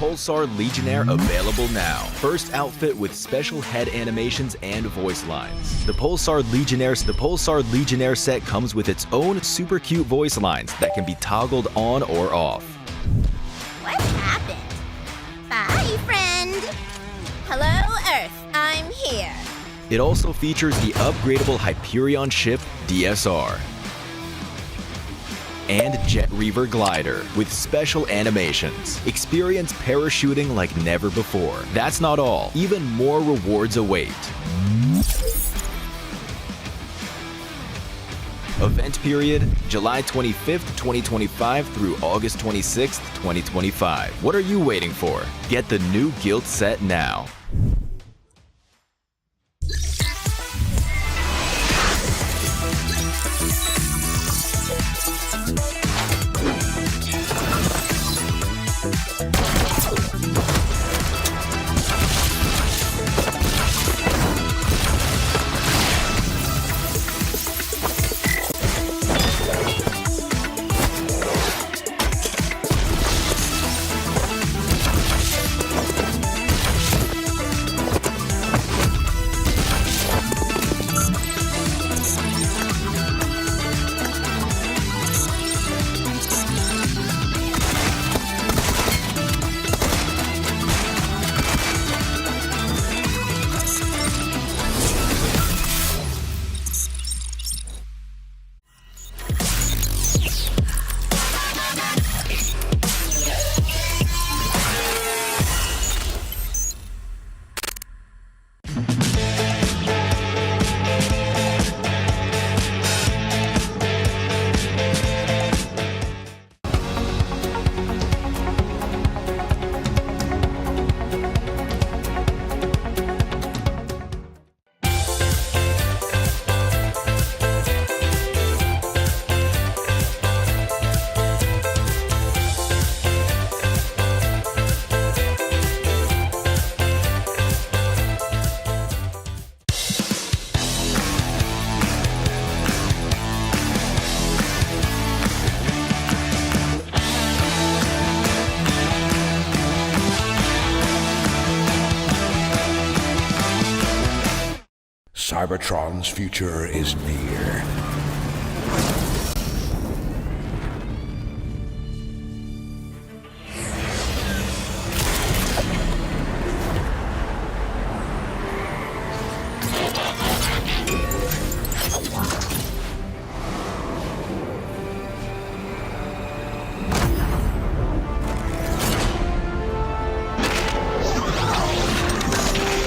Pulsar Legionnaire available now. First outfit with special head animations and voice lines. The Pulsar Legionnaire set comes with its own super cute voice lines that can be toggled on or off. What happened? Bye, friend. Hello, Earth. I'm here. It also features the upgradable Hyperion ship DSR and Jet Reaver glider with special animations. Experience parachuting like never before. That's not all. Even more rewards await. Event period, July 25th, 2025 through August 26th, 2025. What are you waiting for? Get the new Guild set now. Cybertron's future is near.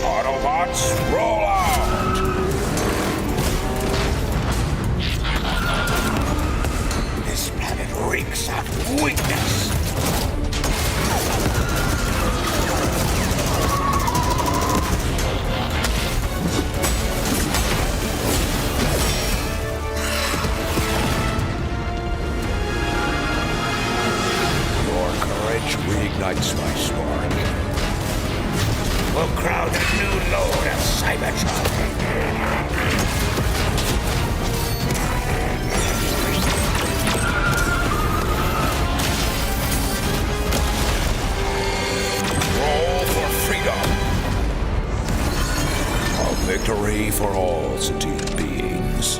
Autobots, roll out! This planet reeks of weakness. Your courage reignites my spark. We'll crowd a new load of Cybertron. Roll for freedom. A victory for all sentient beings.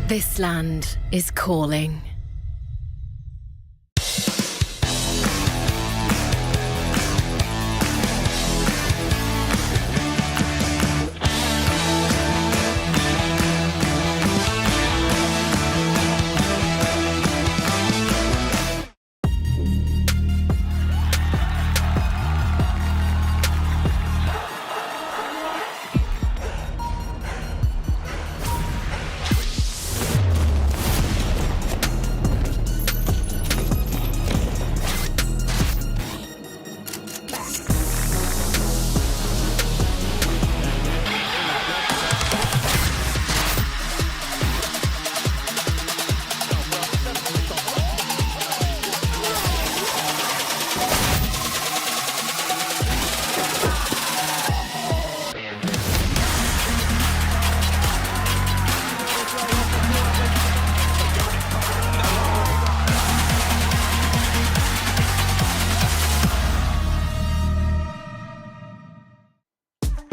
This land is calling.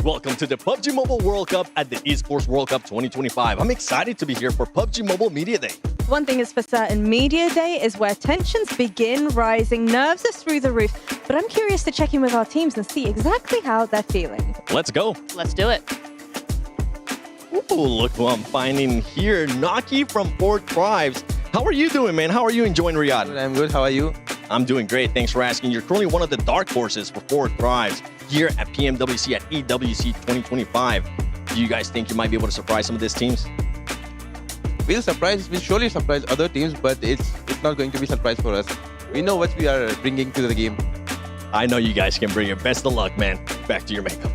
Welcome to the PUBG Mobile World Cup at the ESPORTS WORLD CUP 2025. I'm excited to be here for PUBG Mobile Media Day. One thing is for certain, Media Day is where tensions begin rising, nerves are through the roof. But I'm curious to check in with our teams and see exactly how they're feeling. Let's go. Let's do it. Ooh, look who I'm finding here. Naki from Four Tribes. How are you doing, man? How are you enjoying Riyadh? I'm good. How are you? I'm doing great. Thanks for asking. You're currently one of the dark horses for Four Tribes here at PMWC at EWC 2025. Do you guys think you might be able to surprise some of these teams? We'll surely surprise other teams, but it's not going to be a surprise for us. We know what we are bringing to the game. I know you guys can bring it. Best of luck, man. Back to your makeup.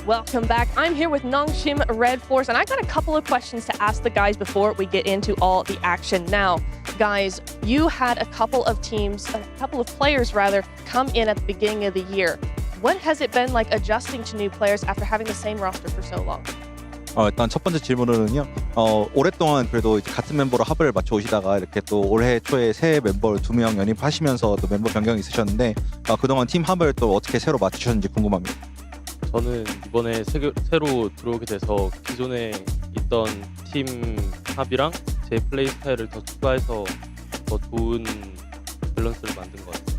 Welcome back. I'm here with Nongshim Red Force, and I got a couple of questions to ask the guys before we get into all the action. Now, guys, you had a couple of players come in at the beginning of the year. What has it been like adjusting to new players after having the same roster for so long? 일단 첫 번째 질문으로는요. 오랫동안 그래도 이제 같은 멤버로 합을 맞춰 오시다가 이렇게 또 올해 초에 새 멤버를 2명 영입하시면서 또 멤버 변경이 있으셨는데 그동안 팀 합을 또 어떻게 새로 맞추셨는지 궁금합니다. 저는 이번에 새로 들어오게 돼서 기존에 있던 팀 합이랑 제 플레이 스타일을 더 추가해서 더 좋은 밸런스를 만든 것 같아요.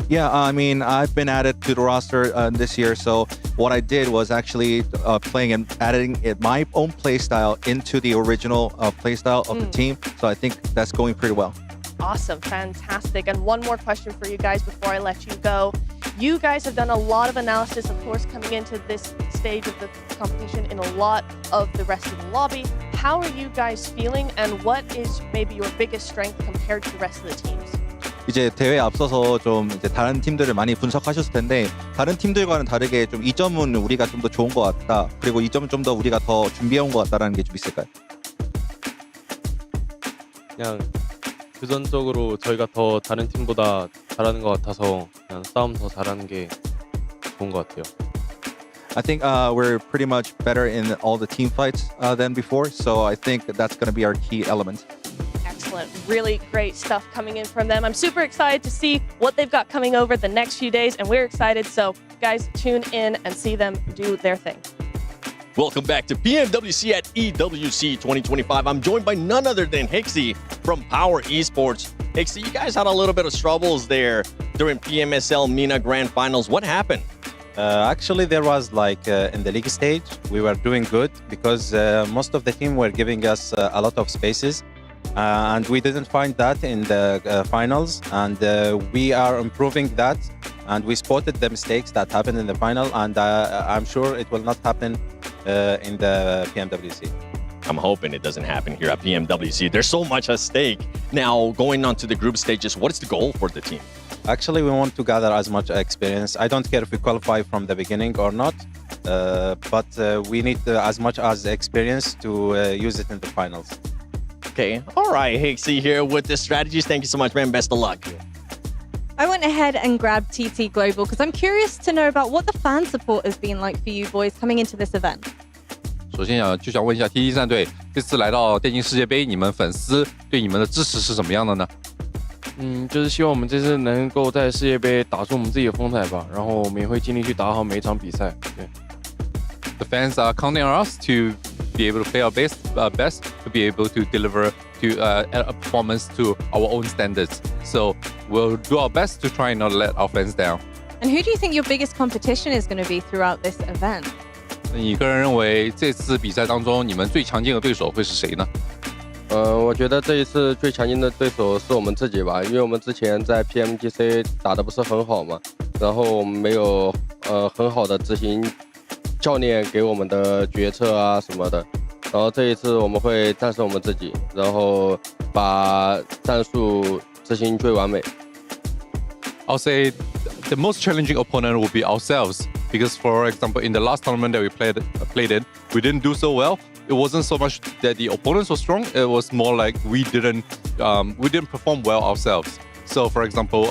Yeah, I mean, I've been added to the roster this year, so what I did was actually playing and adding my own play style into the original play style of the team. So I think that's going pretty well. Awesome, fantastic. And one more question for you guys before I let you go. You guys have done a lot of analysis, of course, coming into this stage of the competition in a lot of the rest of the lobby. How are you guys feeling, and what is maybe your biggest strength compared to the rest of the teams? 이제 대회에 앞서서 좀 이제 다른 팀들을 많이 분석하셨을 텐데 다른 팀들과는 다르게 좀 이 점은 우리가 좀 더 좋은 것 같다. 그리고 이 점은 좀 더 우리가 더 준비해온 것 같다라는 게 좀 있을까요? 그냥 금전적으로 저희가 더 다른 팀보다 잘하는 것 같아서 그냥 싸움 더 잘하는 게 좋은 것 같아요. I think we're pretty much better in all the team fights than before, so I think that's going to be our key element. Excellent. Really great stuff coming in from them. I'm super excited to see what they've got coming over the next few days, and we're excited. So, guys, tune in and see them do their thing. Welcome back to PMWC at EWC 2025. I'm joined by none other than Hixie from Power Esports. Hixie, you guys had a little bit of struggles there during PMSL MENA Grand Finals. What happened? Actually, there was in the league stage, we were doing good because most of the team were giving us a lot of spaces. And we didn't find that in the finals, and we are improving that, and we spotted the mistakes that happened in the final, and I'm sure it will not happen in the PMWC. I'm hoping it doesn't happen here at PMWC. There's so much at stake. Now, going on to the group stages, what is the goal for the team? Actually, we want to gather as much experience. I don't care if we qualify from the beginning or not, but we need as much as experience to use it in the finals. Okay. All right, Hixie here with the strategies. Thank you so much, man. Best of luck. I went ahead and grabbed TT Global because I'm curious to know about what the fan support has been like for you boys coming into this event. 首先就想问一下 TT 战队这次来到电竞世界杯，你们粉丝对你们的支持是怎么样的呢？就是希望我们这次能够在世界杯打出我们自己的风采吧，然后我们也会尽力去打好每一场比赛。对。The fans are counting on us to be able to play our best to be able to deliver a performance to our own standards. So we'll do our best to try and not let our fans down. And who do you think your biggest competition is going to be throughout this event? 你个人认为这次比赛当中，你们最强劲的对手会是谁呢？我觉得这一次最强劲的对手是我们自己吧，因为我们之前在 PMGC 打得不是很好嘛，然后我们没有很好的执行教练给我们的决策啊什么的，然后这一次我们会战胜我们自己，然后把战术执行最完美。I'll say the most challenging opponent will be ourselves because, for example, in the last tournament that we played in, we didn't do so well. It wasn't so much that the opponents were strong; it was more like we didn't perform well ourselves. So, for example,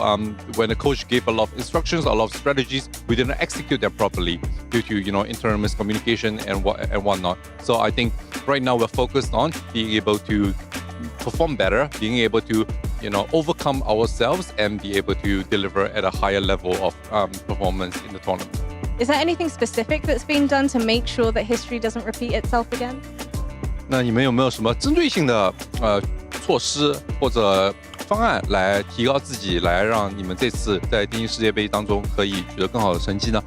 when the coach gave a lot of instructions, a lot of strategies, we didn't execute them properly due to internal miscommunication and whatnot. So, I think right now we're focused on being able to perform better, being able to overcome ourselves and be able to deliver at a higher level of performance in the tournament. Is there anything specific that's been done to make sure that history doesn't repeat itself again? 那你们有没有什么针对性的措施或者方案来提高自己，来让你们这次在电竞世界杯当中可以取得更好的成绩呢？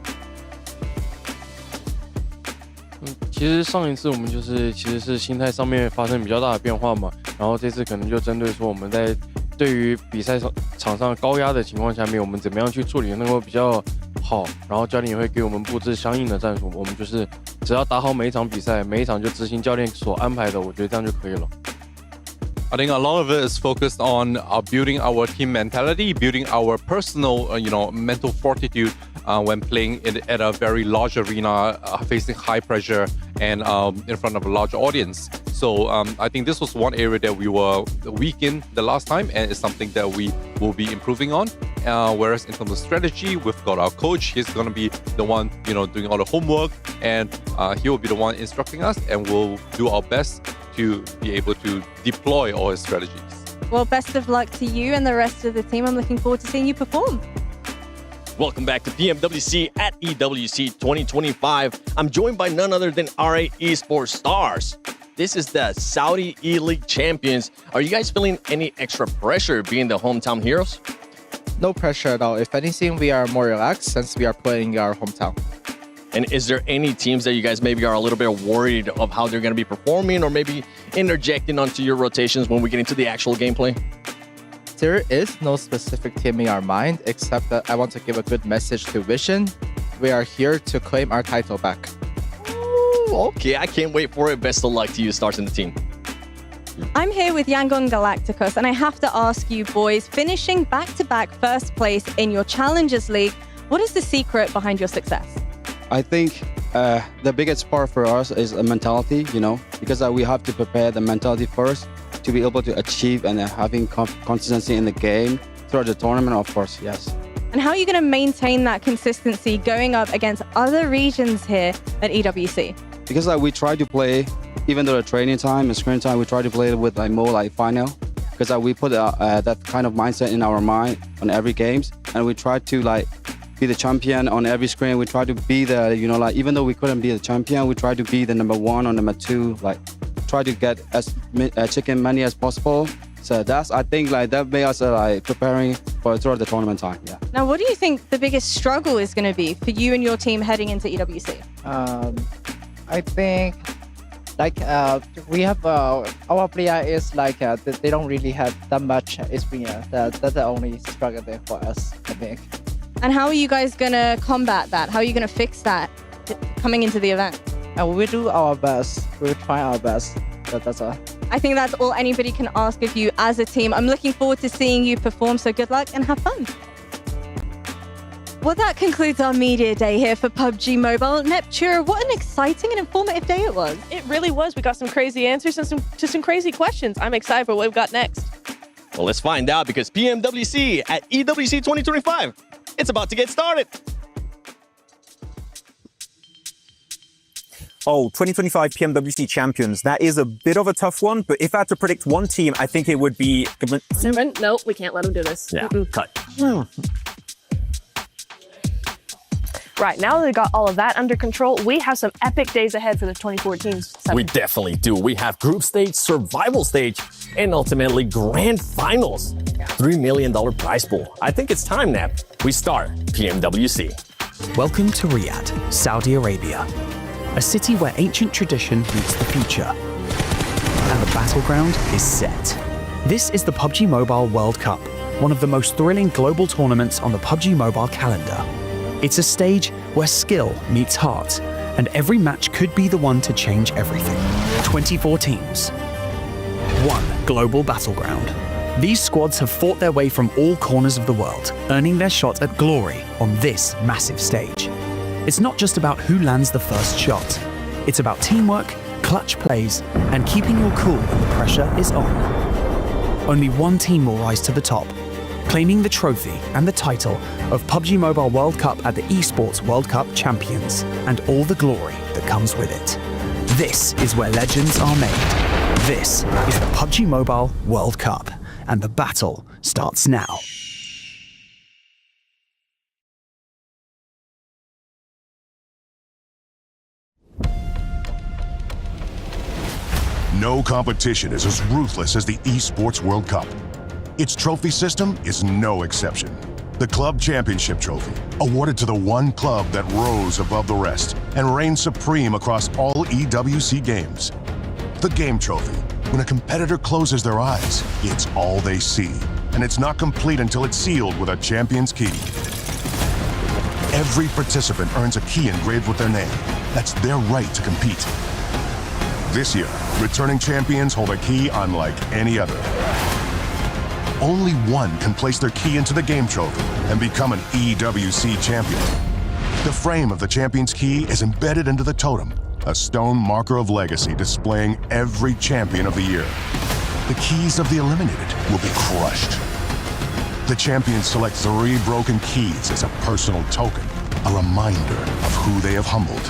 其实上一次我们其实是心态上面发生比较大的变化嘛，然后这次可能就针对说我们在对于比赛场上高压的情况下面，我们怎么样去处理能够比较好，然后教练也会给我们布置相应的战术，我们就是只要打好每一场比赛，每一场就执行教练所安排的，我觉得这样就可以了。I think a lot of it is focused on building our team mentality, building our personal, mental fortitude when playing at a very large arena, facing high pressure and in front of a large audience. So I think this was one area that we were weak in the last time, and it's something that we will be improving on. Whereas in terms of strategy, we've got our coach. He's going to be the one, doing all the homework, and he will be the one instructing us, and we'll do our best to be able to deploy all his strategies. Well, best of luck to you and the rest of the team. I'm looking forward to seeing you perform. Welcome back to PMWC at EWC 2025. I'm joined by none other than RA Esports Stars. This is the Saudi E-League champions. Are you guys feeling any extra pressure being the hometown heroes? No pressure at all. If anything, we are more relaxed since we are playing our hometown. And is there any teams that you guys maybe are a little bit worried of how they're going to be performing, or maybe interjecting onto your rotations when we get into the actual gameplay? There is no specific team in our mind, except that I want to give a good message to Vision. We are here to claim our title back. Ooh, okay, I can't wait for it. Best of luck to you, Stars in the team. I'm here with Yangon Galacticos, and I have to ask you boys, finishing back-to-back first place in your Challengers League, what is the secret behind your success? I think the biggest part for us is a mentality, because we have to prepare the mentality first to be able to achieve and having consistency in the game throughout the tournament, of course, yes. And how are you going to maintain that consistency going up against other regions here at EWC? Because we try to play, even though the training time and screen time, we try to play with more final. Because we put that kind of mindset in our mind on every games, and we try to be the champion on every screen. We try to be the, even though we couldn't be the champion, we try to be the number one or number two, try to get as chicken money as possible. So I think that made us preparing for throughout the tournament time. Yeah. Now, what do you think the biggest struggle is going to be for you and your team heading into EWC? I think we have our player is they don't really have that much experience. That's the only struggle there for us, I think. And how are you guys going to combat that? How are you going to fix that coming into the event? And we do our best. We'll try our best. That's all. I think that's all anybody can ask of you as a team. I'm looking forward to seeing you perform, so good luck and have fun. Well, that concludes our media day here for PUBG Mobile. Neptura, what an exciting and informative day it was. It really was. We got some crazy answers and some crazy questions. I'm excited for what we've got next. Well, let's find out, because PMWC at EWC 2025, it's about to get started. Oh, 2025 PMWC champions. That is a bit of a tough one, but if I had to predict one team, I think it would be... No, we can't let them do this. Yeah, cut. Right, now that we got all of that under control, we have some epic days ahead for the 2014s. We definitely do. We have group stage, survival stage, and ultimately grand finals. $3 million prize pool. I think it's time, Nap. We start PMWC. Welcome to Riyadh, Saudi Arabia. A city where ancient tradition meets the future. And the battleground is set. This is the PUBG Mobile World Cup, one of the most thrilling global tournaments on the PUBG Mobile calendar. It's a stage where skill meets heart, and every match could be the one to change everything. 24 teams. One global battleground. These squads have fought their way from all corners of the world, earning their shot at glory on this massive stage. It's not just about who lands the first shot. It's about teamwork, clutch plays, and keeping your cool when the pressure is on. Only one team will rise to the top, claiming the trophy and the title of PUBG Mobile World Cup at the ESPORTS WORLD CUP champions, and all the glory that comes with it. This is where legends are made. This is the PUBG Mobile World Cup, and the battle starts now. No competition is as ruthless as the ESPORTS World Cup. Its trophy system is no exception. The Club Championship Trophy, awarded to the one club that rose above the rest and reigned supreme across all EWC games. The Game Trophy, when a competitor closes their eyes, it's all they see, and it's not complete until it's sealed with a champion's key. Every participant earns a key engraved with their name. That's their right to compete. This year, returning champions hold a key unlike any other. Only one can place their key into the Game Trophy and become an EWC champion. The frame of the champion's key is embedded into the totem, a stone marker of legacy displaying every champion of the year. The keys of the eliminated will be crushed. The champions select 3 broken keys as a personal token, a reminder of who they have humbled.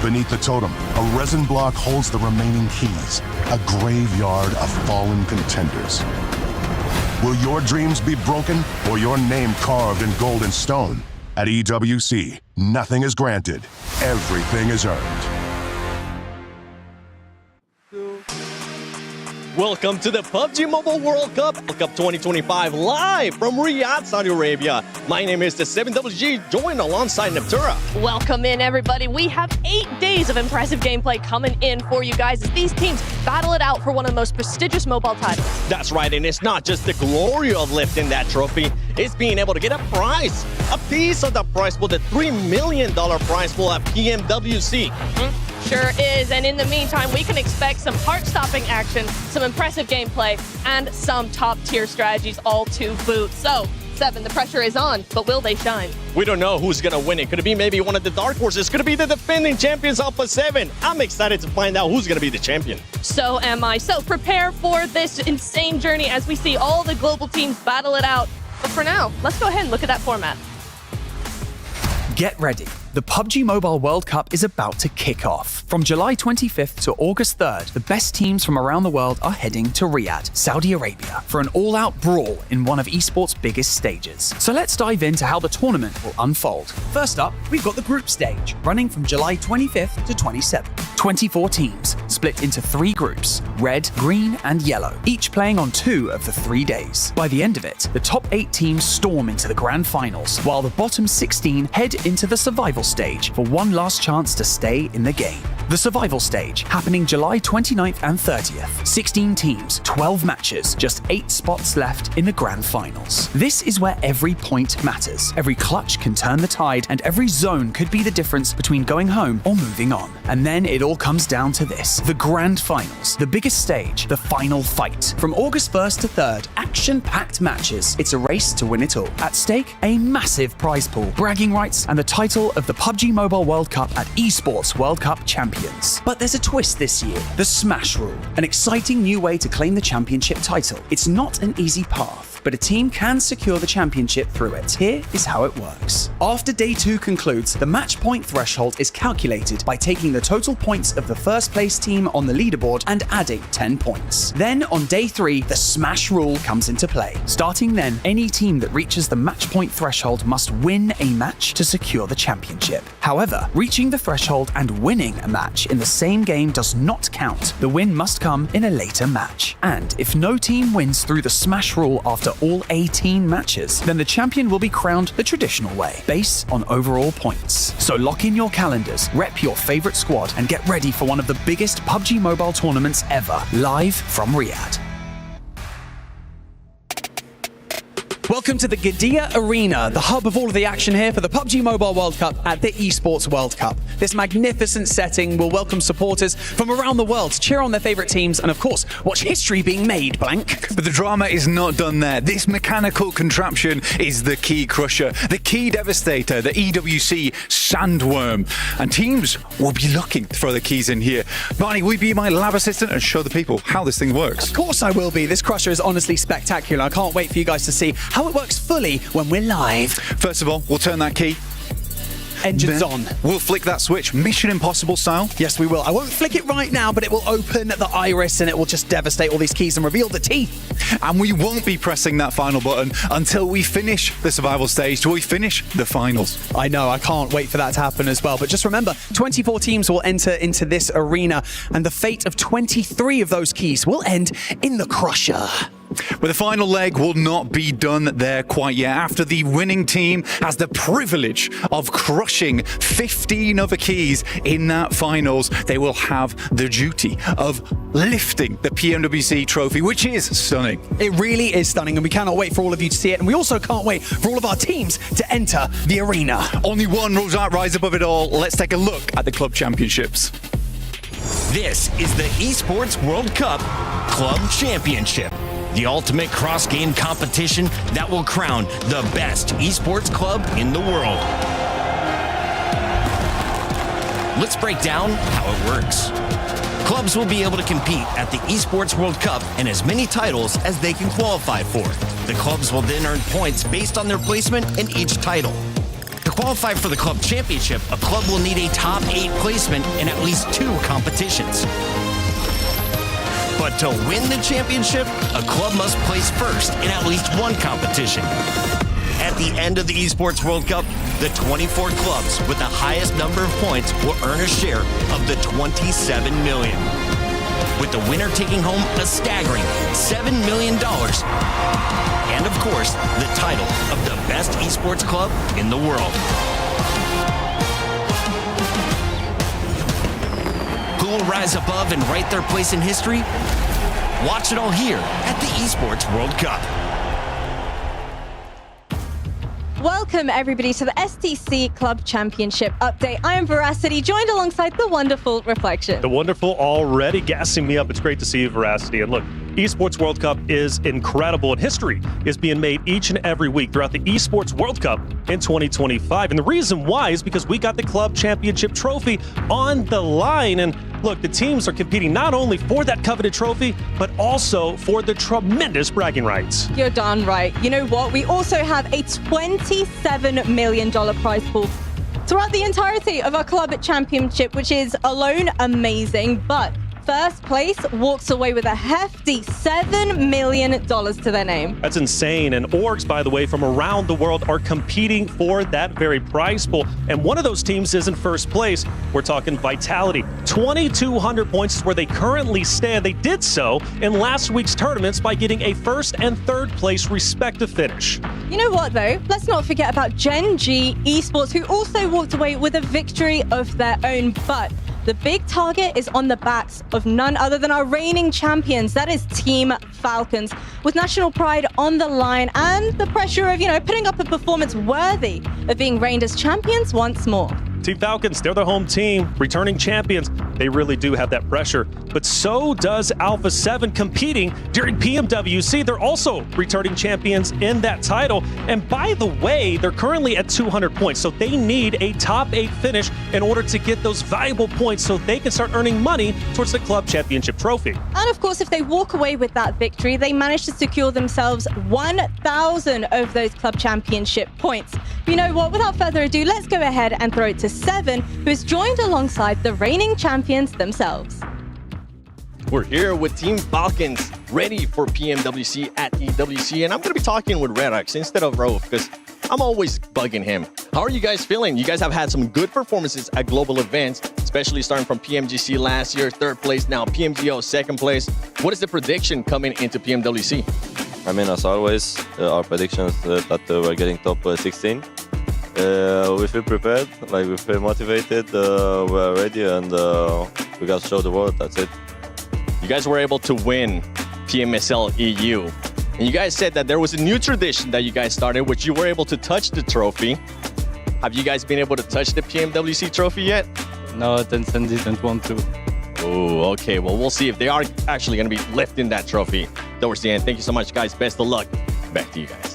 Beneath the totem, a resin block holds the remaining keys, a graveyard of fallen contenders. Will your dreams be broken or your name carved in gold and stone? At EWC, nothing is granted, everything is earned. Welcome to the PUBG Mobile World Cup, World Cup 2025, live from Riyadh, Saudi Arabia. My name is the 7WG, joined alongside Neptura. Welcome in, everybody. We have 8 days of impressive gameplay coming in for you guys as these teams battle it out for one of the most prestigious mobile titles. That's right, and it's not just the glory of lifting that trophy, it's being able to get a prize. A piece of the prize pool, the $3 million prize pool at PMWC. Sure is, and in the meantime, we can expect some heart-stopping action, some impressive gameplay, and some top-tier strategies all to boot. So, 7, the pressure is on, but will they shine? We don't know who's going to win it. Could it be maybe one of the dark horses? Could it be the defending champions Alpha 7? I'm excited to find out who's going to be the champion. So am I. So prepare for this insane journey as we see all the global teams battle it out. But for now, let's go ahead and look at that format. Get ready. The PUBG Mobile World Cup is about to kick off. From July 25th to August 3rd, the best teams from around the world are heading to Riyadh, Saudi Arabia, for an all-out brawl in one of esports' biggest stages. So let's dive into how the tournament will unfold. First up, we've got the group stage, running from July 25th to 27th. 24 teams, split into 3 groups, red, green, and yellow, each playing on 2 of the 3 days. By the end of it, the top 8 teams storm into the grand finals, while the bottom 16 head into the survival stage for one last chance to stay in the game. The survival stage, happening July 29th and 30th. 16 teams, 12 matches, just 8 spots left in the grand finals. This is where every point matters. Every clutch can turn the tide, and every zone could be the difference between going home or moving on. And then it all comes down to this: the grand finals, the biggest stage, the final fight. From August 1st to 3rd, action-packed matches. It's a race to win it all. At stake, a massive prize pool, bragging rights, and the title of the PUBG Mobile World Cup at ESPORTS World Cup champions. But there's a twist this year: the Smash Rule, an exciting new way to claim the championship title. It's not an easy path, but a team can secure the championship through it. Here is how it works. After day 2 concludes, the match point threshold is calculated by taking the total points of the first place team on the leaderboard and adding 10 points. Then on day 3, the Smash Rule comes into play. Starting then, any team that reaches the match point threshold must win a match to secure the championship. However, reaching the threshold and winning a match in the same game does not count. The win must come in a later match. And if no team wins through the Smash Rule after all 18 matches, then the champion will be crowned the traditional way, based on overall points. So lock in your calendars, rep your favorite squad, and get ready for one of the biggest PUBG Mobile tournaments ever, live from Riyadh. Welcome to the Qiddiya Arena, the hub of all of the action here for the PUBG Mobile World Cup at the ESPORTS World Cup. This magnificent setting will welcome supporters from around the world to cheer on their favourite teams and, of course, watch history being made, Blank. But the drama is not done there. This mechanical contraption is the Key Crusher, the Key Devastator, the EWC Sandworm. And teams will be looking to throw the keys in here. Barney, will you be my lab assistant and show the people how this thing works? Of course I will be. This crusher is honestly spectacular. I can't wait for you guys to see how it works fully when we're live. First of all, we'll turn that key. Engines on. We'll flick that switch, Mission Impossible style. Yes, we will. I won't flick it right now, but it will open the iris and it will just devastate all these keys and reveal the teeth. And we won't be pressing that final button until we finish the survival stage, till we finish the finals. I know, I can't wait for that to happen as well. But just remember, 24 teams will enter into this arena, and the fate of 23 of those keys will end in the Crusher. But the final leg will not be done there quite yet. After the winning team has the privilege of crushing 15 other keys in that finals, they will have the duty of lifting the PMWC trophy, which is stunning. It really is stunning, and we cannot wait for all of you to see it. And we also can't wait for all of our teams to enter the arena. Only one rules out rise above it all. Let's take a look at the club championships. This is the ESPORTS WORLD CUP Club Championship, the ultimate cross-game competition that will crown the best esports club in the world. Let's break down how it works. Clubs will be able to compete at the ESPORTS WORLD CUP and as many titles as they can qualify for. The clubs will then earn points based on their placement in each title. To qualify for the club championship, a club will need a top 8 placement in at least 2 competitions. But to win the championship, a club must place first in at least 1 competition. At the end of the ESPORTS WORLD CUP, the 24 clubs with the highest number of points will earn a share of the $27 million, with the winner taking home a staggering $7 million. And of course, the title of the best esports club in the world. Who will rise above and write their place in history? Watch it all here at the ESPORTS WORLD CUP. Welcome, everybody, to the STC Club Championship update. I am Veracity, joined alongside the wonderful Reflection. The wonderful already gassing me up. It's great to see you, Veracity. And look, Esports World Cup is incredible, and history is being made each and every week throughout the Esports World Cup in 2025. And the reason why is because we got the Club Championship trophy on the line. And look, the teams are competing not only for that coveted trophy, but also for the tremendous bragging rights. You're darn right. You know what? We also have a $27 million prize pool throughout the entirety of our club championship, which is alone amazing. But first place walks away with a hefty $7 million to their name. That's insane. And orgs, by the way, from around the world are competing for that very prize pool. And one of those teams is in first place. We're talking Vitality. 2,200 points is where they currently stand. They did so in last week's tournaments by getting a first and third place respective finish. You know what, though? Let's not forget about Gen G Esports, who also walked away with a victory of their own. But the big target is on the backs of none other than our reigning champions. That is Team Falcons, with national pride on the line and the pressure of, putting up a performance worthy of being reigned as champions once more. Team Falcons, they're the home team, returning champions. They really do have that pressure. But so does Alpha 7 competing during PMWC. They're also returning champions in that title. And by the way, they're currently at 200 points. So they need a top 8 finish in order to get those valuable points so they can start earning money towards the club championship trophy. And of course, if they walk away with that victory, they manage to secure themselves 1,000 of those club championship points. You know what? Without further ado, let's go ahead and throw it to 7, who is joined alongside the reigning champions themselves. We're here with Team Falcons, ready for PMWC at EWC, and I'm going to be talking with Riyadh instead of Rauf because I'm always bugging him. How are you guys feeling? You guys have had some good performances at global events, especially starting from PMGC last year, 3rd place, now PMGO, 2nd place. What is the prediction coming into PMWC? I mean, as always, our predictions that we're getting top 16. We feel prepared, we feel motivated, we're ready, and we got to show the world. That's it. You guys were able to win PMSL EU, and you guys said that there was a new tradition that you guys started, which you were able to touch the trophy. Have you guys been able to touch the PMWC trophy yet? No, Tencent didn't want to. Oh, okay. Well, we'll see if they are actually going to be lifting that trophy towards the end. Thank you so much, guys. Best of luck. Back to you guys.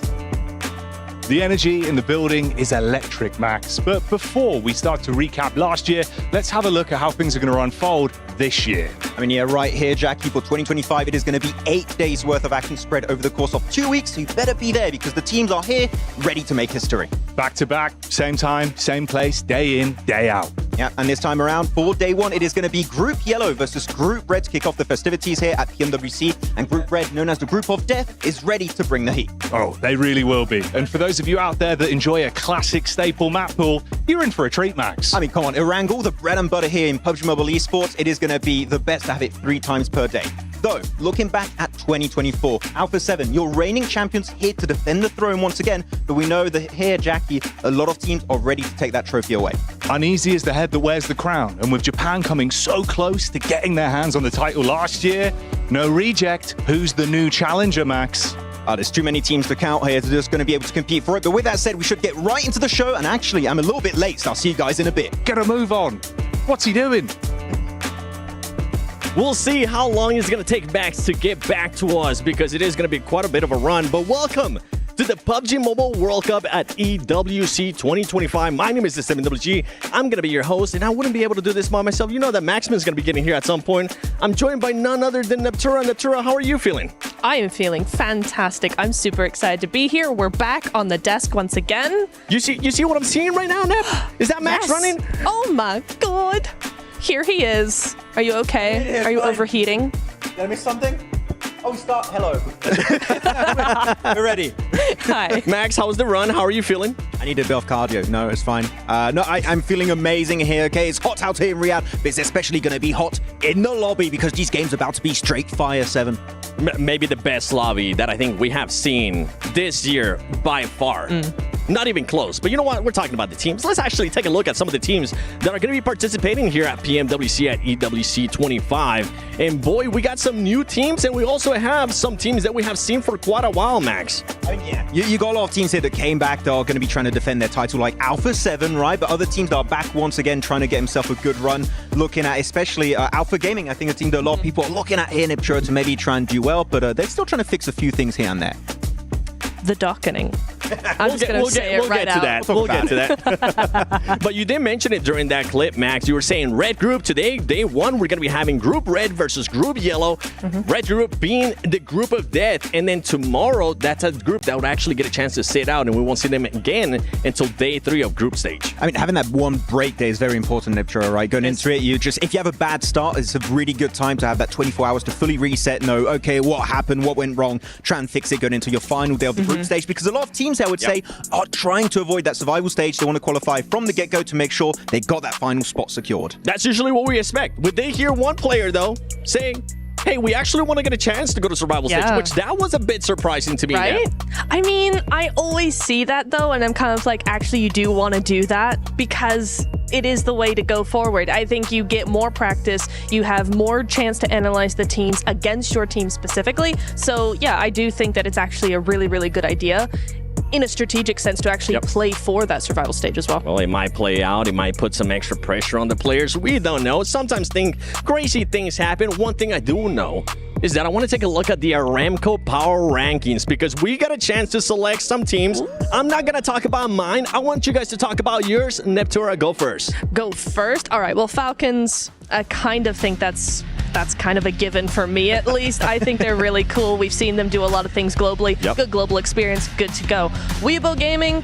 The energy in the building is electric, Max. But before we start to recap last year, let's have a look at how things are going to unfold this year. I mean, yeah, right here, Jackie, for 2025, it is going to be 8 days worth of action spread over the course of 2 weeks. So you better be there because the teams are here ready to make history. Back to back, same time, same place, day in, day out. Yeah, and this time around, for day one, it is going to be Group Yellow versus Group Red to kick off the festivities here at PMWC. And Group Red, known as the Group of Death, is ready to bring the heat. Oh, they really will be. And for those of you out there that enjoy a classic staple map pool, you're in for a treat, Max. I mean, come on, Erangel, the bread and butter here in PUBG Mobile Esports, it is going to be the best to have it 3 times per day. Though, looking back at 2024, Alpha 7, your reigning champions here to defend the throne once again, but we know that here, Jackie, a lot of teams are ready to take that trophy away. Uneasy is the head that wears the crown, and with Japan coming so close to getting their hands on the title last year, no reject. Who's the new challenger, Max? There's too many teams to count here to just going to be able to compete for it. But with that said, we should get right into the show. And actually, I'm a little bit late, so I'll see you guys in a bit. Get a move on. What's he doing? We'll see how long it's going to take Max to get back to us because it is going to be quite a bit of a run. But welcome to the PUBG Mobile World Cup at EWC 2025. My name is the PMWC. I'm going to be your host, and I wouldn't be able to do this by myself. You know that Maximin's going to be getting here at some point. I'm joined by none other than Neptura. Neptura, how are you feeling? I am feeling fantastic. I'm super excited to be here. We're back on the desk once again. You see what I'm seeing right now, Nep? Is that Max running? Oh my god. Here he is. Are you okay? Are you overheating? Did I miss something? Oh, start. Hello. We're ready. Hi. Max, how was the run? How are you feeling? I need a bit of cardio. No, it's fine. I'm feeling amazing here, okay? It's hot out here in Riyadh, but it's especially going to be hot in the lobby because these games are about to be straight fire, 7. Maybe the best lobby that I think we have seen this year by far. Not even close. But you know what? We're talking about the teams. Let's actually take a look at some of the teams that are going to be participating here at PMWC at EWC 25. And boy, we got some new teams, and we also have some teams that we have seen for quite a while, Max. Yeah. You got a lot of teams here that came back that are going to be trying to defend their title, like Alpha 7, right? But other teams that are back once again trying to get himself a good run. Looking at especially Alpha Gaming, I think a team that a lot of people are looking at here in Ipswich to maybe try and do well, but they're still trying to fix a few things here and there. The dockening. I'm just going to say it right out. We'll get to that. But you did mention it during that clip, Max. You were saying Red Group today, day one, we're going to be having Group Red versus Group Yellow. Red Group being the Group of Death. And then tomorrow, that's a group that would actually get a chance to sit out, and we won't see them again until day 3 of Group Stage. I mean, having that one break day is very important, Niptra, right? Going into it, if you have a bad start, it's a really good time to have that 24 hours to fully reset, know, okay, what happened, what went wrong, try and fix it going into your final day of the group stage, because a lot of teams, I would say, are trying to avoid that survival stage. They want to qualify from the get-go to make sure they got that final spot secured. That's usually what we expect. Would they hear one player, though, saying, hey, we actually want to get a chance to go to survival stage, which that was a bit surprising to me. Right? I mean, I always see that, though, and I'm kind of like, actually, you do want to do that because it is the way to go forward. I think you get more practice. You have more chance to analyze the teams against your team specifically. So, yeah, I do think that it's actually a really, really good idea in a strategic sense to actually play for that survival stage as well. Well, it might play out. It might put some extra pressure on the players. We don't know. Sometimes crazy things happen. One thing I do know is that I want to take a look at the Aramco Power Rankings because we got a chance to select some teams. I'm not going to talk about mine. I want you guys to talk about yours. Neptura, go first. Go first? All right. Well, Falcons, I kind of think that's kind of a given for me, at least. I think they're really cool. We've seen them do a lot of things globally. Good global experience, good to go. Weibo Gaming,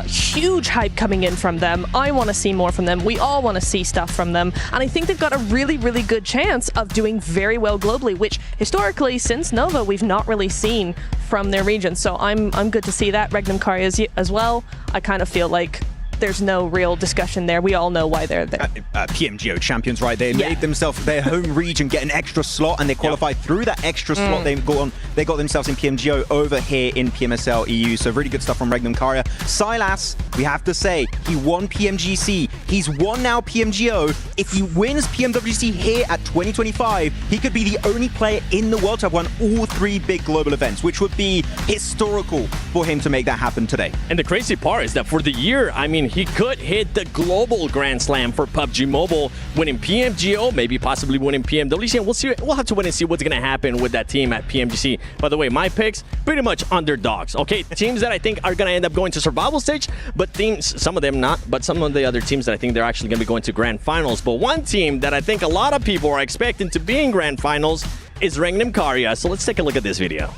huge hype coming in from them. I want to see more from them. We all want to see stuff from them. And I think they've got a really, really good chance of doing very well globally, which historically, since Nova, we've not really seen from their region. So I'm good to see that. Regnum Karya as well. I kind of feel like there's no real discussion there. We all know why they're there. PMGO champions, right? They made themselves their home region get an extra slot, and they qualified through that extra slot. They got themselves in PMGO over here in PMSL EU. So really good stuff from Regnum Karya. Silas, We have to say, he won PMGC. He's won now PMGO. If he wins PMWC here at 2025, he could be the only player in the world to have won all 3 big global events, which would be historical for him to make that happen today. And the crazy part is that for the year, I mean, he could hit the global Grand Slam for PUBG Mobile, winning PMGO, maybe possibly winning PMWC, and we'll see. We'll have to wait and see what's going to happen with that team at PMGC. By the way, my picks, pretty much underdogs, okay? Teams that I think are going to end up going to survival stage, but teams, some of them not, but some of the other teams that I think they're actually going to be going to grand finals. But one team that I think a lot of people are expecting to be in grand finals is Erangel. So let's take a look at this video.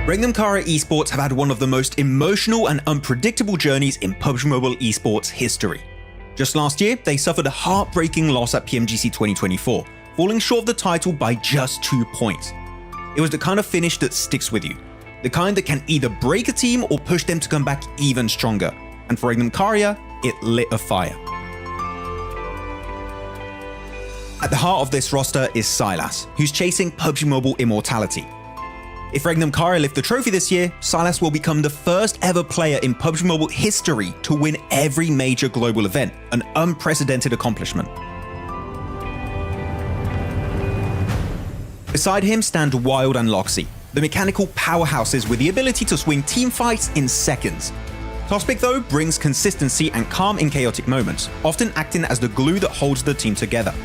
Erangel Esports have had one of the most emotional and unpredictable journeys in PUBG Mobile Esports history. Just last year, they suffered a heartbreaking loss at PMGC 2024, falling short of the title by just 2 points. It was the kind of finish that sticks with you, the kind that can either break a team or push them to come back even stronger. And for Erangel, it lit a fire. At the heart of this roster is Silas, who's chasing PUBG Mobile immortality. If Erangel lift the trophy this year, Silas will become the first ever player in PUBG Mobile history to win every major global event, an unprecedented accomplishment. Beside him stand Wild and Loxy, the mechanical powerhouses with the ability to swing team fights in seconds. Tospic, though, brings consistency and calm in chaotic moments, often acting as the glue that holds the team together.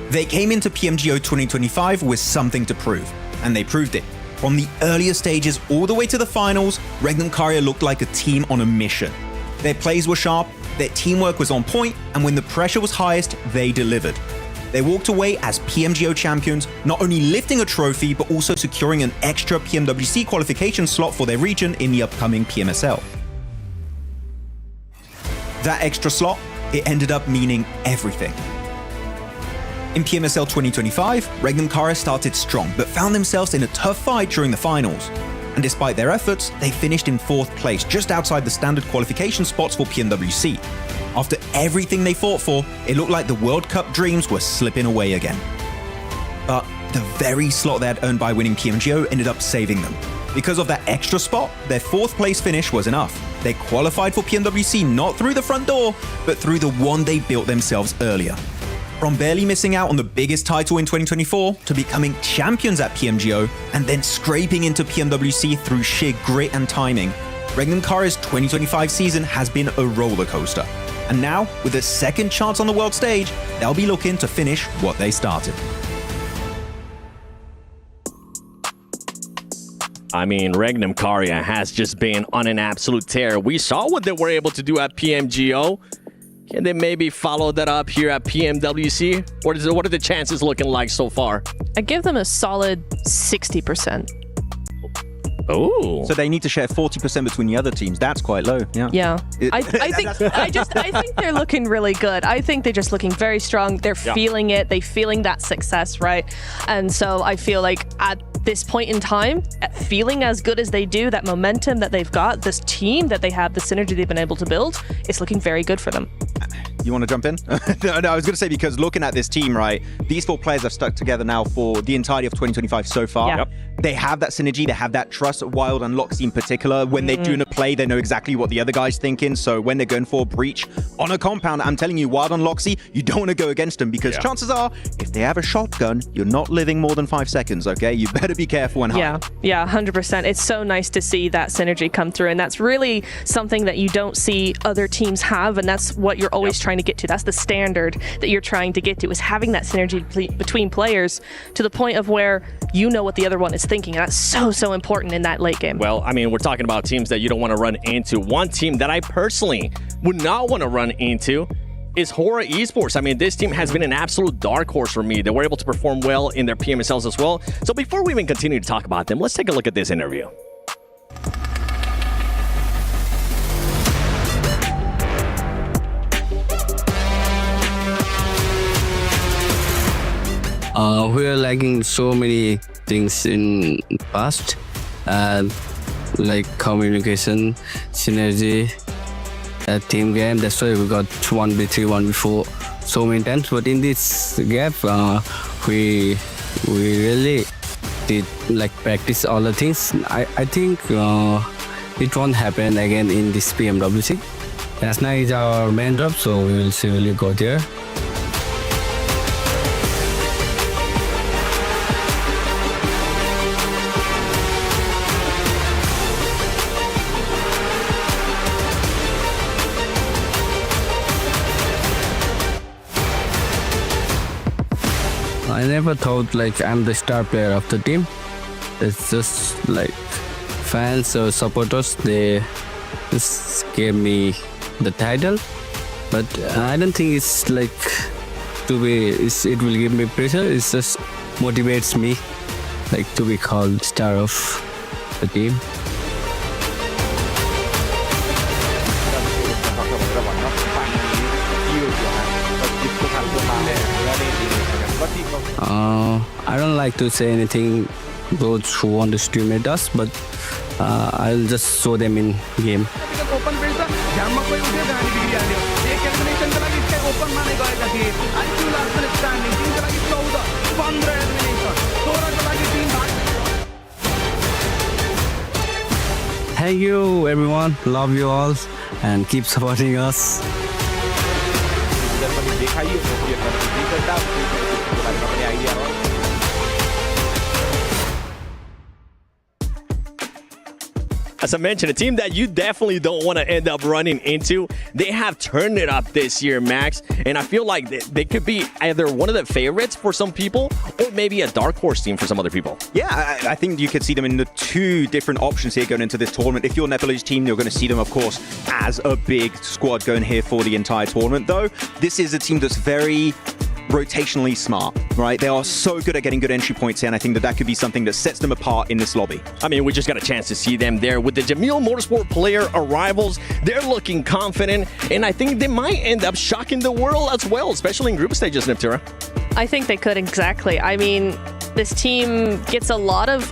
They came into PMGO 2025 with something to prove, and they proved it. From the earlier stages all the way to the finals, Erangel looked like a team on a mission. Their plays were sharp, their teamwork was on point, and when the pressure was highest, they delivered. They walked away as PMGO champions, not only lifting a trophy, but also securing an extra PMWC qualification slot for their region in the upcoming PMSL. That extra slot, it ended up meaning everything. In PMSL 2025, Erangel started strong, but found themselves in a tough fight during the finals. And despite their efforts, they finished in 4th place, just outside the standard qualification spots for PMWC. After everything they fought for, it looked like the World Cup dreams were slipping away again. But the very slot they had earned by winning PMGO ended up saving them. Because of that extra spot, their 4th place finish was enough. They qualified for PMWC not through the front door, but through the one they built themselves earlier. From barely missing out on the biggest title in 2024 to becoming champions at PMGO and then scraping into PMWC through sheer grit and timing, Erangel's 2025 season has been a roller coaster. And now, with a second chance on the world stage, they'll be looking to finish what they started. I mean, Erangel has just been on an absolute tear. We saw what they were able to do at PMGO. Can they maybe follow that up here at PMWC? What are the chances looking like so far? I give them a solid 60%. Oh. So they need to share 40% between the other teams. That's quite low. Yeah. Yeah. I think they're looking really good. I think they're just looking very strong. They're feeling it. They're feeling that success, right? And so I feel like at this point in time, feeling as good as they do, that momentum that they've got, this team that they have, the synergy they've been able to build, it's looking very good for them. You want to jump in? No, I was going to say, because looking at this team, right, these 4 players have stuck together now for the entirety of 2025 so far. Yeah. They have that synergy, they have that trust. Wild and Loxy in particular, when they're doing a play, they know exactly what the other guy's thinking. So when they're going for a breach on a compound, I'm telling you, Wild and Loxy, you don't want to go against them, because chances are, if they have a shotgun, you're not living more than 5 seconds, okay? You better be careful and hide. Yeah, 100%. It's so nice to see that synergy come through, and that's really something that you don't see other teams have, and that's what you're always trying to get to. That's the standard that you're trying to get to, is having that synergy between players to the point of where you know what the other one is thinking. And that's so important in that late game. Well, I mean, we're talking about teams that you don't want to run into. One team that I personally would not want to run into is Hora Esports. I mean, this team has been an absolute dark horse for me. They were able to perform well in their PMSLs as well. So before we even continue to talk about them, let's take a look at this interview. We're lacking so many things in past, like communication, synergy, team game. That's why we got 1v3, 1v4 so many times, but in this gap, we really did like practice all the things. I think it won't happen again in this PMWC. Last night is our main drop, so we will surely go there. I never thought like I'm the star player of the team. It's just like fans or supporters, they just gave me the title. But I don't think it's like it will give me pressure. It just motivates me like to be called star of the team. I don't like to say anything those who underestimate us, but I'll just show them in game. Thank you everyone, love you all and keep supporting us. As I mentioned, a team that you definitely don't want to end up running into. They have turned it up this year, Max, and I feel like they could be either one of the favorites for some people or maybe a dark horse team for some other people. Yeah, I think you could see them in the two different options here going into this tournament. If you're Nepalese team, you're going to see them, of course, as a big squad going here for the entire tournament. Though, this is a team that's very rotationally smart, right? They are so good at getting good entry points here, and I think that could be something that sets them apart in this lobby. I mean, we just got a chance to see them there with the Jamil Motorsport player arrivals. They're looking confident, and I think they might end up shocking the world as well, especially in group stages, Neptura. I think they could, exactly. I mean, this team gets a lot of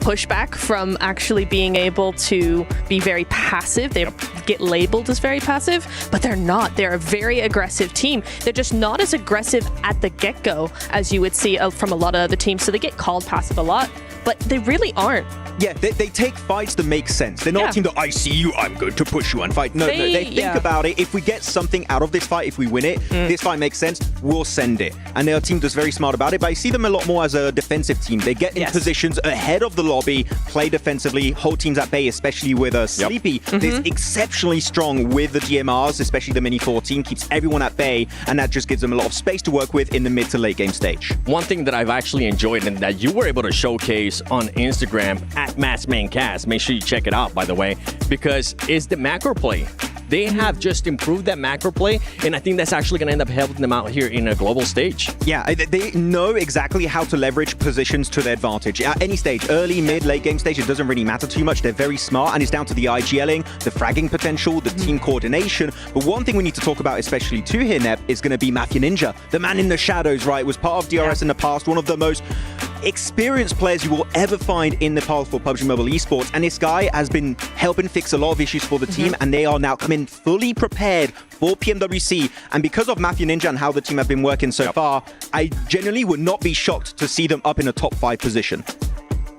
pushback from actually being able to be very passive. They get labeled as very passive, but they're not. They're a very aggressive team. They're just not as aggressive at the get-go as you would see from a lot of other teams. So they get called passive a lot, but they really aren't. Yeah, they take fights that make sense. They're not a team that, I see you, I'm going to push you and fight. No, they think about it. If we get something out of this fight, if we win it, this fight makes sense, we'll send it. And they're a team that's very smart about it, but I see them a lot more as a defensive team. They get in positions ahead of the lobby, play defensively, hold teams at bay, especially with Sleepy. That's exceptionally strong with the DMRs, especially the Mini 14, keeps everyone at bay, and that just gives them a lot of space to work with in the mid to late game stage. One thing that I've actually enjoyed and that you were able to showcase on Instagram at MatsMainCast, make sure you check it out, by the way, because it's the macro play. They have just improved that macro play, and I think that's actually going to end up helping them out here in a global stage. Yeah, they know exactly how to leverage positions to their advantage. At any stage, early, mid, late game stage, it doesn't really matter too much. They're very smart, and it's down to the IGLing, the fragging potential, the team coordination. But one thing we need to talk about, especially too here, Nep, is going to be Mafia Ninja. The man in the shadows, right? Was part of DRS in the past, one of the most experienced players you will ever find in Nepal for PUBG Mobile Esports, and this guy has been helping fix a lot of issues for the team, and they are now coming fully prepared for PMWC. And because of Mafia Ninja and how the team have been working so far, I genuinely would not be shocked to see them up in a top 5 position.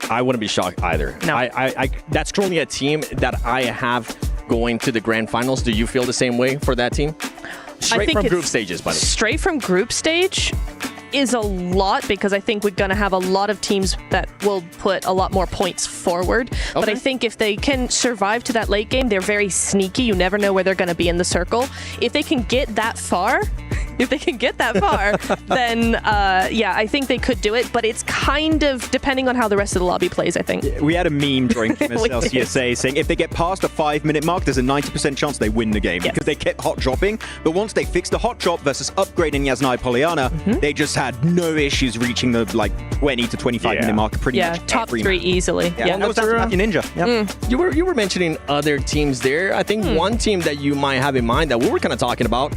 I wouldn't be shocked either. No. I that's currently a team that I have going to the grand finals. Do you feel the same way for that team? Straight from group stages, by the way. Straight from group stage is a lot, because I think we're going to have a lot of teams that will put a lot more points forward. Okay. But I think if they can survive to that late game, they're very sneaky. You never know where they're going to be in the circle. If they can get that far, then yeah, I think they could do it, but it's kind of depending on how the rest of the lobby plays, I think. We had a meme during MSL CSA saying if they get past the 5-minute mark, there's a 90% chance they win the game, because they kept hot dropping. But once they fixed the hot drop versus upgrading Yasnai Poliana, they just had no issues reaching the 20 to 25-minute mark pretty much top every 3 match. easily. Yeah, that was down to Mafia Ninja. You were mentioning other teams there. I think one team that you might have in mind that we were kind of talking about,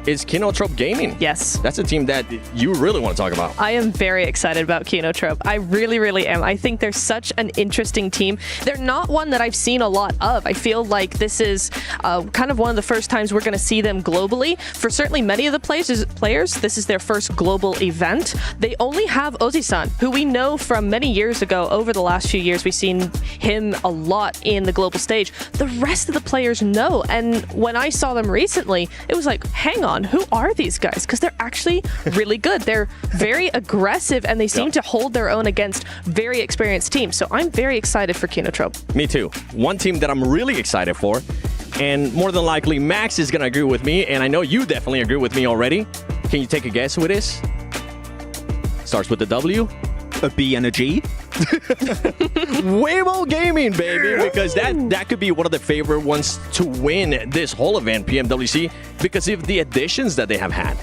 is Kinotrope Gaming. Yes. That's a team that you really want to talk about. I am very excited about Kinotrope. I really, really am. I think they're such an interesting team. They're not one that I've seen a lot of. I feel like this is kind of one of the first times we're going to see them globally. For certainly many of the players, this is their first global event. They only have Ozzy-san, who we know from many years ago. Over the last few years, we've seen him a lot in the global stage. The rest of the players know. And when I saw them recently, it was like, hang on, who are these guys? Because they're actually really good. They're very aggressive, and they seem to hold their own against very experienced teams. So I'm very excited for Kinotrope. Me too. One team that I'm really excited for, and more than likely Max is going to agree with me, and I know you definitely agree with me already. Can you take a guess who it is? Starts with the W. A B and a G. Weibo Gaming, baby, because that could be one of the favorite ones to win this whole event, PMWC, because of the additions that they have had.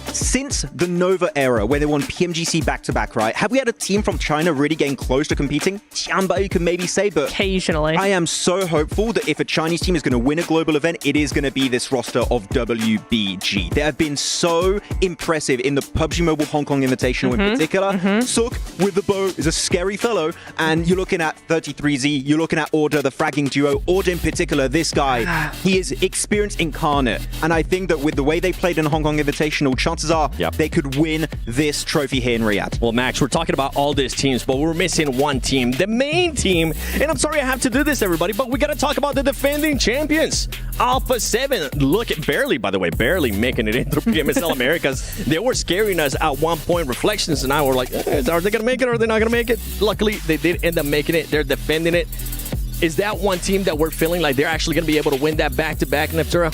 Since the Nova era, where they won PMGC back-to-back, right? Have we had a team from China really getting close to competing? Tianba, you can maybe say, but occasionally. I am so hopeful that if a Chinese team is going to win a global event, it is going to be this roster of WBG. They have been so impressive in the PUBG Mobile Hong Kong Invitational in particular. Suk with the bow is a scary fellow, and you're looking at 33Z, you're looking at Order, the fragging duo. Order in particular, this guy, he is experience incarnate, and I think that with the way they played in Hong Kong Invitational, chances are they could win this trophy here in Riyadh. Well, Max, we're talking about all these teams, but we're missing one team, the main team. And I'm sorry I have to do this, everybody, but we got to talk about the defending champions. Alpha 7, look at barely making it into PMSL Americas. They were scaring us at one point. Reflections and I were like, are they going to make it or are they not going to make it? Luckily, they did end up making it. They're defending it. Is that one team that we're feeling like they're actually going to be able to win that back-to-back, Neptura?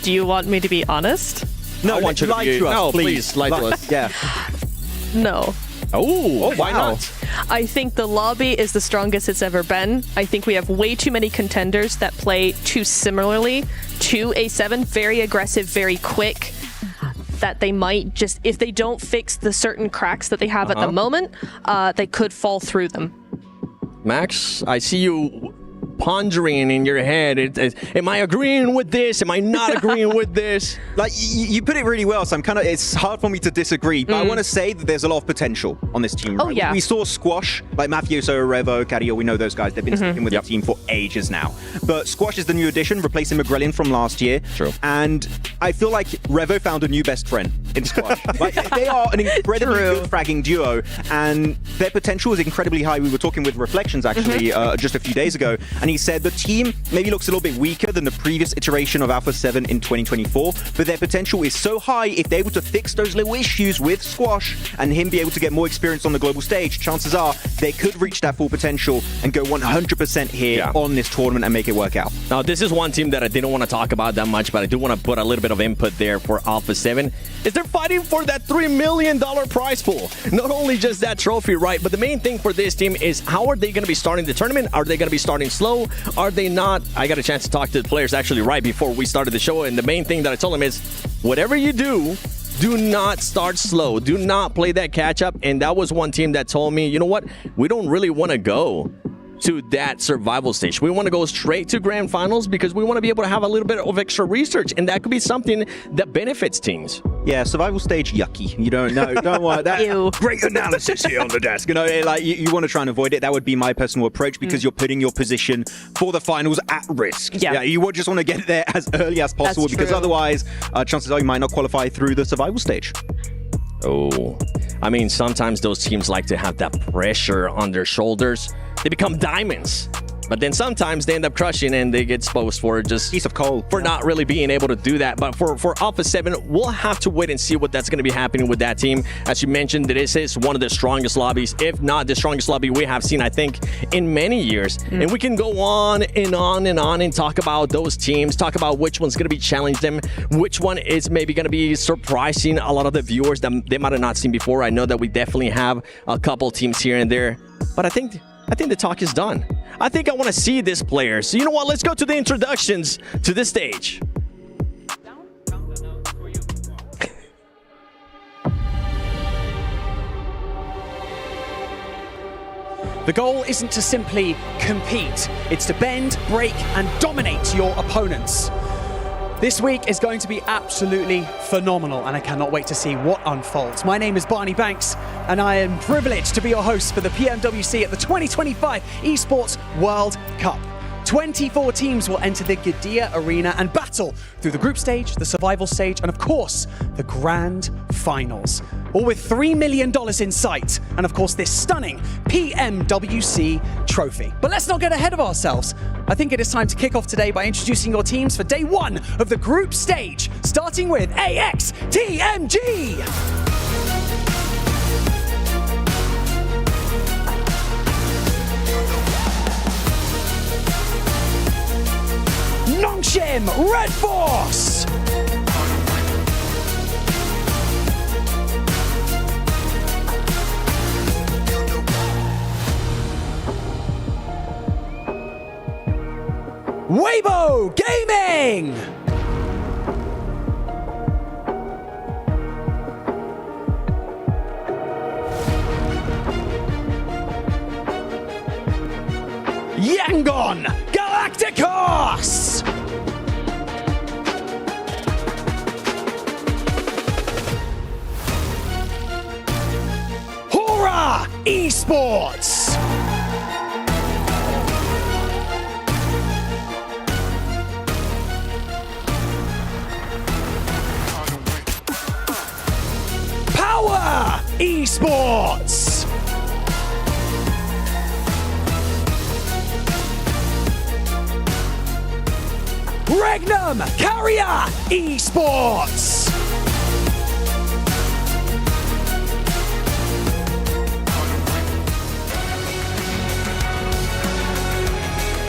Do you want me to be honest? No, I want you to lie to us, no, please. lie to us. Yeah. No. Oh, why not? I think the lobby is the strongest it's ever been. I think we have way too many contenders that play too similarly to A7. Very aggressive, very quick. That they might just, if they don't fix the certain cracks that they have at the moment, they could fall through them. Max, I see you pondering in your head. Am I agreeing with this? Am I not agreeing with this? Like, you put it really well, so it's hard for me to disagree, but I want to say that there's a lot of potential on this team. Oh, yeah. We saw Squash, like Mafioso, Revo, Cario, we know those guys. They've been sticking with the team for ages now. But Squash is the new addition, replacing McGrellin from last year. True. And I feel like Revo found a new best friend in Squash. Like, they are an incredibly good fragging duo, and their potential is incredibly high. We were talking with Reflections, actually, just a few days ago, and he said the team maybe looks a little bit weaker than the previous iteration of Alpha 7 in 2024, but their potential is so high. If they're able to fix those little issues with Squash and him be able to get more experience on the global stage, chances are they could reach that full potential and go 100% here on this tournament and make it work out. Now, this is one team that I didn't want to talk about that much, but I do want to put a little bit of input there for Alpha 7. Is they're fighting for that $3 million prize pool. Not only just that trophy, right? But the main thing for this team is how are they going to be starting the tournament? Are they going to be starting slow? Are they not? I got a chance to talk to the players actually right before we started the show, and the main thing that I told them is, whatever you do not start slow. Do not play that catch-up. And that was one team that told me, you know what? We don't really want to go to that survival stage. We want to go straight to grand finals because we want to be able to have a little bit of extra research, and that could be something that benefits teams. Yeah, survival stage, yucky. You don't know. Don't want that. Great analysis here on the desk. You know, like you want to try and avoid it. That would be my personal approach because you're putting your position for the finals at risk. Yeah, you would just want to get there as early as possible because otherwise, chances are you might not qualify through the survival stage. Oh, I mean, sometimes those teams like to have that pressure on their shoulders. They become diamonds. But then sometimes they end up crushing and they get exposed for just piece of coal for not really being able to do that. But for Alpha 7, we'll have to wait and see what that's going to be happening with that team. As you mentioned, this is one of the strongest lobbies, if not the strongest lobby we have seen, I think, in many years. And we can go on and on and on and talk about those teams, talk about which one's going to be challenging them, which one is maybe going to be surprising a lot of the viewers that they might have not seen before. I know that we definitely have a couple teams here and there, but I think the talk is done. I think I want to see this player. So you know what? Let's go to the introductions to the stage. The goal isn't to simply compete. It's to bend, break, and dominate your opponents. This week is going to be absolutely phenomenal, and I cannot wait to see what unfolds. My name is Barney Banks, and I am privileged to be your host for the PMWC at the 2025 ESPORTS World Cup. 24 teams will enter the Gidea Arena and battle through the group stage, the survival stage, and of course, the grand finals. All with $3 million in sight, and of course, this stunning PMWC trophy. But let's not get ahead of ourselves. I think it is time to kick off today by introducing your teams for day one of the group stage, starting with AXTMG. Nongshim Red Force. Weibo Gaming. Yangon Galacticos. Hora Esports. Power Esports. Regnum Carrier Esports.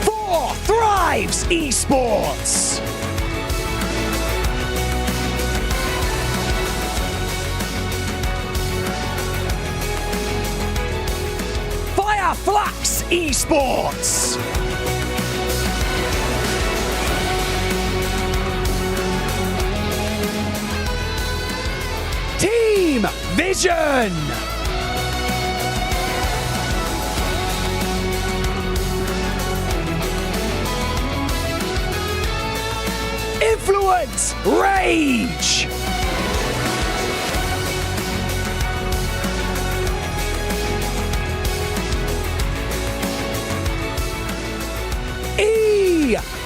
Four Thrives Esports. Fireflux Esports. Team Vision. Influence Rage.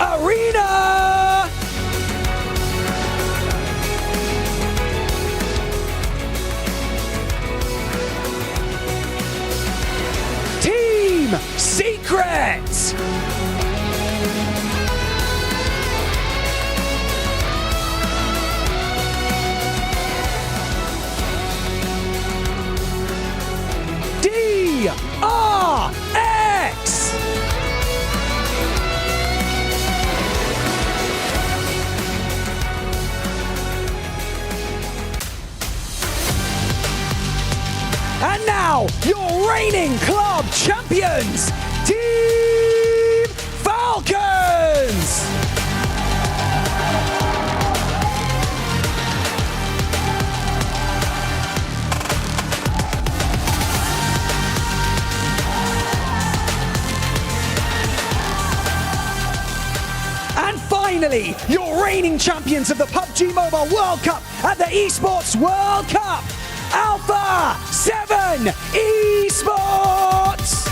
Arena. Team Secret. DRX. And now, your reigning club champions, Team Falcons! And finally, your reigning champions of the PUBG Mobile World Cup at the ESPORTS World Cup, Alpha 7 Esports!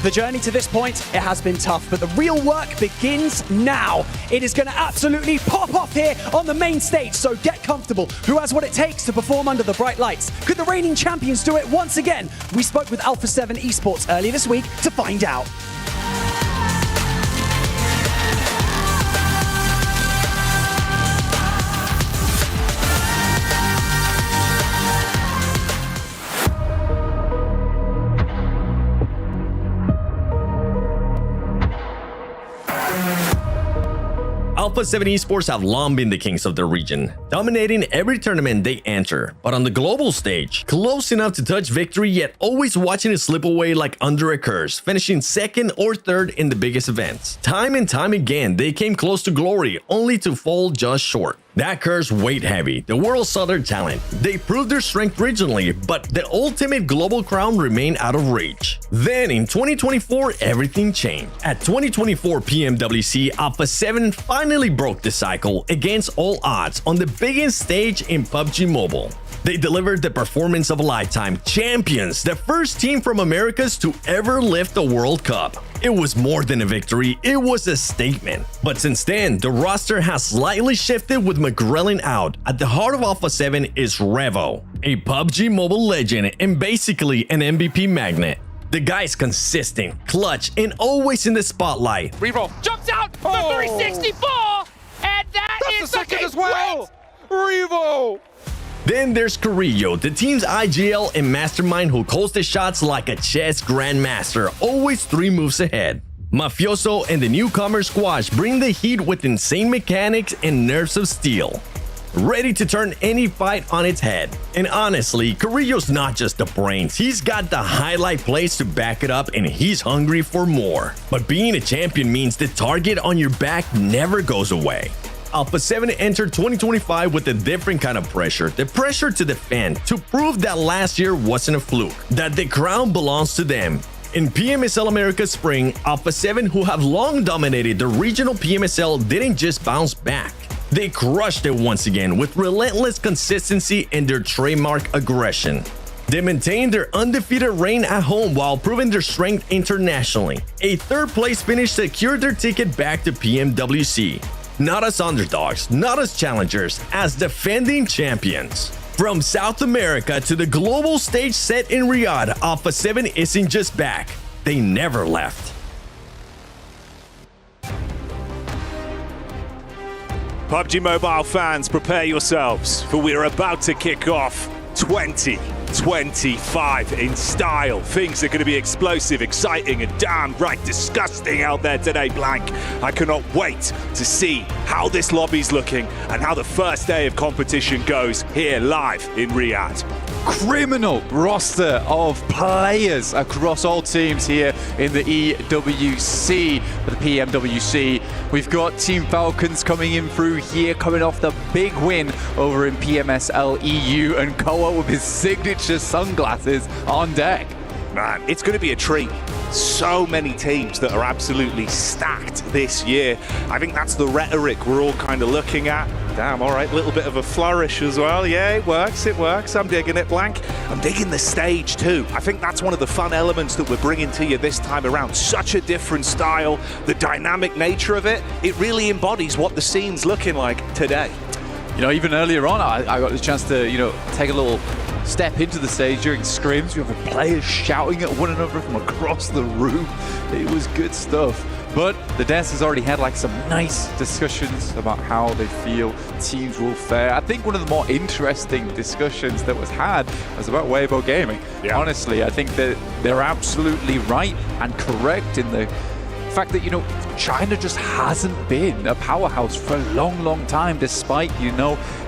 The journey to this point, it has been tough, but the real work begins now. It is going to absolutely pop off here on the main stage, so get comfortable. Who has what it takes to perform under the bright lights? Could the reigning champions do it once again? We spoke with Alpha 7 Esports earlier this week to find out. Alpha 7 Esports have long been the kings of their region, dominating every tournament they enter, but on the global stage, close enough to touch victory yet always watching it slip away like under a curse, finishing second or third in the biggest events. Time and time again, they came close to glory, only to fall just short. That curse weighed heavy. The world saw their talent. They proved their strength regionally, but the ultimate global crown remained out of reach. Then in 2024, everything changed. At 2024 PMWC, Alpha 7 finally broke the cycle against all odds on the biggest stage in PUBG Mobile. They delivered the performance of a lifetime, champions, the first team from Americas to ever lift the World Cup. It was more than a victory, it was a statement. But since then, the roster has slightly shifted with McGrellin out. At the heart of Alpha 7 is Revo, a PUBG Mobile legend and basically an MVP magnet. The guy's consistent, clutch, and always in the spotlight. Revo jumps out the 364, and that's the second as well. Revo. Then there's Carrillo, the team's IGL and mastermind who calls the shots like a chess grandmaster, always 3 moves ahead. Mafioso and the newcomer Squash bring the heat with insane mechanics and nerves of steel, ready to turn any fight on its head. And honestly, Carrillo's not just the brains, he's got the highlight plays to back it up and he's hungry for more. But being a champion means the target on your back never goes away. Alpha 7 entered 2025 with a different kind of pressure, the pressure to defend, to prove that last year wasn't a fluke, that the crown belongs to them. In PMSL America Spring, Alpha 7, who have long dominated the regional PMSL, didn't just bounce back. They crushed it once again with relentless consistency and their trademark aggression. They maintained their undefeated reign at home while proving their strength internationally. A third-place finish secured their ticket back to PMWC. Not as underdogs, not as challengers, as defending champions. From South America to the global stage set in Riyadh, Alpha 7 isn't just back, they never left. PUBG Mobile fans, prepare yourselves, for we're about to kick off 2025 in style. Things are going to be explosive, exciting, and downright disgusting out there today, Blank. I cannot wait to see how this lobby's looking and how the first day of competition goes here live in Riyadh. Criminal roster of players across all teams here in the EWC, the PMWC. We've got Team Falcons coming in through here, coming off the big win over in PMSL EU, and Koa with his signature sunglasses on deck. Man, it's going to be a treat. So many teams that are absolutely stacked this year. I think that's the rhetoric we're all kind of looking at. Damn, all right, little bit of a flourish as well. Yeah, it works. I'm digging it, Blank. I'm digging the stage too. I think that's one of the fun elements that we're bringing to you this time around. Such a different style, the dynamic nature of it, it really embodies what the scene's looking like today. You know, even earlier on, I got the chance to, take a little step into the stage during scrims. We have players shouting at one another from across the room. It was good stuff. But the dancers already had some nice discussions about how they feel teams will fare. I think one of the more interesting discussions that was had was about Weibo Gaming. Yeah. Honestly, I think that they're absolutely right and correct in the fact that, China just hasn't been a powerhouse for a long, long time, despite,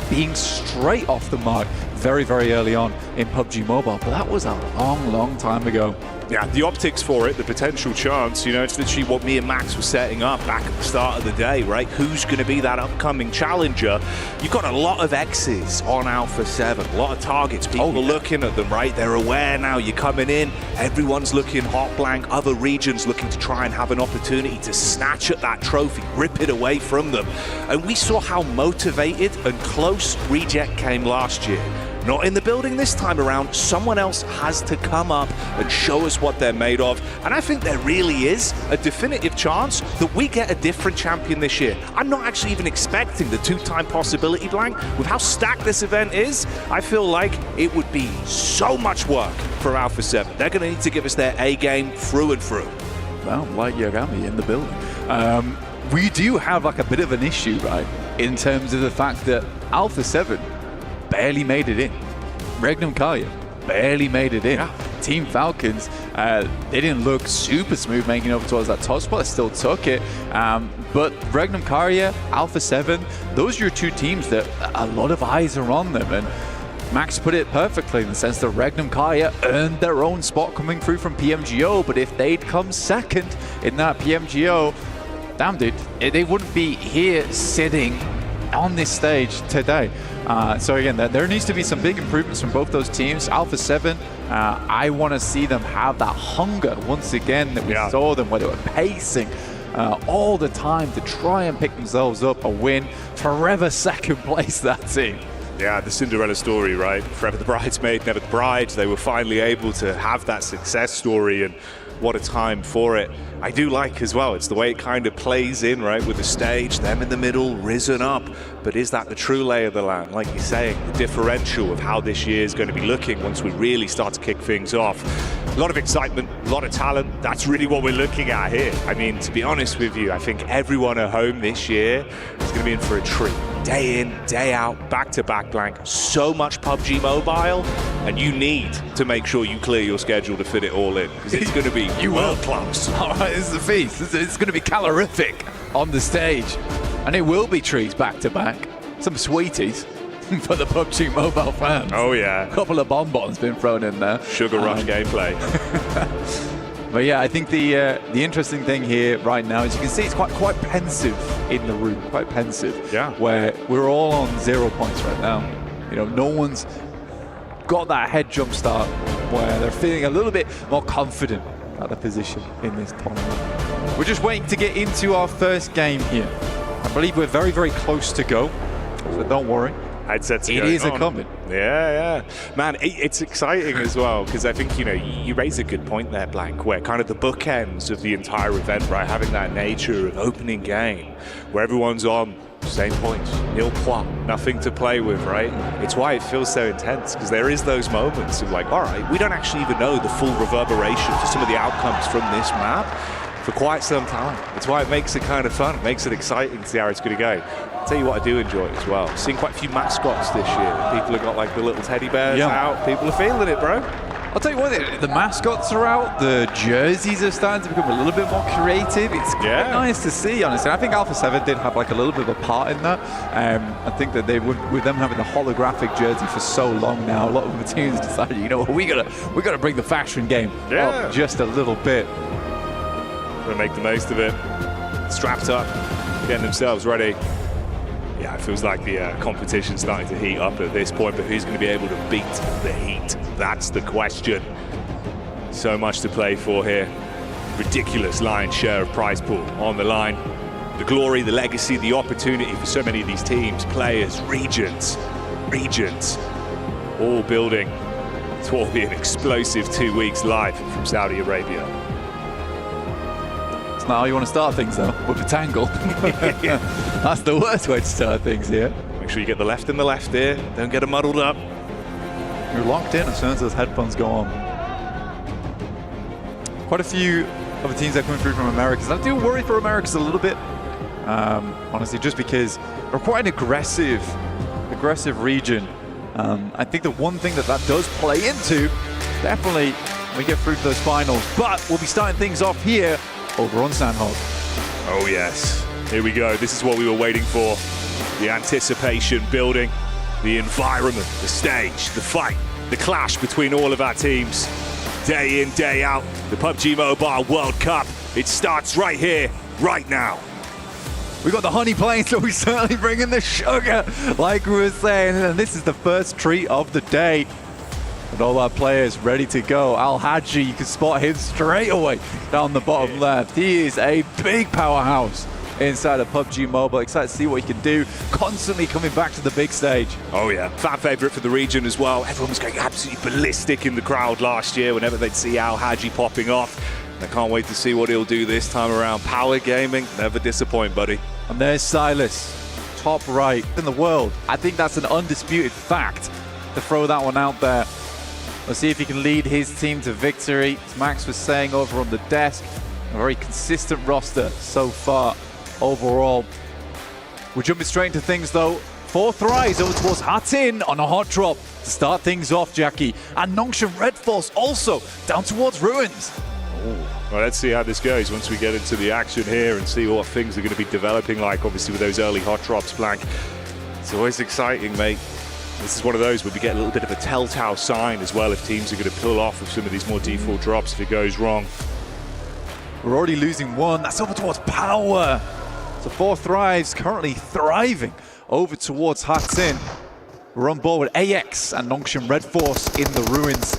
being straight off the mark very, very early on in PUBG Mobile. But that was a long, long time ago. Yeah, the optics for it, the potential chance, it's literally what me and Max were setting up back at the start of the day, right? Who's going to be that upcoming challenger? You've got a lot of X's on Alpha 7, a lot of targets. People are looking at them, right? They're aware now you're coming in. Everyone's looking hot, Blank. Other regions looking to try and have an opportunity to snatch at that trophy, rip it away from them. And we saw how motivated and close Reject came last year. Not in the building this time around. Someone else has to come up and show us what they're made of. And I think there really is a definitive chance that we get a different champion this year. I'm not actually even expecting the 2-time possibility, Blank. With how stacked this event is, I feel like it would be so much work for Alpha 7. They're going to need to give us their A game through and through. Well, like Yagami in the building. We do have a bit of an issue, right? In terms of the fact that Alpha 7 barely made it in. Regnum Kalia barely made it in. Yeah. Team Falcons, they didn't look super smooth making over towards that top spot. They still took it. But Regnum Karya, Alpha 7, those are your two teams that a lot of eyes are on them. And Max put it perfectly in the sense that Regnum Karya earned their own spot coming through from PMGO, but if they'd come second in that PMGO, damn dude, they wouldn't be here sitting on this stage today. So again, there needs to be some big improvements from both those teams. Alpha 7, I want to see them have that hunger once again that we saw them, where they were pacing all the time to try and pick themselves up a win. Forever second place, that team. Yeah, the Cinderella story, right? Forever the bridesmaid, never the bride. They were finally able to have that success story, and what a time for it. I do like as well, it's the way it kind of plays in, right, with the stage, them in the middle, risen up. But is that the true lay of the land? Like you're saying, the differential of how this year is going to be looking once we really start to kick things off. A lot of excitement, a lot of talent. That's really what we're looking at here. I mean, to be honest with you, I think everyone at home this year is going to be in for a treat. Day in, day out, back-to-back blank. So much PUBG Mobile, and you need to make sure you clear your schedule to fit it all in, because it's going to be world-class. All right, this is a feast. It's going to be calorific on the stage, and it will be treats back-to-back. Some sweeties for the PUBG Mobile fans. Oh, yeah. A couple of bonbons been thrown in there. Sugar Rush gameplay. But yeah, I think the interesting thing here right now is you can see it's quite pensive in the room, quite pensive. Yeah. Where we're all on 0 points right now. You know, no one's got that head jump start where they're feeling a little bit more confident at the position in this tournament. We're just waiting to get into our first game here. I believe we're very, very close to go, so don't worry. Headsets it is coming. Yeah. Man, it's exciting as well, because I think, you know, you raise a good point there, Blank, where kind of the bookends of the entire event, right, having that nature of opening game, where everyone's on same points, nil point, nothing to play with, right? It's why it feels so intense, because there is those moments of like, all right, we don't actually even know the full reverberation to some of the outcomes from this map for quite some time. It's why it makes it kind of fun, makes it exciting to see how it's going to go. I'll tell you what I do enjoy as well. Seeing quite a few mascots this year. People have got like the little teddy bears out. People are feeling it, bro. I'll tell you what, the mascots are out, the jerseys are starting to become a little bit more creative. It's quite nice to see, honestly. I think Alpha 7 did have like a little bit of a part in that. I think that they would, with them having the holographic jersey for so long now, a lot of the teams decided, you know what, we gotta bring the faction game up just a little bit. Gonna make the most of it. Strapped up, getting themselves ready. Yeah, it feels like the competition's starting to heat up at this point, but who's going to be able to beat the heat? That's the question. So much to play for here. Ridiculous lion's share of prize pool on the line. The glory, the legacy, the opportunity for so many of these teams, players, regions, all building to be an explosive 2 weeks live from Saudi Arabia. Not how you want to start things though, with a tangle. That's the worst way to start things here. Make sure you get the left in the left here. Don't get them muddled up. You're locked in as soon as those headphones go on. Quite a few of the teams that are coming through from Americas. I do worry for Americas a little bit, honestly, just because they're quite an aggressive region. I think the one thing that does play into, definitely when we get through to those finals. But we'll be starting things off here over on Sanhok. Oh yes, here we go. This is what we were waiting for. The anticipation building, the environment, the stage, the fight, the clash between all of our teams. Day in, day out, the PUBG Mobile World Cup. It starts right here, right now. We got the honey plane, so we certainly bring in the sugar, like we were saying. And this is the first treat of the day. And all our players ready to go. Al Haji, you can spot him straight away down the bottom left. He is a big powerhouse inside of PUBG Mobile. Excited to see what he can do. Constantly coming back to the big stage. Oh yeah, fan favorite for the region as well. Everyone was going absolutely ballistic in the crowd last year whenever they'd see Al Haji popping off. I can't wait to see what he'll do this time around. Power gaming, never disappoint, buddy. And there's Silas, top right in the world. I think that's an undisputed fact to throw that one out there. Let's see if he can lead his team to victory. As Max was saying over on the desk, a very consistent roster so far overall. We're jumping straight into things though. 4th rise over towards Hatin on a hot drop to start things off, Jackie. And Nongshim Red Force also down towards Ruins. Well, let's see how this goes once we get into the action here and see what things are going to be developing like, obviously, with those early hot drops, Blank. It's always exciting, mate. This is one of those where we get a little bit of a telltale sign as well if teams are going to pull off with some of these more default drops if it goes wrong. We're already losing one. That's over towards Power. So 4th rise currently thriving over towards Hatin. We're on board with AX and Nongshim Red Force in the Ruins.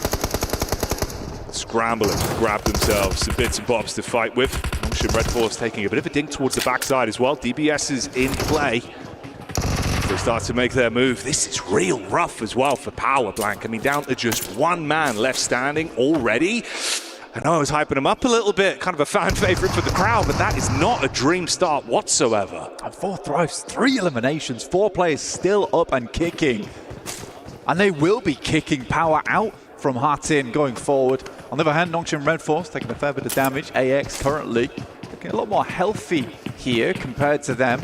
Scrambling, grab themselves some bits and bobs to fight with. Nongshim Red Force taking a bit of a dink towards the backside as well. DBS is in play. They start to make their move. This is real rough as well for Power, Blank. I mean, down to just one man left standing already. I know I was hyping him up a little bit, kind of a fan favorite for the crowd, but that is not a dream start whatsoever. And 4th rise, 3 eliminations, 4 players still up and kicking. And they will be kicking Power out from Hatin going forward. On the other hand, Nongshim Red Force taking a fair bit of damage. AX currently looking a lot more healthy here compared to them.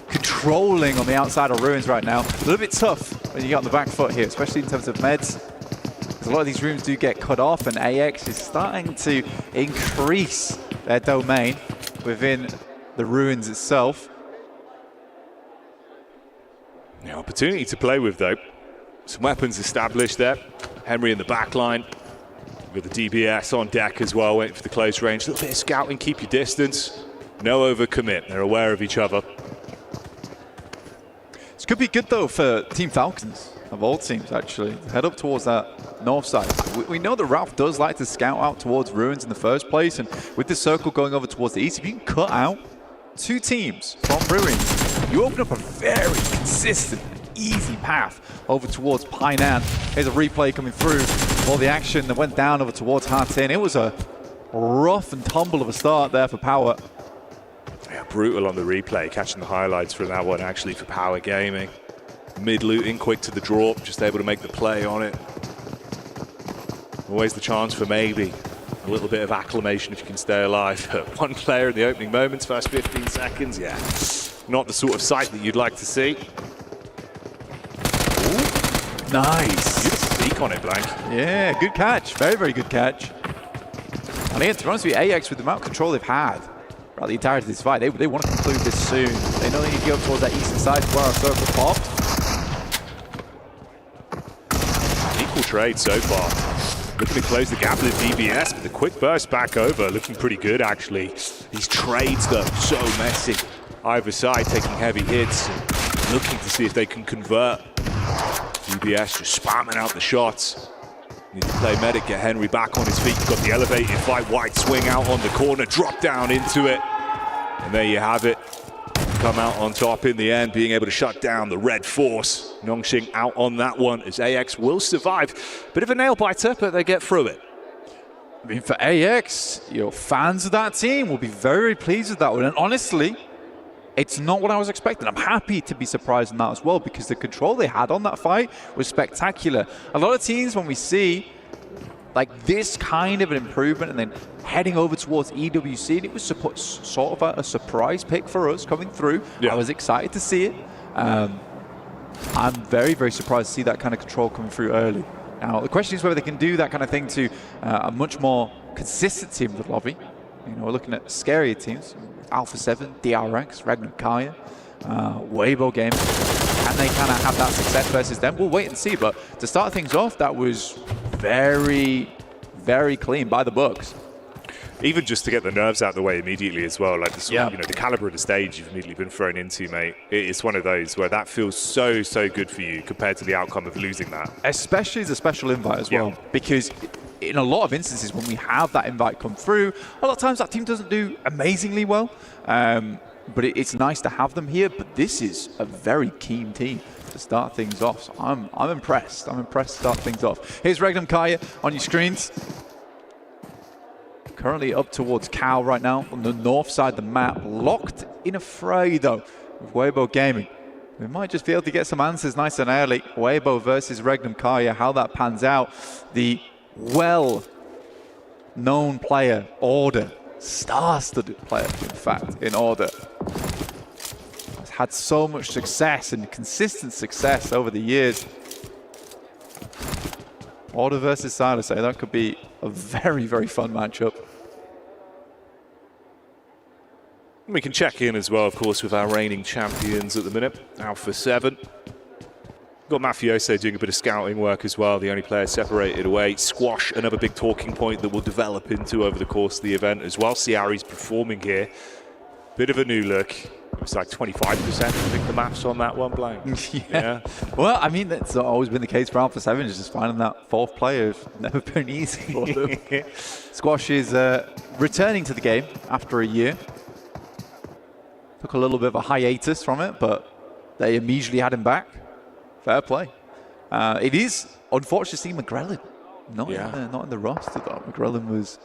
Controlling on the outside of Ruins right now. A little bit tough when you get on the back foot here, especially in terms of meds. Because a lot of these rooms do get cut off, and AX is starting to increase their domain within the Ruins itself. The opportunity to play with, though. Some weapons established there. Henry in the back line. With the DBS on deck as well, waiting for the close range. A little bit of scouting, keep your distance. No overcommit. They're aware of each other. This could be good, though, for Team Falcons, of all teams, actually. Head up towards that north side. We know that Ralph does like to scout out towards Ruins in the first place, and with the circle going over towards the east, if you can cut out 2 teams from Ruins, you open up a very consistent, easy path over towards Painan. Here's a replay coming through. All the action that went down over towards Hatin. It was a rough and tumble of a start there for Power. Yeah, brutal on the replay, catching the highlights from that one actually for Power Gaming. Mid-looting, quick to the drop, just able to make the play on it. Always the chance for maybe a little bit of acclamation if you can stay alive. But 1 player in the opening moments, first 15 seconds, yeah. Not the sort of sight that you'd like to see. Ooh, nice. Beautiful peek on it, Blank. Yeah, good catch. Very, very good catch. And again, to be honest with you, AX, with the amount of control they've had throughout the entirety of this fight, they want to conclude this soon. They know they need to go towards that eastern side where our circle popped. Equal trade so far. Looking to close the gap with the DBS, but the quick burst back over, looking pretty good actually. These trades though, so messy. Either side taking heavy hits, and looking to see if they can convert. DBS just spamming out the shots. Need to play medic, get Henry back on his feet. Got the elevated fight, wide swing out on the corner, drop down into it. And there you have it. Come out on top in the end, being able to shut down the Red Force. Nongshim out on that one as AX will survive. Bit of a nail biter, but they get through it. I mean, for AX, fans of that team will be very pleased with that one. And honestly, it's not what I was expecting. I'm happy to be surprised in that as well, because the control they had on that fight was spectacular. A lot of teams, when we see like this kind of an improvement and then heading over towards EWC, it was sort of a surprise pick for us coming through. Yeah. I was excited to see it. I'm very, very surprised to see that kind of control coming through early. Now, the question is whether they can do that kind of thing to a much more consistent team of the lobby. We're looking at scarier teams. Alpha 7, DRX, Ragnar Kaya, Weibo Gaming. Can they kind of have that success versus them? We'll wait and see. But to start things off, that was very, very clean by the books. Even just to get the nerves out of the way immediately as well, like the sort of, the caliber of the stage you've immediately been thrown into, mate. It's one of those where that feels so, so good for you compared to the outcome of losing that. Especially as a special invite as well, because in a lot of instances when we have that invite come through, a lot of times that team doesn't do amazingly well, but it's nice to have them here. But this is a very keen team to start things off, so I'm impressed. I'm impressed to start things off. Here's Ragnar Kaya on your screens. Currently up towards Cal right now on the north side of the map. Locked in a fray though with Weibo Gaming. We might just be able to get some answers nice and early. Weibo versus Ragnar Kaya, how that pans out. The well-known player, Order. Star-studded player, in fact, in Order. had so much success and consistent success over the years. Order versus Silas, that could be a very, very fun matchup. We can check in as well, of course, with our reigning champions at the minute, Alpha 7. Got Mafioso doing a bit of scouting work as well, the only player separated away. Squash, another big talking point that we'll develop into over the course of the event as well. See how he's performing here. Bit of a new look. It's like 25%, I think, the maps on that one, Blank. Yeah. Well, I mean, that's always been the case for Alpha 7, is just finding that fourth player. It's never been easy for them. Squash is returning to the game after a year. Took a little bit of a hiatus from it, but they immediately had him back. Fair play. It is unfortunate to see McGrellan not in the roster, though. McGrellan was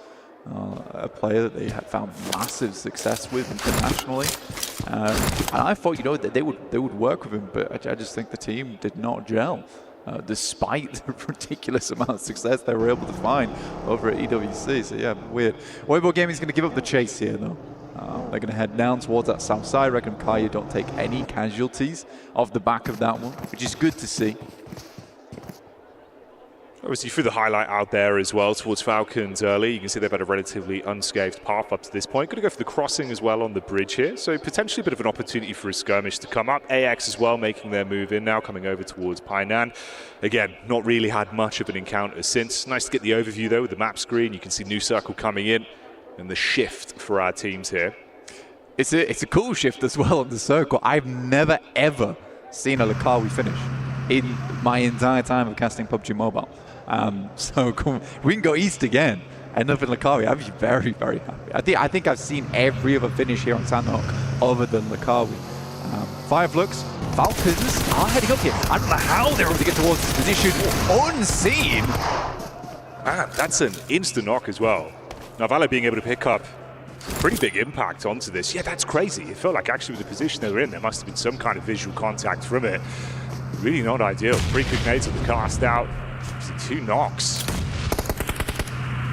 a player that they had found massive success with internationally. And I thought, you know, that they would work with him, but I just think the team did not gel, despite the ridiculous amount of success they were able to find over at EWC. So yeah, weird. Weibo Gaming is going to give up the chase here, though. They're going to head down towards that south side. I reckon Kaya don't take any casualties off the back of that one, which is good to see. Obviously, threw the highlight out there as well towards Falcons early. You can see they've had a relatively unscathed path up to this point. Going to go for the crossing as well on the bridge here. So potentially a bit of an opportunity for a skirmish to come up. AX as well making their move in now, coming over towards Painan. Again, not really had much of an encounter since. Nice to get the overview though with the map screen. You can see New Circle coming in and the shift for our teams here. It's a cool shift as well on the circle. I've never ever seen a Lakawi finish in my entire time of casting PUBG Mobile. So we can go east again, end up in Lakawi. I'd be very, very happy. I think I've seen every other finish here on Sanhok other than Lakawi. Fireflux, Falcons are heading up here. I don't know how they're able to get towards this position unseen. Man, that's an instant knock as well. Now Valo being able to pick up pretty big impact onto this. Yeah, that's crazy. It felt like actually with the position they were in, there must have been some kind of visual contact from it. Really not ideal. 3 quick nades of the cast out. 2 knocks.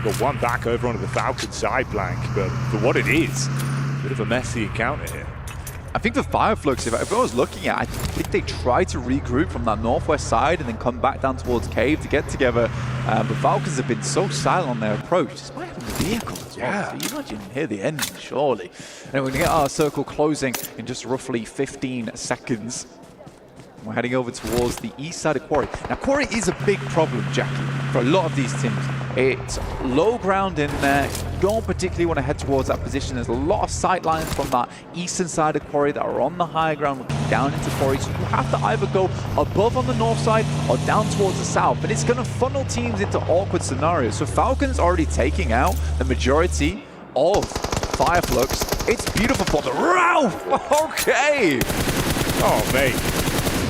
Got one back over onto the Falcon side, Blank, but for what it is, a bit of a messy encounter here. I think the Fireflux, if I was looking at it, I think they tried to regroup from that northwest side and then come back down towards Cave to get together. But Falcons have been so silent on their approach, despite having the vehicle as well. Yeah. So you imagine here the end, surely. And we're going to get our circle closing in just roughly 15 seconds. We're heading over towards the east side of Quarry. Now, Quarry is a big problem, Jackie, for a lot of these teams. It's low ground in there. You don't particularly want to head towards that position. There's a lot of sight lines from that eastern side of Quarry that are on the high ground looking down into Quarry. So you have to either go above on the north side or down towards the south. But it's going to funnel teams into awkward scenarios. So Falcons already taking out the majority of Fireflux. It's beautiful for the Ralph. Okay. Oh, mate.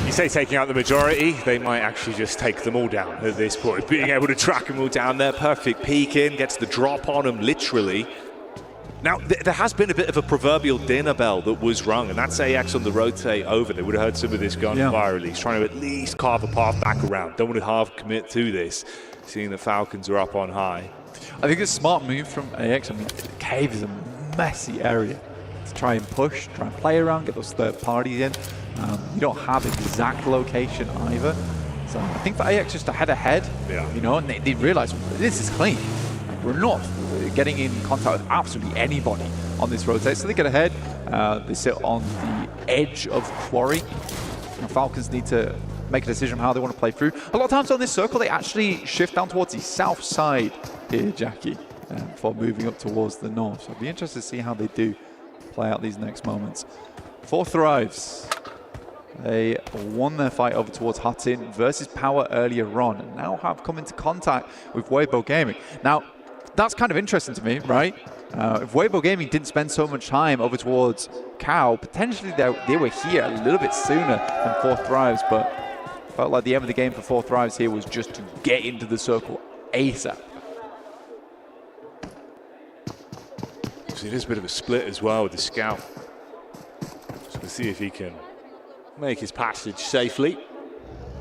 You say taking out the majority, they might actually just take them all down at this point. Being able to track them all down there, perfect peek in, gets the drop on them, literally. Now, there has been a bit of a proverbial dinner bell that was rung, and that's AX on the rotate over. They would have heard some of this gunfire release, trying to at least carve a path back around. Don't want to half commit to this, seeing the Falcons are up on high. I think it's a smart move from AX. I mean, Cave is a messy area to try and push, try and play around, get those third parties in. You don't have exact location either. So I think for AX just to head ahead, you know, and they realize this is clean. We're not getting in contact with absolutely anybody on this rotate. So they get ahead. They sit on the edge of Quarry. And Falcons need to make a decision on how they want to play through. A lot of times on this circle, they actually shift down towards the south side here, Jackie, before moving up towards the north. So I'd be interested to see how they do play out these next moments. 4 Thrives. They won their fight over towards Hutton versus Power earlier on and now have come into contact with Weibo Gaming. Now, that's kind of interesting to me, right? If Weibo Gaming didn't spend so much time over towards Cow, potentially they were here a little bit sooner than 4 Thrives, but felt like the end of the game for 4 Thrives here was just to get into the circle ASAP. So it is a bit of a split as well with the scout. So we'll see if he can make his passage safely.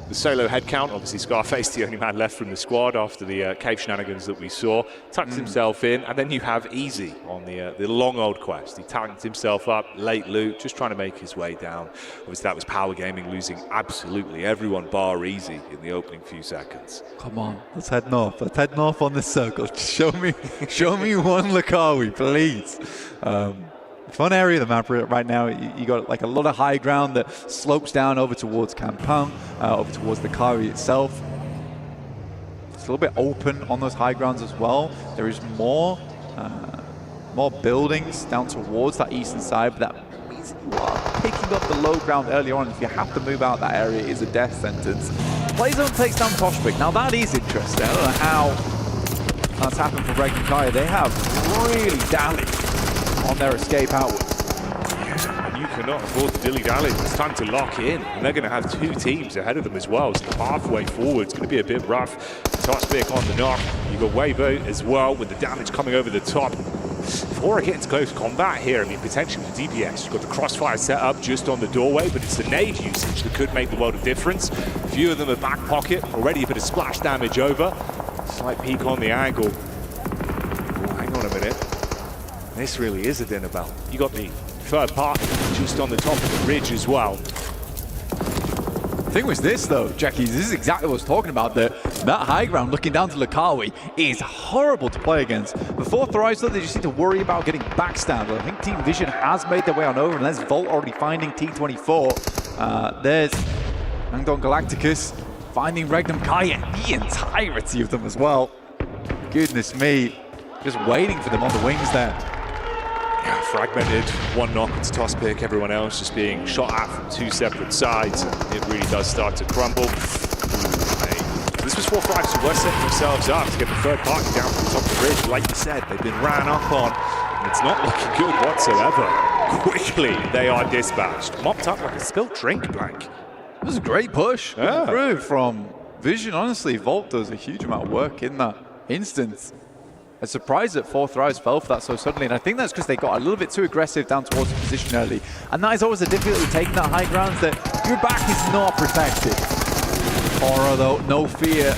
the solo head count. Obviously, Scarface, the only man left from the squad after the cave shenanigans that we saw, tucks himself in, and then you have Easy on the long old quest. He tanked himself up, late loot, just trying to make his way down. Obviously, that was Power Gaming losing absolutely everyone bar Easy in the opening few seconds. Come on, let's head north. Let's head north on this circle. Just show me one Lukawi, please. Fun area of the map right now. You got like a lot of high ground that slopes down over towards Kampang, over towards the Kari itself. It's a little bit open on those high grounds as well. There is more buildings down towards that eastern side, but that means you are picking up the low ground early on. If you have to move out that area, it is a death sentence. Playzone takes down Toshbek. Now that is interesting. I don't know how that's happened for Breaking Kaya. They have really dallied on their escape outwards. And you cannot afford to dilly-dally. It's time to lock in. And they're going to have two teams ahead of them as well. So the pathway forward is going to be a bit rough. Toshbek on the knock. You've got Wavo as well with the damage coming over the top. Before I get into close combat here, I mean, potentially with DPS, you've got the crossfire set up just on the doorway, but it's the nade usage that could make the world of difference. A few of them are back pocket, already a bit of splash damage over. Slight peek on the angle. Oh, hang on a minute. This really is a dinner bell. You got the third party just on the top of the ridge as well. The thing was this though, Jackie, this is exactly what I was talking about. That high ground looking down to Lukawi is horrible to play against. Before Thrice though, they just need to worry about getting backstabbed. I think Team Vision has made their way on over, and there's Volt already finding T24. There's Angdon Galacticus finding Regnum Kaya, the entirety of them as well. Goodness me, just waiting for them on the wings there. Yeah, fragmented, one knock into Toshbek, everyone else just being shot at from two separate sides, and it really does start to crumble. This was 4 Thrives who were setting themselves up to get the third party down from the top of the ridge. Like you said, they've been ran up on, and it's not looking good whatsoever. Quickly, they are dispatched. Mopped up like a spilt drink, Blank. It was a great push through from Vision. Honestly, Volt does a huge amount of work in that instance. I'm surprised that 4 Thrives fell for that so suddenly, and I think that's because they got a little bit too aggressive down towards the position early. And that is always the difficulty with taking that high ground, that your back is not protected. Horror though, no fear.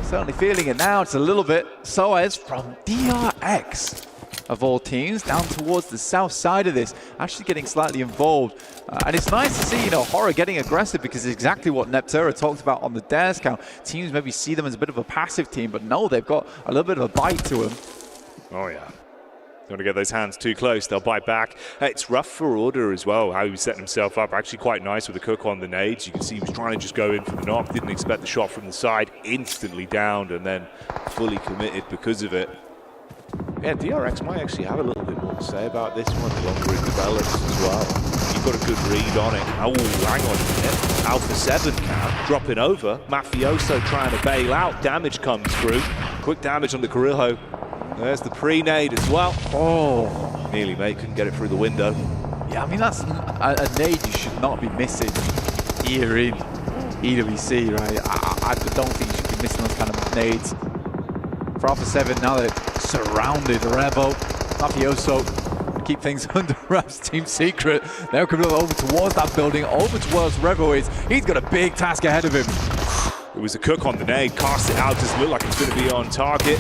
Certainly feeling it now, it's a little bit. Soaz from DRX, of all teams, down towards the south side of this, actually getting slightly involved. And it's nice to see, Horror getting aggressive, because it's exactly what Neptera talked about on the dares count. Teams maybe see them as a bit of a passive team, but no, they've got a little bit of a bite to them. Oh yeah. Don't want to get those hands too close, they'll bite back. It's rough for Order as well, how he was setting himself up. Actually quite nice with the cook on the nades. You can see he was trying to just go in for the knock, didn't expect the shot from the side, instantly downed, and then fully committed because of it. Yeah, DRX might actually have a little bit more to say about this one, the longer it develops as well. You've got a good read on it. Oh, hang on a minute. Alpha 7 count, dropping over. Mafioso trying to bail out. Damage comes through. Quick damage on the Carrillo. There's the pre-nade as well. Oh, nearly, mate. Couldn't get it through the window. Yeah, I mean, that's a nade you should not be missing here in EWC, right? I don't think you should be missing those kind of nades. For Alpha 7, now they're surrounded. Revo, Mafioso, keep things under wraps. Team Secret, they're coming over towards that building, over towards Revo is. He's got a big task ahead of him. It was a cook on the nade, cast it out, doesn't look like it's going to be on target.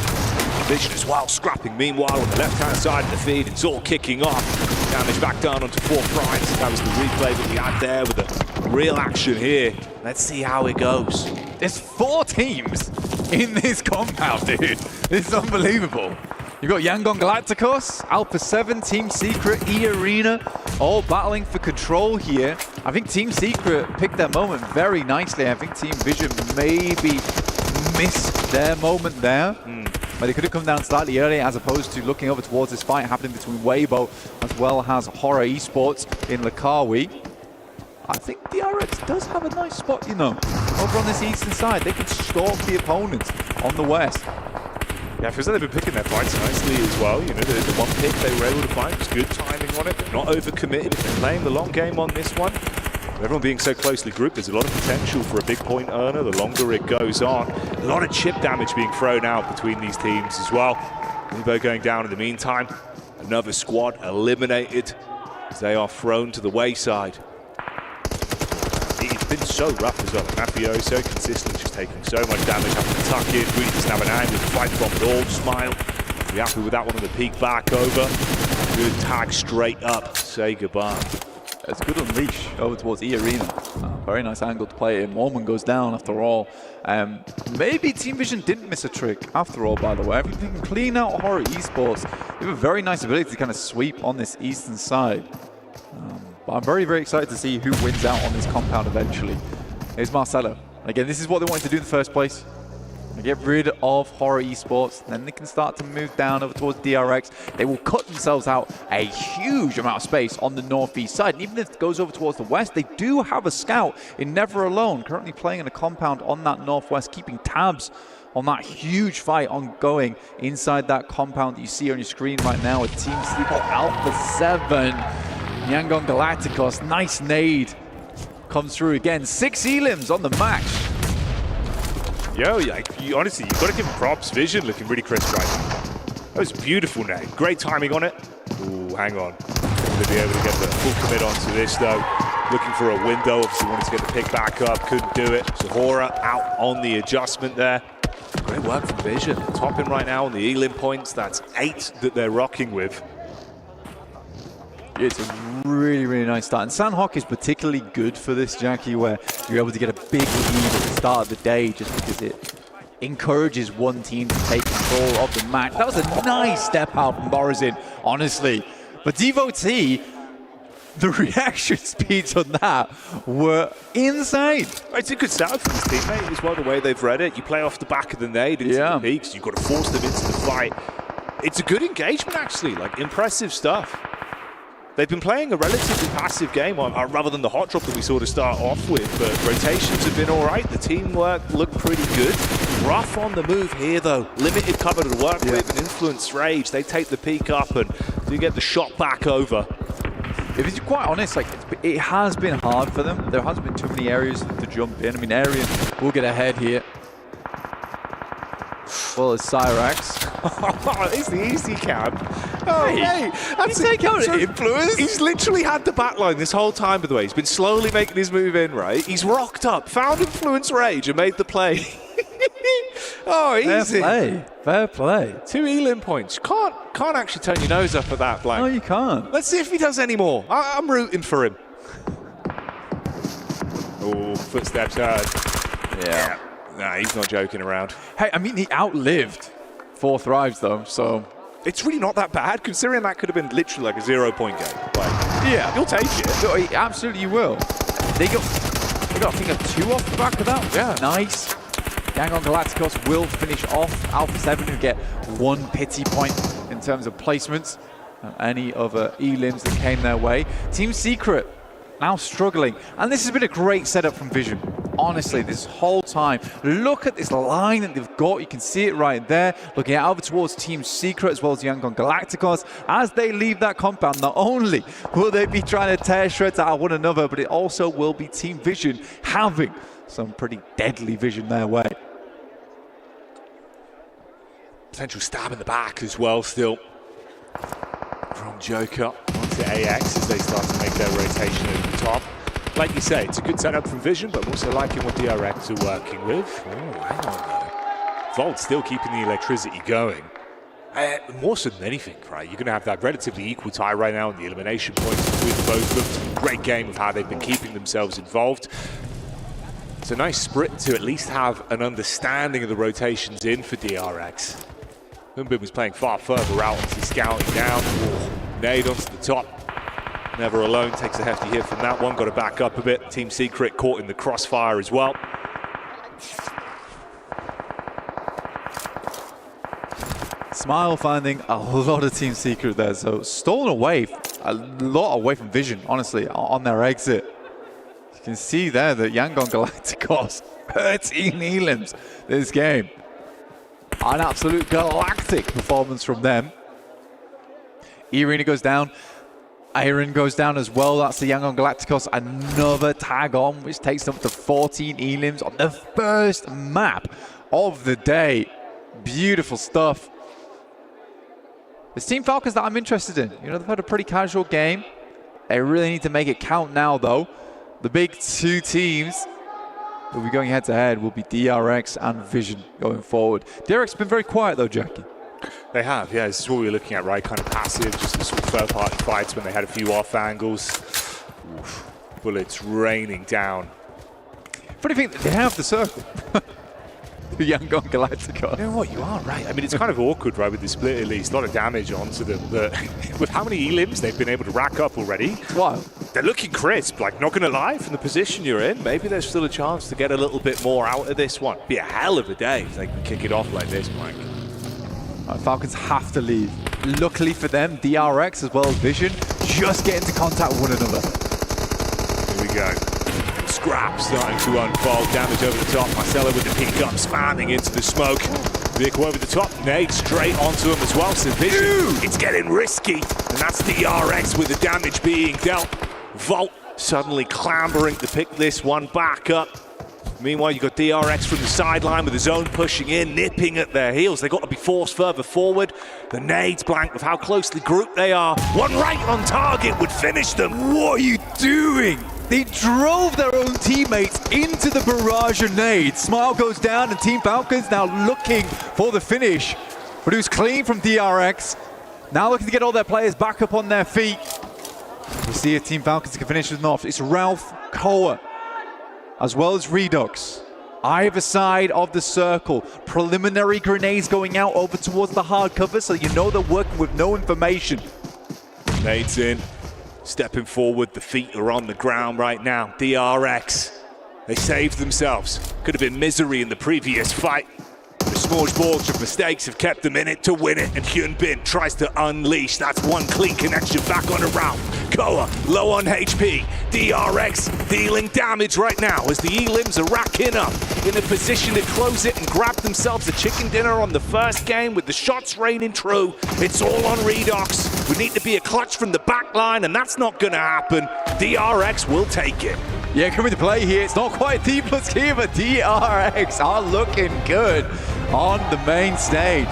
Vision as well, scrapping. Meanwhile, on the left-hand side of the feed, it's all kicking off. Damage back down onto 4 Thrives. That was the replay that we had there with the real action here. Let's see how it goes. There's 4 teams in this compound, dude. This is unbelievable. You've got Yangon Galacticos, Alpha 7, Team Secret, E-Arena, all battling for control here. I think Team Secret picked their moment very nicely. I think Team Vision maybe missed their moment there. But they could have come down slightly earlier, as opposed to looking over towards this fight happening between Weibo as well as Horror Esports in Lukawi. I think DRX does have a nice spot, over on this eastern side. They can stalk the opponents on the west. Yeah, it feels like they've been picking their fights nicely as well. The one pick they were able to find was good timing on it. They're not overcommitted if they're playing the long game on this one. With everyone being so closely grouped, there's a lot of potential for a big point earner the longer it goes on. A lot of chip damage being thrown out between these teams as well. Weibo going down in the meantime. Another squad eliminated as they are thrown to the wayside. It's been been so rough as well. Mafioso consistently just taking so much damage, having to tuck in, really doesn't have an angle to fight from at all. Smile, be happy with that one on the peek back over. Good tag straight up, say goodbye. It's a good unleash over towards E Arena. Very nice angle to play in. Mormon goes down after all. Maybe Team Vision didn't miss a trick after all, by the way. If you can clean out Horror Esports, they have a very nice ability to kind of sweep on this eastern side. But I'm very, very excited to see who wins out on this compound eventually. Here's Marcelo. Again, this is what they wanted to do in the first place. Get rid of Horror Esports, then they can start to move down over towards DRX. They will cut themselves out a huge amount of space on the northeast side. And even if it goes over towards the west, they do have a scout in Never Alone, currently playing in a compound on that northwest, keeping tabs on that huge fight ongoing inside that compound that you see on your screen right now with Team Sleeper Alpha 7. Yangon Galacticos, nice nade, comes through again. 6 elims on the match. Yo, honestly, you've got to give him props. Vision looking really crisp right now. That was a beautiful nade. Great timing on it. Ooh, hang on. Going to be able to get the full commit onto this, though. Looking for a window. Obviously wanted to get the pick back up. Couldn't do it. Zahora out on the adjustment there. Great work from Vision. Topping right now on the elim points. That's 8 that they're rocking with. It's a really, really nice start. And Sanhok is particularly good for this, Jackie, where you're able to get a big lead at the start of the day just because it encourages one team to take control of the match. That was a nice step out from Borizin, honestly. But Devotee, the reaction speeds on that were insane. It's a good start for this teammate as well, the way they've read it. You play off the back of the nade into the peaks. You've got to force them into the fight. It's a good engagement, actually. Like, impressive stuff. They've been playing a relatively passive game rather than the hot drop that we saw to start off with, but rotations have been all right. The teamwork looked pretty good. Rough on the move here, though. Limited cover to work with and influence Rage. They take the peak up and do get the shot back over. If it's quite honest, like it has been hard for them. There hasn't been too many areas to jump in. I mean, Arian will get ahead here. Well, it's Cyrax. It's the easy cam. Oh, hey, that's take out influence. He's literally had the backline this whole time, by the way. He's been slowly making his move in, right? He's rocked up, found influence Rage, and made the play. Oh, easy. Fair play. Fair play. 2 elim points. Can't actually turn your nose up at that blank. No, you can't. Let's see if he does any more. I'm rooting for him. Oh, footsteps heard. Yeah. Nah, he's not joking around. Hey, I mean, he outlived 4 Thrives, though, so... It's really not that bad, considering that could have been literally like a 0-point game. Like, yeah. You'll take it. No, absolutely you will. They got, I think, a 2 off the back of that. Yeah. Nice. Yangon Galacticos will finish off Alpha 7, who get 1 pity point in terms of placements. Any other elims that came their way. Team Secret now struggling. And this has been a great setup from Vision. Honestly, this whole time. Look at this line that they've got. You can see it right there. Looking out over towards Team Secret as well as Yangon Galacticos. As they leave that compound, not only will they be trying to tear shreds out of one another, but it also will be Team Vision having some pretty deadly vision their way. Potential stab in the back as well still. From Joker onto AX as they start to make their rotation over the top. Like you say, it's a good setup from Vision, but I'm also liking what DRX are working with. Oh, hang on though. Volt still keeping the electricity going. More so than anything, right? You're going to have that relatively equal tie right now in the elimination points between both of them. Great game of how they've been keeping themselves involved. It's a nice sprint to at least have an understanding of the rotations in for DRX. Humbin was playing far further out, obviously scouting down. Ooh, nade onto the top. Never Alone takes a hefty hit from that one. Got to back up a bit. Team Secret caught in the crossfire as well. Smile finding a lot of Team Secret there. So stolen away, a lot away from Vision, honestly, on their exit. You can see there that Yangon Galacticos 13 elims this game. An absolute galactic performance from them. Irina goes down. Iron goes down as well. That's the Yangon Galacticos. Another tag on, which takes them to 14 elims on the first map of the day. Beautiful stuff. It's Team Falcons that I'm interested in. You know, they've had a pretty casual game. They really need to make it count now, though. The big two teams that will be going head-to-head will be DRX and Vision going forward. DRX has been very quiet though, Jackie. They have, yeah. This is what we were looking at, right? Kind of passive, just the sort of third-party fights when they had a few off angles. Oof. Bullets raining down. Funny thing, they have the circle. The Yangon Galacticos. You know what, you are right. I mean, it's kind of awkward, right, with the split at least. A lot of damage onto them, but with how many E-limbs they've been able to rack up already. Wow. They're looking crisp, like, not going to lie, from the position you're in. Maybe there's still a chance to get a little bit more out of this one. Be a hell of a day if they can kick it off like this, Mike. Falcons have to leave. Luckily for them, DRX as well as Vision just get into contact with one another. Here we go. Scrap starting to unfold. Damage over the top. Marcelo with the pick up, spamming into the smoke. Vico over the top. Nade straight onto him as well. So Vision, it's getting risky. And that's DRX with the damage being dealt. Volt suddenly clambering to pick this one back up. Meanwhile, you've got DRX from the sideline with his own pushing in, nipping at their heels. They've got to be forced further forward. The nades blank with how closely grouped they are. One right on target would finish them. What are you doing? They drove their own teammates into the barrage of nades. Smile goes down and Team Falcons now looking for the finish. But it was clean from DRX. Now looking to get all their players back up on their feet. We'll see if Team Falcons can finish with North. It's Ralph, Koa, as well as Redux. Either side of the circle. Preliminary grenades going out over towards the hard cover, so you know they're working with no information. Nades in, stepping forward. The feet are on the ground right now. DRX, they saved themselves. Could have been misery in the previous fight. The smorgasbord of mistakes have kept them in it to win it, and Hyunbin tries to unleash. That's one clean connection back on a round. Koa, low on HP. DRX dealing damage right now as the E-limbs are racking up in a position to close it and grab themselves a chicken dinner on the first game with the shots raining true. It's all on Redux. We need to be a clutch from the back line, and that's not going to happen. DRX will take it. Yeah, coming to play here. It's not quite T plus K, but DRX are looking good on the main stage.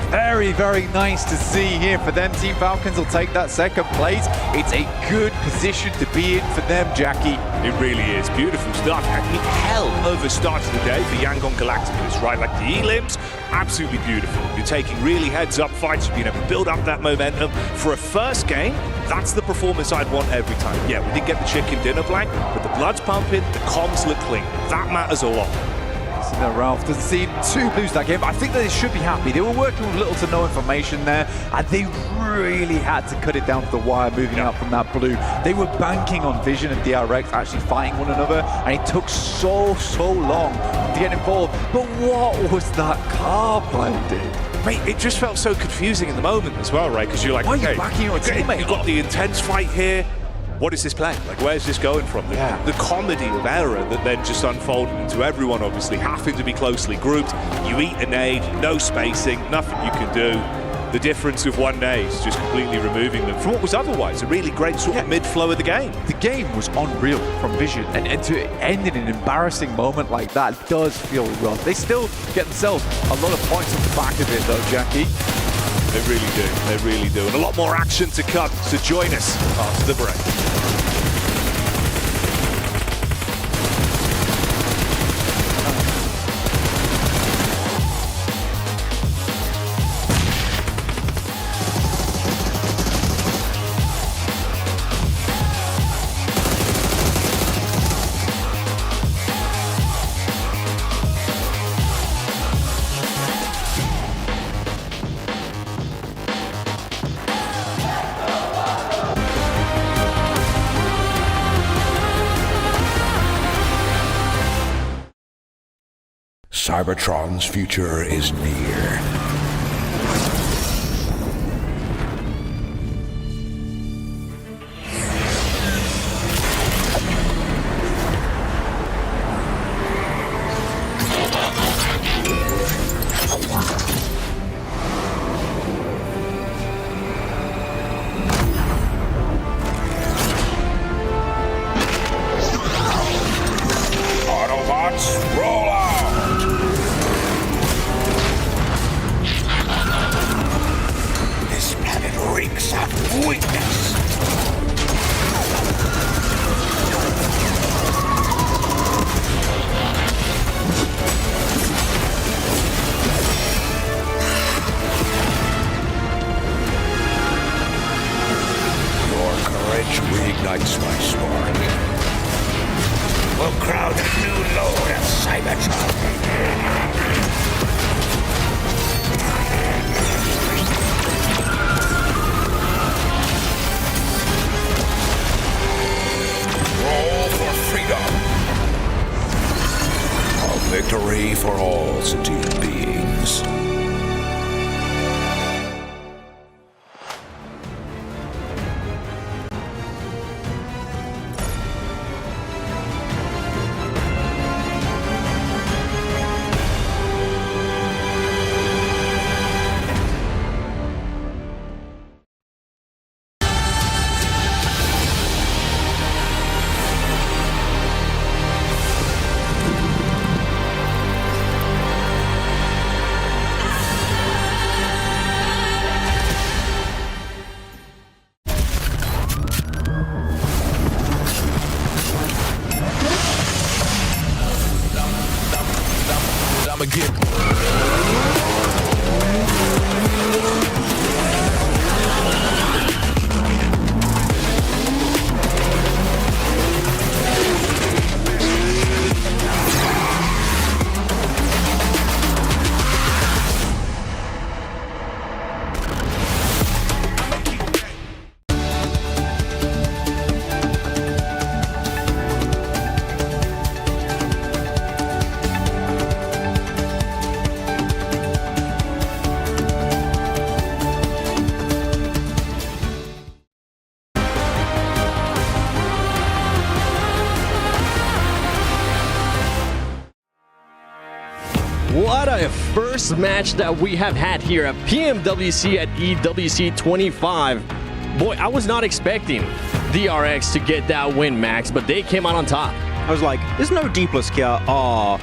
Very, very nice to see here for them. Team Falcons will take that second place. It's a good position to be in for them, Jackie. It really is. Beautiful stuff. I mean, hell of a start to the day for Yangon Galacticos, right? Like the E-limbs, absolutely beautiful. You're taking really heads-up fights. You've been able to build up that momentum. For a first game, that's the performance I'd want every time. Yeah, we didn't get the chicken dinner blank, but the blood's pumping, the comms look clean. That matters a lot. No, Ralph doesn't seem to lose that game. I think that they should be happy. They were working with little to no information there, and they really had to cut it down to the wire moving out from that blue. They were banking on Vision and DRX actually fighting one another, and it took so long to get involved. But what was that car play, dude? Mate, it just felt so confusing in the moment as well, right? Because you're like, why are okay, you backing your teammate? You've got the intense fight here. What is this playing? Like, where's this going from? The comedy of error that then just unfolded into everyone, obviously, having to be closely grouped. You eat a nade, no spacing, nothing you can do. The difference of one nade is just completely removing them from what was otherwise a really great sort of mid-flow of the game. The game was unreal from Vision, and to end in an embarrassing moment like that does feel rough. They still get themselves a lot of points on the back of it, though, Jackie. They really do, they really do. And a lot more action to come, so join us after the break. Cybertron's future is near. Autobots, roll out! crown the new lord of Cybertron. Roll for freedom. A victory for all sentient beings. What a first match that we have had here at PMWC at EWC 25. Boy, I was not expecting DRX to get that win, Max, but they came out on top. I was like, there's no D plus Kia R,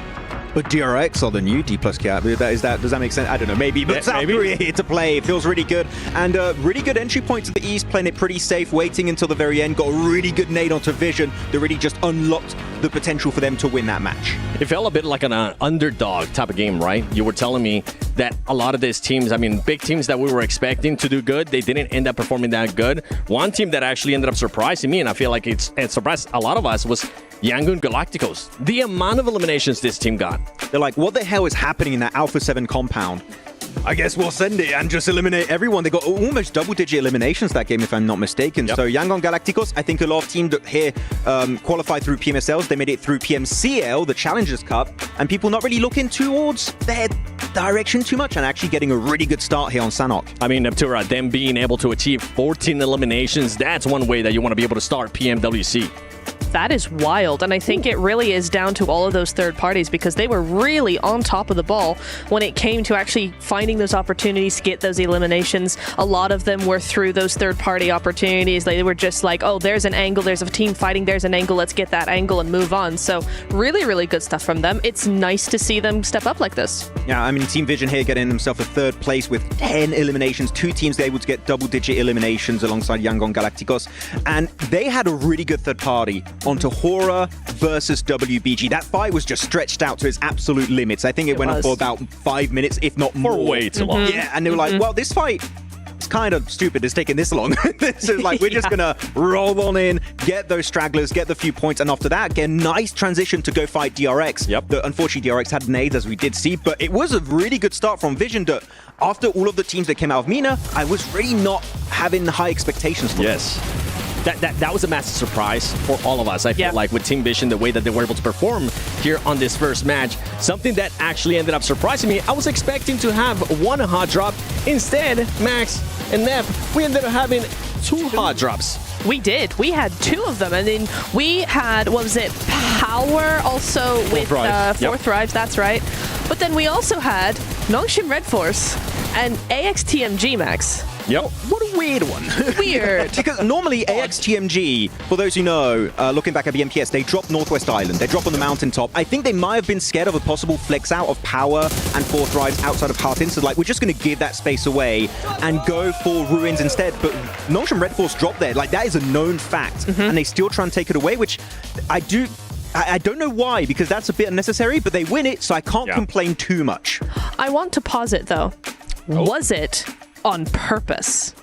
but DRX are the new D plus Kia. Does that make sense? I don't know, maybe. But South Korea here to play. It feels really good. And really good entry point to the East, playing it pretty safe, waiting until the very end. Got a really good nade onto Vision that really just unlocked the potential for them to win that match. It felt a bit like an underdog type of game, right? You were telling me that a lot of these teams, I mean, big teams that we were expecting to do good, they didn't end up performing that good. One team that actually ended up surprising me, and I feel like it surprised a lot of us, was Yangon Galacticos. The amount of eliminations this team got. They're like, what the hell is happening in that Alpha 7 compound? I guess we'll send it and just eliminate everyone. They got almost double-digit eliminations that game, if I'm not mistaken. Yep. So Yangon Galacticos, I think a lot of teams that here qualified through PMSLs. They made it through PMCL, the Challengers Cup, and people not really looking towards their direction too much and actually getting a really good start here on Sanhok. I mean, Neptura, them being able to achieve 14 eliminations, that's one way that you want to be able to start PMWC. That is wild, and I think it really is down to all of those third parties because they were really on top of the ball when it came to actually finding those opportunities to get those eliminations. A lot of them were through those third-party opportunities. They were just like, oh, there's an angle, there's a team fighting, there's an angle, let's get that angle and move on. So really, really good stuff from them. It's nice to see them step up like this. Yeah, I mean, Team Vision here getting themselves a third place with 10 eliminations. Two teams able to get double-digit eliminations alongside Yangon Galacticos, and they had a really good third party onto Hora versus WBG. That fight was just stretched out to its absolute limits. I think it went on for about 5 minutes, if not more. For way too long. Yeah, and they were like, well, this fight, it's kind of stupid. It's taking this long. So like, we're just gonna roll on in, get those stragglers, get the few points, and after that, get a nice transition to go fight DRX. Yep. Unfortunately, DRX had nades, as we did see, but it was a really good start from Vision that after all of the teams that came out of MENA, I was really not having high expectations for them. That was a massive surprise for all of us. I feel like with Team Vision, the way that they were able to perform here on this first match, something that actually ended up surprising me. I was expecting to have one hot drop. Instead, Max and Nep, we ended up having two hot drops. We did. We had two of them, and then we had, what was it, Power also with Fourth Rives, that's right. But then we also had Nongshim Red Force and AXTMG, Max. Yep. What a weird one. Weird. Because normally AXTMG, for those who know, looking back at BMPS, they drop Northwest Island. They drop on the mountaintop. I think they might have been scared of a possible flex out of Power and Fourth Rives outside of Heartin. So like, we're just going to give that space away and go for Ruins instead. But Nongshim Red Force dropped there. Like, that is a known fact. And they still try and take it away, which I don't know why, because that's a bit unnecessary, but they win it, so I can't complain too much. I want to pause it, though. Was it on purpose?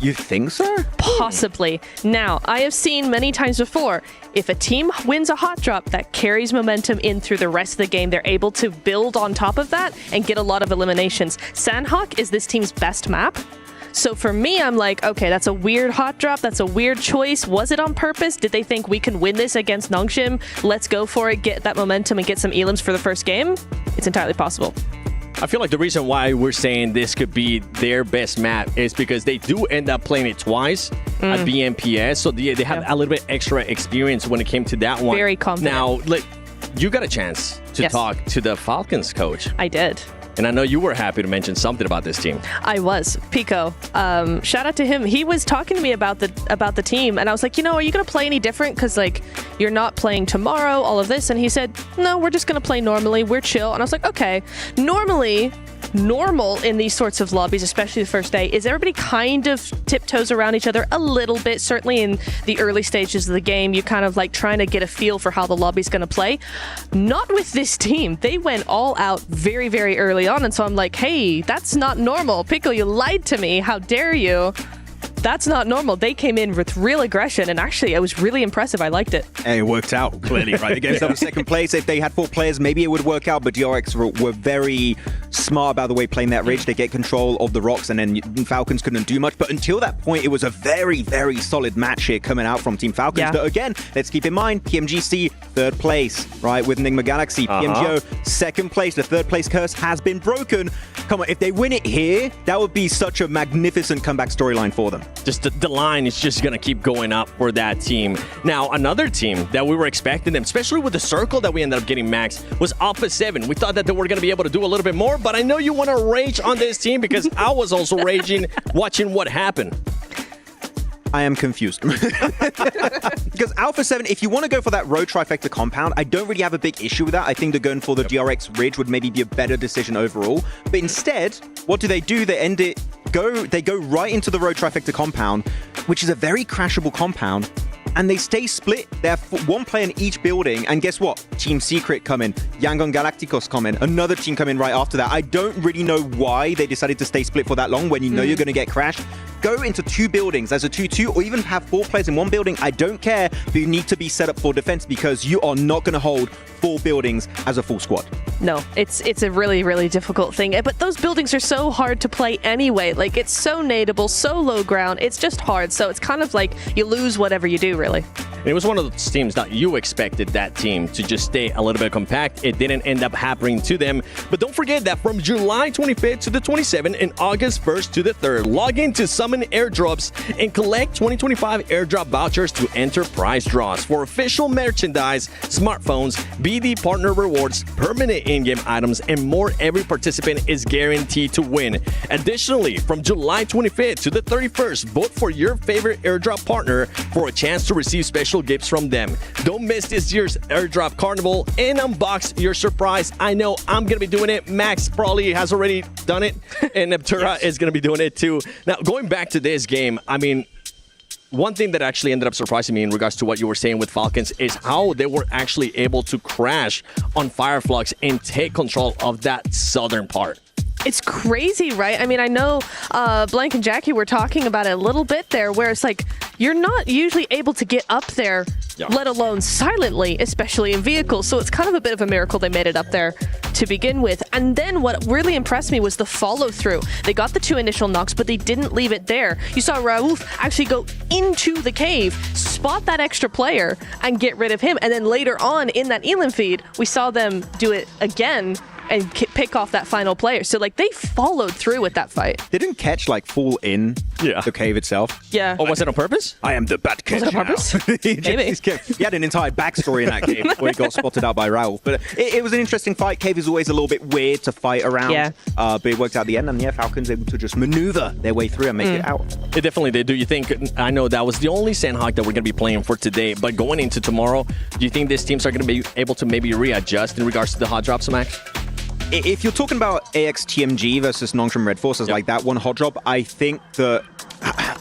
You think so? Possibly. Now, I have seen many times before, if a team wins a hot drop, that carries momentum in through the rest of the game. They're able to build on top of that and get a lot of eliminations. Sanhok is this team's best map. So for me, I'm like, okay, that's a weird hot drop. That's a weird choice. Was it on purpose? Did they think we can win this against Nongshim? Let's go for it, get that momentum and get some elims for the first game? It's entirely possible. I feel like the reason why we're saying this could be their best map is because they do end up playing it twice at BMPS. So they have a little bit extra experience when it came to that one. Very confident. Now, you got a chance to talk to the Falcons coach. I did. And I know you were happy to mention something about this team. I was. Pico. Shout out to him. He was talking to me about the team, and I was like, are you going to play any different? Because, you're not playing tomorrow, all of this. And he said, no, we're just going to play normally. We're chill. And I was like, okay. Normal in these sorts of lobbies, especially the first day, is everybody kind of tiptoes around each other a little bit. Certainly in the early stages of the game, you're kind of trying to get a feel for how the lobby's going to play. Not with this team. They went all out very, very early on. And so I'm like, hey, that's not normal. Pico, you lied to me. How dare you? That's not normal. They came in with real aggression, and actually, it was really impressive. I liked it. And it worked out, clearly, right? They gave themselves second place. If they had 4 players, maybe it would work out, but DRX were very smart about the way playing that ridge. They get control of the rocks, and then Falcons couldn't do much. But until that point, it was a very, very solid match here coming out from Team Falcons. Yeah. But again, let's keep in mind, PMGC, 3rd place, right, with Enigma Galaxy. PMGO, 2nd place. The 3rd place curse has been broken. Come on, if they win it here, that would be such a magnificent comeback storyline for them. Just the line is just going to keep going up for that team. Now, another team that we were expecting them, especially with the circle that we ended up getting, Max, was Alpha 7. We thought that they were going to be able to do a little bit more, but I know you want to rage on this team because I was also raging watching what happened. I am confused. Because Alpha 7, if you want to go for that road trifecta compound, I don't really have a big issue with that. I think that going for the DRX Ridge would maybe be a better decision overall. But instead, what do? They go right into the road trifecta compound, which is a very crashable compound. And they stay split. They have 1 player in each building. And guess what? Team Secret come in. Yangon Galacticos come in. Another team come in right after that. I don't really know why they decided to stay split for that long when you know you're going to get crashed. Go into 2 buildings as a 2-2 or even have 4 players in 1 building. I don't care, but you need to be set up for defense because you are not going to hold 4 buildings as a full squad. No, it's a really, really difficult thing. But those buildings are so hard to play anyway. It's so nadeable, so low ground. It's just hard. So it's kind of like you lose whatever you do, really. It was one of those teams that you expected that team to just stay a little bit compact. It didn't end up happening to them. But don't forget that from July 25th to the 27th and August 1st to the 3rd, log in to Summon Airdrops and collect 2025 airdrop vouchers to enter prize draws for official merchandise, smartphones, BD partner rewards, permanent in-game items, and more. Every participant is guaranteed to win. Additionally, from July 25th to the 31st, vote for your favorite airdrop partner for a chance to receive special gifts from them. Don't miss this year's airdrop carnival and unbox your surprise. I know I'm going to be doing it. Max probably has already done it, and Neptura is going to be doing it too. Now, going back to this game, I mean, one thing that actually ended up surprising me in regards to what you were saying with Falcons is how they were actually able to crash on Fireflux and take control of that southern part. It's crazy, right? I mean, I know Blank and Jackie were talking about it a little bit there, where it's like you're not usually able to get up there, let alone silently, especially in vehicles. So it's kind of a bit of a miracle they made it up there to begin with. And then what really impressed me was the follow through. They got the 2 initial knocks, but they didn't leave it there. You saw Raouf actually go into the cave, spot that extra player, and get rid of him. And then later on in that Elim feed, we saw them do it again and pick off that final player. So they followed through with that fight. They didn't catch fall in the cave itself. Yeah. Oh, was it on purpose? I am the bad kid. Was it on purpose? He had an entire backstory in that cave where he got spotted out by Raoul. But it was an interesting fight. Cave is always a little bit weird to fight around. Yeah. But it worked out at the end, and Falcons able to just maneuver their way through and make it out. It definitely did. Do you think, I know that was the only Sanhok that we're going to be playing for today, but going into tomorrow, do you think these teams are going to be able to maybe readjust in regards to the hot drops, Max? If you're talking about AX TMG versus Nongshim Red Forces, like that one hot drop, I think that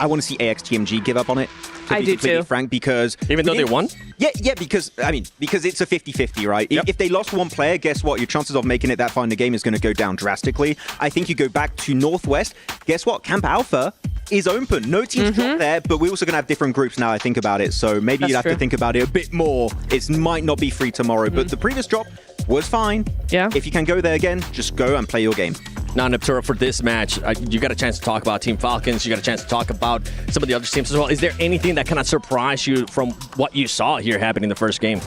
I want to see AX TMG give up on it. I do too. Frank, because even though they won? Yeah, because it's a 50-50, right? Yep. If they lost 1 player, guess what? Your chances of making it that far in the game is going to go down drastically. I think you go back to Northwest. Guess what? Camp Alpha is open. No teams dropped there, but we're also going to have different groups now, I think about it. So maybe you'd have to think about it a bit more. It might not be free tomorrow, but the previous drop was fine. Yeah. If you can go there again, just go and play your game. Now, Neptura, for this match, you got a chance to talk about Team Falcons. You got a chance to talk about some of the other teams as well. Is there anything that kind of surprised you from what you saw here happening in the first game?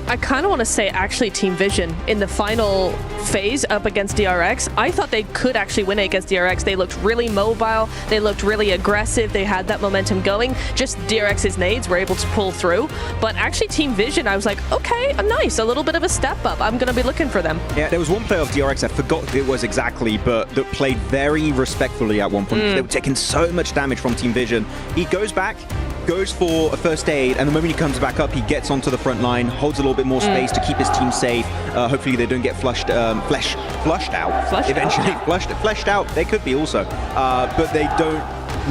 I kind of want to say actually Team Vision in the final phase up against DRX. I thought they could actually win it against DRX. They looked really mobile. They looked really aggressive. They had that momentum going. Just DRX's nades were able to pull through. But actually Team Vision, I was like, okay, nice. A little bit of a step up. I'm going to be looking for them. Yeah, there was one player of DRX, I forgot who it was exactly, but that played very respectfully at one point. They were taking so much damage from Team Vision. He goes back, goes for a first aid, and the moment he comes back up, he gets onto the front line, holds a little bit more space to keep his team safe. Hopefully they don't get fleshed out. Fleshed out, they could be also. But they don't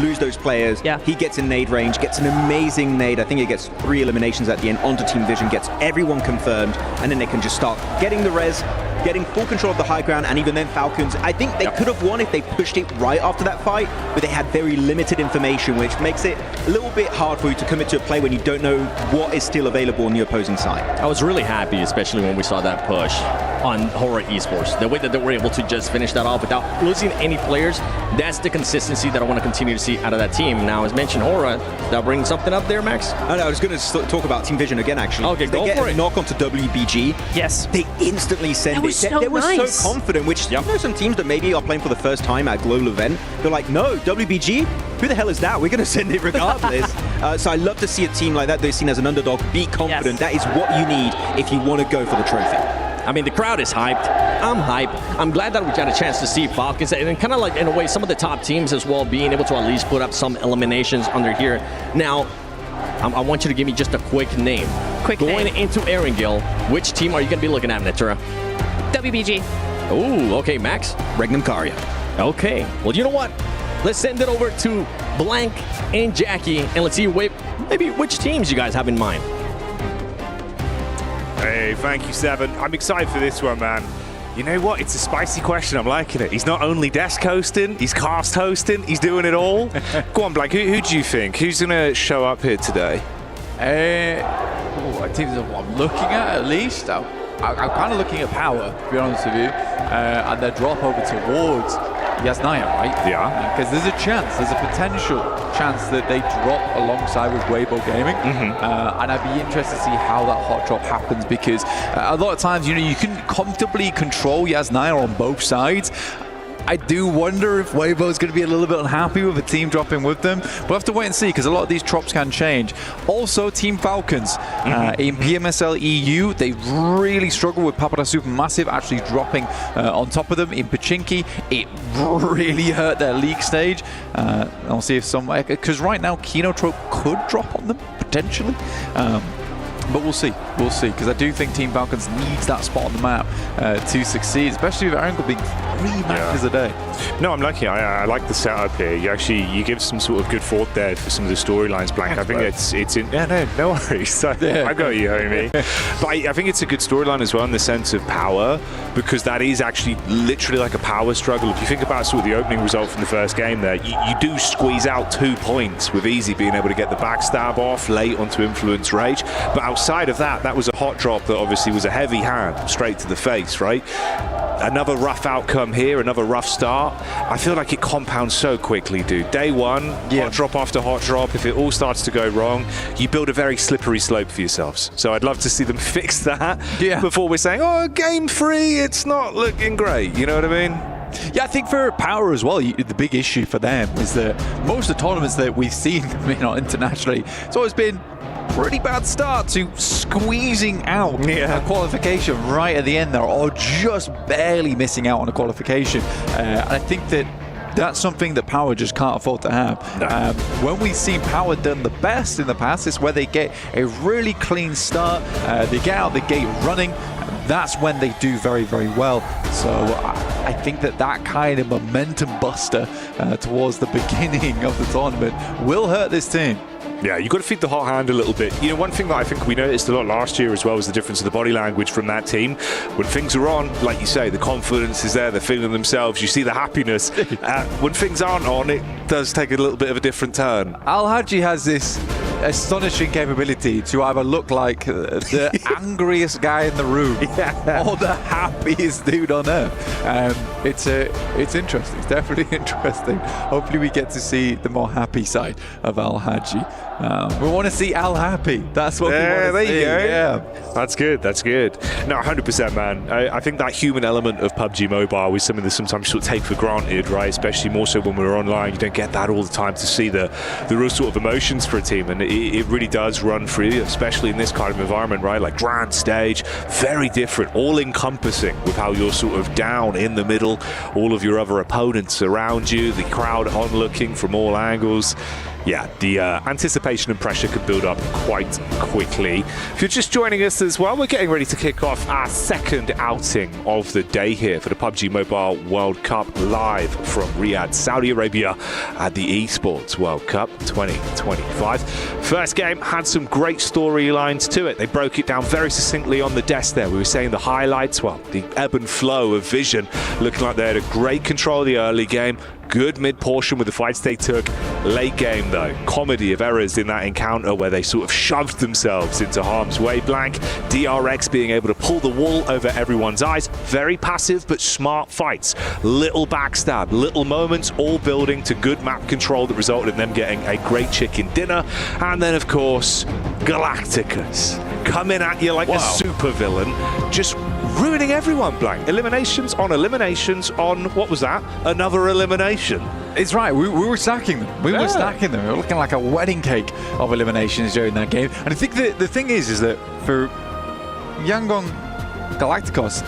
lose those players. Yeah. He gets in nade range, gets an amazing nade. I think it gets 3 eliminations at the end onto Team Vision, gets everyone confirmed, and then they can just start getting the res, getting full control of the high ground, and even then Falcons, I think they could have won if they pushed it right after that fight, but they had very limited information, which makes it a little bit hard for you to commit to a play when you don't know what is still available on the opposing side. I was really happy, especially when we saw that push on Horror Esports. The way that they were able to just finish that off without losing any players, that's the consistency that I want to continue to see out of that team. Now, as mentioned, Horror, that brings something up there, Max? I was going to talk about Team Vision again, actually. Okay, they go get for a it. knock onto WBG. Yes. They instantly send it. They were so confident, which you know some teams that maybe are playing for the first time at a global event, they're like, no, WBG? Who the hell is that? We're going to send it regardless. So I love to see a team like that. They're seen as an underdog. Be confident. That is what you need if you want to go for the trophy. I mean, the crowd is hyped. I'm hyped. I'm glad that we got a chance to see Falcons and kind of like, in a way, some of the top teams as well being able to at least put up some eliminations under here. Now, I want you to give me just a quick name. Going into Erangel, which team are you going to be looking at, Natura? WBG. Oh, okay, Max. Regnum Karya. Okay. Well, you know what? Let's send it over to Blank and Jackie, and let's see maybe which teams you guys have in mind. Hey, thank you, Seven. I'm excited for this one, man. You know what? It's a spicy question. I'm liking it. He's not only desk hosting, he's cast hosting, he's doing it all. Go on, Blank. Who do you think? Who's going to show up here today? Teams that I'm looking at least. I'm kind of looking at Power, to be honest with you, and their drop over towards Yasnaya, right? Yeah. Because there's a potential chance that they drop alongside with Weibo Gaming, and I'd be interested to see how that hot drop happens, because a lot of times, you know, you can comfortably control Yasnaya on both sides. I do wonder if Weibo is going to be a little bit unhappy with a team dropping with them. We'll have to wait and see, because a lot of these drops can change. Also, Team Falcons in PMSL EU, they really struggle with Papara Supermassive actually dropping on top of them in Pachinki. It really hurt their league stage. I'll see if because right now Kinotrope could drop on them potentially. But we'll see, because I do think Team Falcons needs that spot on the map to succeed, especially with Erangel being 3 matches a day. No, I'm lucky. I like the setup here. You give some sort of good thought there for some of the storylines, Blank. I think it's in. Yeah, no worries. I got you, homie. But I think it's a good storyline as well in the sense of power, because that is actually literally like a power struggle. If you think about sort of the opening result from the first game there, you do squeeze out 2 points with Easy being able to get the backstab off late onto Influence Rage. But outside of that was a hot drop that obviously was a heavy hand straight to the face, right? Another rough outcome here, another rough start. I feel like it compounds so quickly, dude. Day one, hot drop after hot drop. If it all starts to go wrong, you build a very slippery slope for yourselves. So I'd love to see them fix that before we're saying, oh, game 3, it's not looking great. You know what I mean? Yeah, I think for Power as well, the big issue for them is that most of the tournaments that we've seen, internationally, it's always been pretty bad start to squeezing out a qualification right at the end there, or just barely missing out on a qualification. And I think that's something that Power just can't afford to have. When we've seen Power done the best in the past, it's where they get a really clean start, they get out the gate running. that's when they do very, very well. So I think that kind of momentum buster towards the beginning of the tournament will hurt this team. Yeah, you've got to feed the hot hand a little bit. You know, one thing that I think we noticed a lot last year as well was the difference in the body language from that team. When things are on, like you say, the confidence is there, they're feeling themselves, you see the happiness. When things aren't on, it does take a little bit of a different turn. Al-Haji has this astonishing capability to either look like the angriest guy in the room or the happiest dude on earth. It's interesting. It's definitely interesting. Hopefully we get to see the more happy side of Al-Haji. We want to see Al happy. That's what we want to see. There you go. Yeah. That's good. That's good. No, 100%, man. I think that human element of PUBG Mobile is something that sometimes you sort of take for granted, right? Especially more so when we're online. You don't get that all the time to see the real sort of emotions for a team. And it really does run through you, especially in this kind of environment, right? Like grand stage, very different, all-encompassing with how you're sort of down in the middle, all of your other opponents around you, the crowd onlooking from all angles. Yeah, the anticipation and pressure could build up quite quickly. If you're just joining us as well, we're getting ready to kick off our second outing of the day here for the PUBG Mobile World Cup, live from Riyadh, Saudi Arabia at the ESPORTS World Cup 2025. First game had some great storylines to it. They broke it down very succinctly on the desk there. We were saying the highlights, well, the ebb and flow of Vision, looking like they had a great control of the early game. Good mid-portion with the fights they took. Late game, though, comedy of errors in that encounter where they sort of shoved themselves into harm's way. Blank, DRX being able to pull the wool over everyone's eyes. Very passive but smart fights. Little backstab, little moments, all building to good map control that resulted in them getting a great chicken dinner. And then, of course, Galacticus coming at you like a supervillain, just ruining everyone, Blank. Eliminations on, what was that? Another elimination. It's right, we were stacking them. We were stacking them. We were looking like a wedding cake of eliminations during that game. And I think the thing is that for Yangon Galacticos,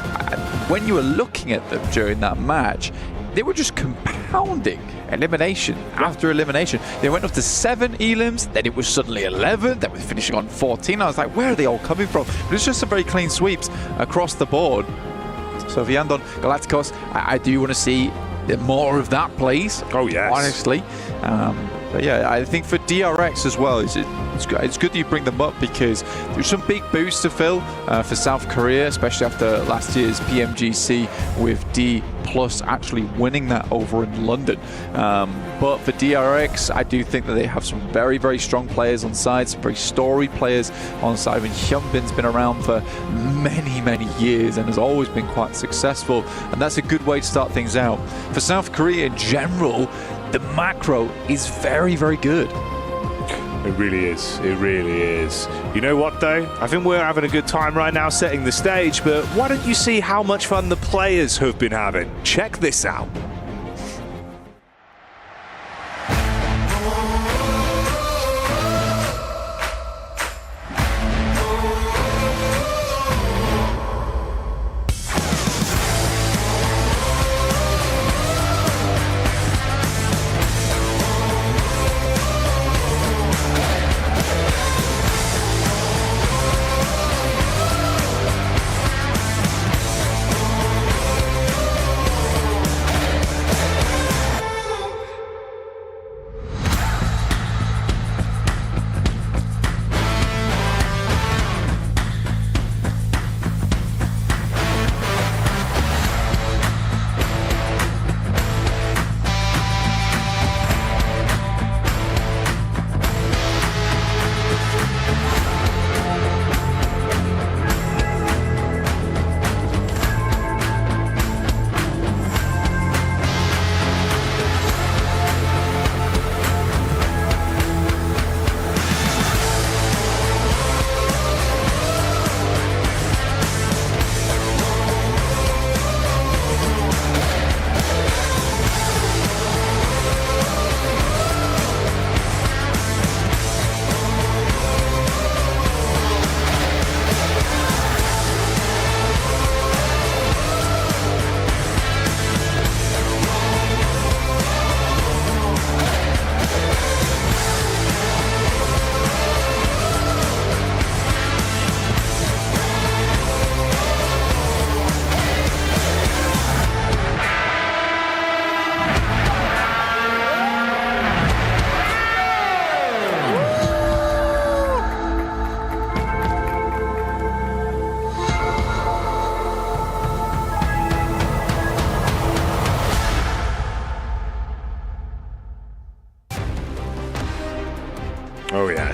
when you were looking at them during that match, they were just compounding elimination after elimination. They went up to 7 elims, then it was suddenly 11, then we're finishing on 14. I was like, where are they all coming from? But it's just some very clean sweeps across the board. So for Yangon Galacticos, I do want to see more of that, please. Oh, yes. Honestly. But yeah, I think for DRX as well, it's good that you bring them up because there's some big boosts to fill for South Korea, especially after last year's PMGC with D+ actually winning that over in London. But for DRX, I do think that they have some very, very strong players on side, some very storied players on side. I mean, Hyunbin's been around for many, many years and has always been quite successful, and that's a good way to start things out. For South Korea in general, the macro is very, very good. It really is. It really is. You know what, though? I think we're having a good time right now setting the stage, but why don't you see how much fun the players have been having? Check this out.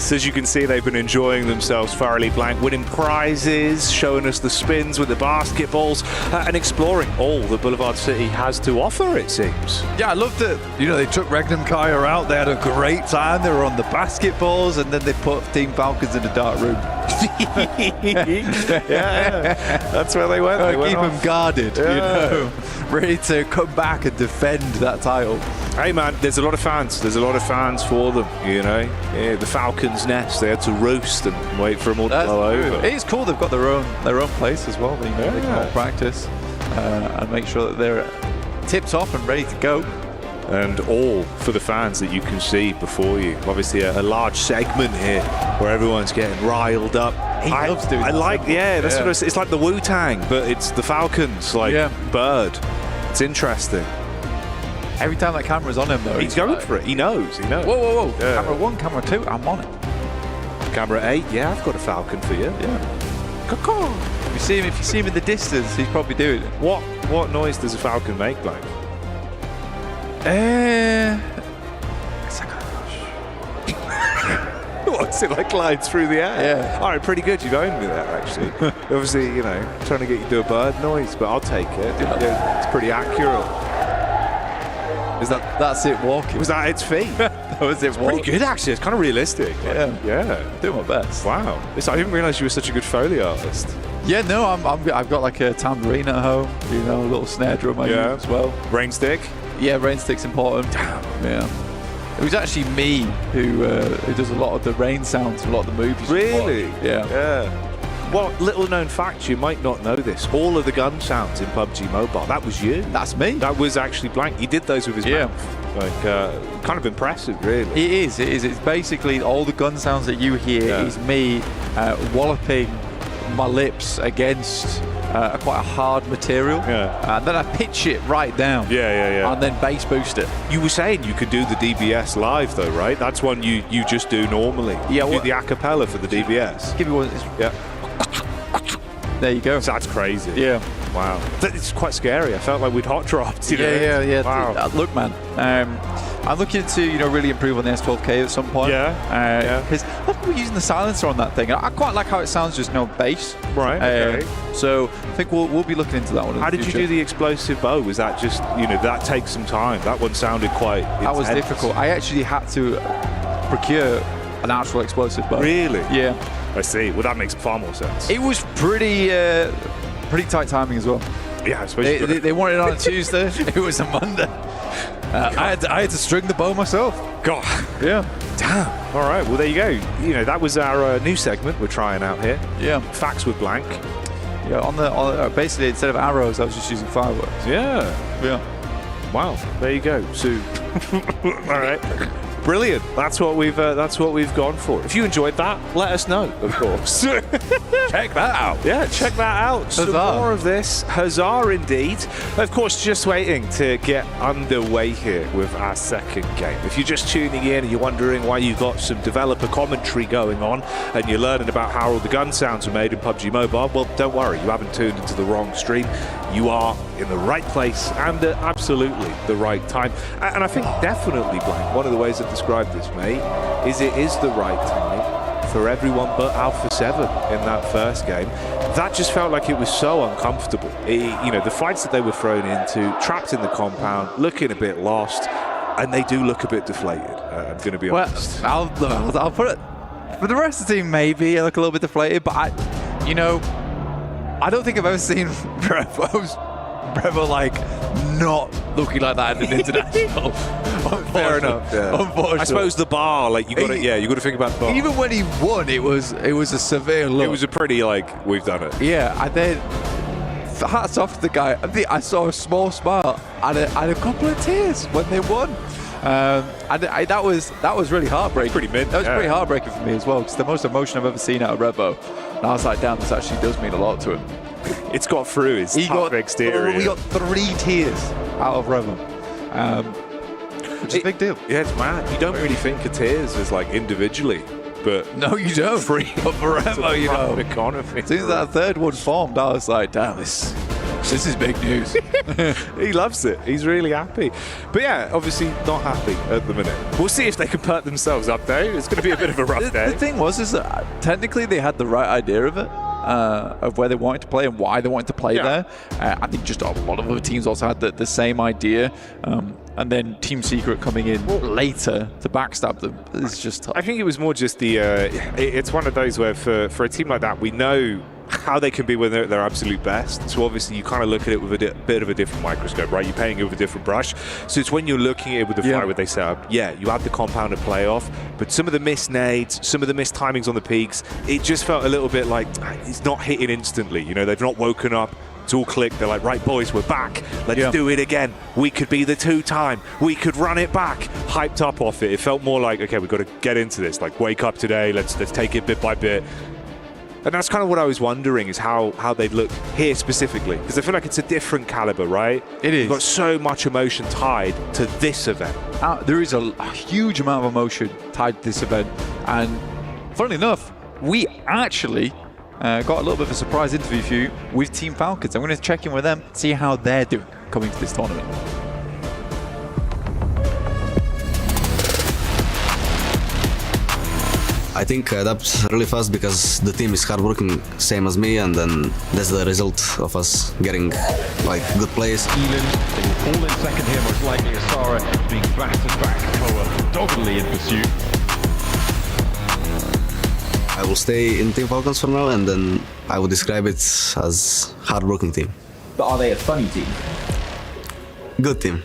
Yes, as you can see, they've been enjoying themselves thoroughly, Blank, winning prizes, showing us the spins with the basketballs, and exploring all that Boulevard City has to offer, it seems. Yeah, I loved it. You know, they took Regnum Kaya out. They had a great time. They were on the basketballs, and then they put Team Falcons in a dark room. Yeah, that's where they went. They keep went them guarded, you know, ready to come back and defend that title. Hey man, there's a lot of fans. There's a lot of fans for them, you know. Yeah, the Falcons' nest, they had to roost and wait for them all to blow over. It's cool. They've got their own place as well. They can all practice and make sure that they're tipped off and ready to go. And all for the fans that you can see before you. Obviously, a large segment here where everyone's getting riled up. He loves doing that. That's what it's like the Wu-Tang, but it's the Falcons, like Bird. It's interesting. Every time that camera's on him, though, he's going for it. He knows. Whoa, whoa, whoa! Yeah. Camera 1, camera 2, I'm on it. Camera 8, yeah, I've got a Falcon for you. Yeah. Caw-caw. If you see him in the distance, he's probably doing it. What noise does a Falcon make, Blank? It's like What's it like glides through the air? Yeah. All right, pretty good. You're going with that, actually. Obviously, you know, trying to get you to do a bird noise, but I'll take it. Yeah, it's pretty accurate. That's it walking? Was that its feet? That was it walking? Pretty good, actually. It's kind of realistic. Yeah. Doing my best. Wow. I didn't realize you were such a good Foley artist. Yeah, no, I've got like a tambourine at home, you know, a little snare drum I use as well. Rain stick? Yeah, rain stick's important. Damn. Yeah. It was actually me who does a lot of the rain sounds, a lot of the movies. Really? Yeah. Well, little known fact, you might not know this. All of the gun sounds in PUBG Mobile, that was you. That's me. That was actually Blank. He did those with his mouth. Like, kind of impressive, really. It is. It's basically all the gun sounds that you hear is me walloping my lips against quite a hard material. And then I pitch it right down. Yeah. And then bass boost it. You were saying you could do the DBS live, though, right? That's one you just do normally. Yeah. You do the a cappella for the DBS. Give me one. Yeah. There you go. So that's crazy. Yeah. Wow. It's quite scary. I felt like we'd hot dropped. Yeah. Wow. Look, man. I'm looking to really improve on the S12K at some point. Because we're using the silencer on that thing. I quite like how it sounds, just bass. Right. Okay. So I think we'll be looking into that one. How did you do the explosive bow? Was that just that takes some time? That one sounded quite intense. That was difficult. I actually had to procure an actual explosive bow. Really? Yeah. I see. Well, that makes far more sense. It was pretty tight timing as well. Yeah, I suppose they wanted it on a Tuesday. It was a Monday. I had to string the bow myself. God. Yeah. Damn. All right. Well, there you go. That was our new segment we're trying out here. Yeah. Facts with Blank. Yeah. On basically instead of arrows, I was just using fireworks. Yeah. Wow. There you go. So, all right. Brilliant. That's what we've gone for. If you enjoyed that, let us know, of course. Check that out. Yeah, check that out. Some more of this. Huzzah indeed. Of course, just waiting to get underway here with our second game. If you're just tuning in and you're wondering why you got some developer commentary going on and you're learning about how all the gun sounds are made in PUBG Mobile, well, don't worry. You haven't tuned into the wrong stream. You are in the right place and at absolutely the right time. And I think definitely, Blank, one of the ways I've described this, mate, is it is the right time for everyone but Alpha 7 in that first game. That just felt like it was so uncomfortable. The fights that they were thrown into, trapped in the compound, looking a bit lost, and they do look a bit deflated, I'm going to be honest. I'll put it, for the rest of the team, maybe I look a little bit deflated, but I don't think I've ever seen Brevo like not looking like that in an international. Fair enough. Yeah. Unfortunately, I suppose the bar, like you got to think about the bar. Even when he won, it was a severe look. It was a pretty we've done it. Yeah, and then hats off to the guy. I saw a small smile and a couple of tears when they won. That was really heartbreaking. Pretty mid. That was pretty heartbreaking for me as well, because the most emotion I've ever seen out of Revo. And I was like, damn, this actually does mean a lot to him. It's got through his tough exterior. We got 3 tears out of Revo. Which is a big deal. Yeah, it's mad. You don't really think of tears as individually, but no, you don't. Free but forever, economy. As soon as that third one formed, I was like, damn, this news. This is big news. He loves it. He's really happy. But yeah, obviously not happy at the minute. We'll see if they can perk themselves up, though. It's going to be a bit of a rough day. The thing is that technically they had the right idea of it. Of where they wanted to play and why they wanted to play there. I think just a lot of other teams also had the same idea. And then Team Secret coming in later to backstab them is just tough. I think it was more just the... it's one of those where for a team like that, we know how they can be when they're at their absolute best. So obviously you kind of look at it with a bit of a different microscope, right? You're painting it with a different brush. So it's when you're looking at it with the fire where they set up, you had the compounder playoff, but some of the missed nades, some of the missed timings on the peaks, it just felt a little bit like it's not hitting instantly. You know, they've not woken up. It's all clicked. They're like, right, boys, we're back. Let's do it again. We could be the 2-time. We could run it back. Hyped up off it. It felt more like, okay, we've got to get into this. Like, wake up today. Let's take it bit by bit. And that's kind of what I was wondering, is how they'd look here specifically. Because I feel like it's a different caliber, right? It is. You've got so much emotion tied to this event. There is a huge amount of emotion tied to this event. And funnily enough, we actually got a little bit of a surprise interview for you with Team Falcons. I'm going to check in with them, see how they're doing coming to this tournament. I think I adapt really fast because the team is hardworking, same as me, and then that's the result of us getting like good plays. They will fall in second here, most likely Asara being battered back, Koa doggedly in pursuit. I will stay in Team Falcons for now, and then I would describe it as hardworking team. But are they a funny team? Good team.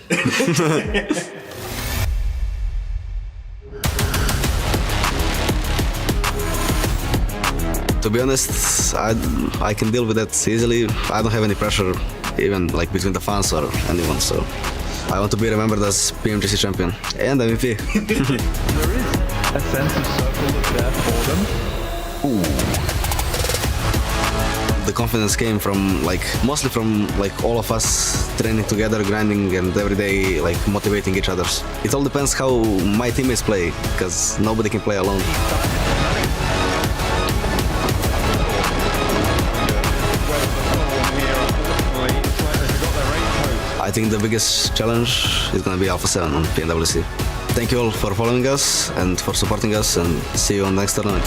To be honest, I can deal with that easily. I don't have any pressure, even like between the fans or anyone. So I want to be remembered as PMWC champion and MVP. There is a sense of circle there for them. The confidence came from mostly from all of us training together, grinding, and every day motivating each other. It all depends how my teammates play, because nobody can play alone. I think the biggest challenge is going to be Alpha 7 on PMWC. Thank you all for following us and for supporting us, and see you on the next tournament.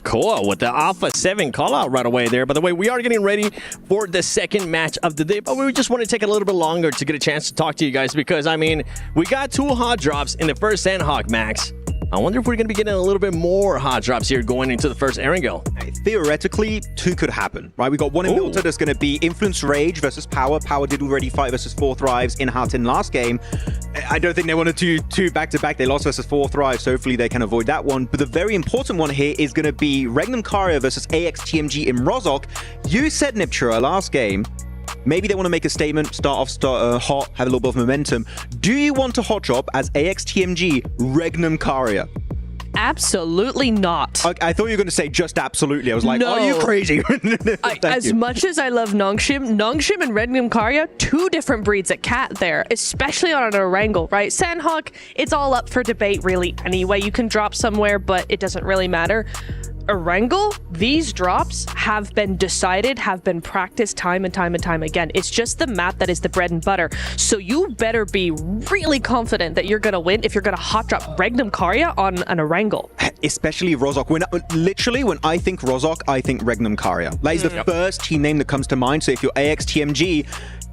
Cool, with the Alpha 7 call out right away there. By the way, we are getting ready for the second match of the day, but we just want to take a little bit longer to get a chance to talk to you guys because, I mean, we got 2 hot drops in the first Sanhok, Max. I wonder if we're going to be getting a little bit more hot drops here going into the first Erangel. Theoretically, 2 could happen, right? We got one in Milta that's going to be Influence Rage versus Power. Power did already fight versus 4 Thrives in Hart in last game. I don't think they want to do 2 back-to-back. They lost versus 4 Thrives, so hopefully they can avoid that one. But the very important one here is going to be Regnum Karia versus AXTMG in Rozhok. You said, Niptura, last game, maybe they want to make a statement, start hot, have a little bit of momentum. Do you want to hot drop as AXTMG Regnum Karia? Absolutely not. I thought you were going to say just absolutely. I was like, no. Are you crazy? As much as I love Nongshim and Regnum Karia, 2 different breeds of cat there, especially on an Erangel, right? Sanhok, it's all up for debate really anyway. You can drop somewhere, but it doesn't really matter. Erangel, these drops have been decided, have been practiced time and time and time again. It's just the map that is the bread and butter. So you better be really confident that you're going to win if you're going to hot drop Regnum Karia on an Erangel. Especially Rozhok. When I think Rozhok, I think Regnum Karia. That is the first team name that comes to mind. So if you're AXTMG,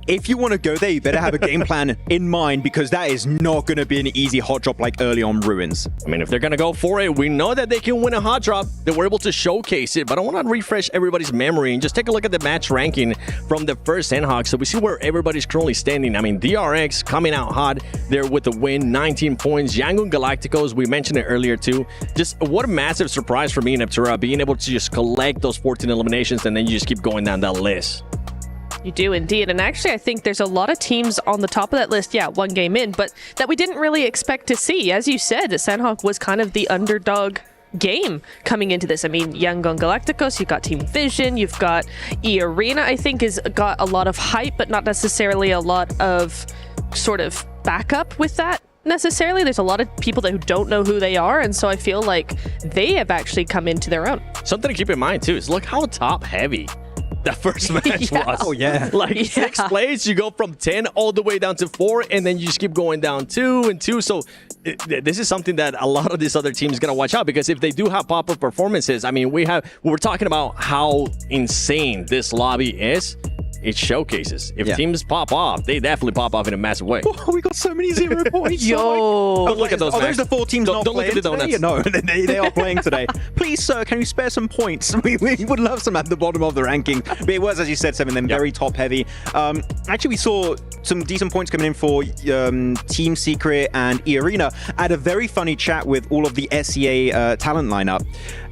if you want to go there, you better have a game plan in mind, because that is not going to be an easy hot drop like early on Ruins. I mean, if they're going to go for it, we know that they can win a hot drop, that we're able to showcase it, but I want to refresh everybody's memory and just take a look at the match ranking from the first Sanhok, so we see where everybody's currently standing. I mean, DRX coming out hot there with the win, 19 points. Yangon Galacticos, we mentioned it earlier too. Just what a massive surprise for me and Niptura, being able to just collect those 14 eliminations and then you just keep going down that list. You do indeed. And actually, I think there's a lot of teams on the top of that list, 1 game in, but that we didn't really expect to see. As you said, Sanhok was kind of the underdog game coming into this. I mean, Yangon Galacticos, you've got Team Vision, you've got E-Arena, I think, has got a lot of hype, but not necessarily a lot of sort of backup with that. necessarily. There's a lot of people who don't know who they are, and so I feel like they have actually come into their own. Something to keep in mind too is look how top heavy that first match was. Oh, yeah. Like 6 plays, you go from 10 all the way down to 4, and then you just keep going down 2 and 2. So this is something that a lot of these other teams got to watch out, because if they do have pop-up performances, I mean, we're talking about how insane this lobby is. It showcases. If teams pop off, they definitely pop off in a massive way. Oh, we got so many 0 points. Yo. Don't look at those. Those are 4 teams not don't playing look at the today? donuts. No, they are playing today. Please, sir, can you spare some points? We would love some at the bottom of the ranking. But it was, as you said, Seven, very top heavy. Actually, we saw some decent points coming in for Team Secret and E-Arena. I had a very funny chat with all of the SEA talent lineup.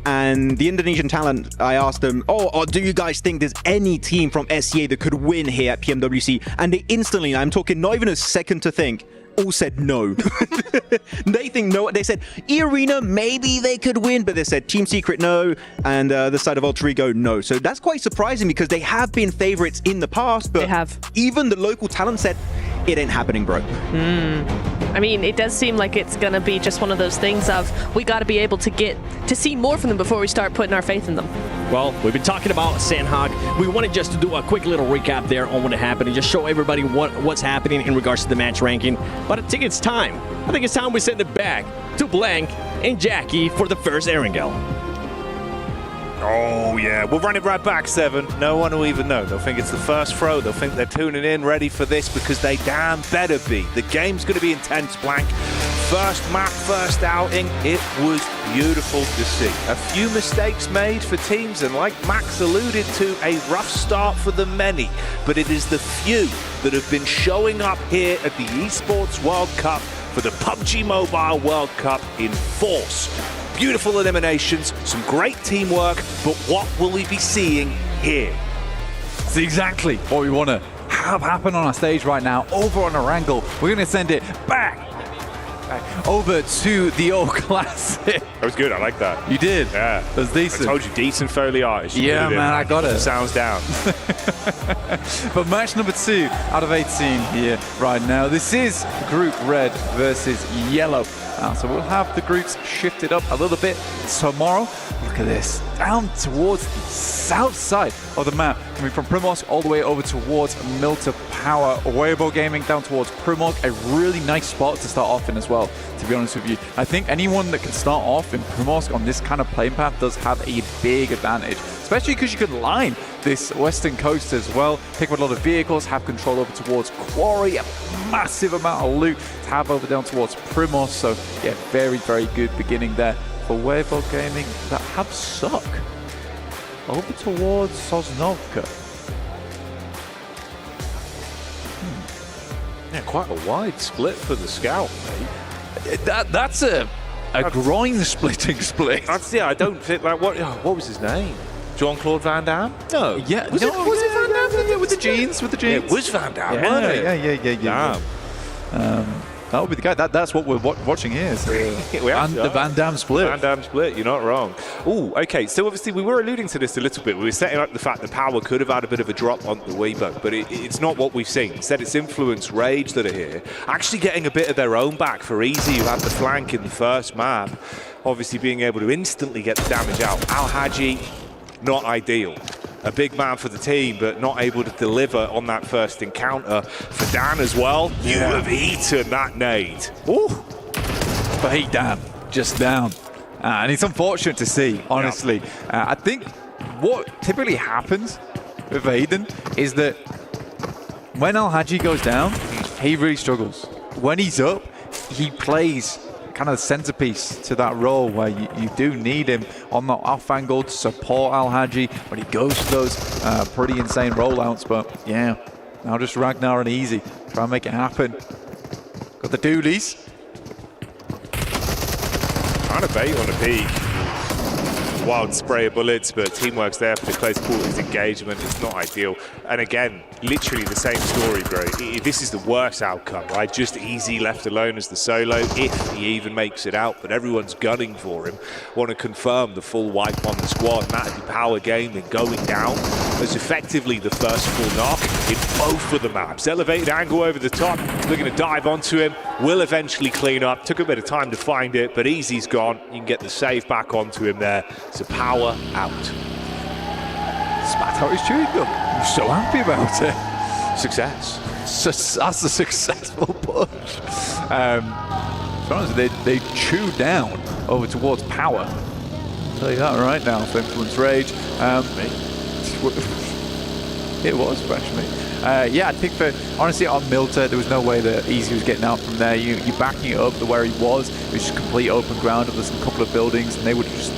And the Indonesian talent, I asked them, do you guys think there's any team from SEA that could win here at PMWC? And they instantly, I'm talking not even a second to think, all said no. They think no. They said E-Arena, maybe they could win, but they said Team Secret no, and the side of Alter Ego no. So that's quite surprising, because they have been favorites in the past, but even the local talent said it ain't happening, bro. I mean, it does seem like it's going to be just one of those things of we got to be able to get to see more from them before we start putting our faith in them. Well, we've been talking about Sanhok. We wanted just to do a quick little recap there on what happened and just show everybody what's happening in regards to the match ranking. But I think it's time. I think it's time we send it back to Blank and Jackie for the first Erangel. Oh, yeah. We'll run it right back, Seven. No one will even know. They'll think it's the first throw. They'll think they're tuning in, ready for this, because they damn better be. The game's going to be intense, Blank. First map, first outing. It was beautiful to see. A few mistakes made for teams, and like Max alluded to, a rough start for the many. But it is the few that have been showing up here at the Esports World Cup for the PUBG Mobile World Cup in force. Beautiful eliminations, some great teamwork, but what will we be seeing here? It's exactly what we want to have happen on our stage right now. Over on Erangel, we're going to send it back over to the old classic. That was good, I like that. You did? Yeah. That was decent. I told you, decent Foley artist. Yeah, man, I got it. Sounds down. But match number 2 out of 18 here right now. This is Group Red versus Yellow. So we'll have the groups shifted up a little bit tomorrow. Look at this, down towards the south side of the map, coming from Primorsk all the way over towards Milta Power. Weibo Gaming down towards Primorsk, a really nice spot to start off in as well, to be honest with you. I think anyone that can start off in Primorsk on this kind of playing path does have a big advantage, especially because you can line this western coast as well, pick up a lot of vehicles, have control over towards Quarry, a massive amount of loot to have over down towards Primorsk. So yeah, very, very good beginning there for Weibo Gaming that have suck over towards Sosnovka. Yeah, quite a wide split for the scout, mate. That's a groin splitting split. I don't think like what was his name? Jean-Claude Van Damme? No. Yeah. Was it Van Damme? Yeah, with the jeans, It was Van Damme, wasn't it? Yeah. That would be the guy. That's what we're watching here. So, the Van Damme split. Van Damme split, you're not wrong. Oh, okay. So obviously we were alluding to this a little bit. We were setting up the fact that Power could have had a bit of a drop on the Weibo, but it's not what we've seen. Instead, it's Influence, Rage that are here, actually getting a bit of their own back for Easy, who had the flank in the first map. Obviously being able to instantly get the damage out. Al-Haji, not ideal. A big man for the team, but not able to deliver on that first encounter. For Dan as well, you have eaten that nade. Ooh. But hey, Dan, just down. And it's unfortunate to see, honestly. I think what typically happens with Aiden is that when Al-Haji goes down, he really struggles. When he's up, he plays kind of the centerpiece to that role where you do need him on the off angle to support Al-Haji when he goes to those pretty insane rollouts. But yeah, now just Ragnar and Easy try and make it happen. Got the doolies. Trying to bait on a peak. Wild spray of bullets, but teamwork's there for the close quarters engagement. It's not ideal. And again, literally the same story, bro. This is the worst outcome, right? Just Easy left alone as the solo, if he even makes it out. But everyone's gunning for him. Want to confirm the full wipe on the squad. And that'd be Power Gaming going down as effectively the first full knock. in both of the maps. Elevated angle over the top. They're going to dive onto him. Will eventually clean up. Took a bit of time to find it, but Easy's gone. You can get the save back onto him there. So power out. Spat out his chewing gum. I'm so happy about it. Success. That's a successful push. Honestly, they chew down over towards power. I'll tell you that right now for Influence Rage. It was fresh, mate. Yeah, I think honestly on Milter, there was no way that Easy was getting out from there. You're backing it up to where he was. It was just complete open ground. There's a couple of buildings, and they would just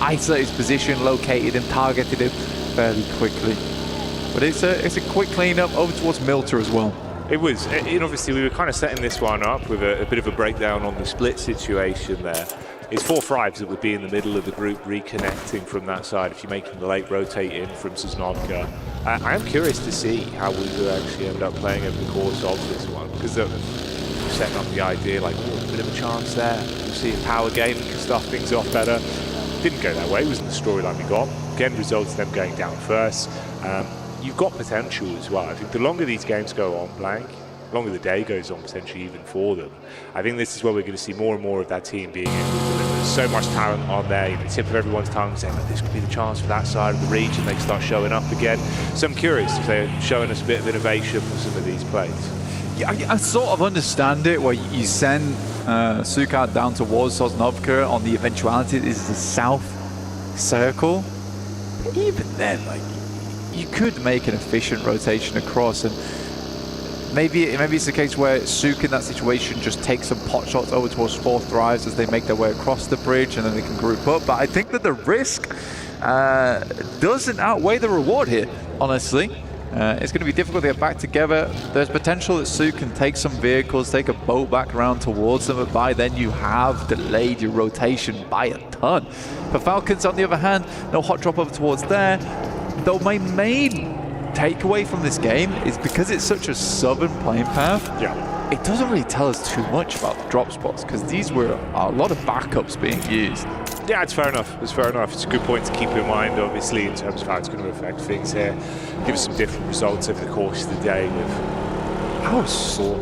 isolate his position, located him, targeted him fairly quickly. But it's a quick cleanup over towards Milter as well. It was. Obviously, we were kind of setting this one up with a bit of a breakdown on the split situation there. It's 4 Thrives that would be in the middle of the group reconnecting from that side if you're making the late rotate in from Sanhok. I am curious to see how we will actually end up playing over the course of this one, because they're setting up the idea like, oh, a bit of a chance there. We'll see if Power Gaming can start things off better. Didn't go that way. It wasn't the storyline we got. Again, results them going down first. You've got potential as well. I think the longer these games go on, Blank, the longer the day goes on, potentially even for them, I think this is where we're going to see more and more of that team being able to deliver. There's so much talent on there, the tip of everyone's tongue saying that this could be the chance for that side of the region. They start showing up again. So I'm curious if they're showing us a bit of innovation for some of these plays. Yeah, I sort of understand it, where you send Sukat down towards Sosnovka on the eventuality it is the south circle. But even then, like, you could make an efficient rotation across, and maybe it's a case where Suk in that situation just takes some pot shots over towards 4 Thrives as they make their way across the bridge, and then they can group up. But I think that the risk doesn't outweigh the reward here, honestly. It's going to be difficult to get back together. There's potential that Suk can take some vehicles, take a boat back around towards them, but by then you have delayed your rotation by a ton. For Falcons, on the other hand, no hot drop over towards there. Though my main takeaway from this game is because it's such a southern playing path, it doesn't really tell us too much about the drop spots, because these were a lot of backups being used. Yeah, it's fair enough. It's fair enough. It's a good point to keep in mind, obviously, in terms of how it's going to affect things here. Give us some different results over the course of the day. I was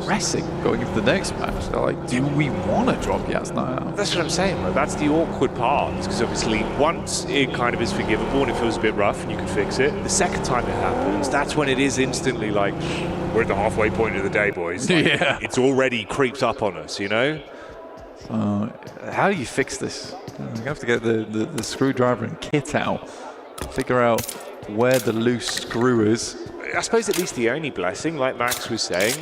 stressing going into the next match. They're like, do we want to drop Yas now? That's what I'm saying, bro. That's the awkward part, because obviously once it kind of is forgivable and it feels a bit rough and you can fix it, the second time it happens, that's when it is instantly like, we're at the halfway point of the day, boys. Like, yeah. It's already creeped up on us, you know? How do you fix this? You have to get the screwdriver and kit out, figure out where the loose screw is. I suppose at least the only blessing, like Max was saying,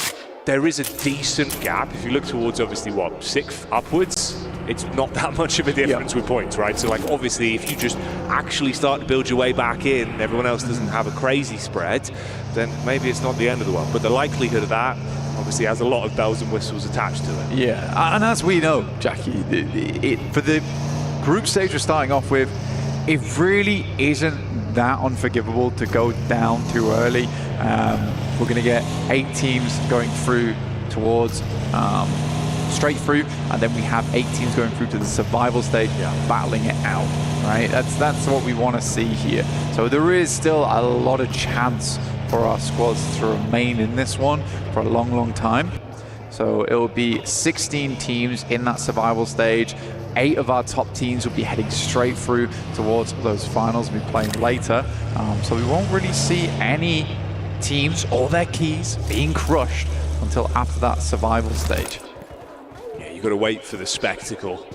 there is a decent gap. If you look towards, obviously, what, 6th upwards, it's not that much of a difference with points, right? So, like, obviously, if you just actually start to build your way back in, everyone else doesn't have a crazy spread, then maybe it's not the end of the world. But the likelihood of that obviously has a lot of bells and whistles attached to it. Yeah, and as we know, Jackie, for the group stage we're starting off with, it really isn't that unforgivable to go down too early. We're going to get 8 teams going through towards straight through, and then we have 8 teams going through to the survival stage, battling it out, right? That's what we want to see here. So there is still a lot of chance for our squads to remain in this one for a long, long time. So it will be 16 teams in that survival stage. 8 of our top teams will be heading straight through towards those finals we'll be playing later. So we won't really see any teams or their keys being crushed until after that survival stage. Yeah, you've got to wait for the spectacle.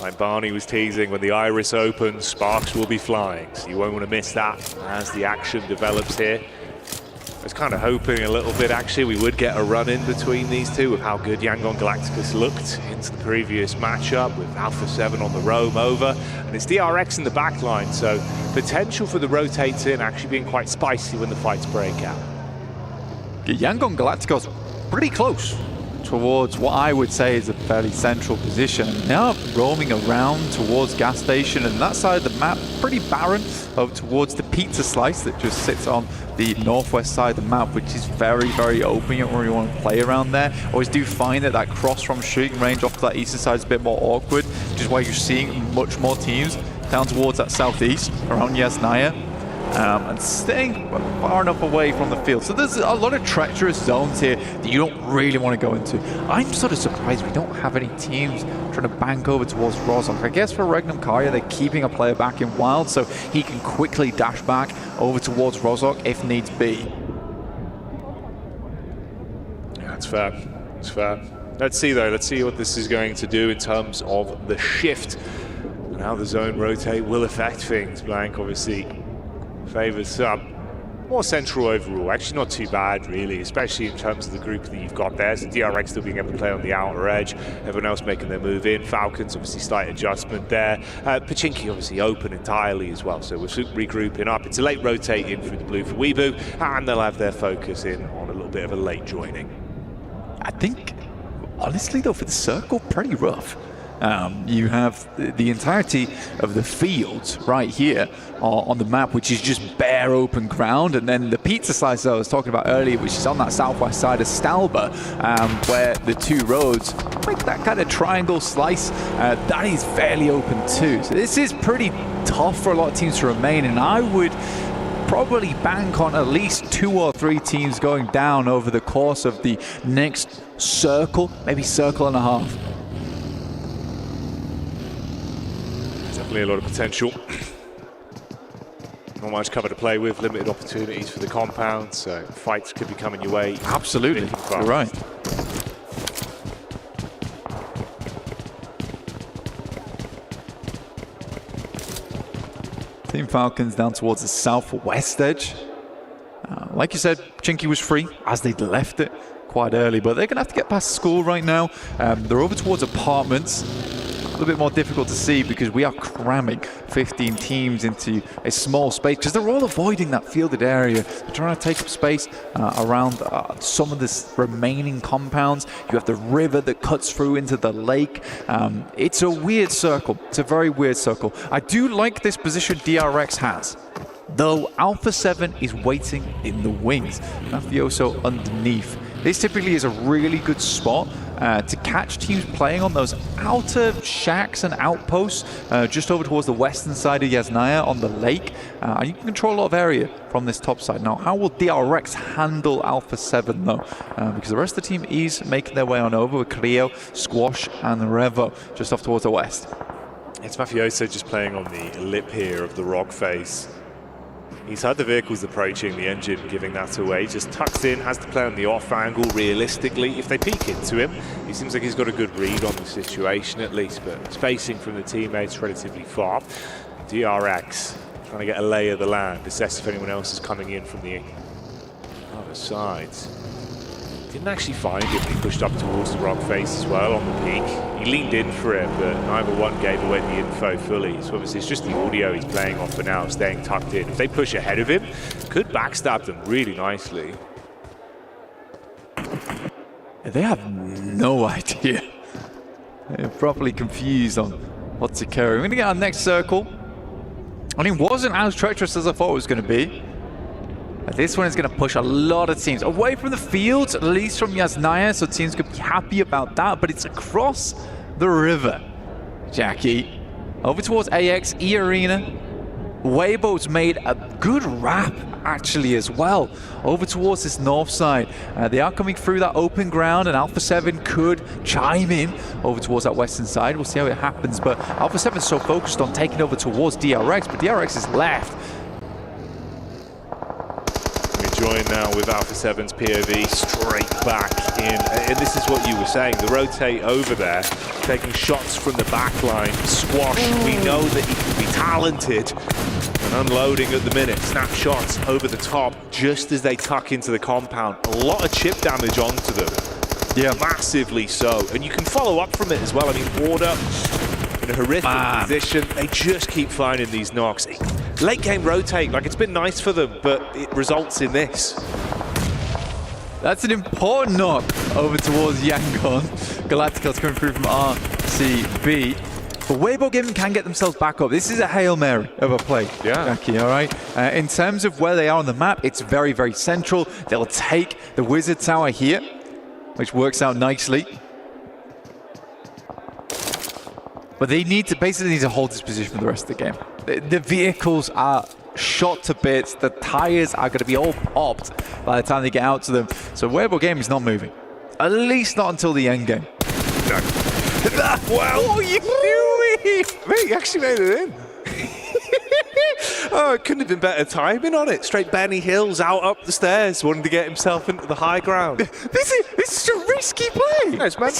Like Barney was teasing, when the iris opens, sparks will be flying. So you won't want to miss that as the action develops here. I was kind of hoping a little bit, actually, we would get a run-in between these two with how good Yangon Galacticus looked into the previous matchup with Alpha 7 on the roam over. And it's DRX in the back line, so potential for the rotates in actually being quite spicy when the fights break out. Yangon Galacticos pretty close towards what I would say is a fairly central position. Now roaming around towards gas station, and that side of the map pretty barren over towards the pizza slice that just sits on the northwest side of the map, which is very, very open. You don't really want to play around there. Always do find that cross from shooting range off to that eastern side is a bit more awkward, which is why you're seeing much more teams down towards that southeast around Yasnaya. and staying far enough away from the field. So there's a lot of treacherous zones here that you don't really want to go into. I'm sort of surprised we don't have any teams trying to bank over towards Rozok. I guess for Regnum Kaya, they're keeping a player back in wild so he can quickly dash back over towards Rozok if needs be. Yeah, it's fair. It's fair. Let's see though. Let's see what this is going to do in terms of the shift and how the zone rotate will affect things. Blank obviously favors some. More central overall, actually not too bad really, especially in terms of the group that you've got there. So DRX still being able to play on the outer edge, everyone else making their move in. Falcons obviously slight adjustment there. Pachinki obviously open entirely as well, so we're regrouping up. It's a late rotate in through the blue for Weebu, and they'll have their focus in on a little bit of a late joining. I think, honestly though, for the circle, pretty rough. You have the entirety of the field right here on the map, which is just bare open ground, and then the pizza slice I was talking about earlier, which is on that southwest side of Stalba, where the two roads make that kind of triangle slice. That is fairly open too. So this is pretty tough for a lot of teams to remain, and I would probably bank on at least 2 or 3 teams going down over the course of the next circle, maybe circle and a half. Definitely a lot of potential. Not much cover to play with, limited opportunities for the compound, so fights could be coming your way. Absolutely, you're right. Team Falcons down towards the southwest edge. Like you said, Chinky was free as they'd left it quite early, but they're going to have to get past school right now. They're over towards apartments. A little bit more difficult to see because we are cramming 15 teams into a small space because they're all avoiding that fielded area. They're trying to take up space around some of this remaining compounds. You have the river that cuts through into the lake. It's a weird circle. It's a very weird circle. I do like this position DRX has, though Alpha 7 is waiting in the wings. Mafioso underneath. This typically is a really good spot to catch teams playing on those outer shacks and outposts just over towards the western side of Yasnaya on the lake. And you can control a lot of area from this top side. Now, how will DRX handle Alpha 7 though? Because the rest of the team is making their way on over with Creo, Squash and Revo just off towards the west. It's Mafioso just playing on the lip here of the rock face. He's had the vehicles approaching, the engine giving that away. Just tucks in, has to play on the off angle realistically. If they peek into him, he seems like he's got a good read on the situation at least, but spacing from the teammates relatively far. DRX trying to get a lay of the land, assess if anyone else is coming in from the other side. Didn't actually find him. He pushed up towards the rock face as well on the peak. He leaned in for it, but neither one gave away the info fully. So obviously it's just the audio he's playing off for now, staying tucked in. If they push ahead of him, could backstab them really nicely. They have no idea. They're properly confused on what's occurring. We're going to get our next circle. And it wasn't as treacherous as I thought it was going to be. This one is going to push a lot of teams away from the fields, at least from Yasnaya, so teams could be happy about that, but it's across the river. Jackie, over towards AX, E-Arena. Weibo's made a good wrap, actually, as well, over towards this north side. They are coming through that open ground, and Alpha 7 could chime in over towards that western side. We'll see how it happens, but Alpha 7 is so focused on taking over towards DRX, but DRX is left. Join now with Alpha 7's POV straight back in, and this is what you were saying, the rotate over there, taking shots from the back line. Squash, we know that he can be talented, and unloading at the minute, snapshots over the top just as they tuck into the compound. A lot of chip damage onto them, yeah, massively so, and you can follow up from it as well. I mean, Warder in a horrific position, they just keep finding these knocks. Late game rotate, like it's been nice for them, but it results in this. That's an important knock over towards Yangon. Galacticos coming through from RCB. But Weibo Given can get themselves back up. This is a Hail Mary of a play, Jackie, all right? In terms of where they are on the map, it's very, very central. They'll take the Wizard Tower here, which works out nicely. but they need to hold this position for the rest of the game. The vehicles are shot to bits. The tires are going to be all popped by the time they get out to them. So Weibo game is not moving, at least not until the end game. No. Well, what are you doing? Mate, you actually made it in. Oh, it couldn't have been better timing on it. Straight Benny Hills out up the stairs, wanting to get himself into the high ground. This is a risky play. No, there's no one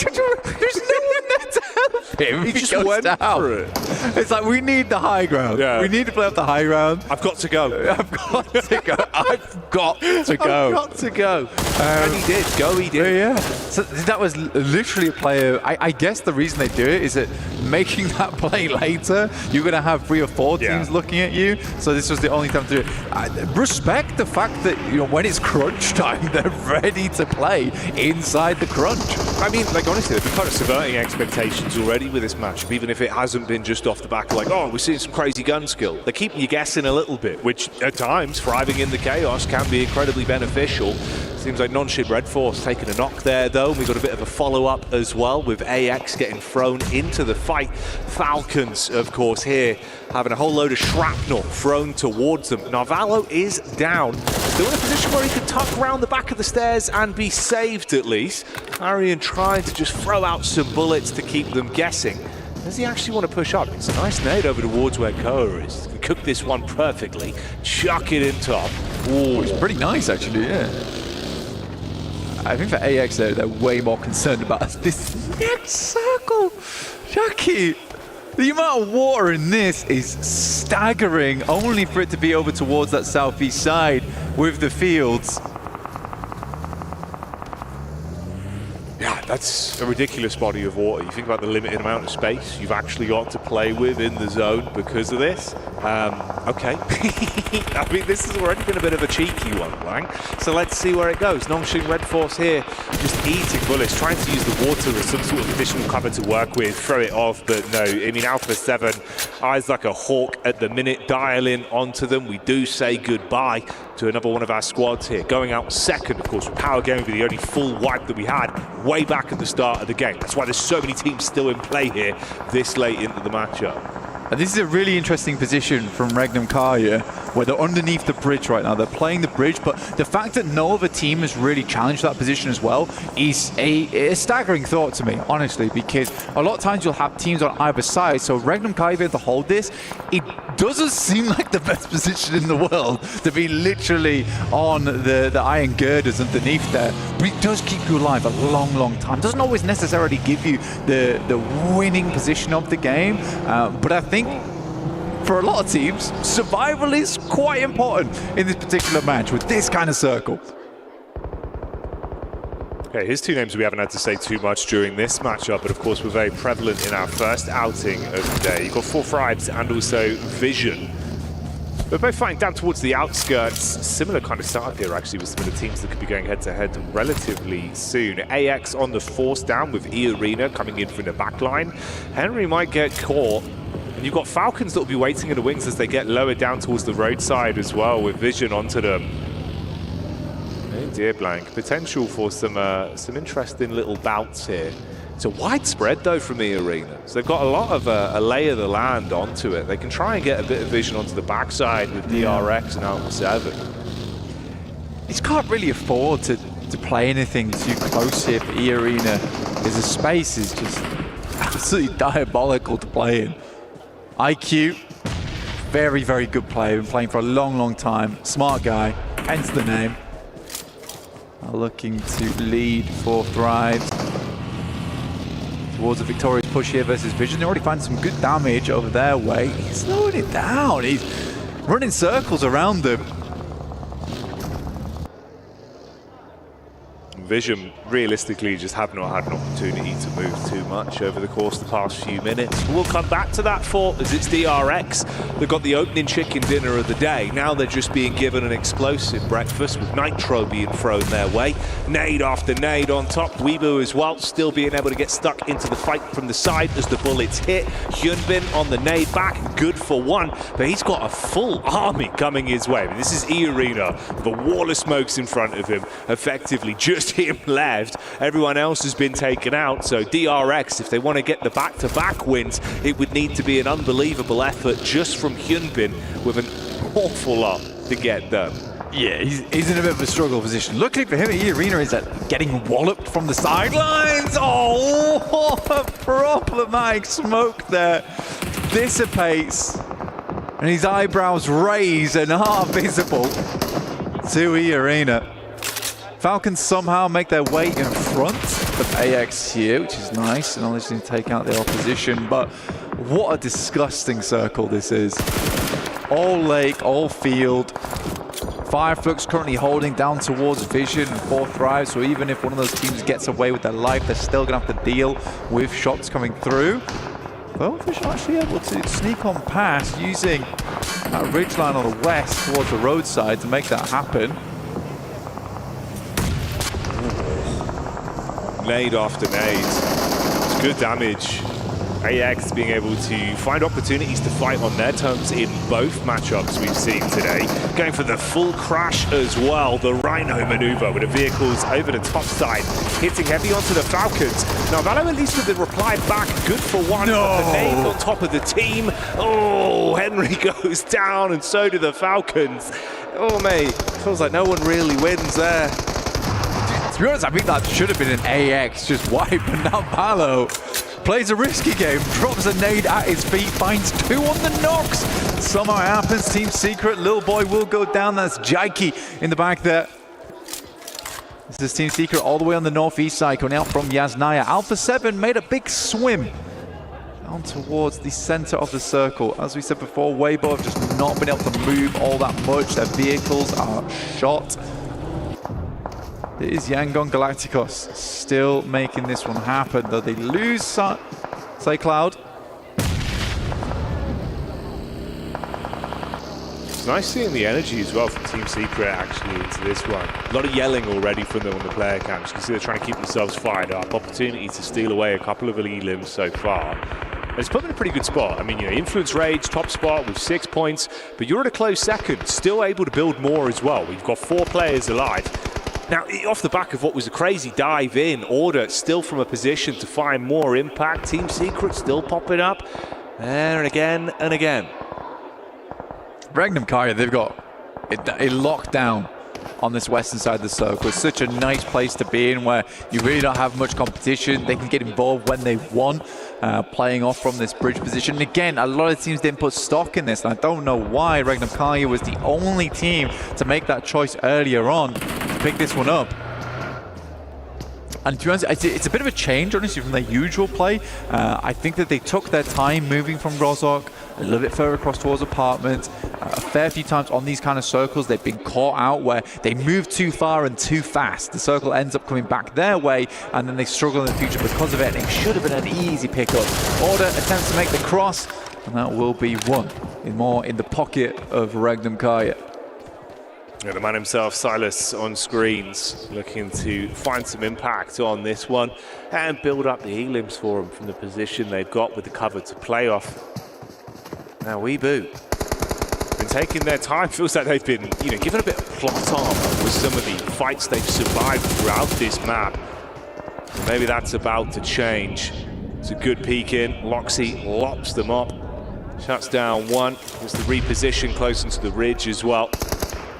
there to help him. He just went for it. It's like, we need the high ground. Yeah. We need to play off the high ground. I've got to go. I've got to go. I've got to go. I've got to go. And he did. He did. Yeah. So that was literally a player. I guess the reason they do it is that making that play later, you're going to have 3 or 4 teams looking at you. So this was the only time to do it. I respect the fact that, you know, when it's crunch time, they're ready to play inside the crunch. I mean, like, honestly, they've been kind of subverting expectations already with this matchup, even if it hasn't been just off the back of like, oh, we're seeing some crazy gun skill. They're keeping you guessing a little bit, which at times, thriving in the chaos, can be incredibly beneficial. Seems like non-ship Red Force taking a knock there, though. We got a bit of a follow-up as well, with AX getting thrown into the fight. Falcons, of course, here having a whole load of shrapnel thrown towards them. Narvalo is down. Still in a position where he can tuck around the back of the stairs and be saved, at least. Arian trying to just throw out some bullets to keep them guessing. Does he actually want to push up? It's a nice nade over towards where Koa is. Can cook this one perfectly. Chuck it in top. Ooh, it's pretty nice, actually, yeah. I think for AX, they're way more concerned about this next circle. Jackie, the amount of water in this is staggering, only for it to be over towards that southeast side with the fields. Yeah, that's a ridiculous body of water. You think about the limited amount of space you've actually got to play with in the zone because of this. Okay. I mean, this has already been a bit of a cheeky one, Lang. So let's see where it goes. Nongshing Red Force here, just eating bullets, trying to use the water as some sort of additional cover to work with, throw it off, but no. I mean, Alpha 7, eyes like a hawk at the minute, dialing onto them. We do say goodbye to another one of our squads here. Going out second, of course, with Power Game, the only full wipe that we had way back at the start of the game. That's why there's so many teams still in play here this late into the matchup. And this is a really interesting position from Regnum Karya, where they're underneath the bridge right now. They're playing the bridge, but the fact that no other team has really challenged that position as well is a staggering thought to me, honestly, because a lot of times you'll have teams on either side. So Regnum Karya to hold this, it doesn't seem like the best position in the world to be literally on the iron girders underneath there. But it does keep you alive a long, long time. Doesn't always necessarily give you the winning position of the game, but I think for a lot of teams, survival is quite important in this particular match with this kind of circle. Okay, here's 2 names we haven't had to say too much during this matchup, but of course were very prevalent in our first outing of the day. You've got 4 Thrives and also Vision. We're both fighting down towards the outskirts. Similar kind of setup here, actually, with some of the teams that could be going head-to-head relatively soon. AX on the force down with E-Arena coming in from the back line. Henry might get caught. And you've got Falcons that will be waiting in the wings as they get lower down towards the roadside as well, with Vision onto them. Oh dear, Blank. Potential for some interesting little bouts here. It's a wide spread, though, from the arena. So they've got a lot of a lay of the land onto it. They can try and get a bit of vision onto the backside with DRX and Alpha 7. He can't really afford to play anything too close here for E-Arena, because the space is just absolutely diabolical to play in. IQ, very, very good player. Been playing for a long, long time. Smart guy, hence the name. Looking to lead for Thrives. Towards a victorious push here versus Vision. They already find some good damage over their way. He's slowing it down. He's running circles around them. Vision realistically just have not had an opportunity to move too much over the course of the past few minutes. We'll come back to that for as it's DRX. They've got the opening chicken dinner of the day. Now they're just being given an explosive breakfast with Nitro being thrown their way. Nade after nade on top. Weebu as well, still being able to get stuck into the fight from the side as the bullets hit. Hyunbin on the nade back, good for 1, but he's got a full army coming his way. I mean, this is E-Arena, the wall of smokes in front of him, effectively just him left. Everyone else has been taken out. So DRX, if they want to get the back-to-back wins, it would need to be an unbelievable effort just from Hyunbin with an awful lot to get done. Yeah, he's in a bit of a struggle position. Luckily for him, E-Arena is getting walloped from the sidelines. Oh, what a problematic smoke there. Dissipates. And his eyebrows raise and are visible to E-Arena. Falcons somehow make their way in front of AX here, which is nice, and obviously take out the opposition. But what a disgusting circle this is. All lake, all field. Fireflux currently holding down towards Vision and 4th Drive, so even if one of those teams gets away with their life, they're still going to have to deal with shots coming through. But Vision actually able to sneak on past using that ridgeline on the west towards the roadside to make that happen. Nade after nade. It's good damage. AX being able to find opportunities to fight on their terms in both matchups we've seen today. Going for the full crash as well. The Rhino maneuver with the vehicles over the top side, hitting heavy onto the Falcons. Now Valo at least with the reply back, good for one. No. The nade on top of the team. Oh, Henry goes down and so do the Falcons. Oh mate, feels like no one really wins there. To be honest, I think that should have been an AX just wiping out Valo. Plays a risky game, drops a nade at his feet, finds 2 on the knocks. Somehow it happens. Team Secret, Lil Boy will go down. That's Jaiki in the back there. This is Team Secret all the way on the northeast side, coming out from Yasnaya. Alpha 7 made a big swim down towards the center of the circle. As we said before, Weibo have just not been able to move all that much. Their vehicles are shot. It is Yangon Galacticos still making this one happen, though they lose Say Cloud. It's nice seeing the energy as well from Team Secret actually into this one. A lot of yelling already from them on the player cams. You can see they're trying to keep themselves fired up. Opportunity to steal away a couple of elims so far. And it's put them in a pretty good spot. I mean, you know, Influence Rage, top spot with 6 points, but you're at a close second, still able to build more as well. We've got 4 players alive. Now, off the back of what was a crazy dive in, Order still from a position to find more impact. Team Secret still popping up there and again and again. Regnum Karya, they've got a lockdown on this western side of the circle. It's such a nice place to be in where you really don't have much competition. They can get involved when they want, playing off from this bridge position. And again, a lot of teams didn't put stock in this, and I don't know why Regnum Karya was the only team to make that choice earlier on to pick this one up. And to be honest, it's a bit of a change, honestly, from their usual play. I think that they took their time moving from Rozhok a little bit further across towards apartments. A fair few times on these kind of circles, they've been caught out where they move too far and too fast. The circle ends up coming back their way, and then they struggle in the future because of it. And it should have been an easy pickup. Order attempts to make the cross, and that will be one. More in the pocket of Regnum Karya. Yeah, the man himself, Silas, on screens, looking to find some impact on this one and build up the elims for him from the position they've got with the cover to play off. Now, Weeboo, been taking their time. Feels like they've been, you know, given a bit of plot armor with some of the fights they've survived throughout this map. And maybe that's about to change. It's a good peek in. Loxy lops them up, shuts down one. There's the reposition close into the ridge as well.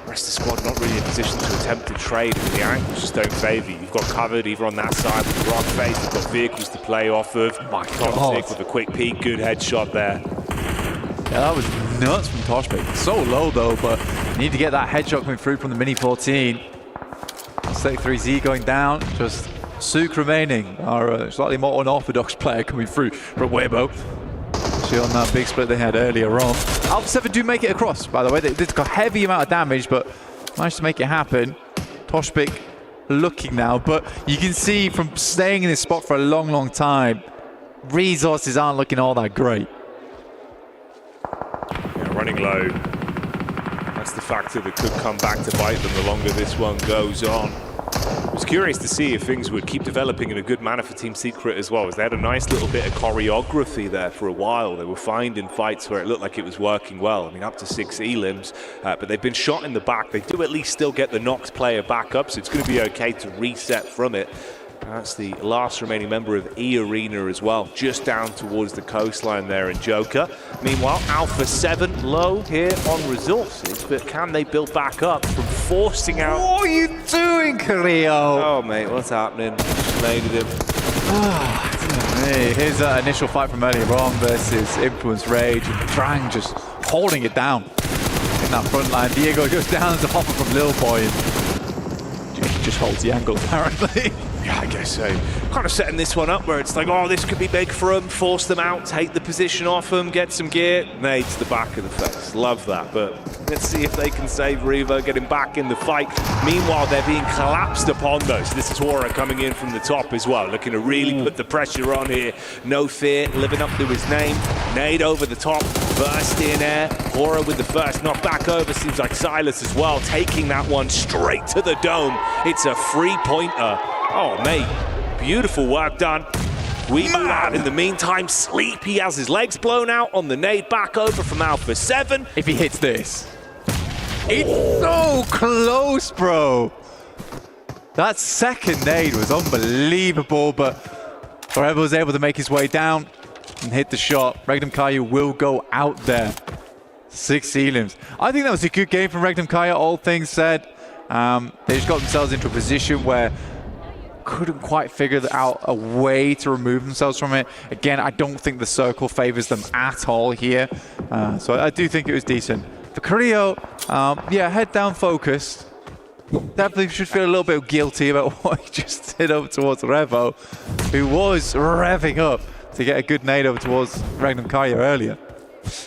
The rest of the squad not really in a position to attempt to trade, and the angles just don't favour you. You've got covered either on that side with the rock face, you've got vehicles to play off of. My God, with a quick peek, good headshot there. Yeah, that was nuts from Toshbek. So low though, but need to get that headshot coming through from the Mini 14. Sec 3Z going down, just Sook remaining, our slightly more unorthodox player coming through from Weibo. On that big split they had earlier on. Alpha 7 do make it across, by the way. They did a heavy amount of damage, but managed to make it happen. Toshbek looking now, but you can see from staying in this spot for a long, long time, resources aren't looking all that great. Yeah, running low. That's the factor that could come back to bite them the longer this one goes on. I was curious to see if things would keep developing in a good manner for Team Secret as well, as they had a nice little bit of choreography there for a while. They were finding fights where it looked like it was working well. I mean, up to 6 elims, but they've been shot in the back. They do at least still get the knocked player back up, so it's going to be okay to reset from it. That's the last remaining member of E Arena as well, just down towards the coastline there in Joker. Meanwhile, Alpha 7 low here on resources, but can they build back up from forcing out... What are you doing, Carrillo? Oh, mate, what's happening? Naded him. Hey, here's that initial fight from earlier on versus Influence Rage, and Drang just holding it down in that front line. Diego goes down as a hopper from Lil Boy, and just holds the angle, apparently. Yeah, I guess so. Kind of setting this one up where it's like, oh, this could be big for them, force them out, take the position off them, get some gear. Nade to the back of the face. Love that, but let's see if they can save Revo, get him back in the fight. Meanwhile, they're being collapsed upon though, so this is Hora coming in from the top as well, looking to really put the pressure on here. No fear, living up to his name. Nade over the top, burst in air. Hora with the first knock back over, seems like Silas as well, taking that one straight to the dome. It's a 3-pointer. Oh, mate, beautiful work done. We move out in the meantime. Sleep, he has his legs blown out on the nade back over from Alpha 7. If he hits this. It's so close, bro. That second nade was unbelievable, but Forever was able to make his way down and hit the shot. Regnum Kaya will go out there. 6 elims. I think that was a good game from Regnum Kaya, all things said. They just got themselves into a position where couldn't quite figure out a way to remove themselves from it. Again, I don't think the circle favors them at all here. So I do think it was decent. For Carrillo, yeah, head down focused. Definitely should feel a little bit guilty about what he just did over towards Revo, who was revving up to get a good nade over towards Regnum Kaya earlier.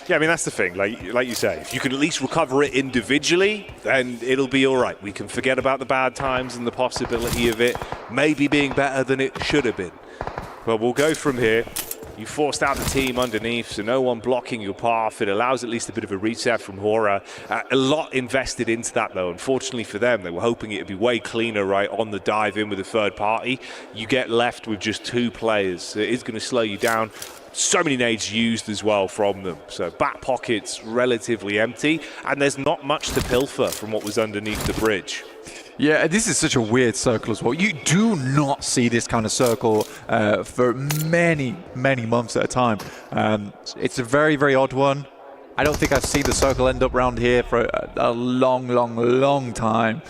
Yeah, I mean, that's the thing. Like you say, if you can at least recover it individually, then it'll be all right. We can forget about the bad times and the possibility of it maybe being better than it should have been. But we'll go from here. You forced out the team underneath, so no one blocking your path. It allows at least a bit of a reset from Hora. A lot invested into that, though. Unfortunately for them, they were hoping it would be way cleaner, right, on the dive in with a third party. You get left with just 2 players. So it is going to slow you down. So many nades used as well from them. So back pockets relatively empty, and there's not much to pilfer from what was underneath the bridge. Yeah, this is such a weird circle as well. You do not see this kind of circle for many, many months at a time. It's a very, very odd one. I don't think I've seen the circle end up around here for a long, long, long time.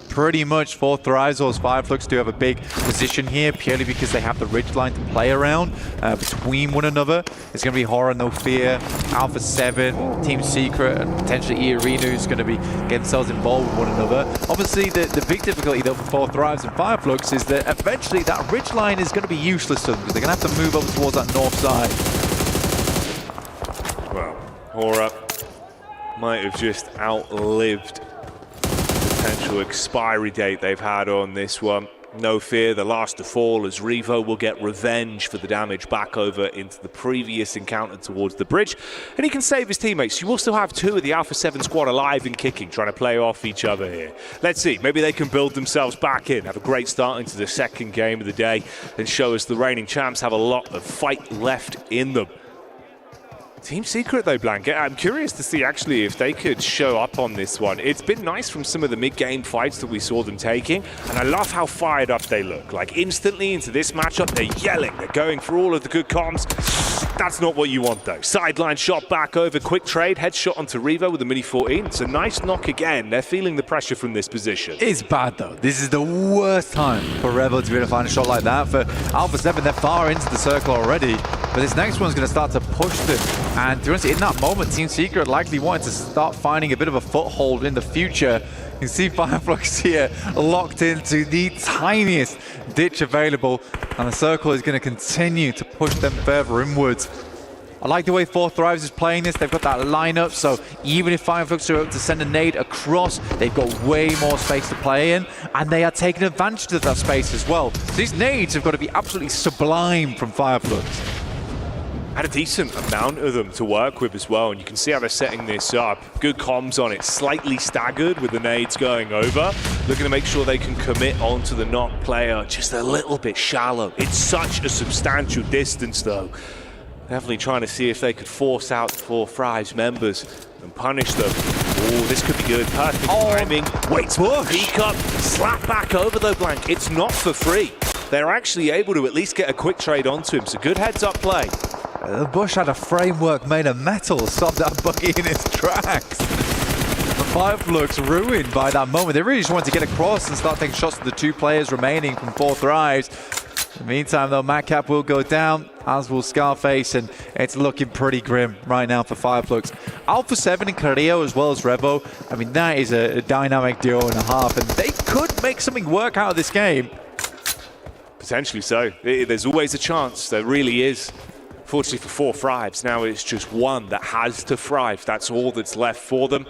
Pretty much for Thrivesource, Fireflux do have a big position here purely because they have the ridgeline to play around between one another. It's going to be Hora, No Fear, Alpha 7, Team Secret, and potentially E Arena who's going to be getting themselves involved with one another. Obviously, the big difficulty though for Thrives and Fireflux is that eventually that ridgeline is going to be useless to them because they're going to have to move over towards that north side. Well, Hora might have just outlived potential expiry date they've had on this one. No Fear, the last to fall, as Revo will get revenge for the damage back over into the previous encounter towards the bridge. And he can save his teammates. You will still have 2 of the Alpha 7 squad alive and kicking, trying to play off each other here. Let's see, maybe they can build themselves back in, have a great start into the second game of the day, and show us the reigning champs have a lot of fight left in them. Team Secret though, Blanket, I'm curious to see actually if they could show up on this one. It's been nice from some of the mid-game fights that we saw them taking, and I love how fired up they look. Like instantly into this matchup, they're yelling, they're going for all of the good comms. That's not what you want though. Sideline shot back over, quick trade, headshot onto Revo with a mini 14. It's a nice knock again. They're feeling the pressure from this position. It's bad though. This is the worst time for Revo to be able to find a shot like that. For Alpha 7, they're far into the circle already, but this next one's going to start to push them. And to be honest, in that moment, Team Secret likely wanted to start finding a bit of a foothold in the future. You can see Fireflux here locked into the tiniest ditch available, and the circle is going to continue to push them further inwards. I like the way 4 Thrives is playing this. They've got that lineup, so even if Fireflux are able to send a nade across, they've got way more space to play in, and they are taking advantage of that space as well. So these nades have got to be absolutely sublime from Fireflux. Had a decent amount of them to work with as well, and you can see how they're setting this up. Good comms on it, slightly staggered with the nades going over. Looking to make sure they can commit onto the knock player just a little bit shallow. It's such a substantial distance though. Definitely trying to see if they could force out the 4 Thrives members and punish them. Oh, this could be good. Perfect timing. Waits for the peek up. Slap back over though, Blank. It's not for free. They're actually able to at least get a quick trade onto him. So good heads up play. The Bush had a framework made of metal, stopped that buggy in its tracks. The Five looks ruined by that moment. They really just wanted to get across and start taking shots at the 2 players remaining from 4 Thrives. In the meantime, though, Madcap will go down, as will Scarface, and it's looking pretty grim right now for Fireflux. Alpha 7 and Carrillo, as well as Revo, I mean, that is a dynamic duo and a half, and they could make something work out of this game. Potentially so. There's always a chance. There really is. Fortunately for 4 Thrives, now it's just one that has to thrive. That's all that's left for them.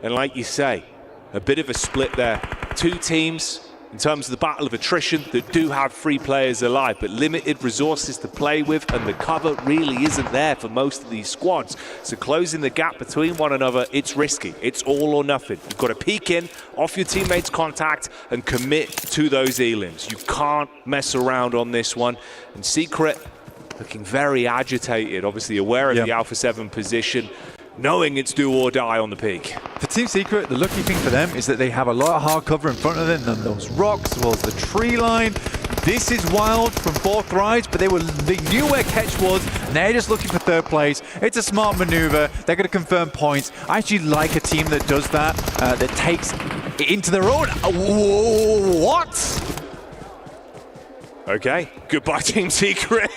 And like you say, a bit of a split there. 2 teams in terms of the battle of attrition that do have 3 players alive, but limited resources to play with, and the cover really isn't there for most of these squads. So closing the gap between one another, it's risky. It's all or nothing. You've got to peek in, off your teammates' contact, and commit to those elims. You can't mess around on this one. And Secret looking very agitated, obviously aware of the Alpha 7 position, knowing it's do or die on the peak. For Team Secret, the lucky thing for them is that they have a lot of hard cover in front of them, and those rocks as well as the tree line. This is wild from 4 Thrives, but they knew where Ketch was, and they're just looking for 3rd place. It's a smart maneuver. They're going to confirm points. I actually like a team that does that, that takes it into their own. What? Okay, goodbye Team Secret.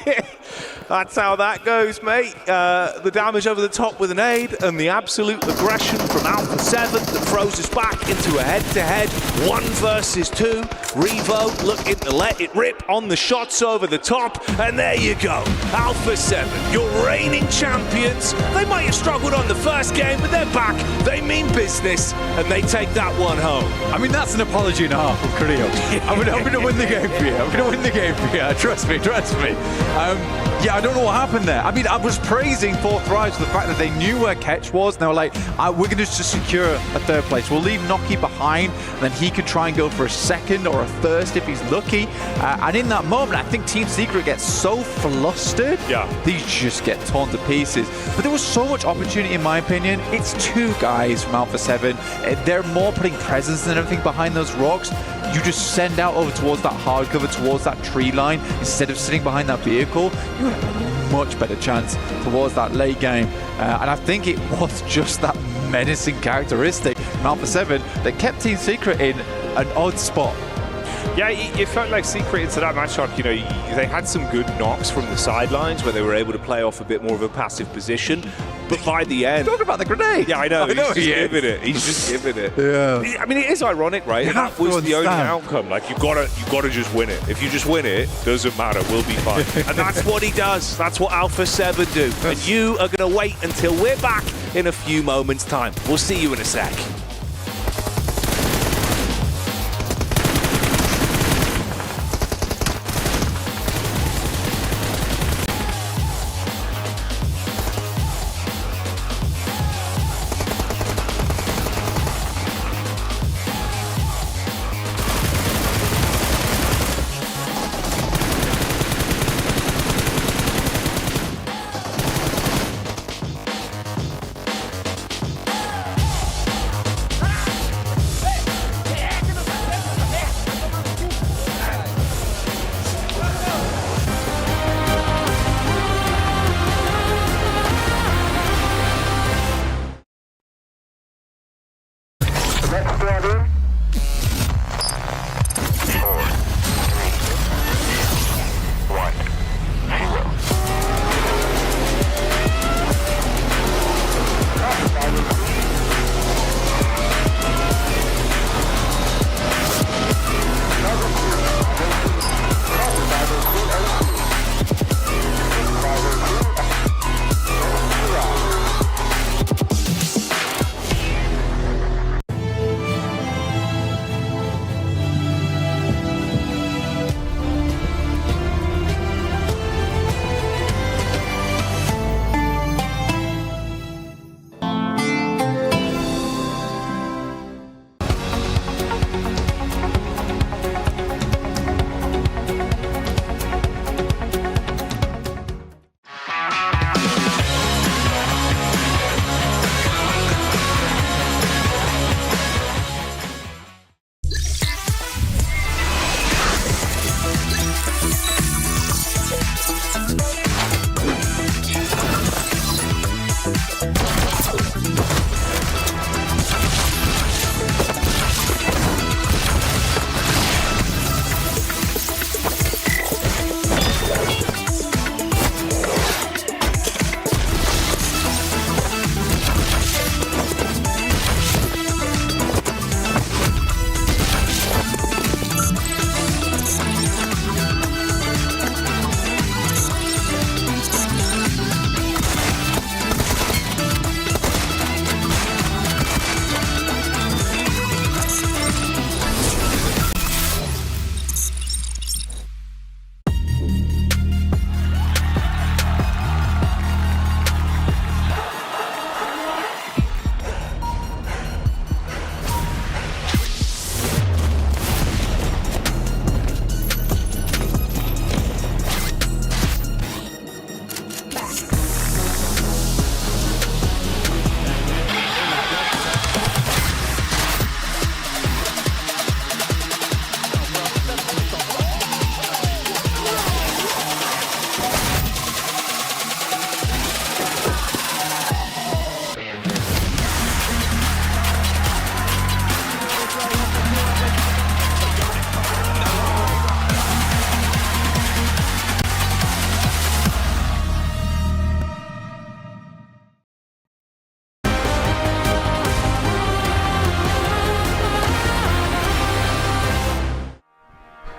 That's how that goes, mate. The damage over the top with an aid and the absolute aggression from Alpha 7 that throws us back into a head-to-head 1 versus 2. Revo looking to let it rip on the shots over the top, and there you go. Alpha 7, your reigning champions. They might have struggled on the first game, but they're back. They mean business, and they take that one home. I mean, that's an apology and a half from Carrillo. I'm going to win the game for you. I'm going to win the game for you. Trust me, trust me. Yeah, I don't know what happened there. I mean, I was praising 4 Thrives for the fact that they knew where Ketch was. And they were like, we're going to just secure a 3rd place. We'll leave Noki behind, and then he could try and go for a 2nd or a 1st if he's lucky. And in that moment, I think Team Secret gets so flustered. Yeah. These just get torn to pieces. But there was so much opportunity, in my opinion. It's 2 guys from Alpha 7. They're more putting presence and everything behind those rocks. You just send out over towards that hard cover, towards that tree line, instead of sitting behind that vehicle. You have a much better chance towards that late game. And I think it was just that menacing characteristic from Alpha 7 that kept Team Secret in an odd spot. Yeah, it felt like Secret into that matchup, you know, they had some good knocks from the sidelines where they were able to play off a bit more of a passive position. But by the end... Talk about the grenade! Yeah, I know. He's just giving it. He's just giving it. Yeah. I mean, it is ironic, right? That was the only outcome. Like, you've got to just win it. If you just win it, doesn't matter. We'll be fine. And that's what he does. That's what Alpha 7 do. And you are going to wait until we're back in a few moments' time. We'll see you in a sec.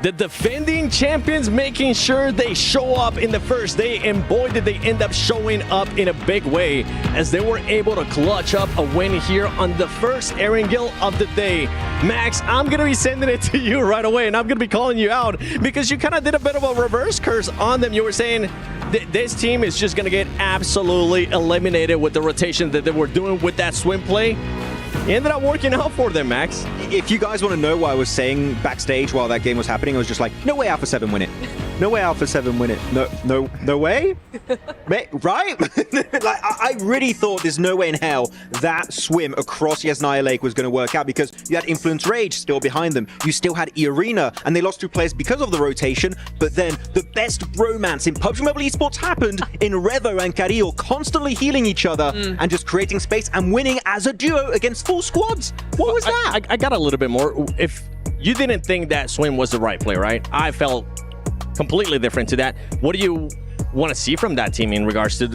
The defending champions making sure they show up in the first day, and boy did they end up showing up in a big way as they were able to clutch up a win here on the first Erangel of the day. Max, I'm going to be sending it to you right away, and I'm going to be calling you out because you kind of did a bit of a reverse curse on them. You were saying this team is just going to get absolutely eliminated with the rotation that they were doing with that swim play. It ended up working out for them, Max. If you guys want to know what I was saying backstage while that game was happening, I was just like, no way Alpha 7 win it. No way Alpha 7 win it. No way? Right? Like, I really thought there's no way in hell that swim across Yasnaya Lake was going to work out because you had Influence Rage still behind them. You still had Arena, and they lost 2 players because of the rotation. But then the best romance in PUBG Mobile Esports happened in Revo and Carrillo constantly healing each other and just creating space and winning as a duo against full squads. What was that? I got a little bit more. If you didn't think that swim was the right play, right? I felt completely different to that. What do you want to see from that team in regards to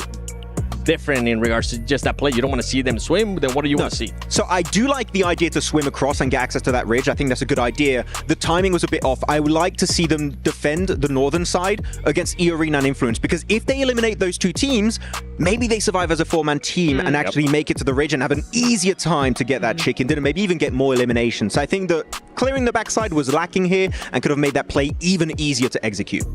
different in regards to just that play? You don't want to see them swim, then what do you want to see? So I do like the idea to swim across and get access to that ridge. I think that's a good idea. The timing was a bit off. I would like to see them defend the northern side against E-Arena and Influence, because if they eliminate those 2 teams, maybe they survive as a 4-man team and actually make it to the ridge and have an easier time to get that chicken dinner, maybe even get more eliminations. So I think that clearing the backside was lacking here and could have made that play even easier to execute.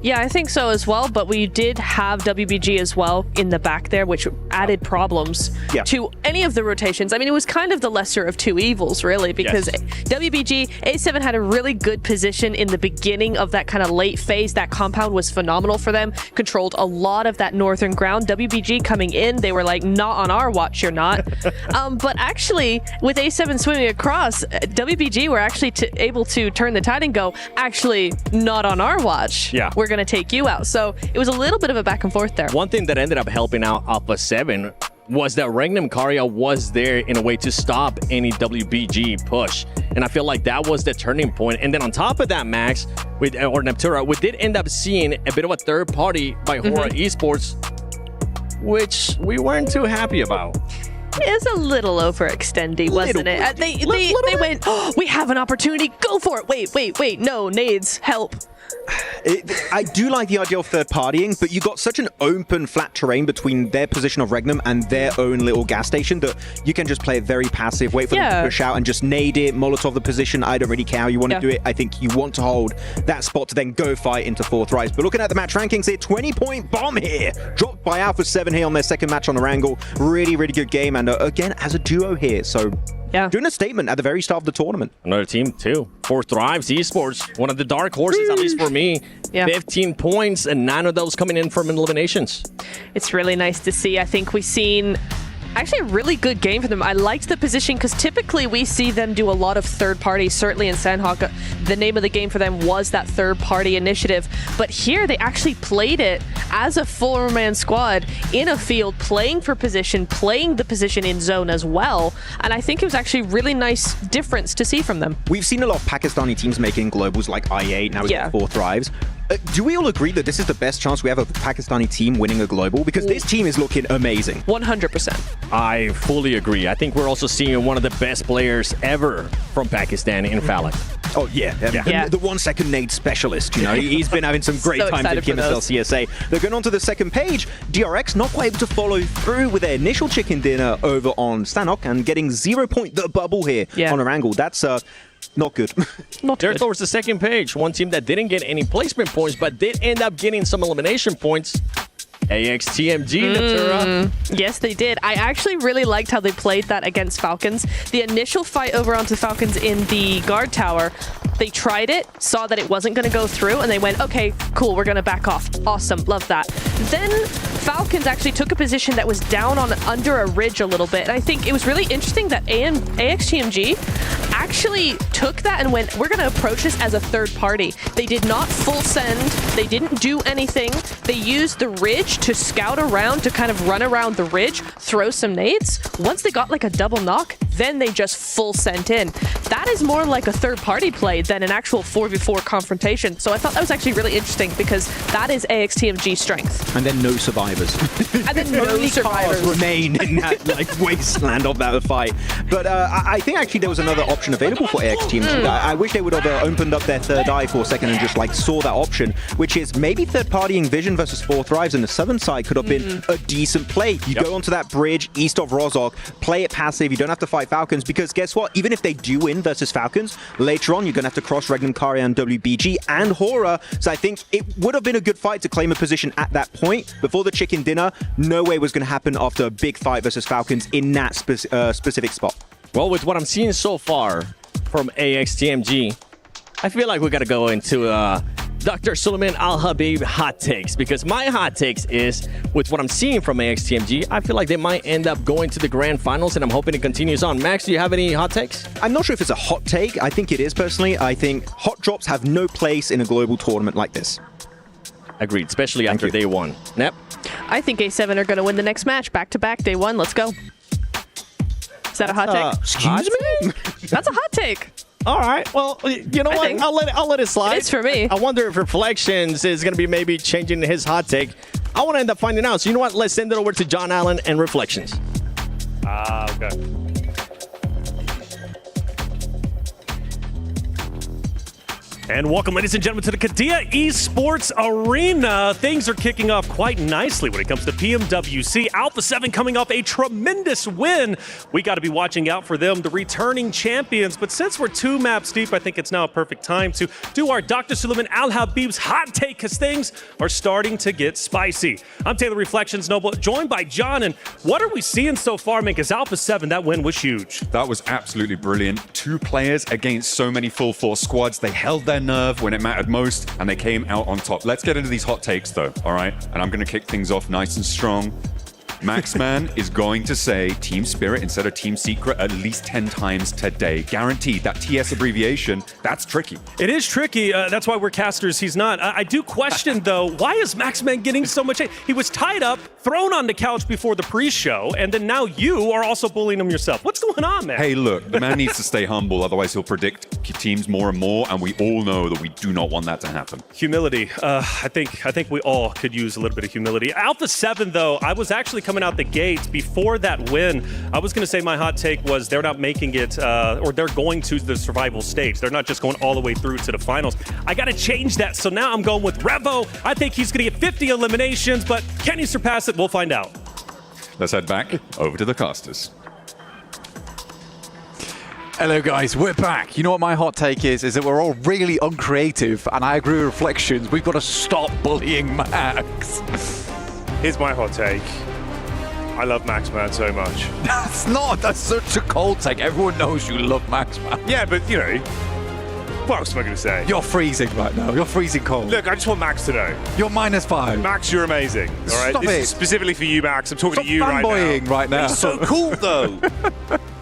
Yeah, I think so as well, but we did have WBG as well in the back there, which added problems to any of the rotations. I mean, it was kind of the lesser of 2 evils, really, because WBG, A7 had a really good position in the beginning of that kind of late phase. That compound was phenomenal for them, controlled a lot of that northern ground. WBG coming in, they were like, not on our watch, you're not. But actually, with A7 swimming across, WBG were actually able to turn the tide and go, actually, not on our watch. Yeah. We're going to take you out. So it was a little bit of a back and forth there. One thing that ended up helping out Alpha 7 was that Regnum Karia was there in a way to stop any WBG push. And I feel like that was the turning point. And then on top of that, Max, or Neptura, we did end up seeing a bit of a third party by Hora Esports, which we weren't too happy about. It was a little overextending, wasn't it? They went, oh, we have an opportunity, go for it. Wait, no, nades, help. I do like the idea of third partying, but you got such an open, flat terrain between their position of Regnum and their own little gas station that you can just play it very passive, wait for them to push out and just nade it, Molotov the position. I don't really care how you want to do it. I think you want to hold that spot to then go fight into 4th rise. But looking at the match rankings here, 20-point bomb here, dropped by Alpha 7 here on their second match on Erangel. Really, really good game, and again, as a duo here, so doing a statement at the very start of the tournament. Another team, too. 4 Thrives Esports, one of the dark horses, at least for me. 15 points, and 9 of those coming in from eliminations. It's really nice to see. I think we've seen Actually, a really good game for them. I liked the position because typically we see them do a lot of third party. Certainly in Sanhok, the name of the game for them was that third party initiative. But here they actually played it as a four-man squad in a field, playing for position, playing the position in zone as well. And I think it was actually really nice difference to see from them. We've seen a lot of Pakistani teams making globals like I8, now we've got 4 Thrives. Do we all agree that this is the best chance we have of a Pakistani team winning a global? Because this team is looking amazing. 100%. I fully agree. I think we're also seeing one of the best players ever from Pakistan in Falak. Oh, yeah. The 1 second nade specialist, you know. He's been having some great times at PMSL CSA. They're going on to the second page. DRX not quite able to follow through with their initial chicken dinner over on Sanhok and getting 0 point the bubble here on Erangel. That's not good. There towards the second page, one team that didn't get any placement points, but did end up getting some elimination points. AXTMG, Natura. Yes, they did. I actually really liked how they played that against Falcons. The initial fight over onto Falcons in the guard tower, they tried it, saw that it wasn't going to go through, and they went, okay, cool, we're going to back off. Awesome, love that. Then Falcons actually took a position that was down on under a ridge a little bit, and I think it was really interesting that AXTMG actually took that and went, we're going to approach this as a third party. They did not full send, they didn't do anything, they used the ridge to scout around, to kind of run around the ridge, throw some nades. Once they got like a double knock, then they just full sent in. That is more like a third party play than an actual 4v4 confrontation. So I thought that was actually really interesting because that is AXTMG's strength. And then no survivors. And then no survivors remain in that like wasteland of that fight. But I think actually there was another option available for AXTMG. I wish they would have opened up their third eye for a second and just like saw that option, which is maybe third partying Vision versus 4 Thrives, and the southern side could have been a decent play. You go onto that bridge east of Rozhok, play it passive, you don't have to fight Falcons, because guess what? Even if they do win versus Falcons, later on you're going to have to cross Regnum Karya and WBG and Hora. So I think it would have been a good fight to claim a position at that point. Before the chicken dinner, no way was going to happen after a big fight versus Falcons in that specific spot. Well, with what I'm seeing so far from AXTMG, I feel like we got to go into Dr. Suleiman Al-Habib hot takes, because my hot takes is, with what I'm seeing from AXTMG, I feel like they might end up going to the grand finals, and I'm hoping it continues on. Max, do you have any hot takes? I'm not sure if it's a hot take. I think it is, personally. I think hot drops have no place in a global tournament like this. Agreed, especially after day one. Nep? I think A7 are going to win the next match, back-to-back, day one. Let's go. Is that a hot take? Excuse me? That's a hot take. All right. Well, you know what? I'll let it slide. It's for me. I wonder if Reflections is going to be maybe changing his hot take. I want to end up finding out. So you know what? Let's send it over to John Allen and Reflections. Okay. And welcome, ladies and gentlemen, to the Kadia Esports Arena. Things are kicking off quite nicely when it comes to PMWC. Alpha 7 coming off a tremendous win. We got to be watching out for them, the returning champions. But since we're 2 maps deep, I think it's now a perfect time to do our Dr. Suleiman Al-Habib's hot take, because things are starting to get spicy. I'm Taylor Reflections Noble, joined by John. And what are we seeing so far, man? Because Alpha 7, that win was huge. That was absolutely brilliant. 2 players against so many full force squads. They held their nerve when it mattered most, and they came out on top. Let's get into these hot takes, though, all right? And I'm going to kick things off nice and strong. Maxman is going to say Team Spirit instead of Team Secret at least 10 times today. Guaranteed. That TS abbreviation, that's tricky. It is tricky. That's why we're casters. He's not. I do question, though, why is Maxman getting so much hate? He was tied up, thrown on the couch before the pre-show, and then now you are also bullying him yourself. What's going on, man? Hey, look, the man needs to stay humble, otherwise he'll predict teams more and more, and we all know that we do not want that to happen. Humility. I think we all could use a little bit of humility. Alpha 7, though, I was actually coming out the gate before that win. I was going to say my hot take was they're not making it, or they're going to the survival stage. They're not just going all the way through to the finals. I got to change that. So now I'm going with Revo. I think he's going to get 50 eliminations, but can he surpass it? We'll find out. Let's head back over to the casters. Hello guys, we're back. You know what my hot take is that we're all really uncreative, and I agree with Reflections. We've got to stop bullying Max. Here's my hot take. I love Maxman so much. That's such a cold take. Everyone knows you love Maxman. Yeah, but you know, What else am I going to say? You're freezing right now. You're freezing cold. Look, I just want Max to know. You're -5. Max, you're amazing. All right, Stop this it. is specifically for you, Max. I'm talking Stop to you right now. fanboying right now. He's so cool, though.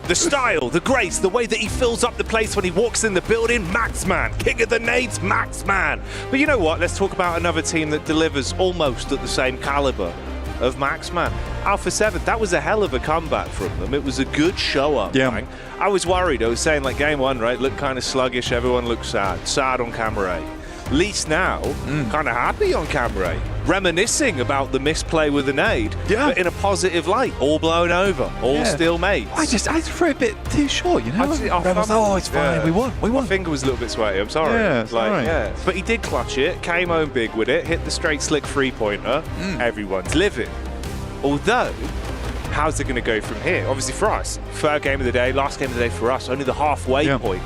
The style, the grace, the way that he fills up the place when he walks in the building, Max Man. King of the nades, Max Man. But you know what? Let's talk about another team that delivers almost at the same caliber of Max Man. Alpha 7, that was a hell of a comeback from them. It was a good show up. Yeah. Right? I was worried. I was saying, like, game one, right, looked kind of sluggish. Everyone looked sad. Sad on camera 8. Least now, kind of happy on camera 8. Reminiscing about the misplay with the nade, but in a positive light. All blown over, all still mates. I just threw a bit too short, you know? Oh, it's fine. Yeah. We won. My finger was a little bit sweaty. I'm sorry. Yeah, it's all right. Yeah. But he did clutch it, came home big with it, hit the straight slick 3-pointer. Everyone's living. Although, how's it going to go from here? Obviously for us, third game of the day, last game of the day for us, only the halfway point.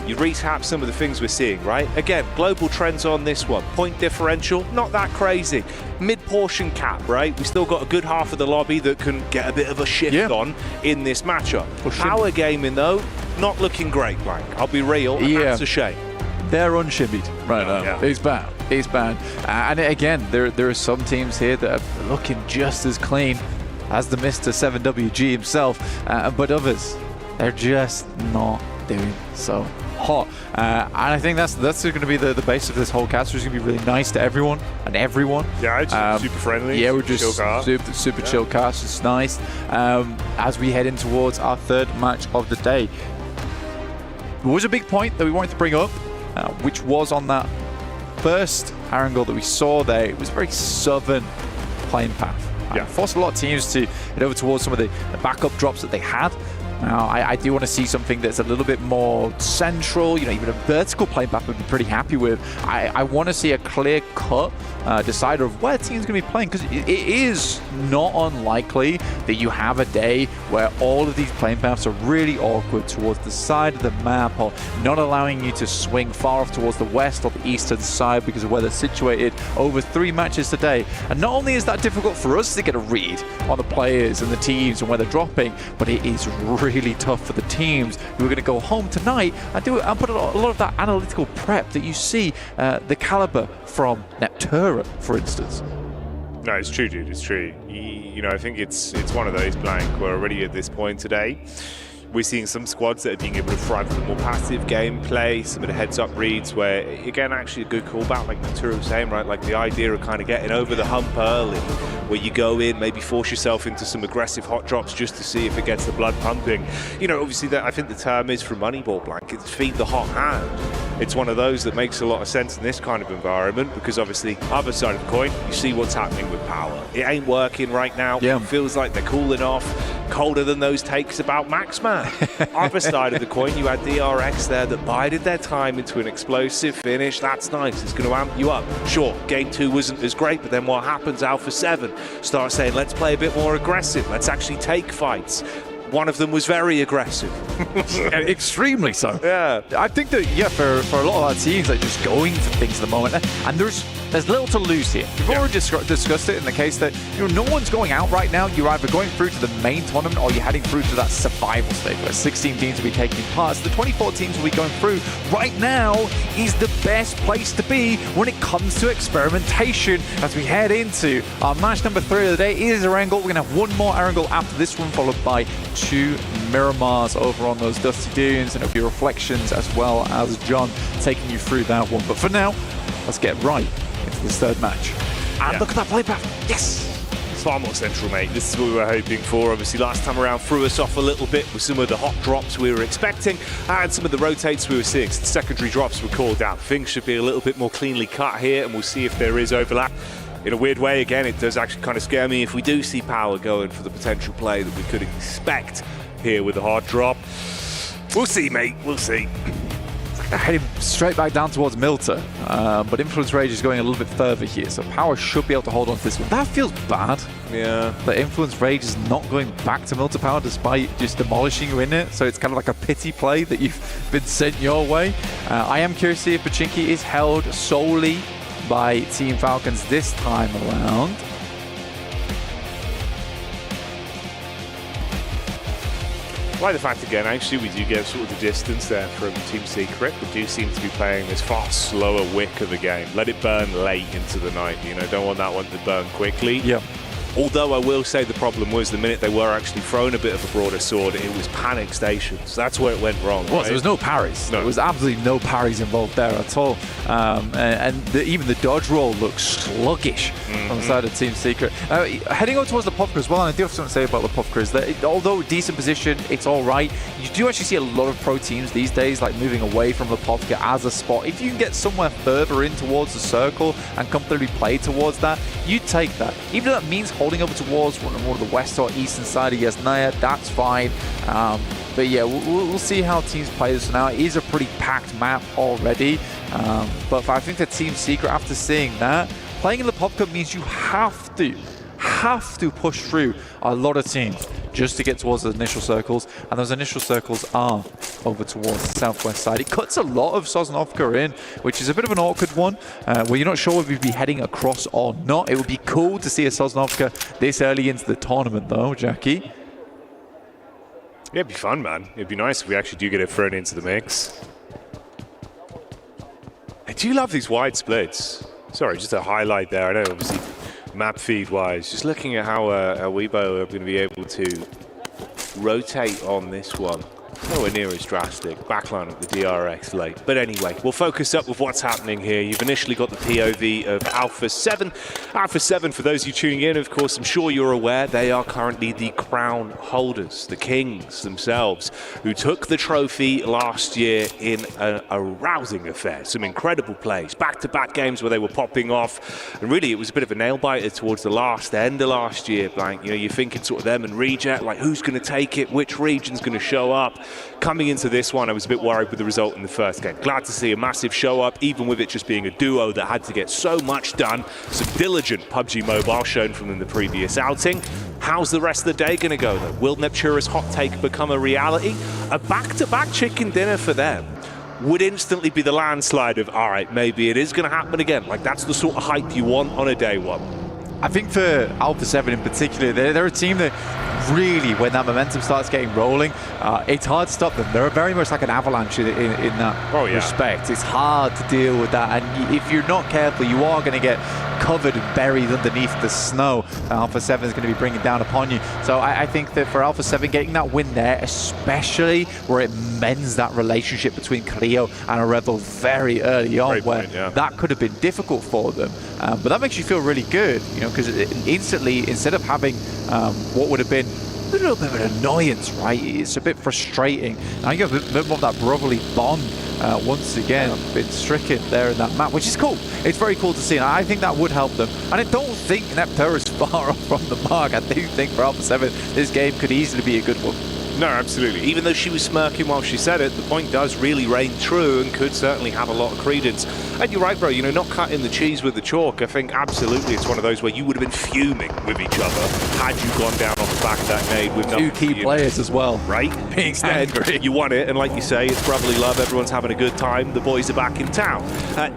You recap some of the things we're seeing, right? Again, global trends on this one. Point differential, not that crazy. Mid-portion cap, right? We still got a good half of the lobby that can get a bit of a shift on in this matchup. Power gaming, though, not looking great, Blank. I'll be real, and that's a shame. They're unshimmied right now. Yeah. It's bad. It's bad. And again, there are some teams here that are looking just as clean as the Mr. 7WG himself, but others, they're just not doing so hot. And I think that's going to be the base of this whole cast. We're going to be really nice to everyone and everyone. Yeah, it's super friendly. Yeah, we're just super chill cast. It's nice. As we head in towards our third match of the day, there was a big point that we wanted to bring up, which was on that first Erangel that we saw there. It was a very southern playing path. Forced a lot of teams to head over towards some of the backup drops that they had. Now, I do want to see something that's a little bit more central, you know, even a vertical playing path would be pretty happy with. I want to see a clear-cut decider of where the team's going to be playing, because it is not unlikely that you have a day where all of these playing paths are really awkward towards the side of the map, or not allowing you to swing far off towards the west or the eastern side because of where they're situated over 3 matches today. And not only is that difficult for us to get a read on the players and the teams and where they're dropping, but it is really tough for the teams who are going to go home tonight and put a lot of that analytical prep that you see the caliber from Neptura, for instance. No, it's true, dude. It's true. You know, I think it's one of those, Blank, where already at this point today, we're seeing some squads that are being able to thrive with more passive gameplay, some of the heads-up reads where, again, actually a good callback, like Naturo was saying, right? Like the idea of kind of getting over the hump early, where you go in, maybe force yourself into some aggressive hot drops just to see if it gets the blood pumping. You know, obviously, that I think the term is from Moneyball, Blank, it's feed the hot hand. It's one of those that makes a lot of sense in this kind of environment, because obviously, other side of the coin, you see what's happening with Power. It ain't working right now. It feels like they're cooling off. Colder than those takes about Max Man. Other side of the coin, you had DRX there that bided their time into an explosive finish. That's nice. It's going to amp you up. Sure, game 2 wasn't as great, but then what happens? Alpha 7 starts saying, let's play a bit more aggressive. Let's actually take fights. One of them was very aggressive. Extremely so. Yeah. I think that, for a lot of our teams, they're just going for things at the moment. And there's little to lose here. We've already discussed it in the case that no one's going out right now. You're either going through to the main tournament or you're heading through to that survival stage where 16 teams will be taking part. So the 24 teams will be going through. Right now is the best place to be when it comes to experimentation as we head into our match number 3 of the day. It is Erangel. We're going to have one more Erangel after this one, followed by 2 Miramars over on those Dusty Dunes, and it'll be Reflections as well as John taking you through that one. But for now, let's get right into this third match. And look at that play path. Yes! It's far more central, mate. This is what we were hoping for. Obviously, last time around threw us off a little bit with some of the hot drops we were expecting and some of the rotates we were seeing. So the secondary drops were called out. Things should be a little bit more cleanly cut here, and we'll see if there is overlap. In a weird way, again, it does actually kind of scare me if we do see Power going for the potential play that we could expect here with a hard drop. We'll see, mate. We'll see. Heading straight back down towards Milta, but Influence Rage is going a little bit further here, so Power should be able to hold on to this one. That feels bad. Yeah. But Influence Rage is not going back to Milta Power despite just demolishing you in it, so it's kind of like a pity play that you've been sent your way. I am curious to see if Pachinki is held solely by Team Falcons this time around. I like the fact again, actually, we do get sort of the distance there from Team Secret. We do seem to be playing this far slower wick of a game. Let it burn late into the night, you know, don't want that one to burn quickly. Yeah. Although I will say the problem was the minute they were actually throwing a bit of a broader sword, it was panic stations. That's where it went wrong. Well, right? there was no parries. No. There was absolutely no parries involved there at all. Even the dodge roll looks sluggish on the side of Team Secret. Heading on towards the Puffker as well, and I do have something to say about the Puffker, is that although decent position, it's all right. You do actually see a lot of pro teams these days like moving away from the Puffker as a spot. If you can get somewhere further in towards the circle and comfortably play towards that, you take that. Even though that means holding over towards one of the west or eastern side of Yasnaya, that's fine. But yeah, we'll see how teams play this now. It is a pretty packed map already. But I think that Team Secret, after seeing that, playing in the Pop Cup means you have to push through a lot of teams just to get towards the initial circles, and those initial circles are over towards the southwest side. It cuts a lot of Sosnovka in, which is a bit of an awkward one, where you're not sure if you'd be heading across or not. It would be cool to see a Sosnovka this early into the tournament, though, Jackie. Yeah, it'd be fun, man. It'd be nice if we actually do get it thrown into the mix. I do love these wide splits. Sorry, just a highlight there. I know, obviously, map feed-wise, just looking at how Weibo are going to be able to rotate on this one. Nowhere near as drastic. Backline of the DRX late. But anyway, we'll focus up with what's happening here. You've initially got the POV of Alpha 7. Alpha 7, for those of you tuning in, of course, I'm sure you're aware, they are currently the crown holders, the kings themselves, who took the trophy last year in a rousing affair. Some incredible plays, back-to-back games where they were popping off. And really, it was a bit of a nail-biter towards the end of last year. Like, you know, you're thinking sort of them and Reject, like who's going to take it, which region's going to show up. Coming into this one, I was a bit worried with the result in the first game. Glad to see a massive show up, even with it just being a duo that had to get so much done. Some diligent PUBG Mobile shown from them the previous outing. How's the rest of the day going to go, though? Will Neptura's hot take become a reality? A back-to-back chicken dinner for them would instantly be the landslide of, all right, maybe it is going to happen again. Like, that's the sort of hype you want on a day one. I think for Alpha 7 in particular, they're a team that really, when that momentum starts getting rolling, it's hard to stop them. They're very much like an avalanche in that respect. It's hard to deal with that, and if you're not careful, you are going to get covered and buried underneath the snow. Alpha 7 is going to be bringing down upon you. So I think that for Alpha 7, getting that win there, especially where it mends that relationship between Clio and a Rebel very early on, that could have been difficult for them. But that makes you feel really good, you know, because instantly, instead of having what would have been a little bit of an annoyance, right? It's a bit frustrating. Now you have a bit more of that brotherly bond once again been stricken there in that map, which is cool. It's very cool to see, and I think that would help them. And I don't think Neptune is far off from the mark. I do think for Alpha 7, this game could easily be a good one. No, absolutely. Even though she was smirking while she said it, the point does really reign true and could certainly have a lot of credence. And you're right, bro, you know, not cutting the cheese with the chalk. I think absolutely it's one of those where you would have been fuming with each other had you gone down off the back of that nade with two key players as well. Right? Instead, you won it, and like you say, it's brotherly love, everyone's having a good time, the boys are back in town.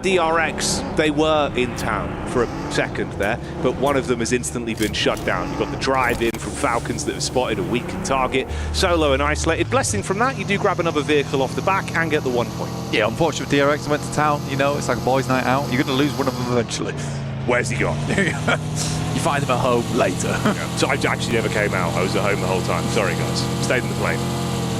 DRX, they were in town for a second there, but one of them has instantly been shut down. You've got the drive in from Falcons that have spotted a weakened target. Solo and isolated. Blessing from that, you do grab another vehicle off the back and get the 1 point. Yeah, unfortunately, DRX went to town. You know, it's like a boys' night out. You're going to lose one of them eventually. Where's he gone? You find him at home later. So I actually never came out. I was at home the whole time. Sorry, guys. Stayed in the plane.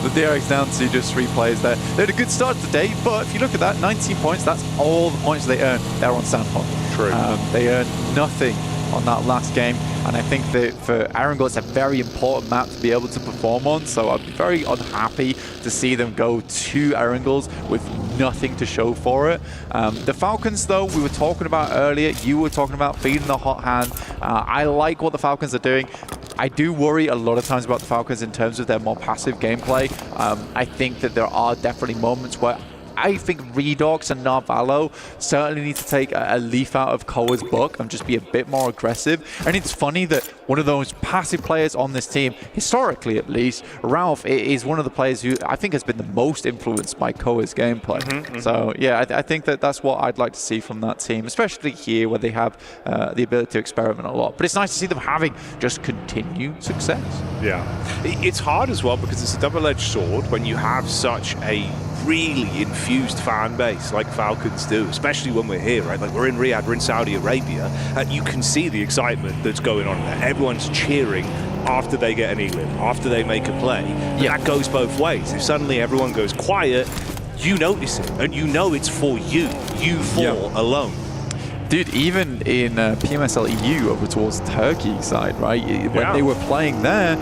The DRX down to just 3 players there. They had a good start to the day, but if you look at that, 19 points, that's all the points they earned there on Sanhok. True. They earned nothing on that last game, and I think that for Erangel, it's a very important map to be able to perform on, so I'd be very unhappy to see them go to Erangels with nothing to show for it. The Falcons, though, we were talking about earlier, you were talking about feeding the hot hand. I like what the Falcons are doing. I do worry a lot of times about the Falcons in terms of their more passive gameplay. I think that there are definitely moments where I think Redox and Narvalo certainly need to take a leaf out of Koa's book and just be a bit more aggressive. And it's funny that one of those passive players on this team, historically at least, Ralph is one of the players who I think has been the most influenced by Koa's gameplay. So yeah, I think that's what I'd like to see from that team, especially here where they have the ability to experiment a lot. But it's nice to see them having just continued success. Yeah, it's hard as well because it's a double-edged sword when you have such a really infused fan base like Falcons do, especially when we're here, right? Like we're in Riyadh, we're in Saudi Arabia, and you can see the excitement that's going on there. Everyone's cheering after they get an elim, after they make a play. Yeah. That goes both ways. If suddenly everyone goes quiet, you notice it, and you know it's for you four alone. Dude, even in PMSL EU over towards Turkey side, right? When they were playing there,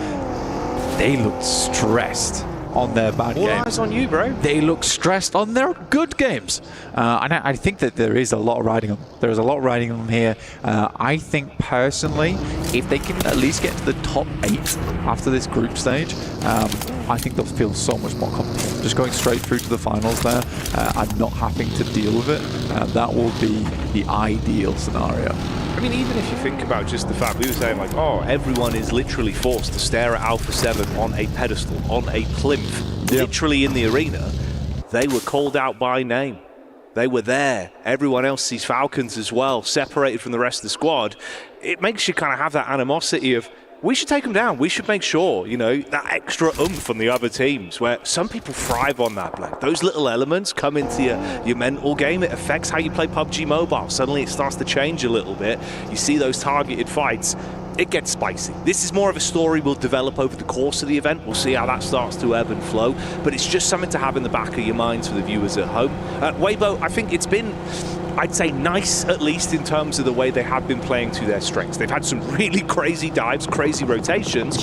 they looked stressed on their bad games. All eyes on you, bro. They look stressed on their good games. And I think that there is a lot riding them. There's a lot riding them here. I think personally, if they can at least get to the top 8 after this group stage, I think they'll feel so much more comfortable. Just going straight through to the finals there and not having to deal with it, that will be the ideal scenario. I mean, even if you think about just the fact, we were saying like, oh, everyone is literally forced to stare at Alpha 7 on a pedestal, on a plinth, literally in the arena. They were called out by name. They were there. Everyone else sees Falcons as well, separated from the rest of the squad. It makes you kind of have that animosity of, we should take them down. We should make sure, you know, that extra oomph on the other teams where some people thrive on that, Blake. Those little elements come into your mental game. It affects how you play PUBG Mobile. Suddenly it starts to change a little bit. You see those targeted fights. It gets spicy. This is more of a story we'll develop over the course of the event. We'll see how that starts to ebb and flow. But it's just something to have in the back of your minds for the viewers at home. Weibo, I think it's been, I'd say, nice, at least in terms of the way they have been playing to their strengths. They've had some really crazy dives, crazy rotations,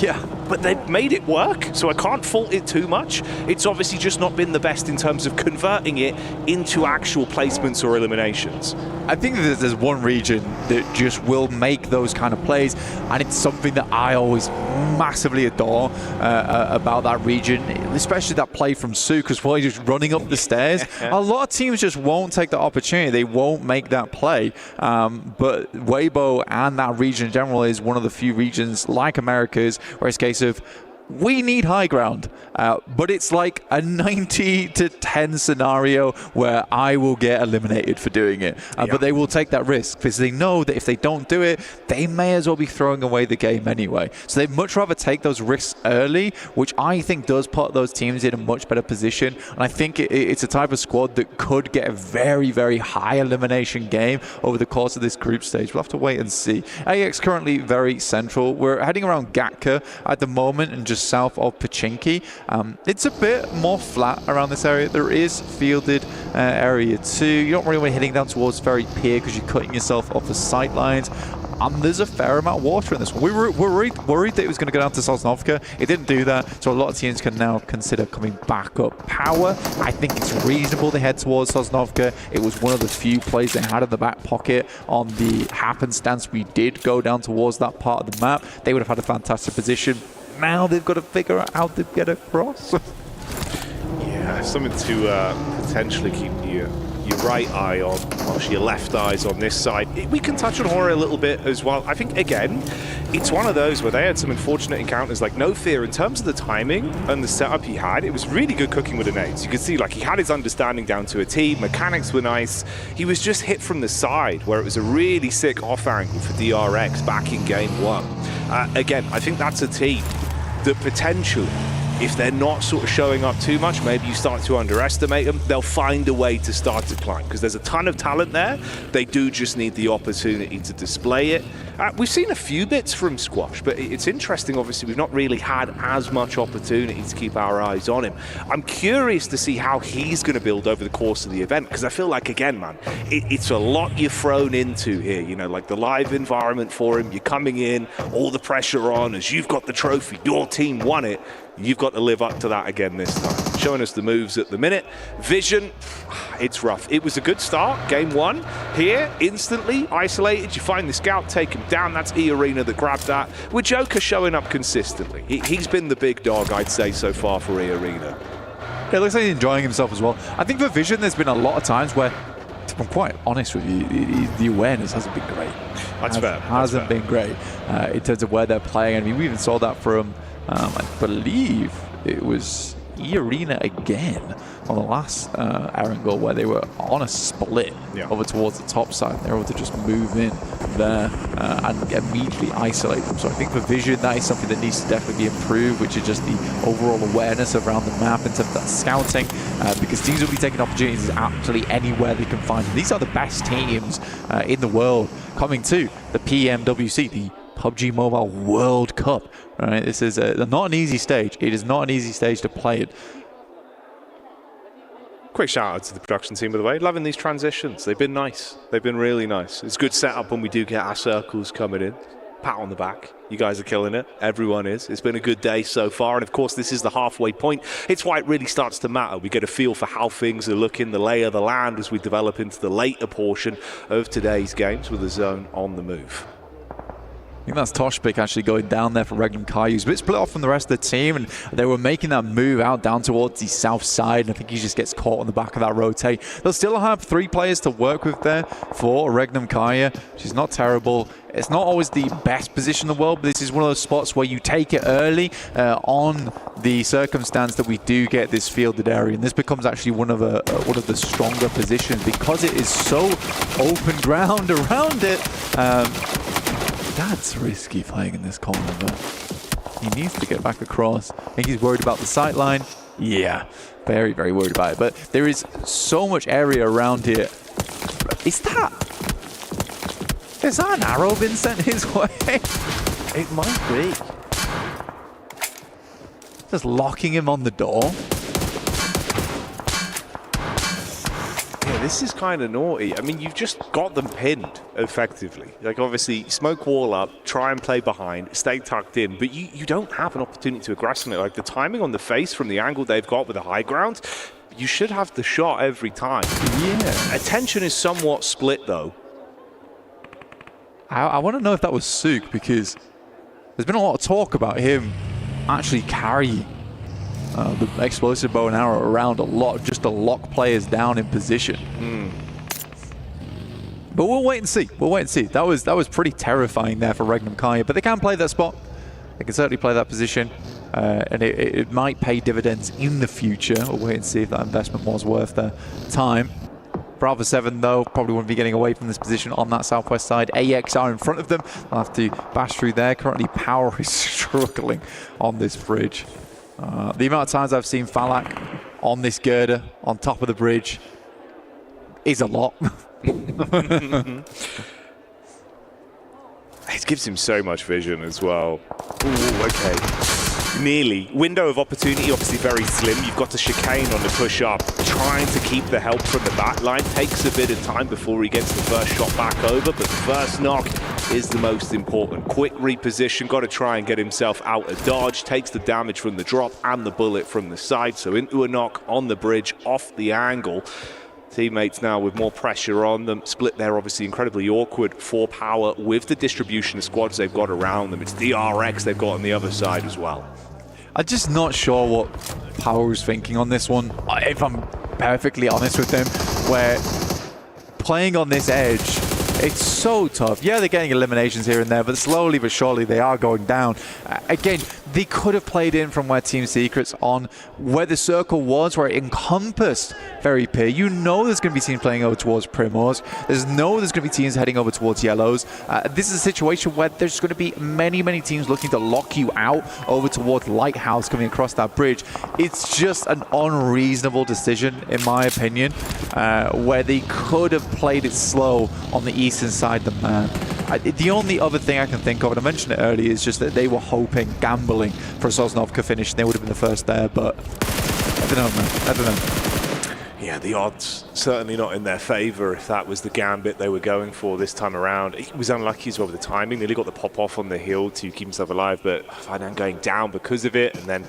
but they've made it work, so I can't fault it too much. It's obviously just not been the best in terms of converting it into actual placements or eliminations. I think that there's one region that just will make those kind of plays, and it's something that I always massively adore about that region, especially that play from Suk as well, just running up the stairs. A lot of teams just won't take the opportunity. They won't make that play. But Weibo and that region in general is one of the few regions like Americas where it's a case of, we need high ground, but it's like a 90-10 scenario where I will get eliminated for doing it. But they will take that risk because they know that if they don't do it, they may as well be throwing away the game anyway. So they'd much rather take those risks early, which I think does put those teams in a much better position. And I think it's a type of squad that could get a very, very high elimination game over the course of this group stage. We'll have to wait and see. AX currently very central. We're heading around Gatka at the moment and just south of Pachinki. It's a bit more flat around this area. There is fielded area too. You don't really want to heading down towards Ferry Pier because you're cutting yourself off the sight lines. There's a fair amount of water in this one. We were worried that it was going to go down to Sosnovka. It didn't do that, so a lot of teams can now consider coming back up. Power, I think it's reasonable they head towards Sosnovka. It was one of the few plays they had in the back pocket on the happenstance we did go down towards that part of the map. They would have had a fantastic position. Now they've got to figure out how to get across. Yeah, something to potentially keep your right eye on, whilst your left eye's on this side. We can touch on Hora a little bit as well. I think, again, it's one of those where they had some unfortunate encounters, like No Fear. In terms of the timing and the setup he had, it was really good cooking with the nades. You could see, like, he had his understanding down to a T, mechanics were nice. He was just hit from the side, where it was a really sick off angle for DRX back in game 1. Again, I think that's a team that potentially, if they're not sort of showing up too much, maybe you start to underestimate them, they'll find a way to start to climb because there's a ton of talent there. They do just need the opportunity to display it. We've seen a few bits from Squash, but it's interesting, obviously, we've not really had as much opportunity to keep our eyes on him. I'm curious to see how he's going to build over the course of the event because I feel like, again, man, it's a lot you're thrown into here, you know, like the live environment for him, you're coming in, all the pressure on, as you've got the trophy, your team won it, you've got to live up to that again this time. Showing us the moves at the minute. Vision, it's rough. It was a good start, game 1. Here, instantly isolated, you find the scout, take him down. That's E-Arena that grabbed that. With Joker showing up consistently. He's been the big dog, I'd say, so far for E-Arena. It looks like he's enjoying himself as well. I think for Vision, there's been a lot of times where, if I'm quite honest with you, the awareness hasn't been great. That's fair. Hasn't been great in terms of where they're playing. I mean, we even saw that from, I believe it was E-Arena again on the last Erangel, where they were on a split over towards the top side. They were able to just move in there and immediately isolate them. So I think for Vision, that is something that needs to definitely be improved, which is just the overall awareness around the map in terms of that scouting, because teams will be taking opportunities absolutely anywhere they can find them. These are the best teams in the world coming to the PMWC, the PUBG Mobile World Cup. Right, this is not an easy stage. It is not an easy stage to play it. Quick shout out to the production team, by the way. Loving these transitions. They've been nice. They've been really nice. It's good setup when we do get our circles coming in. Pat on the back. You guys are killing it. Everyone is. It's been a good day so far. And of course, this is the halfway point. It's why it really starts to matter. We get a feel for how things are looking, the lay of the land as we develop into the later portion of today's games with the zone on the move. I think that's Toshpik actually going down there for Regnum Kai. He's a bit split off from the rest of the team, and they were making that move out down towards the south side, and I think he just gets caught on the back of that rotate. They'll still have 3 players to work with there for Regnum Kaya, which is not terrible. It's not always the best position in the world, but this is one of those spots where you take it early on the circumstance that we do get this fielded area, and this becomes actually one of the stronger positions because it is so open ground around it. That's risky playing in this corner, but he needs to get back across. I think he's worried about the sight line. Yeah, very, very worried about it. But there is so much area around here. Is that an arrow been sent his way? It might be. Just locking him on the door. Yeah, this is kind of naughty. I mean, you've just got them pinned, effectively. Like, obviously, smoke wall up, try and play behind, stay tucked in, but you don't have an opportunity to aggress on it. Like, the timing on the face from the angle they've got with the high ground, you should have the shot every time. Yeah. Attention is somewhat split, though. I want to know if that was Sook, because there's been a lot of talk about him actually carrying the explosive bow and arrow around a lot, just to lock players down in position. But we'll wait and see. We'll wait and see. That was pretty terrifying there for Regnum Kaya, but they can play that spot. They can certainly play that position, and it might pay dividends in the future. We'll wait and see if that investment was worth their time. Bravo 7, though, probably wouldn't be getting away from this position on that southwest side. AX are in front of them. They'll have to bash through there. Currently, Power is struggling on this bridge. The amount of times I've seen Falak on this girder, on top of the bridge, is a lot. It gives him so much vision as well. Ooh, okay. Nearly. Window of opportunity, obviously very slim. You've got to chicane on the push up. Trying to keep the help from the back line. Takes a bit of time before he gets the first shot back over, but the first knock is the most important. Quick reposition, got to try and get himself out of dodge. Takes the damage from the drop and the bullet from the side, so into a knock on the bridge, off the angle. Teammates now with more pressure on them. Split there, obviously incredibly awkward for Power with the distribution of squads they've got around them. It's DRX they've got on the other side as well. I'm just not sure what Power is thinking on this one, if I'm perfectly honest with them, where playing on this edge, it's so tough. Yeah, they're getting eliminations here and there, but slowly but surely they are going down. Again, they could have played in from where Team Secret's on, where the circle was, where it encompassed Very Peer. You know there's going to be teams playing over towards Primos. There's going to be teams heading over towards Yellows. This is a situation where there's going to be many, many teams looking to lock you out over towards Lighthouse coming across that bridge. It's just an unreasonable decision, in my opinion, where they could have played it slow on the eastern side of the map. The only other thing I can think of, and I mentioned it earlier, is just that they were hoping, gambling for a Sosnovka finish, and they would have been the first there, but I don't know, man. I don't know. Yeah, the odds certainly not in their favour if that was the gambit they were going for this time around. He was unlucky as well with the timing. Nearly got the pop-off on the hill to keep himself alive, but Fainan going down because of it. And then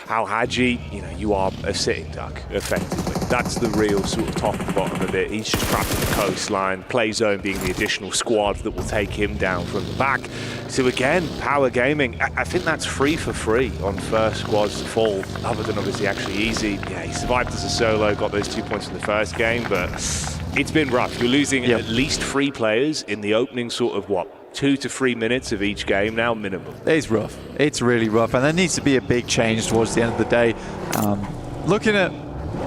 Al Haji, you know, you are a sitting duck, effectively. That's the real sort of top and bottom of it. He's just trapped in the coastline. Play Zone being the additional squad that will take him down from the back. So again, Power Gaming, I think that's free for free on first squad's fall, other than obviously actually easy. Yeah, he survived as a solo, got those 2 points in the first game, but it's been rough. You're losing at least 3 players in the opening sort of, 2 to 3 minutes of each game now, minimum. It's rough. It's really rough, and there needs to be a big change towards the end of the day. Looking at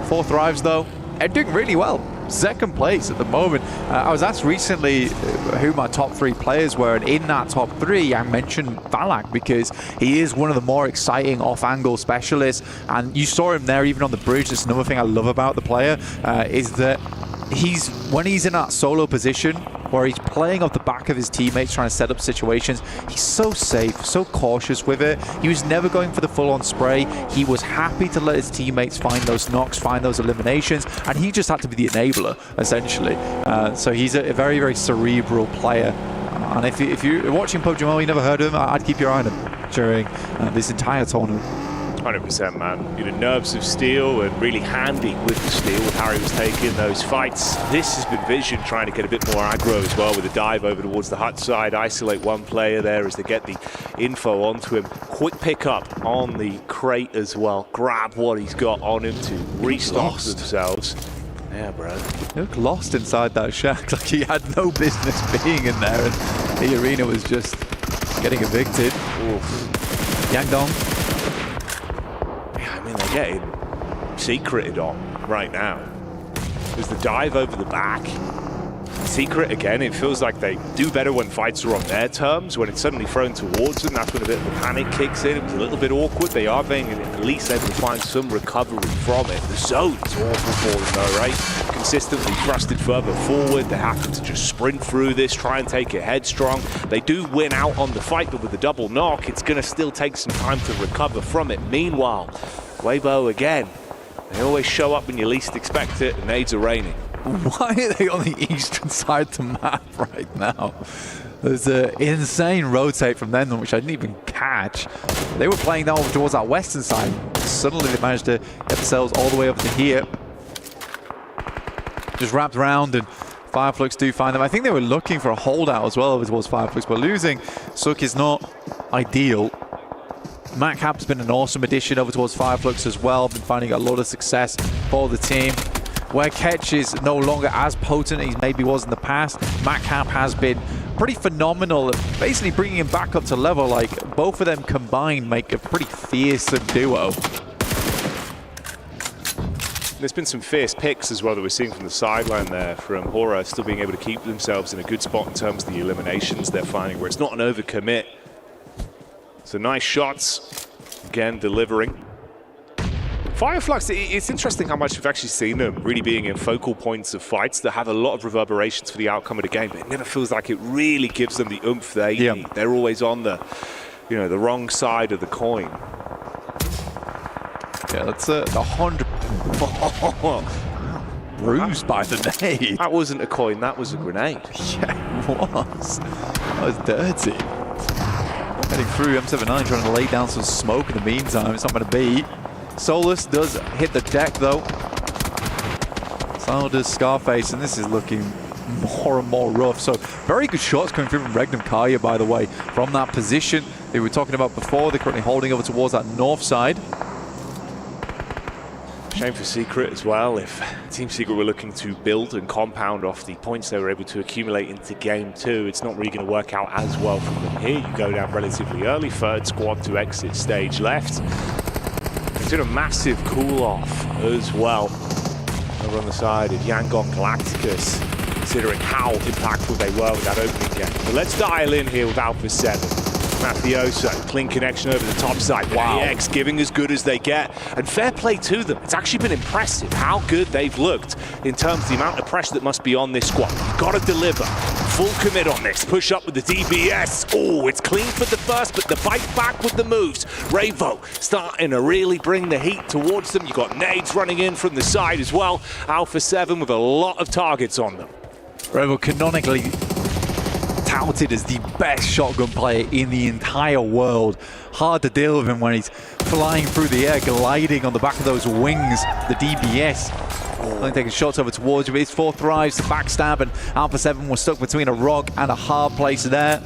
4 Thrives, though, they're doing really well. 2nd place at the moment. I was asked recently who my top 3 players were, and in that top 3 I mentioned Valak because he is one of the more exciting off-angle specialists, and you saw him there even on the bridge. That's another thing I love about the player, is that when he's in that solo position where he's playing off the back of his teammates, trying to set up situations, he's so safe, so cautious with it. He was never going for the full-on spray. He was happy to let his teammates find those knocks, find those eliminations, and he just had to be the enabler, essentially. So he's a very, very cerebral player. And if you're watching PUBG Mobile, you never heard of him, I'd keep your eye on him during this entire tournament. 100%, man. You know, nerves of steel and really handy with the steel with how he was taking those fights. This has been Vision trying to get a bit more aggro as well with a dive over towards the hut side, isolate one player there as they get the info onto him. Quick pick up on the crate as well. Grab what he's got on him to restock themselves. Yeah, bro. He looked lost inside that shack, like he had no business being in there, and the arena was just getting evicted. Yangdong. They're getting secreted on right now. There's the dive over the back. Secret again, it feels like they do better when fights are on their terms. When it's suddenly thrown towards them, that's when a bit of a panic kicks in. It was a little bit awkward. They are being at least able to find some recovery from it. The zone is awful for them though, right? Consistently thrusted further forward. They have to just sprint through this, try and take it headstrong. They do win out on the fight, but with the double knock, it's going to still take some time to recover from it. Meanwhile, Weibo again. They always show up when you least expect it, and nades are raining. Why are they on the eastern side of the map right now? There's an insane rotate from them, which I didn't even catch. They were playing down towards that western side. Suddenly they managed to get themselves all the way up to here. Just wrapped around, and Fireflux do find them. I think they were looking for a holdout as well over towards Fireflux, but losing Suk is not ideal. MacHap's been an awesome addition over towards Fireflux as well. Been finding a lot of success for the team. Where Ketch is no longer as potent as he maybe was in the past, MacHap has been pretty phenomenal, basically bringing him back up to level. Like, both of them combined make a pretty fearsome duo. There's been some fierce picks as well that we're seeing from the sideline there from Hora, still being able to keep themselves in a good spot in terms of the eliminations they're finding, where it's not an overcommit. So nice shots, again, delivering. Fireflux, it's interesting how much we've actually seen them really being in focal points of fights that have a lot of reverberations for the outcome of the game, but it never feels like it really gives them the oomph they need. They're always on the, you know, the wrong side of the coin. Yeah, that's the 100. Bruised by the nade. That wasn't a coin, that was a grenade. Yeah, it was. That was dirty. Heading through M79, trying to lay down some smoke in the meantime. It's not going to be. Solus does hit the deck though. So does Scarface, and this is looking more and more rough. So very good shots coming through from Regnum Kaya, by the way, from that position they were talking about before. They're currently holding over towards that north side. Shame for Secret as well. If Team Secret were looking to build and compound off the points they were able to accumulate into Game 2, it's not really going to work out as well for them here. You go down relatively early, 3rd squad to exit stage left. It's a massive cool-off as well over on the side of Yangon Galacticus, considering how impactful they were with that opening game. But let's dial in here with Alpha 7. Mafioso, clean connection over the top side. Wow. AX giving as good as they get. And fair play to them. It's actually been impressive how good they've looked in terms of the amount of pressure that must be on this squad. You've got to deliver. full commit on this. Push up with the DBS. Oh, it's clean for the first, but the bite back with the moves. Ravo starting to really bring the heat towards them. You got nades running in from the side as well. Alpha 7 with a lot of targets on them. Ravo canonically touted as the best shotgun player in the entire world. Hard to deal with him when he's flying through the air, gliding on the back of those wings. The DBS only taking shots over towards you, but it's 4 thrives to backstab, and Alpha 7 was stuck between a rock and a hard place there.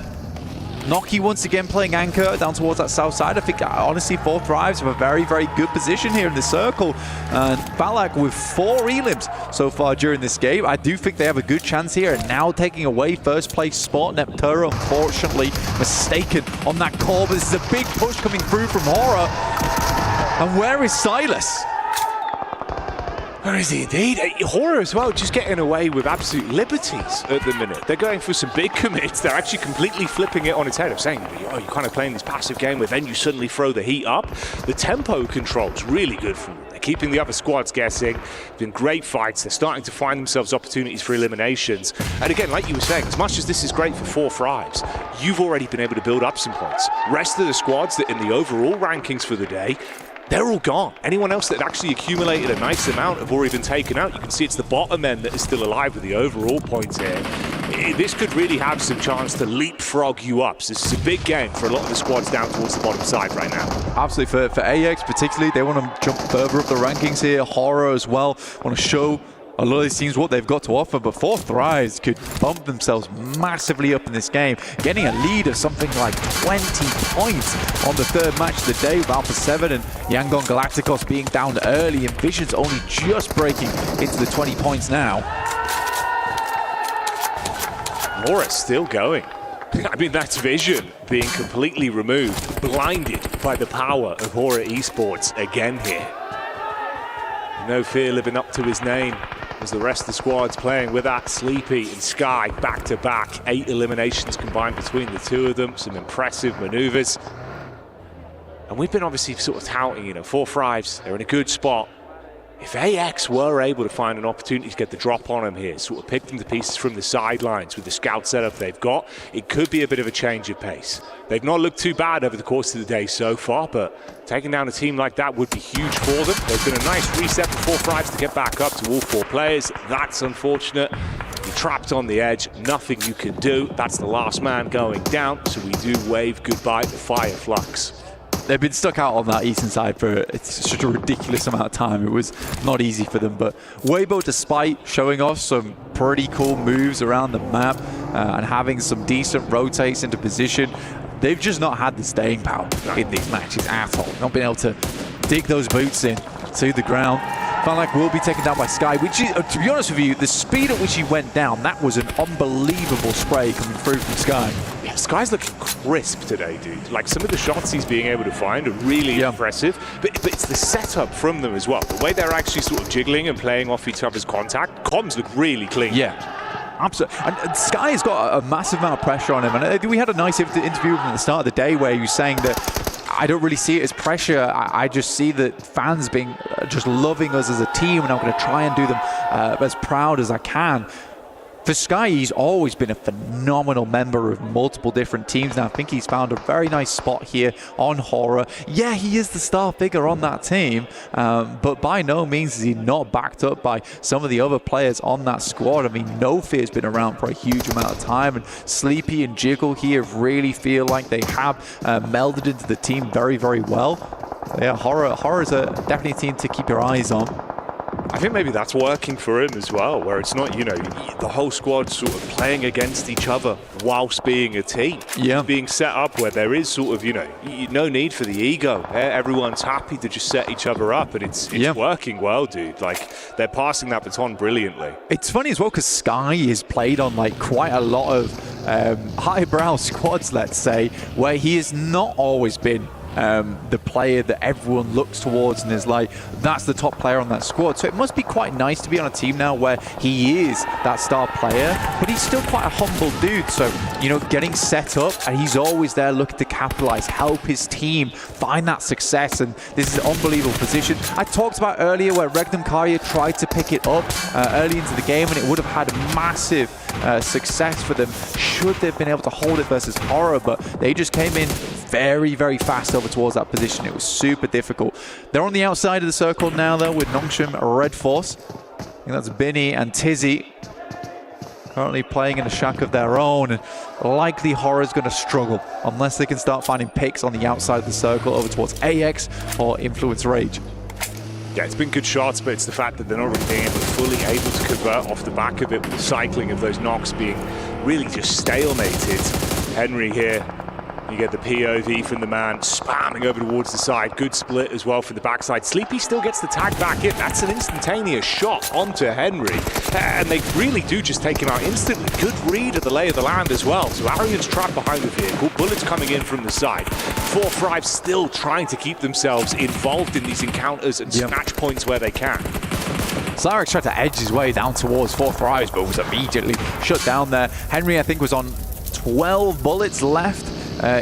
Noki once again playing anchor down towards that south side. I think honestly 4 thrives have a very, very good position here in the circle. And Balak with 4 elims so far during this game. I do think they have a good chance here, and now taking away first place spot. Nepturo unfortunately mistaken on that call, but this is a big push coming through from Horror. And where is Silas? Where is he indeed? Horror as well, just getting away with absolute liberties at the minute. They're going for some big commits. They're actually completely flipping it on its head of saying, oh, you're kind of playing this passive game where then you suddenly throw the heat up. The tempo control's really good for them. They're keeping the other squads guessing. It's been great fights. They're starting to find themselves opportunities for eliminations. And again, like you were saying, as much as this is great for 4 thrives, you've already been able to build up some points. Rest of the squads that in the overall rankings for the day, they're all gone. Anyone else that actually accumulated a nice amount have already been taken out. You can see it's the bottom end that is still alive with the overall points here. This could really have some chance to leapfrog you up. So this is a big game for a lot of the squads down towards the bottom side right now. Absolutely. For AX particularly, they want to jump further up the rankings here. Horror as well. Want to show a lot of these teams what they've got to offer, but 4 thrives could bump themselves massively up in this game, getting a lead of something like 20 points on the 3rd match of the day with Alpha 7 and Yangon Galacticos being down early, and Vision's only just breaking into the 20 points now. Laura's still going. I mean, that's Vision being completely removed, blinded by the power of Horror Esports again here. No Fear living up to his name as the rest of the squad's playing with that. Sleepy and Sky back-to-back. 8 eliminations combined between the 2 of them. Some impressive maneuvers. And we've been obviously sort of touting, 4 thrives. They're in a good spot. If AX were able to find an opportunity to get the drop on them here, sort of pick them to pieces from the sidelines with the scout setup they've got, it could be a bit of a change of pace. They've not looked too bad over the course of the day so far, but taking down a team like that would be huge for them. There's been a nice reset for 4 thrives to get back up to all 4 players. That's unfortunate. You're trapped on the edge, nothing you can do. That's the last man going down, so we do wave goodbye to Fire Flux. They've been stuck out on that eastern side for such a ridiculous amount of time. It was not easy for them, but Weibo, despite showing off some pretty cool moves around the map and having some decent rotates into position, they've just not had the staying power in these matches at all. Not been able to dig those boots in to the ground. Fanlak will be taken down by Sky, which is, to be honest with you, the speed at which he went down, that was an unbelievable spray coming through from Sky. Yeah, Sky's looking crisp today, dude. Like, some of the shots he's being able to find are really impressive, but it's the setup from them as well. The way they're actually sort of jiggling and playing off each other's contact, comms look really clean. Yeah. Absolutely. And Sky has got a massive amount of pressure on him. And we had a nice interview with him at the start of the day where he was saying that I don't really see it as pressure. I just see that fans being just loving us as a team, and I'm going to try and do them as proud as I can. For Sky, he's always been a phenomenal member of multiple different teams. Now, I think he's found a very nice spot here on Horror. Yeah, he is the star figure on that team, but by no means is he not backed up by some of the other players on that squad. I mean, No Fear's been around for a huge amount of time, and Sleepy and Jiggle here really feel like they have melded into the team very, very well. So yeah, Horror is definitely a team to keep your eyes on. I think maybe that's working for him as well, where it's not, the whole squad sort of playing against each other whilst being a team. Yeah. Being set up where there is sort of, no need for the ego. Everyone's happy to just set each other up, and it's working well, dude. Like, they're passing that baton brilliantly. It's funny as well because Sky is played on like quite a lot of highbrow squads, let's say, where he has not always been the player that everyone looks towards and is like, that's the top player on that squad. So it must be quite nice to be on a team now where he is that star player, but he's still quite a humble dude. So, you know, getting set up, and he's always there looking to capitalize, help his team find that success. And this is an unbelievable position. I talked about earlier where Regnum Karya tried to pick it up early into the game, and it would have had massive success for them should they've been able to hold it versus Horror, but they just came in very, very fast over towards that position. It was super difficult. They're on the outside of the circle now, though, with Nongshim Red Force. I think that's Binny and Tizzy currently playing in a shack of their own, and likely Horror's going to struggle unless they can start finding picks on the outside of the circle over towards AX or Influence Rage. Yeah, it's been good shots, but it's the fact that they're not really being fully able to convert off the back of it, with the cycling of those knocks being really just stalemated. Henry here, you get the POV from the man, spamming over towards the side. Good split as well for the backside. Sleepy still gets the tag back in. That's an instantaneous shot onto Henry. And they really do just take him out instantly. Good read of the lay of the land as well. So Arian's trapped behind the vehicle. Bullets coming in from the side. 4-5 still trying to keep themselves involved in these encounters and snatch points where they can. Cyrix tried to edge his way down towards 4-5, but was immediately shut down there. Henry, I think, was on 12 bullets left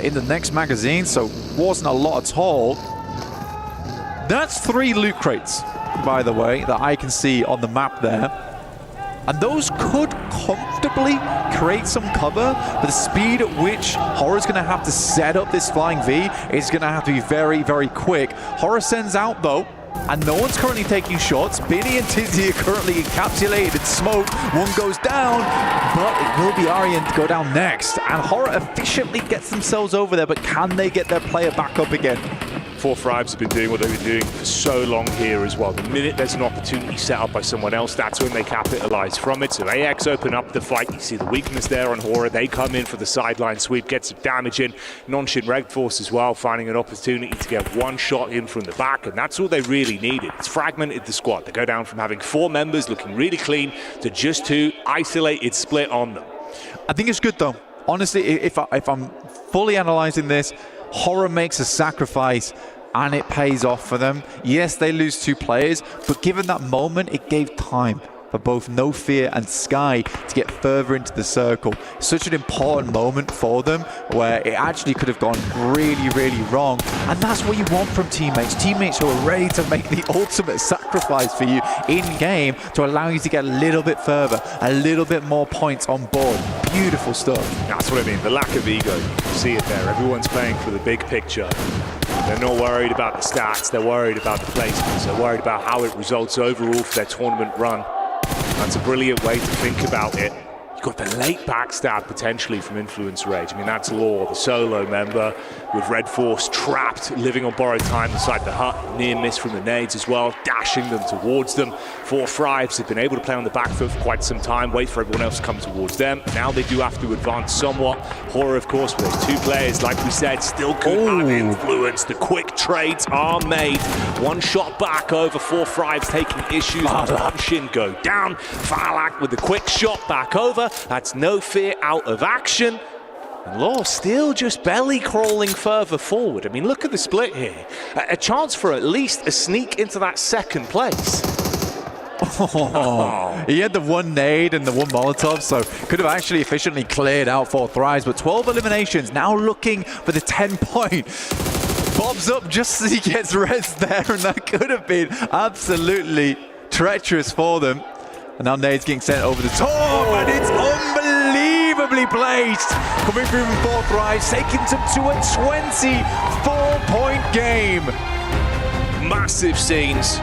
in the next magazine, so wasn't a lot at all. That's 3 loot crates, by the way, that I can see on the map there. And those could comfortably create some cover, but the speed at which Horror's going to have to set up this flying V is going to have to be very, very quick. Horror sends out, though, and no one's currently taking shots. Binny and Tizzy are currently encapsulated in smoke. One goes down, but it will be Arian to go down next. And Horror efficiently gets themselves over there, but can they get their player back up again? 4-5s have been doing what they've been doing for so long here as well. The minute there's an opportunity set up by someone else, that's when they capitalize from it. So AX open up the fight. You see the weakness there on Horror. They come in for the sideline sweep, get some damage in. Nongshim Red Force as well, finding an opportunity to get one shot in from the back, and that's all they really needed. It's fragmented the squad. They go down from having 4 members looking really clean to just 2 isolated split on them. I think it's good, though. Honestly, if I'm fully analyzing this, Horror makes a sacrifice and it pays off for them. Yes, they lose 2 players, but given that moment, it gave time for both No Fear and Sky to get further into the circle. Such an important moment for them where it actually could have gone really, really wrong. And that's what you want from teammates. Teammates who are ready to make the ultimate sacrifice for you in-game to allow you to get a little bit further, a little bit more points on board. Beautiful stuff. That's what I mean, the lack of ego. You see it there. Everyone's playing for the big picture. They're not worried about the stats. They're worried about the placements. They're worried about how it results overall for their tournament run. That's a brilliant way to think about it. You've got the late backstab potentially from Influence Rage. I mean, that's Law, the solo member with Red Force trapped, living on borrowed time inside the hut. Near miss from the nades as well, dashing them towards them. 4-5s have been able to play on the back foot for quite some time, wait for everyone else to come towards them. Now they do have to advance somewhat. Horror, of course, with those 2 players, like we said, still could have influence. The quick trades are made. One shot back over 4-5s, taking issues. Nongshim go down. Farlak with the quick shot back over. That's No Fear out of action. And Law still just belly crawling further forward. I mean, look at the split here. A chance for at least a sneak into that 2nd place. He had the 1 nade and the 1 Molotov, so could have actually efficiently cleared out 4-5s, but 12 eliminations, now looking for the 10-point. Bobs up just as he gets res there, and that could have been absolutely treacherous for them. And now nade's getting sent over the top, and it's unbelievably placed. Coming through from 4-5, taking them to a 24-point game. Massive scenes.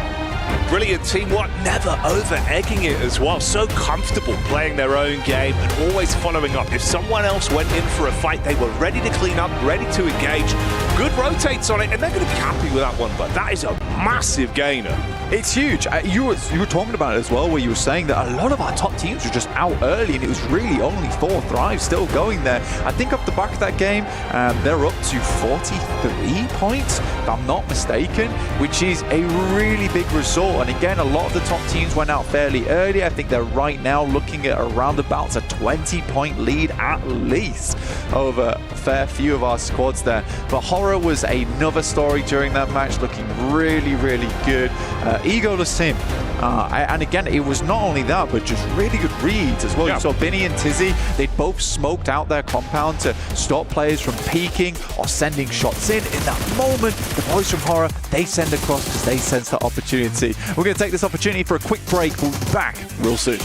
Brilliant teamwork, never over-egging it as well. So comfortable playing their own game and always following up. If someone else went in for a fight, they were ready to clean up, ready to engage. Good rotates on it, and they're going to be happy with that one, but that is a massive gainer. It's huge. You were talking about it as well, where you were saying that a lot of our top teams were just out early, and it was really only 4-5 still going there. I think off the back of that game, they're up to 43 points, if I'm not mistaken, which is a really big result. And again, a lot of the top teams went out fairly early. I think they're right now looking at around about a 20-point lead at least over a fair few of our squads there. But Horror Aura was another story during that match, looking really, really good. Egoless him. And again, it was not only that, but just really good reads as well. Yeah. You saw Binny and Tizzy, they both smoked out their compound to stop players from peeking or sending shots in. In that moment, the boys from Horror, they send across because they sense the opportunity. We're going to take this opportunity for a quick break. We'll be back real soon.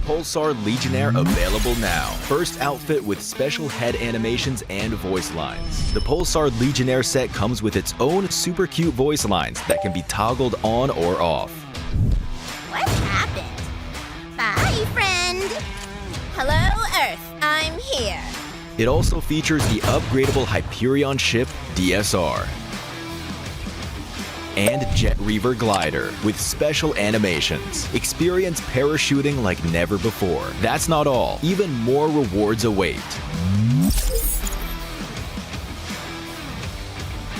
Pulsar Legionnaire available now. First outfit with special head animations and voice lines. The Pulsar Legionnaire set comes with its own super cute voice lines that can be toggled on or off. What happened? Bye, friend. Hello, Earth. I'm here. It also features the upgradable Hyperion ship DSR and Jet Reaver glider with special animations. Experience parachuting like never before. That's not all. Even more rewards await.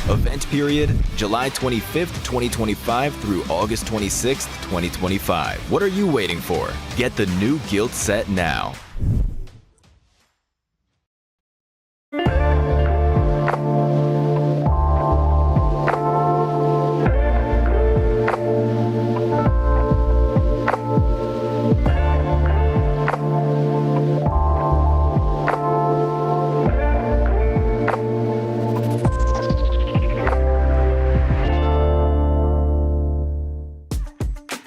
Event period, July 25th, 2025 through August 26th, 2025. What are you waiting for? Get the new Guild set now.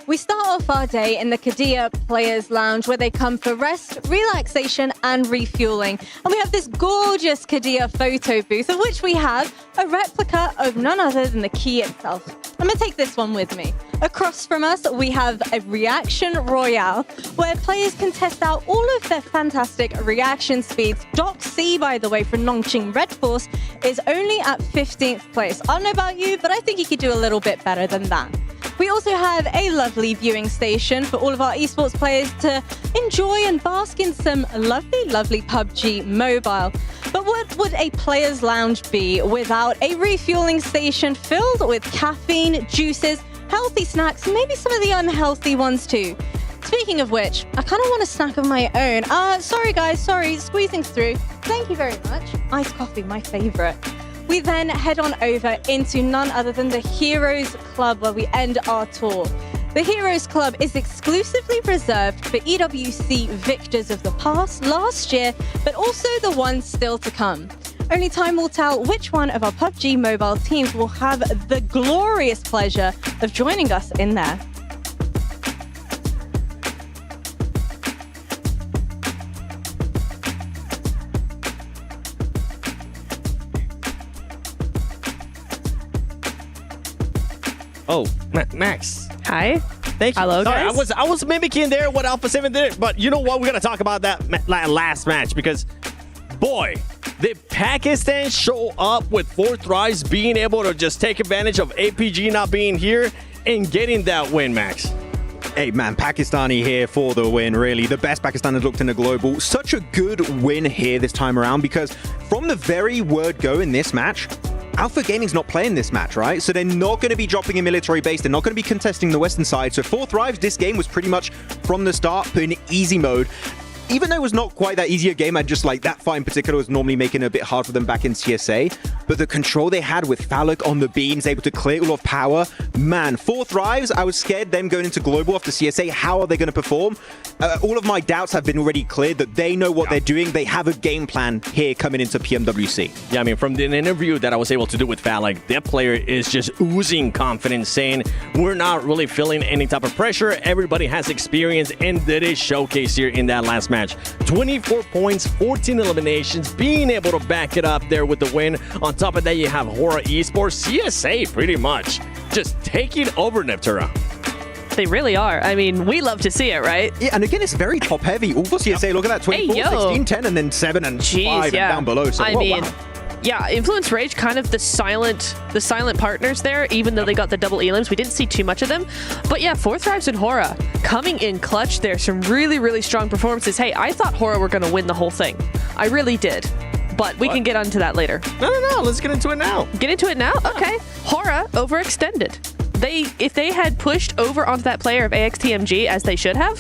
We start off our day in the Qiddiya Players Lounge, where they come for rest, relaxation, and refueling. And we have this gorgeous Qiddiya photo booth, of which we have a replica of none other than the key itself. I'm going to take this one with me. Across from us, we have a reaction royale, where players can test out all of their fantastic reaction speeds. Doc C, by the way, from Nongqing Red Force, is only at 15th place. I don't know about you, but I think he could do a little bit better than that. We also have a lovely viewing station for all of our esports players to enjoy and bask in some lovely, lovely PUBG Mobile. But what would a player's lounge be without a refueling station filled with caffeine, juices, healthy snacks, and maybe some of the unhealthy ones too? Speaking of which, I kind of want a snack of my own. Sorry guys, squeezing through. Thank you very much. Iced coffee, my favorite. We then head on over into none other than the Heroes Club, where we end our tour. The Heroes Club is exclusively reserved for EWC victors of the past, last year, but also the ones still to come. Only time will tell which one of our PUBG Mobile teams will have the glorious pleasure of joining us in there. Oh, Max. Hi. Thank you. Hello, Sorry, guys. I was mimicking there what Alpha 7 did, but you know what? We're going to talk about that last match because, boy, did Pakistan show up with 4 thrives, being able to just take advantage of APG not being here and getting that win, Max. Hey man, Pakistani here for the win, really. The best Pakistan has looked in a global. Such a good win here this time around because from the very word go in this match, Alpha Gaming's not playing this match, right? So they're not going to be dropping a military base. They're not going to be contesting the western side. So 4 thrives, this game was pretty much from the start put in easy mode. Even though it was not quite that easy a game, I just like that fight in particular was normally making it a bit hard for them back in CSA. But the control they had with Falak on the beams, able to clear all of power, man, 4 thrives. I was scared them going into global after CSA. How are they going to perform? All of my doubts have been already cleared that they know what they're doing. They have a game plan here coming into PMWC. Yeah, I mean, from the interview that I was able to do with Falak, that player is just oozing confidence, saying we're not really feeling any type of pressure. Everybody has experience, and that is showcased here in that last match. 24 points, 14 eliminations, being able to back it up there with the win. On top of that, you have Hora Esports, CSA pretty much just taking over Neptuna. They really are. I mean, we love to see it, right? Yeah, and again, it's very top heavy. All for CSA, look at that, 24, Hey, 16, 10, and then 7 and 5 and down below. So, I mean, yeah, Influence Rage, kind of the silent partners there, even though they got the double elims. We didn't see too much of them. But yeah, 4 thrives and Hora coming in clutch there. Some really, really strong performances. Hey, I thought Hora were going to win the whole thing. I really did. But we can get onto that later. No. Let's get into it now. Get into it now? Okay. Hora overextended. If they had pushed over onto that player of AXTMG as they should have,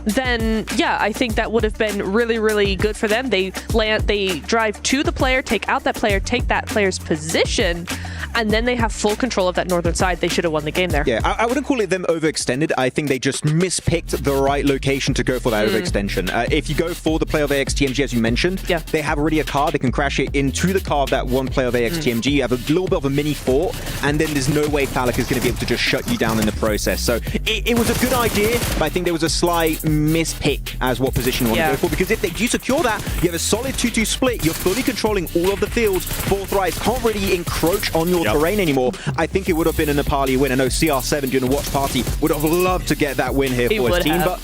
then yeah, I think that would have been really, really good for them. They drive to the player, take out that player, take that player's position, and then they have full control of that northern side. They should have won the game there. Yeah, I wouldn't call it them overextended. I think they just mispicked the right location to go for that overextension. If you go for the player of AXTMG, as you mentioned, they have already a car. They can crash it into the car of that one player of AXTMG. You have a little bit of a mini fort, and then there's no way Falak is going to be able to just shut you down in the process. So it was a good idea, but I think there was a slight mispick as what position you want to go for, because if they do secure that, you have a solid 2-2 split. You're fully controlling all of the fields. 4 thrives can't really encroach on your terrain anymore. I think it would have been a Nepali win. I know CR7 during the watch party would have loved to get that win here for his team, but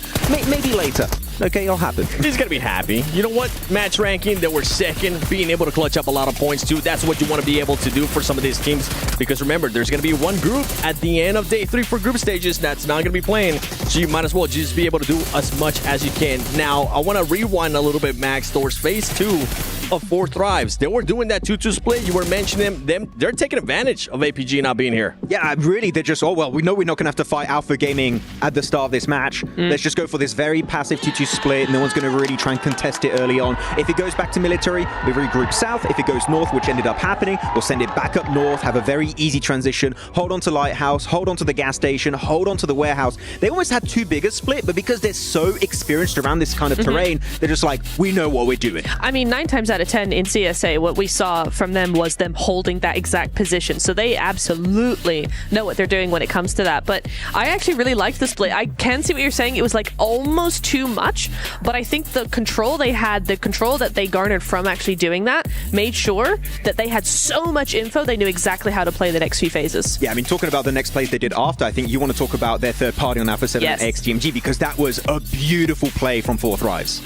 maybe later. Okay, it'll happen. He's going to be happy. You know what? Match ranking, they were second, being able to clutch up a lot of points too. That's what you want to be able to do for some of these teams, because remember, there's going to be one group at the end of day 3 for group stages that's not going to be playing, so you might as well just be able to do as much as you can. Now, I want to rewind a little bit, Max, towards phase 2 of 4 thrives. They were doing that 2-2 split. You were mentioning them. They're taking advantage of APG not being here. Yeah, really, they're just, oh, well, we know we're not going to have to fight Alpha Gaming at the start of this match. Let's just go for this very passive 2-2 split. No one's going to really try and contest it early on. If it goes back to military, we regroup south. If it goes north, which ended up happening, we'll send it back up north, have a very easy transition, hold on to Lighthouse, hold on to the gas station, hold on to the warehouse. They almost had too big a split, but because they're so experienced around this kind of terrain, they're just like, we know what we're doing. I mean, 9 times out of 10 in CSA, what we saw from them was them holding that exact position. So they absolutely know what they're doing when it comes to that. But I actually really liked the split. I can see what you're saying. It was like almost too much, but I think the control they had, the control that they garnered from actually doing that, made sure that they had so much info, they knew exactly how to play the next few phases. Yeah, I mean, talking about the next plays they did after, I think you want to talk about their third party on Alpha 7 and XTMG, because that was a beautiful play from 4 thrives.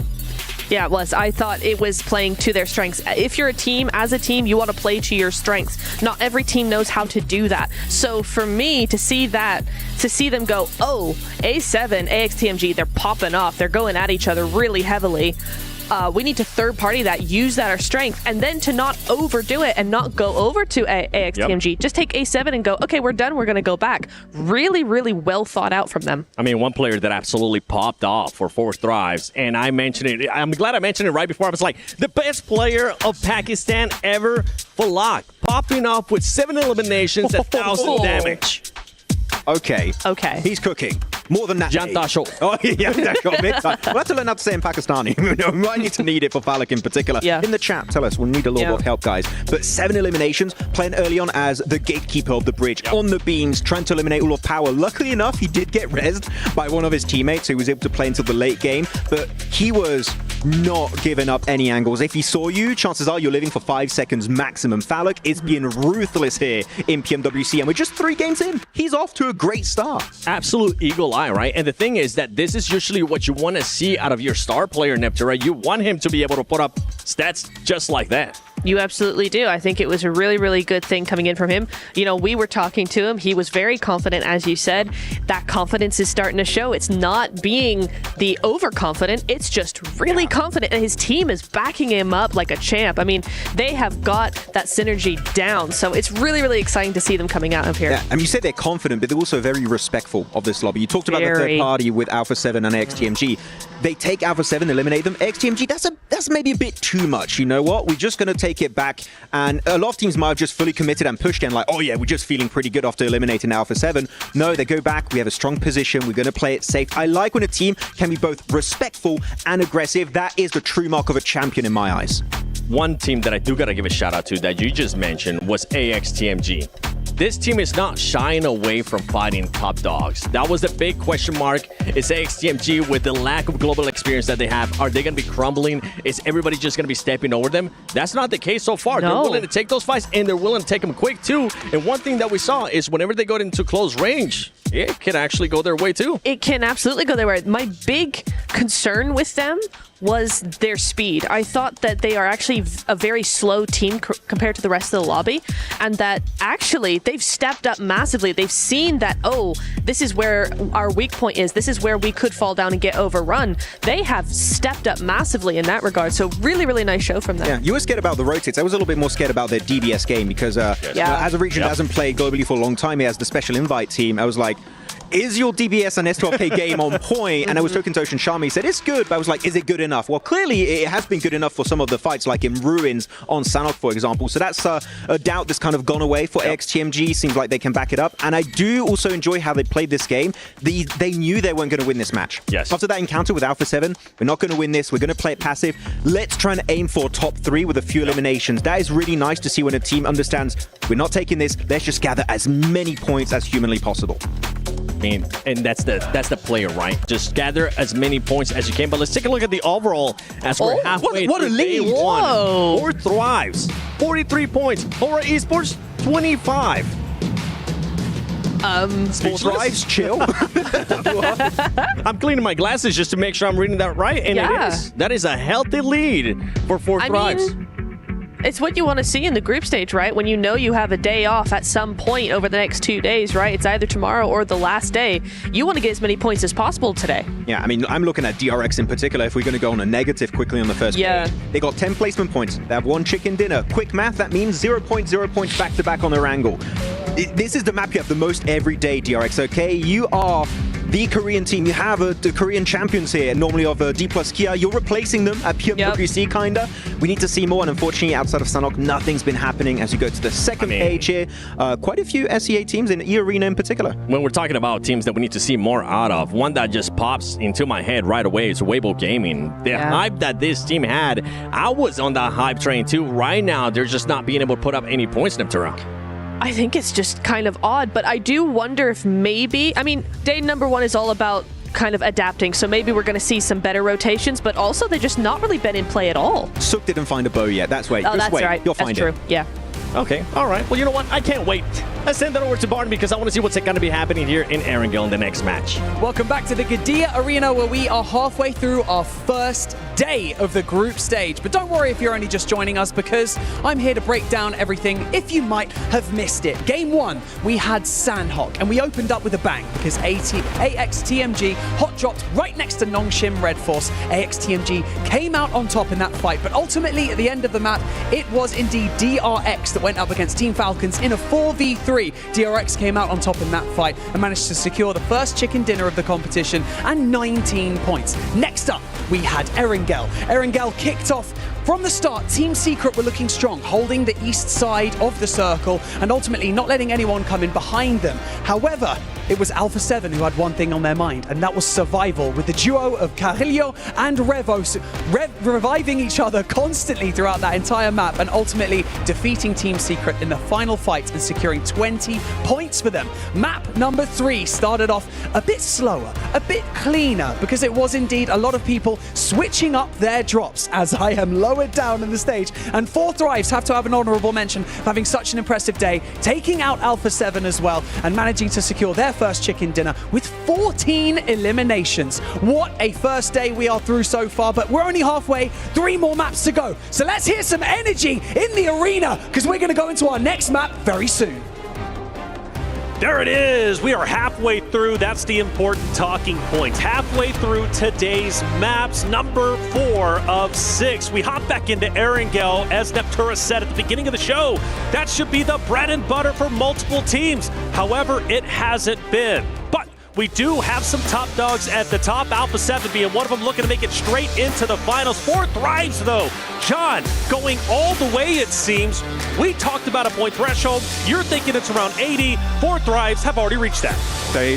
Yeah, it was. I thought it was playing to their strengths. If you're a team, as a team, you want to play to your strengths. Not every team knows how to do that. So for me to see that, to see them go, oh, A7, AXTMG, they're popping off. They're going at each other really heavily. We need to third party that, use that our strength, and then to not overdo it and not go over to AXTMG. Just take A7 and go, okay, we're done. We're going to go back. Really, really well thought out from them. I mean, one player that absolutely popped off for 4 thrives, and I mentioned it. I'm glad I mentioned it right before. I was like, the best player of Pakistan ever, Falak, popping off with 7 eliminations, 1,000 damage. Okay. Okay. He's cooking. more than that. Jantasho. Oh, yeah, Jantasho, big time. We'll have to learn how to say in Pakistani. We might need it for Falak in particular. Yeah. In the chat, tell us. We'll need a little more help, guys. But 7 eliminations, playing early on as the gatekeeper of the bridge, on the beams, trying to eliminate all of Power. Luckily enough, he did get rezzed by one of his teammates who was able to play until the late game, but he was not giving up any angles. If he saw you, chances are you're living for 5 seconds maximum. Falak is being ruthless here in PMWC, and we're just 3 games in. He's off to a great start. Absolute eagle eye, right? And the thing is that this is usually what you want to see out of your star player, Neptune. You want him to be able to put up stats just like that. You absolutely do. I think it was a really, really good thing coming in from him. You know, we were talking to him. He was very confident, as you said. That confidence is starting to show. It's not being the overconfident. It's just really confident. And his team is backing him up like a champ. I mean, they have got that synergy down. So it's really, really exciting to see them coming out of here. Yeah, and you said they're confident, but they're also very respectful of this lobby. You talked about the third party with Alpha 7 and XTMG. They take Alpha 7, eliminate them. XTMG, that's maybe a bit too much. You know what? We're just going to take it back. And a lot of teams might have just fully committed and pushed in like, oh yeah, we're just feeling pretty good after eliminating Alpha 7. No, they go back. We have a strong position. We're going to play it safe. I like when a team can be both respectful and aggressive. That is the true mark of a champion in my eyes. One team that I do got to give a shout out to that you just mentioned was AXTMG. This team is not shying away from fighting top dogs. That was the big question mark. Is AXTMG, with the lack of global experience that they have, are they going to be crumbling? Is everybody just going to be stepping over them? That's not the case so far. No. They're willing to take those fights, and they're willing to take them quick too. And one thing that we saw is whenever they go into close range, it can actually go their way too. It can absolutely go their way. My big concern with them was their speed. I thought that they are actually a very slow team compared to the rest of the lobby, and that actually they've stepped up massively. They've seen that, oh, this is where our weak point is. This is where we could fall down and get overrun. They have stepped up massively in that regard. So really, really nice show from them. Yeah, you were scared about the rotates. I was a little bit more scared about their DBS game because as a region that hasn't played globally for a long time, he has the special invite team. I was like, is your DBS and S12K game on point? And I was talking to Ocean Sharma. He said, it's good, but I was like, is it good enough? Well, clearly it has been good enough for some of the fights, like in Ruins on Sanhok, for example. So that's a doubt that's kind of gone away for XTMG. Seems like they can back it up. And I do also enjoy how they played this game. They knew they weren't going to win this match. Yes. After that encounter with Alpha 7, we're not going to win this. We're going to play it passive. Let's try and aim for top 3 with a few eliminations. That is really nice to see when a team understands we're not taking this. Let's just gather as many points as humanly possible. And that's the player, right? Just gather as many points as you can. But let's take a look at the overall as we're halfway what a through lead. day one. Or Thrives, 43 points. Hora Esports, 25. Thrives, chill. I'm cleaning my glasses just to make sure I'm reading that right. And it is. That is a healthy lead for Thrives. It's what you want to see in the group stage, right? When you know you have a day off at some point over the next 2 days, right? It's either tomorrow or the last day. You want to get as many points as possible today. Yeah, I mean, I'm looking at DRX in particular. If we're going to go on a negative quickly on the first page, they got 10 placement points. They have 1 chicken dinner. Quick math, that means 0.0 points back-to-back on Erangel. This is the map you have the most every day, DRX, okay? You are the Korean team. You have the Korean champions here, normally of D plus Kia. You're replacing them at PMWC, kinda. We need to see more, and unfortunately, outside of Sanhok, nothing's been happening as you go to the second page here. Quite a few SEA teams in E-Arena in particular. When we're talking about teams that we need to see more out of, one that just pops into my head right away is Weibo Gaming. The hype that this team had, I was on that hype train too. Right now, they're just not being able to put up any points, Neptura. I think it's just kind of odd, but I do wonder if maybe, I mean, day number 1 is all about kind of adapting, so maybe we're going to see some better rotations, but also they've just not really been in play at all. Sook didn't find a bow yet. That's wait. Oh, that's right. You'll find it. Yeah. Okay, all right. Well, you know what? I can't wait. Let's send that over to Barton because I want to see what's going to be happening here in Erangel in the next match. Welcome back to the Gadia Arena, where we are halfway through our first day of the group stage. But don't worry if you're only just joining us, because I'm here to break down everything if you might have missed it. Game 1, we had Sanhok, and we opened up with a bang because AXTMG hot dropped right next to Nongshim Red Force. AXTMG came out on top in that fight, but ultimately at the end of the map, it was indeed DRX that went up against Team Falcons in a 4v3. DRX came out on top in that fight and managed to secure the first chicken dinner of the competition and 19 points. Next up, we had Erangel. Erangel kicked off from the start. Team Secret were looking strong, holding the east side of the circle and ultimately not letting anyone come in behind them. However, it was Alpha 7 who had one thing on their mind, and that was survival, with the duo of Carrillo and Revo reviving each other constantly throughout that entire map, and ultimately defeating Team Secret in the final fight and securing 20 points for them. Map number 3 started off a bit slower, a bit cleaner, because it was indeed a lot of people switching up their drops as I am lowered down in the stage. And 4 Thrives have to have an honorable mention for having such an impressive day, taking out Alpha 7 as well, and managing to secure their first chicken dinner with 14 eliminations. What a first day we are through so far, but we're only halfway, 3 more maps to go. So let's hear some energy in the arena, because we're going to go into our next map very soon. There it is. We are halfway through. That's the important talking point. Halfway through today's maps, number 4 of 6. We hop back into Erangel, as Neptura said at the beginning of the show. That should be the bread and butter for multiple teams. However, it hasn't been. But we do have some top dogs at the top, Alpha 7 being one of them, looking to make it straight into the finals. 4 Thrives, though. John, going all the way, it seems. We talked about a point threshold. You're thinking it's around 80. 4 Thrives have already reached that. They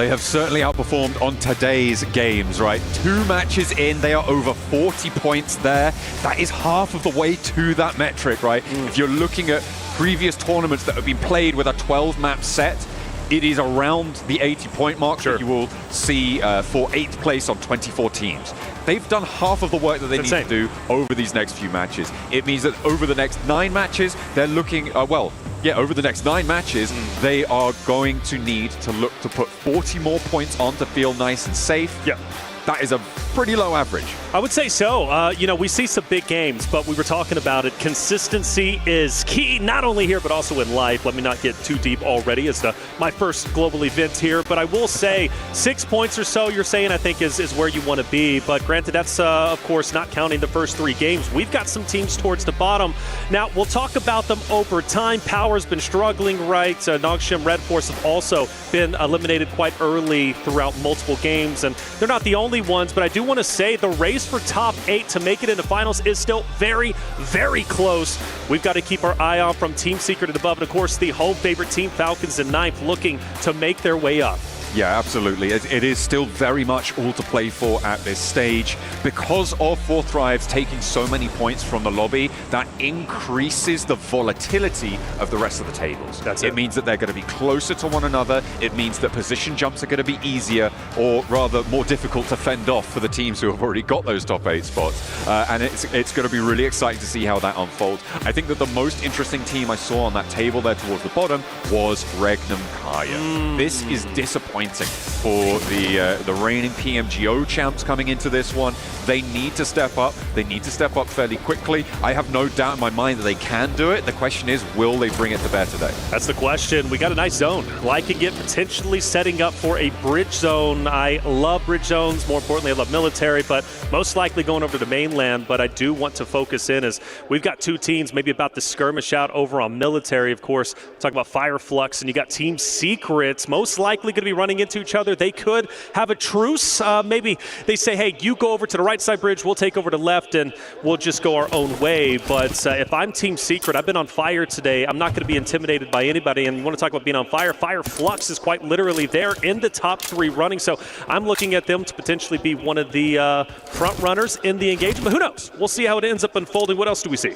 have certainly outperformed on today's games, right? 2 matches in, they are over 40 points there. That is half of the way to that metric, right? If you're looking at previous tournaments that have been played with a 12-map set, it is around the 80-point mark that you will see for 8th place on 24 teams. They've done half of the work that they need to do over these next few matches. It means that over the next 9 matches, they're looking, over the next 9 matches, they are going to need to look to put 40 more points on to feel nice and safe. Yeah. That is a pretty low average. I would say so. We see some big games, but we were talking about it. Consistency is key, not only here, but also in life. Let me not get too deep already. It's my first global event here, but I will say 6 points or so, you're saying, I think is where you want to be. But granted, that's, of course, not counting the first 3 games. We've got some teams towards the bottom. Now, we'll talk about them over time. Power's been struggling, right? Nongshim Red Force have also been eliminated quite early throughout multiple games, and they're not the only ones, but I do want to say the race for top 8 to make it into finals is still very, very close. We've got to keep our eye on from Team Secret and above, and of course the home favorite Team Falcons in 9th looking to make their way up. Yeah, absolutely. It is still very much all to play for at this stage. Because of 4 Thrives taking so many points from the lobby, that increases the volatility of the rest of the tables. It means that they're going to be closer to one another. It means that position jumps are going to be easier, or rather more difficult to fend off for the teams who have already got those top 8 spots. And it's going to be really exciting to see how that unfolds. I think that the most interesting team I saw on that table there towards the bottom was Regnum Kaya. This is disappointing for the reigning PMGO champs coming into this one. They need to step up. They need to step up fairly quickly. I have no doubt in my mind that they can do it. The question is, will they bring it to bear today? That's the question. We got a nice zone. Liking it, potentially setting up for a bridge zone. I love bridge zones. More importantly, I love military, but most likely going over to the mainland. But I do want to focus in as we've got 2 teams maybe about to skirmish out over on military. Of course, talk about Fireflux, and you got Team Secrets most likely going to be running into each other. They could have a truce. Maybe they say, hey, you go over to the right side bridge, we'll take over to left, and we'll just go our own way. But if I'm Team Secret, I've been on fire today. I'm not going to be intimidated by anybody. And you want to talk about being on fire? Fireflux is quite literally there in the top 3 running. So I'm looking at them to potentially be one of the front runners in the engagement. But who knows? We'll see how it ends up unfolding. What else do we see?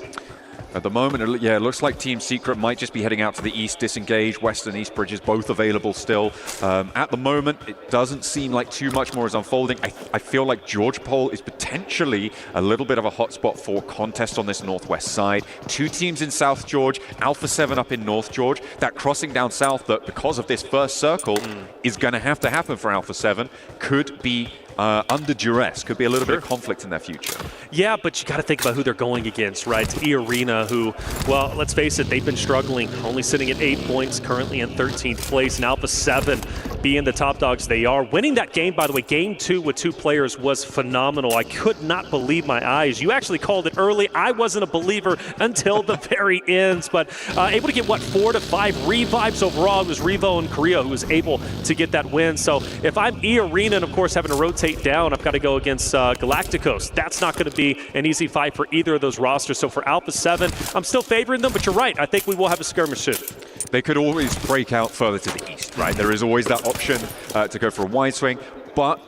At the moment, it looks like Team Secret might just be heading out to the east, disengage. West and east bridges both available still. At the moment, it doesn't seem like too much more is unfolding. I feel like George Pole is potentially a little bit of a hotspot for contest on this northwest side. 2 teams in South George, Alpha 7 up in North George. That crossing down south that, because of this first circle, is going to happen for Alpha 7 could be under duress, could be a little bit of conflict in their future. Yeah, but you got to think about who they're going against, right? It's E-Arena, who, well, let's face it, they've been struggling, only sitting at 8 points, currently in 13th place, and Alpha 7 being the top dogs they are. Winning that game, by the way, game 2 with 2 players was phenomenal. I could not believe my eyes. You actually called it early. I wasn't a believer until the very end, but able to get, 4 to 5 revives overall. It was Revo and Korea who was able to get that win. So if I'm E-Arena and, of course, having to rotate down, I've got to go against Galacticos. That's not going to be an easy fight for either of those rosters. So for Alpha 7, I'm still favoring them, but you're right. I think we will have a skirmish soon. they could always break out further to the east, right? There is always that option to go for a wide swing, but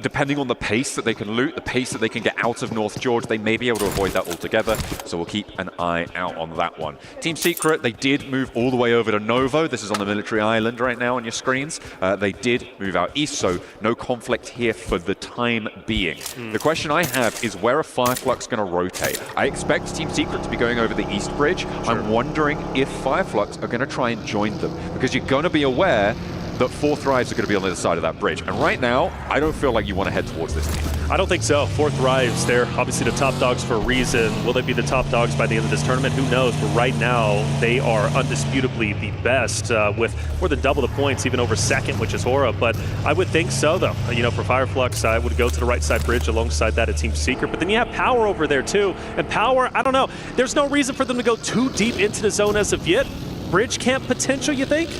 depending on the pace that they can loot, the pace that they can get out of North George, they may be able to avoid that altogether. So we'll keep an eye out on that one. Team Secret, they did move all the way over to Novo. This is on the military island right now on your screens. They did move out east, so no conflict here for the time being. The question I have is where are Fireflux going to rotate? I expect Team Secret to be going over the east bridge. Sure. I'm wondering if Fireflux are going to try and join them, because you're going to be aware that 4 Thrives are going to be on the other side of that bridge. And right now, I don't feel like you want to head towards this team. I don't think so. 4 Thrives, they're obviously the top dogs for a reason. Will they be the top dogs by the end of this tournament? Who knows? But right now, they are undisputably the best with more than double the points, even over second, which is Hora. But I would think so, though. You know, for Fireflux, I would go to the right side bridge alongside that at Team Secret. But then you have Power over there, too. And Power, I don't know. There's no reason for them to go too deep into the zone as of yet. Bridge camp potential, you think?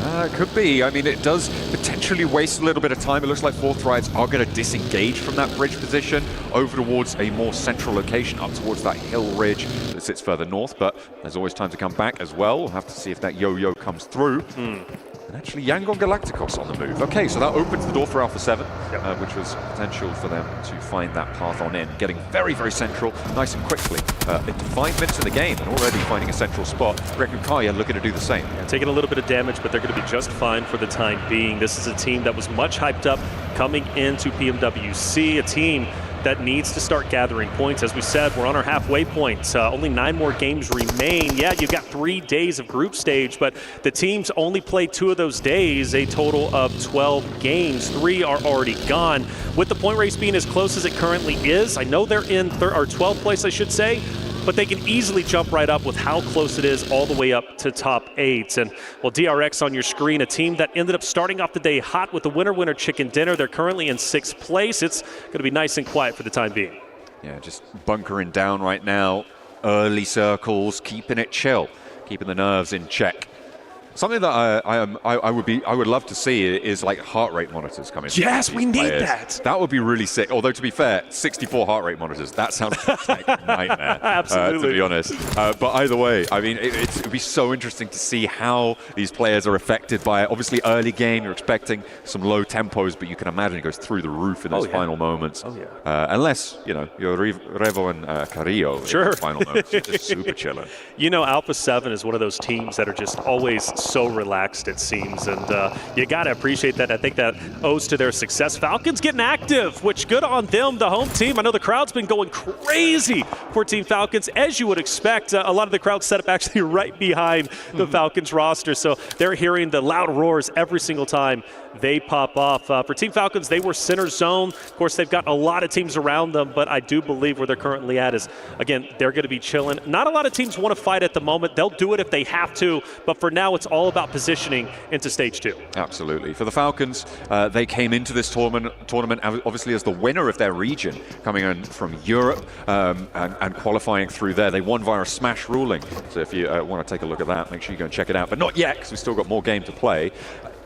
It could be. I mean, it does potentially waste a little bit of time. It looks like 4 Thrives are going to disengage from that bridge position over towards a more central location, up towards that hill ridge that sits further north. But there's always time to come back as well. We'll have to see if that yo-yo comes through. And actually, Yangon Galacticos on the move. Okay, so that opens the door for Alpha 7, which was potential for them to find that path on in. Getting very, very central, nice and quickly. Into 5 minutes of the game and already finding a central spot. Rekukaya looking to do the same. Yeah, taking a little bit of damage, but they're going to be just fine for the time being. This is a team that was much hyped up coming into PMWC, a team that needs to start gathering points. As we said, we're on our halfway point. Only 9 more games remain. Yeah, you've got 3 days of group stage, but the teams only played 2 of those days, a total of 12 games. 3 are already gone. With the point race being as close as it currently is, I know they're in 12th place, I should say, but they can easily jump right up with how close it is all the way up to top 8. And, well, DRX on your screen, a team that ended up starting off the day hot with the winner chicken dinner. They're currently in 6th place. It's going to be nice and quiet for the time being. Yeah, just bunkering down right now. Early circles, keeping it chill, keeping the nerves in check. Something that I would love to see is like heart rate monitors coming. Yes, we need that. That would be really sick. Although to be fair, 64 heart rate monitors, that sounds like a nightmare. Absolutely. To be honest. But either way, I mean, it'd be so interesting to see how these players are affected by it. Obviously, early game, you're expecting some low tempos, but you can imagine it goes through the roof in those final moments. Oh yeah. Unless you're Revo and Carrillo. Sure. In the final moments, just super chilling. You know, Alpha 7 is one of those teams that are just always so relaxed, it seems, and you got to appreciate that. I think that owes to their success. Falcons getting active, which good on them, the home team. I know the crowd's been going crazy for Team Falcons, as you would expect. A lot of the crowd set up actually right behind the Falcons roster, so they're hearing the loud roars every single time they pop off. For Team Falcons, they were center zone. Of course, they've got a lot of teams around them, but I do believe where they're currently at is, again, they're going to be chilling. Not a lot of teams want to fight at the moment. They'll do it if they have to, but for now, it's all about positioning into stage 2. Absolutely. For the Falcons, they came into this tournament obviously as the winner of their region, coming in from Europe and qualifying through there. They won via a smash ruling. So if you want to take a look at that, make sure you go and check it out. But not yet, because we've still got more game to play.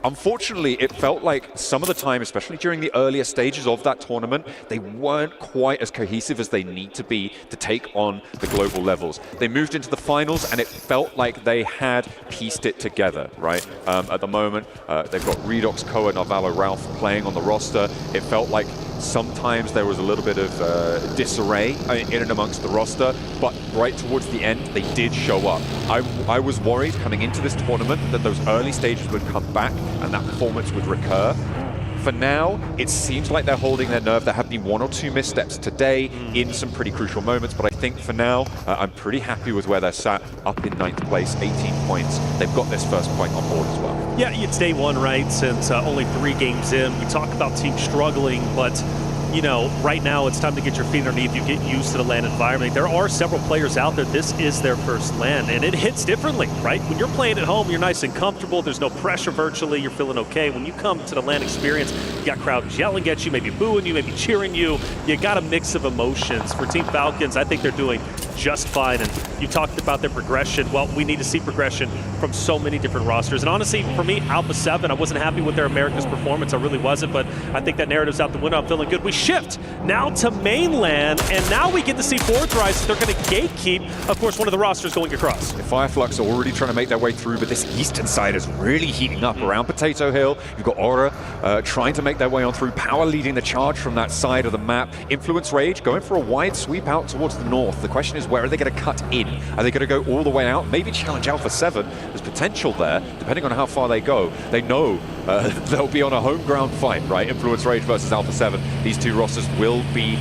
Unfortunately, it felt like some of the time, especially during the earlier stages of that tournament, they weren't quite as cohesive as they need to be to take on the global levels. They moved into the finals, and it felt like they had pieced it together, right? At the moment, they've got Redox, Koa, Narvalo, Ralph playing on the roster. It felt like sometimes there was a little bit of disarray in and amongst the roster, but right towards the end, they did show up. I was worried coming into this tournament that those early stages would come back and that performance would recur. For now, it seems like they're holding their nerve. There have been 1 or 2 missteps today in some pretty crucial moments, but I think for now, I'm pretty happy with where they're sat, up in 9th place, 18 points. They've got this first point on board as well. Yeah, it's day 1, right? Since only 3 games in. We talk about teams struggling, but you know, right now it's time to get your feet underneath you, get used to the LAN environment. There are several players out there, this is their first LAN, and it hits differently, right? When you're playing at home, you're nice and comfortable, there's no pressure virtually, you're feeling okay. When you come to the LAN experience, you got crowds yelling at you, maybe booing you, maybe cheering you. You got a mix of emotions. For Team Falcons, I think they're doing just fine, and you talked about their progression. Well, we need to see progression from so many different rosters, and honestly, for me, Alpha 7, I wasn't happy with their America's performance, I really wasn't, but I think that narrative's out the window. I'm feeling good. We shift now to mainland, and now we get to see Fourth Rise. They're going to gatekeep, of course, one of the rosters going across. Fireflux are already trying to make their way through, but this eastern side is really heating up around Potato Hill. You've got Aura trying to make their way on through. Power leading the charge from that side of the map. Influence Rage going for a wide sweep out towards the north. The question is, where are they going to cut in? Are they going to go all the way out? Maybe challenge Alpha 7. There's potential there, depending on how far they go. They know they'll be on a home ground fight, right? Influence Rage versus Alpha 7. These two rosters will be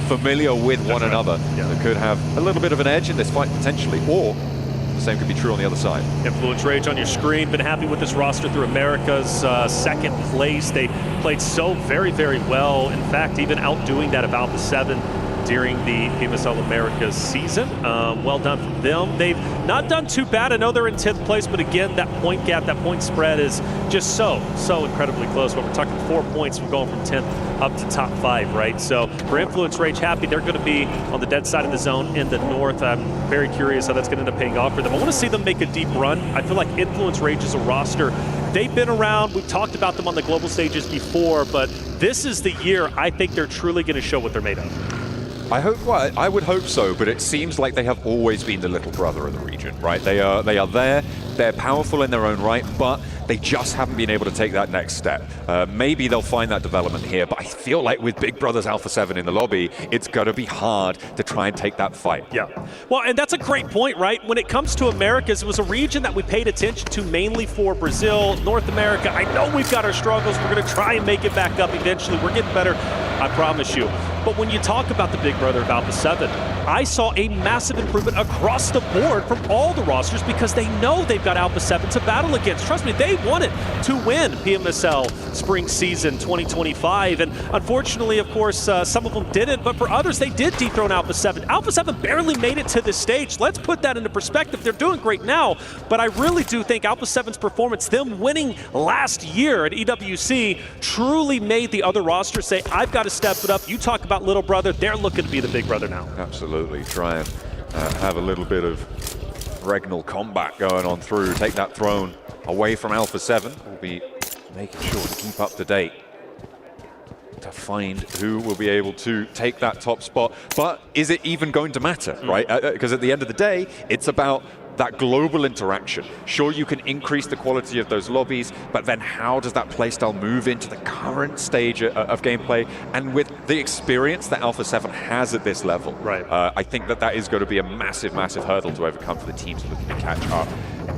familiar with one another. Yeah. They could have a little bit of an edge in this fight potentially, or the same could be true on the other side. Influence Rage on your screen. Been happy with this roster through America's second place. They played so very, very well. In fact, even outdoing that of Alpha 7 during the PMSL Americas season. Well done for them. They've not done too bad. I know they're in 10th place, but again, that point gap, that point spread is just so incredibly close. But we're talking 4 points from going from 10th up to top 5, right? So for Influence Rage, happy they're going to be on the dead side of the zone in the north. I'm very curious how that's going to end up paying off for them. I want to see them make a deep run. I feel like Influence Rage is a roster. They've been around. We've talked about them on the global stages before, but this is the year I think they're truly going to show what they're made of. I would hope so, but it seems like they have always been the little brother of the region, right? They are there, they're powerful in their own right, but they just haven't been able to take that next step. Maybe they'll find that development here, but I feel like with Big Brother's Alpha 7 in the lobby, it's going to be hard to try and take that fight. Yeah. Well, and that's a great point, right? When it comes to Americas, it was a region that we paid attention to mainly for Brazil, North America. I know we've got our struggles. We're going to try and make it back up eventually. We're getting better, I promise you. But when you talk about the Big Brother of Alpha 7, I saw a massive improvement across the board from all the rosters because they know they've got Alpha 7 to battle against. Trust me, they wanted to win PMSL Spring Season 2025. And unfortunately, of course, some of them didn't. But for others, they did dethrone Alpha 7. Alpha 7 barely made it to this stage. Let's put that into perspective. They're doing great now. But I really do think Alpha 7's performance, them winning last year at EWC, truly made the other rosters say, I've got to step it up. You talk about little brother, they're looking to be the big brother now. Absolutely. Try and have a little bit of regnal combat going on through. Take that throne away from Alpha 7. We'll be making sure to keep up to date to find who will be able to take that top spot. But is it even going to matter, right? Because at the end of the day, it's about that global interaction. Sure, you can increase the quality of those lobbies, but then how does that playstyle move into the current stage of gameplay? And with the experience that Alpha 7 has at this level, right? I think that is going to be a massive, massive hurdle to overcome for the teams looking to catch up.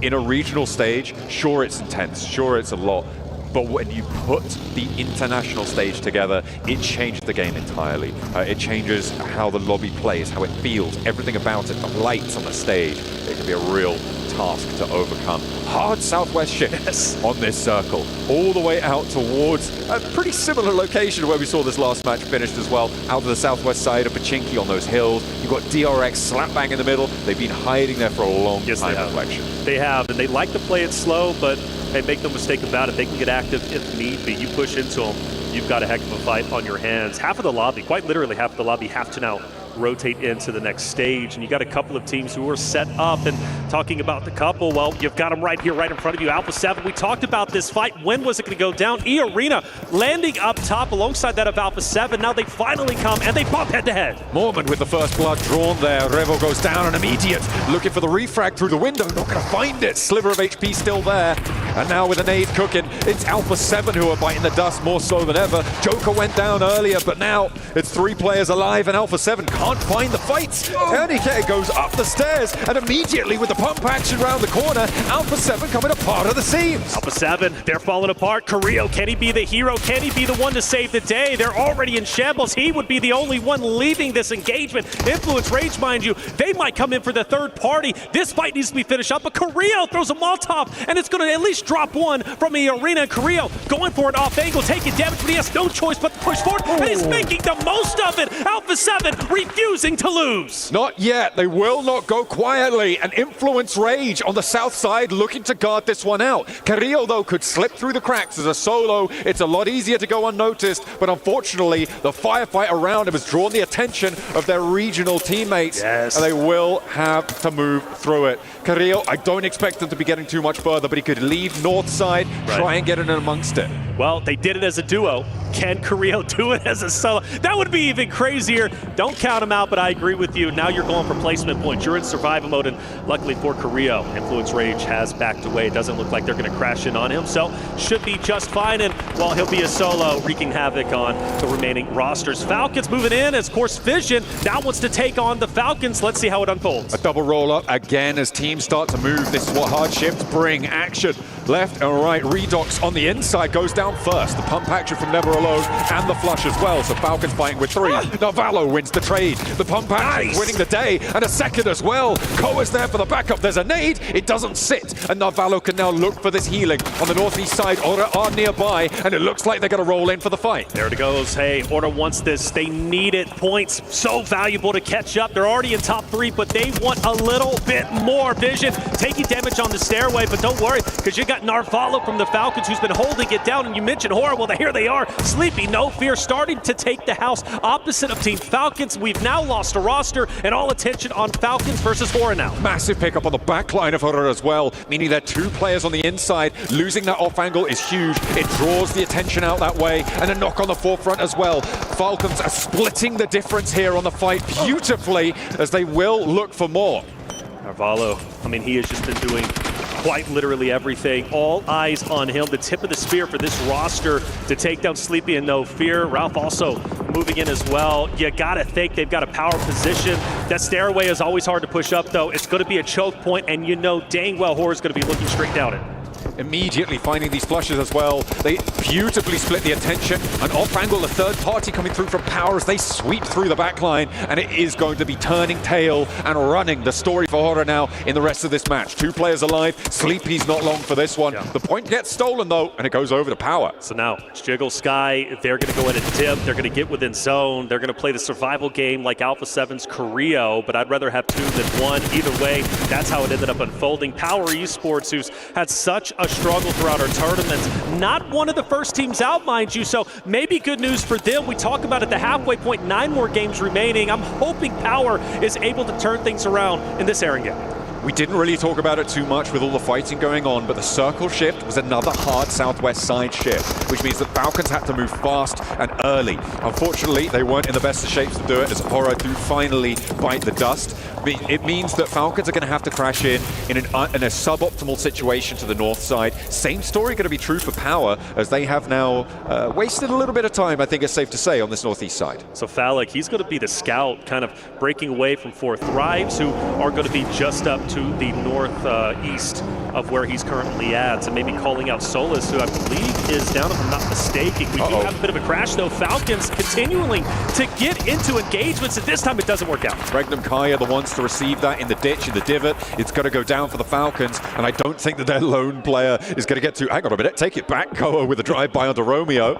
In a regional stage, sure, it's intense, sure, it's a lot, but when you put the international stage together, it changes the game entirely. It changes how the lobby plays, how it feels, everything about it, the lights on the stage. It can be a real task to overcome. Hard southwest shift on this circle, all the way out towards a pretty similar location where we saw this last match finished as well, out to the southwest side of Pachinki on those hills. You've got DRX slap bang in the middle. They've been hiding there for a long time in Reflection. They have, and they like to play it slow, but hey, make no mistake about it, they can get active if need be. You push into them, you've got a heck of a fight on your hands. Half of the lobby, quite literally half of the lobby, have to now rotate into the next stage, and you got a couple of teams who are set up. And talking about the couple, well, you've got them right here, right in front of you. Alpha 7, we talked about this fight. When was it going to go down? E-Arena landing up top alongside that of Alpha 7. Now they finally come and they bump head to head. Mormon with the first blood drawn there. Revo goes down, an immediate looking for the refrag through the window, not going to find it. Sliver of HP still there. And now with a nade cooking, it's Alpha 7 who are biting the dust more so than ever. Joker went down earlier, but now it's 3 players alive, and Alpha 7 can't find the fights. Erangel goes up the stairs, and immediately with the pump action around the corner, Alpha 7 coming apart of the seams. Alpha 7, they're falling apart. Carrillo, can he be the hero? Can he be the one to save the day? They're already in shambles. He would be the only one leaving this engagement. Influence Rage, mind you, they might come in for the third party. This fight needs to be finished up, but Carrillo throws a Molotov, and it's going to at least drop one from the arena. Carrillo going for it off angle, taking damage, but he has no choice but to push forward, and he's making the most of it. Alpha 7 refusing to lose. Not yet. They will not go quietly. An Influence Rage on the south side looking to guard this one out. Carrillo, though, could slip through the cracks as a solo. It's a lot easier to go unnoticed, but unfortunately, the firefight around him has drawn the attention of their regional teammates, and they will have to move through it. Carrillo, I don't expect them to be getting too much further, but he could leave north side, try and get in amongst it. Well, they did it as a duo. Can Carrillo do it as a solo? That would be even crazier. Don't count him out, but I agree with you. Now you're going for placement points. You're in survival mode, and luckily for Carrillo, Influence Rage has backed away. It doesn't look like they're going to crash in on him, so should be just fine. And while he'll be a solo, wreaking havoc on the remaining rosters. Falcons moving in as Course Vision now wants to take on the Falcons. Let's see how it unfolds. A double roll up again as teams start to move. This is what hard shifts bring. Action left and right. Redox on the inside goes down first. The pump action from Never Alone and the flush as well. So Falcons fighting with 3. Narvalo wins the trade. The pump action winning the day and a second as well. Koa's there for the backup. There's a nade. It doesn't sit. And Narvalo can now look for this healing on the northeast side. Ora are nearby and it looks like they're going to roll in for the fight. There it goes. Hey, Ora wants this. They need it. Points so valuable to catch up. They're already in top 3, but they want a little bit more. Vision taking damage on the stairway, but don't worry, because you got Narvalo from the Falcons who's been holding it down, and you mentioned Horror. Well, here they are. Sleepy, No Fear, starting to take the house opposite of Team Falcons. We've now lost a roster, and all attention on Falcons versus Horror now. Massive pickup on the back line of Horror as well, meaning they're 2 players on the inside. Losing that off angle is huge. It draws the attention out that way, and a knock on the forefront as well. Falcons are splitting the difference here on the fight beautifully as they will look for more. Narvalo, I mean, he has just been doing quite literally everything. All eyes on him. The tip of the spear for this roster to take down Sleepy and No Fear. Ralph also moving in as well. You gotta think they've got a power position. That stairway is always hard to push up, though. It's gonna be a choke point, and you know dang well Horror's gonna be looking straight down it. Immediately finding these flushes as well. They beautifully split the attention. An off angle, a third party coming through from Power as they sweep through the back line, and it is going to be turning tail and running the story for Horror now in the rest of this match. 2 players alive. Sleepy's not long for this one. Yeah. The point gets stolen though, and it goes over to Power. So now it's Jiggle Sky. They're going to go in and dip. They're going to get within zone. They're going to play the survival game like Alpha 7's Carrillo, but I'd rather have 2 than 1. Either way, that's how it ended up unfolding. Power Esports, who's had such a struggle throughout our tournaments. Not one of the first teams out, mind you, so maybe good news for them. We talk about at the halfway point, 9 more games remaining. I'm hoping Power is able to turn things around in this Erangel. We didn't really talk about it too much with all the fighting going on, but the circle shift was another hard southwest side shift, which means that Falcons had to move fast and early. Unfortunately, they weren't in the best of shapes to do it as Horror do finally bite the dust. It means that Falcons are going to have to crash in a suboptimal situation to the north side. Same story going to be true for Power, as they have now wasted a little bit of time, I think it's safe to say, on this northeast side. So Falik, he's going to be the scout, kind of breaking away from 4 Thrives, who are going to be just up to the northeast of where he's currently at, and maybe calling out Solus, who I believe is down, if I'm not mistaken. We do have a bit of a crash, though. Falcons continuing to get into engagements, and this time it doesn't work out. Regnum Kaya, the ones to receive that in the ditch, in the divot. It's going to go down for the Falcons, and I don't think that their lone player is going to get to, hang on a minute, take it back. Koa with a drive-by onto Romeo,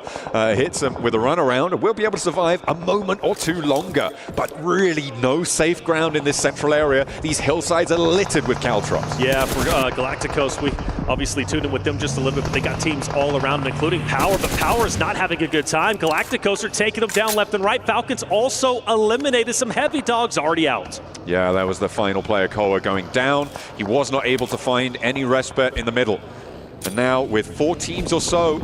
hits him with a runaround, and we'll be able to survive a moment or 2 longer. But really no safe ground in this central area. These hillsides are littered with Caltrops. Yeah, for Galacticos, we obviously tuned in with them just a little bit, but they got teams all around them, including Power, but Power is not having a good time. Galacticos are taking them down left and right. Falcons also eliminated some heavy dogs already out. Yeah, that was the final player, Koa, going down. He was not able to find any respite in the middle. And now with 4 teams or so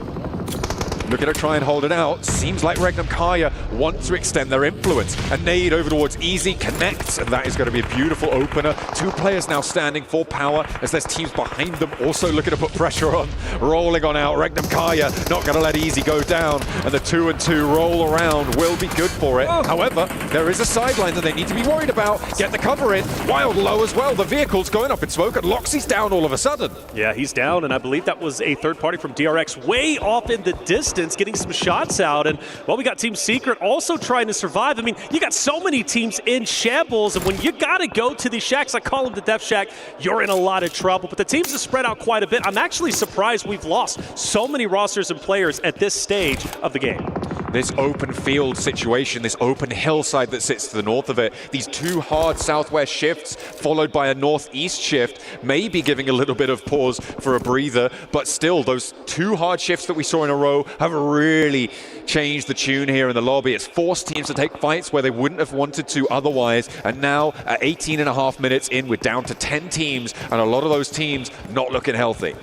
looking to try and hold it out, seems like Regnum Kaya want to extend their influence. A nade over towards Easy connects, and that is going to be a beautiful opener. 2 players now standing for Power as there's teams behind them also looking to put pressure on. Rolling on out, Regnum Kaya not going to let Easy go down, and the 2 and 2 roll around will be good for it. However, there is a sideline that they need to be worried about. Get the cover in. Wild low as well. The vehicle's going up in smoke, and Loxy's down all of a sudden. Yeah, he's down, and I believe that was a third party from DRX way off in the distance, getting some shots out. And well, we got Team Secret also trying to survive. I mean, you got so many teams in shambles, and when you gotta go to these shacks, I call them the Death Shack, you're in a lot of trouble. But the teams have spread out quite a bit. I'm actually surprised we've lost so many rosters and players at this stage of the game. This open field situation, this open hillside that sits to the north of it, these 2 hard southwest shifts followed by a northeast shift, maybe giving a little bit of pause for a breather, but still those 2 hard shifts that we saw in a row have really changed the tune here in the lobby. It's forced teams to take fights where they wouldn't have wanted to otherwise, and now at 18.5 minutes in, we're down to 10 teams, and a lot of those teams not looking healthy.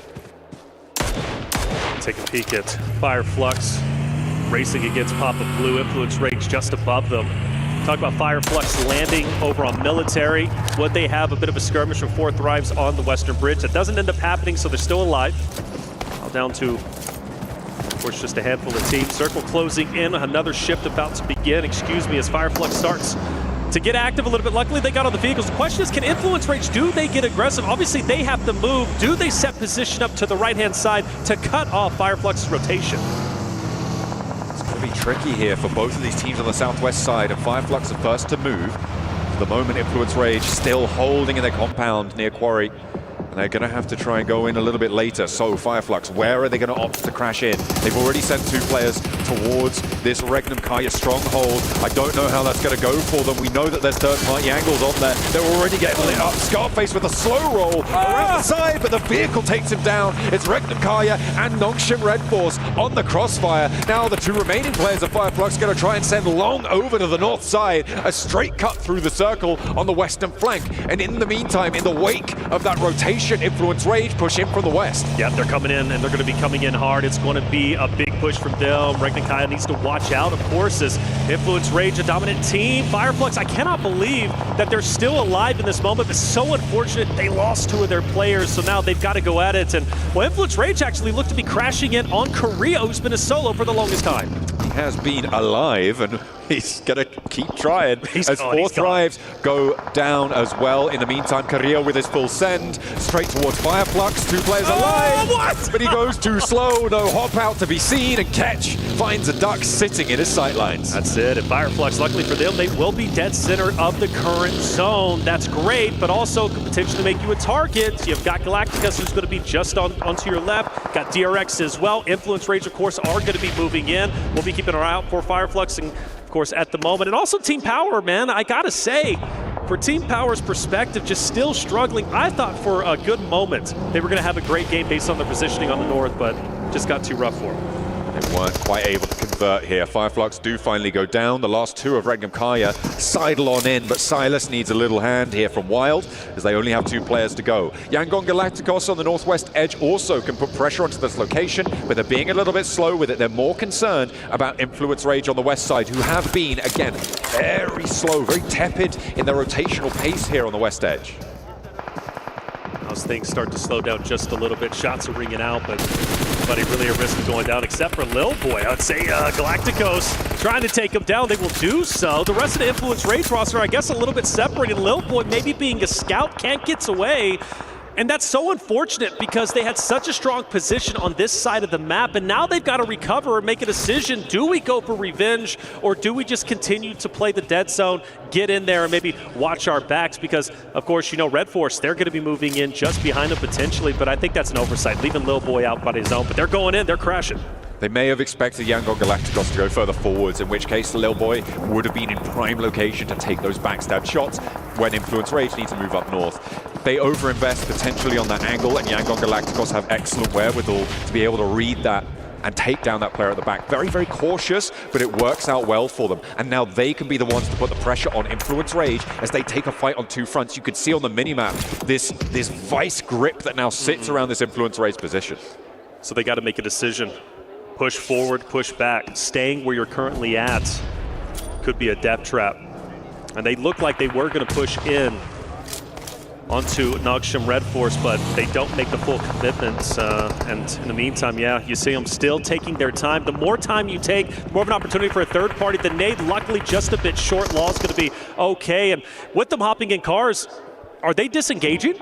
Take a peek at Fire Flux. racing against Papa Blue. Influence Rage just above them. Talk about Fireflux landing over on Military. Would they have a bit of a skirmish from 4th Thrives on the Western Bridge? That doesn't end up happening, so they're still alive. Now down to, of course, just a handful of teams. Circle closing in, another shift about to begin. Excuse me, as Fireflux starts to get active a little bit. Luckily, they got on the vehicles. The question is, can Influence Rage, do they get aggressive? Obviously, they have to move. Do they set position up to the right-hand side to cut off Fireflux's rotation? Be tricky here for both of these teams on the southwest side, and Fireflux are first to move. For the moment, Influence Rage still holding in their compound near Quarry, and they're going to have to try and go in a little bit later. So Fireflux, where are they going to opt to crash in? They've already sent 2 players towards this Regnum Kaya stronghold. I don't know how that's going to go for them. We know that there's third-party angles on there. They're already getting lit up. Scarface with a slow roll around the side, but the vehicle takes him down. It's Regnum Kaya and Nongshim Red Force on the crossfire. Now the 2 remaining players of Fireflux going to try and send Long over to the north side. A straight cut through the circle on the western flank. And in the meantime, in the wake of that rotation, Influence Rage push in from the west. Yeah, they're coming in, and they're going to be coming in hard. It's going to be a big push from them. Regnum Kaya needs to watch out, of course, as Influence Rage, a dominant team. Fireflux, I cannot believe that they're still alive in this moment. It's so unfortunate they lost 2 of their players, so now they've got to go at it. And well, Influence Rage actually looked to be crashing in on Korea, who's been a solo for the longest time. He has been alive, and he's going to keep trying as 4th Thrives go down as well. In the meantime, Korea with his full send straight towards Fireflux. 2 players alive, but he goes too slow. No hop out to be seen, and Ketch finds a duck sitting in his sightlines. That's it. And Fireflux, luckily for them, they will be dead center of the current zone. That's great, but also could potentially make you a target. You've got Galacticus, who's going to be just onto your left. Got DRX as well. Influence Rage, of course, are going to be moving in. We'll be keeping our eye out for Fireflux, and of course, at the moment. And also Team Power, man, I gotta say, for Team Power's perspective, just still struggling. I thought for a good moment they were gonna have a great game based on their positioning on the north, but just got too rough for them. They weren't quite able to convert here. Fireflux do finally go down. The last 2 of Regnum Kaya sidle on in, but Silas needs a little hand here from Wild, as they only have 2 players to go. Yangon Galacticos on the northwest edge also can put pressure onto this location, but they're being a little bit slow with it. They're more concerned about Influence Rage on the west side, who have been, again, very slow, very tepid in their rotational pace here on the west edge. As things start to slow down just a little bit, shots are ringing out, but nobody really at risk of going down except for Lil Boy. I'd say Galacticos trying to take him down. They will do so. The rest of the Influence Rage roster, I guess, a little bit separated. Lil Boy maybe being a scout, can't get away. And that's so unfortunate because they had such a strong position on this side of the map, and now they've got to recover and make a decision. Do we go for revenge, or do we just continue to play the dead zone, get in there, and maybe watch our backs? Because, of course, you know, Red Force, they're going to be moving in just behind them potentially, but I think that's an oversight, leaving Lil Boy out by his own. But they're going in, they're crashing. They may have expected Yangon Galacticos to go further forwards, in which case Lil Boy would have been in prime location to take those backstab shots when Influence Rage need to move up north. They overinvest potentially on that angle, and Yangon Galacticos have excellent wherewithal to be able to read that and take down that player at the back. Very, very cautious, but it works out well for them. And now they can be the ones to put the pressure on Influence Rage as they take a fight on 2 fronts. You could see on the minimap this vice grip that now sits around this Influence Rage position. So they got to make a decision. Push forward, push back. Staying where you're currently at could be a death trap. And they look like they were going to push in onto Nogshim Red Force, but they don't make the full commitment. And in the meantime, yeah, you see them still taking their time. The more time you take, the more of an opportunity for a third party. The nade, luckily, just a bit short. Law's going to be okay. And with them hopping in cars, are they disengaging?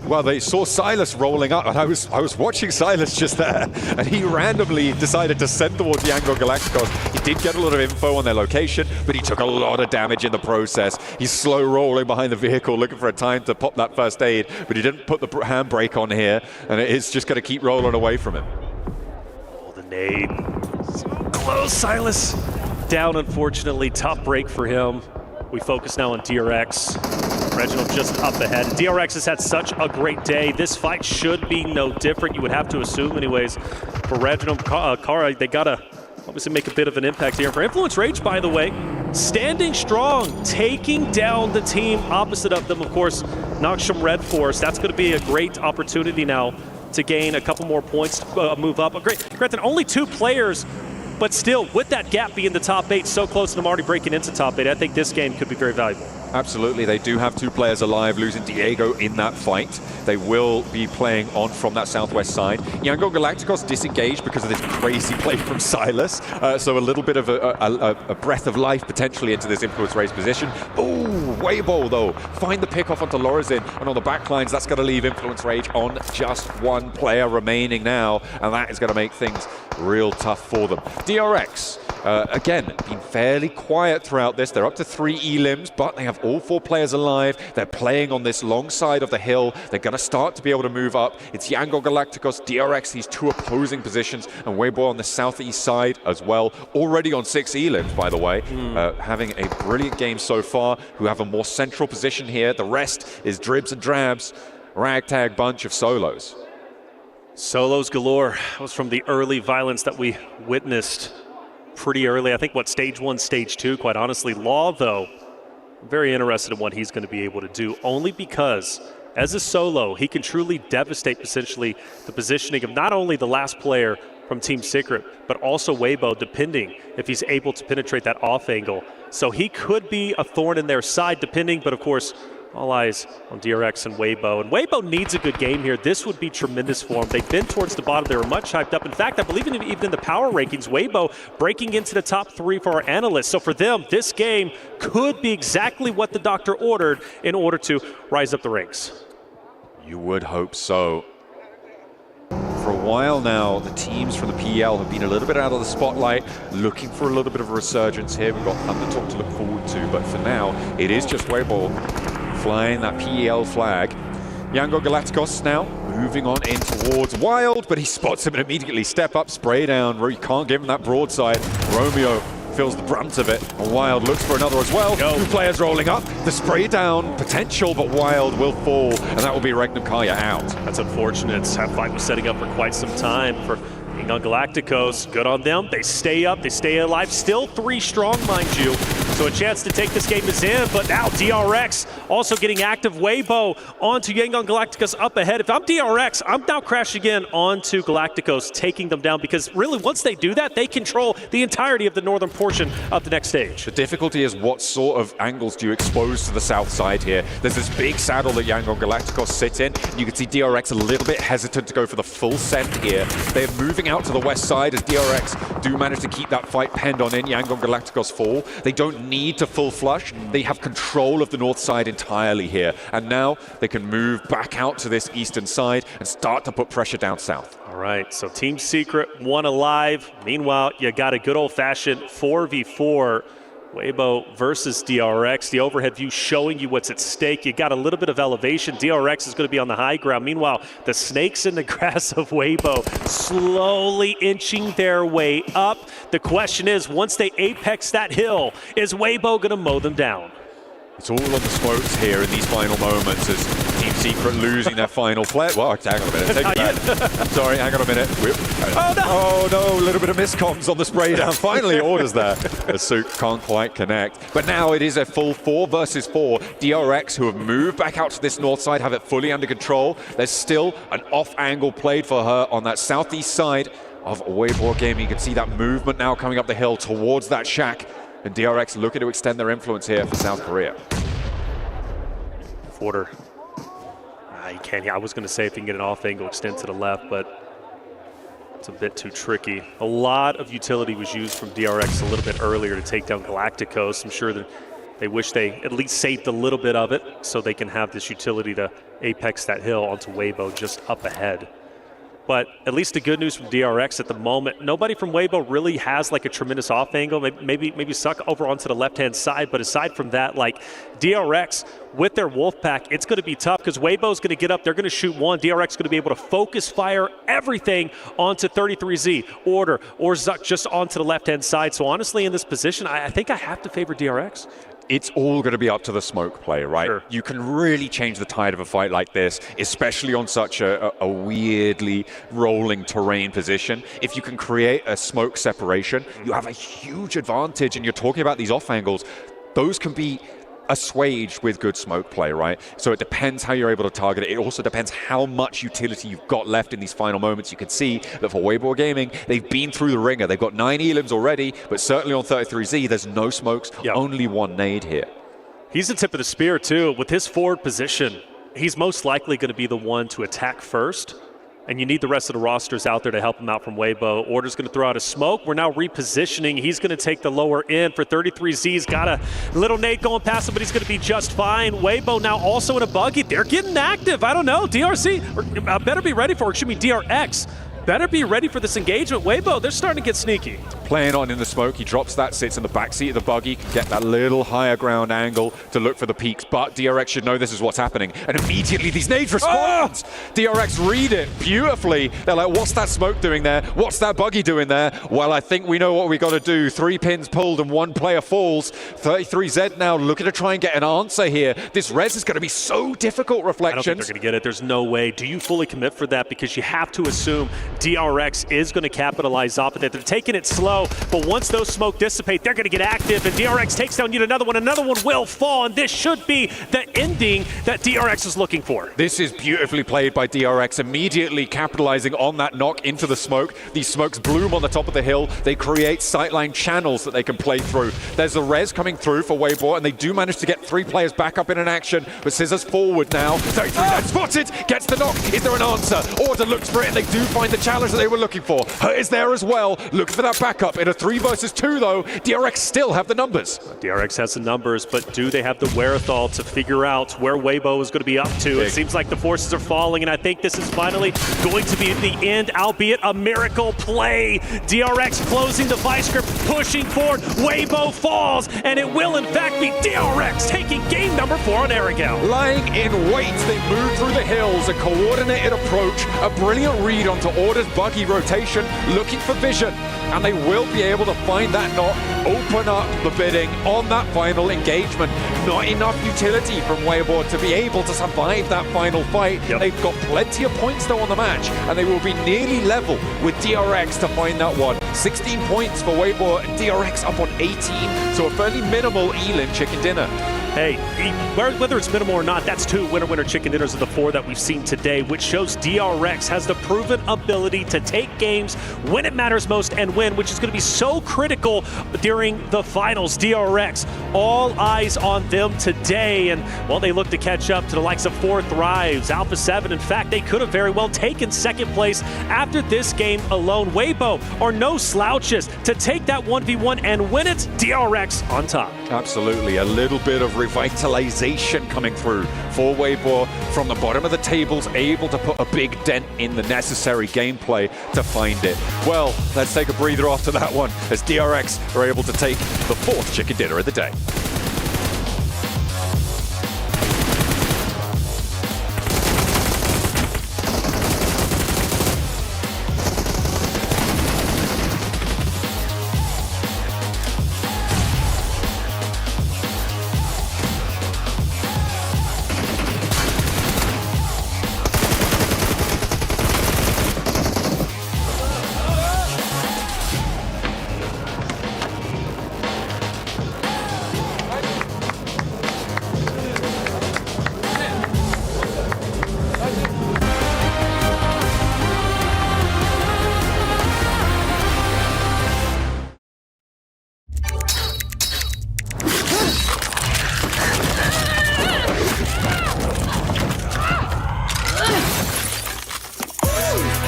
Well, they saw Silas rolling up, and I was watching Silas just there, and he randomly decided to send towards Yangon Galacticos. He did get a lot of info on their location, but he took a lot of damage in the process. He's slow rolling behind the vehicle, looking for a time to pop that first aid, but he didn't put the handbrake on here, and it is just going to keep rolling away from him. Oh, the nade. So close, Silas. Down, unfortunately. Tough break for him. We focus now on DRX. Reginald just up ahead. DRX has had such a great day. This fight should be no different, you would have to assume anyways. For Reginald, Kara, they got to obviously make a bit of an impact here. For Influence Rage, by the way, standing strong, taking down the team opposite of them, of course, Nogshim Red Force. That's going to be a great opportunity now to gain a couple more points, move up. Granted, only 2 players But still, with that gap being the top 8 so close to them already breaking into top 8, I think this game could be very valuable. Absolutely, they do have 2 players alive, losing Diego in that fight. They will be playing on from that southwest side. Yangon Galacticos disengaged because of this crazy play from Silas, so a little bit of a breath of life potentially into this influence race position. Oh, Weibo though, find the pick off onto Lorazin, and on the back lines, that's going to leave Influence Rage on just 1 player remaining now, and that is going to make things real tough for them. DRX, again, been fairly quiet throughout this. They're up to 3 elims, but they have all 4 players alive. They're playing on this long side of the hill. They're going to start to be able to move up. It's Yangon Galacticos, DRX, these 2 opposing positions, and Weibo on the southeast side as well. Already on 6 elims, by the way. Having a brilliant game so far, who have a more central position here. The rest is dribs and drabs, ragtag bunch of solos. Solos galore. That was from the early violence that we witnessed pretty early. I think, stage 1, stage 2, quite honestly. Law, though, I'm very interested in what he's going to be able to do, only because as a solo, he can truly devastate potentially the positioning of not only the last player from Team Secret, but also Weibo, depending if he's able to penetrate that off angle. So he could be a thorn in their side, depending, but of course, all eyes on DRX and Weibo. And Weibo needs a good game here. This would be tremendous for him. They've been towards the bottom. They were much hyped up. In fact, I believe even in the power rankings, Weibo breaking into the top 3 for our analysts. So for them, this game could be exactly what the doctor ordered in order to rise up the ranks. You would hope so. For a while now, the teams from the PL have been a little bit out of the spotlight, looking for a little bit of a resurgence here. We've got Thunder Talk to look forward to, but for now, it is just Weibo flying that PEL flag. Yangon Galacticos now moving on in towards Wild, but he spots him and immediately step up, spray down. You can't give him that broadside. Romeo feels the brunt of it, and Wild looks for another as well. 2 players rolling up. The spray down potential, but Wild will fall, and that will be Regnum Kaya out. That's unfortunate. That fight was setting up for quite some time for Yangon Galacticos. Good on them. They stay up, they stay alive. Still 3 strong, mind you. So a chance to take this game is in, but now DRX also getting active. Weibo onto Yangon Galacticos up ahead. If I'm DRX, I'm now crashing in onto Galacticos, taking them down, because really once they do that, they control the entirety of the northern portion of the next stage. The difficulty is what sort of angles do you expose to the south side here. There's this big saddle that Yangon Galacticos sit in. You can see DRX a little bit hesitant to go for the full send here. They're moving out to the west side as DRX do manage to keep that fight penned on in. Yangon Galacticos fall. They don't need to full flush. They have control of the north side entirely here. And now they can move back out to this eastern side and start to put pressure down south. All right, so Team Secret, 1 alive. Meanwhile, you got a good old-fashioned 4v4. Weibo versus DRX. The overhead view showing you what's at stake. You got a little bit of elevation. DRX is going to be on the high ground. Meanwhile, the snakes in the grass of Weibo slowly inching their way up. The question is, once they apex that hill, is Weibo going to mow them down? It's all on the smokes here in these final moments as Team Secret losing their final player. Well, hang on a minute. Take it back. Sorry, hang on a minute. Oh no, a little bit of miscomms on the spray down. Finally, orders there. The suit can't quite connect. But now it is a full 4 versus 4. DRX, who have moved back out to this north side, have it fully under control. There's still an off angle played for her on that southeast side of Weibo Gaming. You can see that movement now coming up the hill towards that shack. And DRX looking to extend their influence here for South Korea. Porter. You can't. I was going to say if you can get an off angle extend to the left, but it's a bit too tricky. A lot of utility was used from DRX a little bit earlier to take down Galacticos. I'm sure that they wish they at least saved a little bit of it so they can have this utility to apex that hill onto Weibo just up ahead. But at least the good news from DRX at the moment, nobody from Weibo really has like a tremendous off angle. Maybe suck over onto the left-hand side. But aside from that, like DRX with their wolf pack, it's going to be tough because Weibo's going to get up. They're going to shoot one. DRX is going to be able to focus fire everything onto 33Z, Order, or Zuck just onto the left-hand side. So honestly, in this position, I think I have to favor DRX. It's all going to be up to the smoke play, right? Sure. You can really change the tide of a fight like this, especially on such a weirdly rolling terrain position. If you can create a smoke separation, you have a huge advantage, and you're talking about these off angles. Those can be assuaged with good smoke play, right? So it depends how you're able to target it. It also depends how much utility you've got left in these final moments. You can see that for Weibo Gaming, they've been through the ringer. They've got 9 elims already, but certainly on 33Z, there's no smokes, only 1 nade here. He's the tip of the spear, too. With his forward position, he's most likely going to be the one to attack first. And you need the rest of the rosters out there to help him out from Weibo. Order's going to throw out a smoke. We're now repositioning. He's going to take the lower end for 33Z's. Got a little nade going past him, but he's going to be just fine. Weibo now also in a buggy. They're getting active. I don't know. DRC better be ready for it. Excuse me, DRX. Better be ready for this engagement. Weibo, they're starting to get sneaky. Playing on in the smoke, he drops that, sits in the backseat of the buggy, can get that little higher ground angle to look for the peaks, but DRX should know this is what's happening. And immediately these nades respond! DRX read it beautifully. They're like, what's that smoke doing there? What's that buggy doing there? Well, I think we know what we got to do. 3 pins pulled and 1 player falls. 33Z now looking to try and get an answer here. This res is going to be so difficult, Reflections. I don't think they're going to get it. There's no way. Do you fully commit for that? Because you have to assume DRX is going to capitalize off of it. They're taking it slow, but once those smoke dissipate, they're going to get active, and DRX takes down yet another one. Another one will fall, and this should be the ending that DRX is looking for. This is beautifully played by DRX, immediately capitalizing on that knock into the smoke. These smokes bloom on the top of the hill. They create sightline channels that they can play through. There's a res coming through for Weibo, and they do manage to get 3 players back up in an action, but Scissors forward now. 33 spotted, gets the knock. Is there an answer? Order looks for it, and they do find the challenge that they were looking for. Hurt is there as well, looking for that backup. In a 3 versus 2 though, DRX still have the numbers. DRX has the numbers, but do they have the wherewithal to figure out where Weibo is going to be up to? It seems like the forces are falling, and I think this is finally going to be the end, albeit a miracle play. DRX closing the vice grip, pushing forward. Weibo falls, and it will in fact be DRX taking game number 4 on Erangel. Lying in wait, they move through the hills, a coordinated approach, a brilliant read onto Order's buggy rotation, looking for vision, and they will be able to find that knot, open up the bidding on that final engagement. Not enough utility from Weibo to be able to survive that final fight. They've got plenty of points though on the match, and they will be nearly level with DRX to find that one. 16 points for Weibo, and DRX up on 18, so a fairly minimal Elim chicken dinner. Hey, whether it's minimal or not, that's 2 winner chicken dinners of the 4 that we've seen today, which shows DRX has the proven ability to take games when it matters most and win, which is going to be so critical during the finals. DRX, all eyes on them today, and well, they look to catch up to the likes of 4 Thrives, Alpha 7. In fact, they could have very well taken 2nd place after this game alone. Weibo are no slouches to take that 1v1 and win it. DRX on top. Absolutely, a little bit of revitalization coming through for Weibo from the bottom of the tables, able to put a big dent in the necessary gameplay to find it. Well, let's take a breather after that one as DRX are able to take the 4th chicken dinner of the day.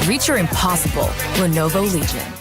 Reach your impossible. Lenovo Legion.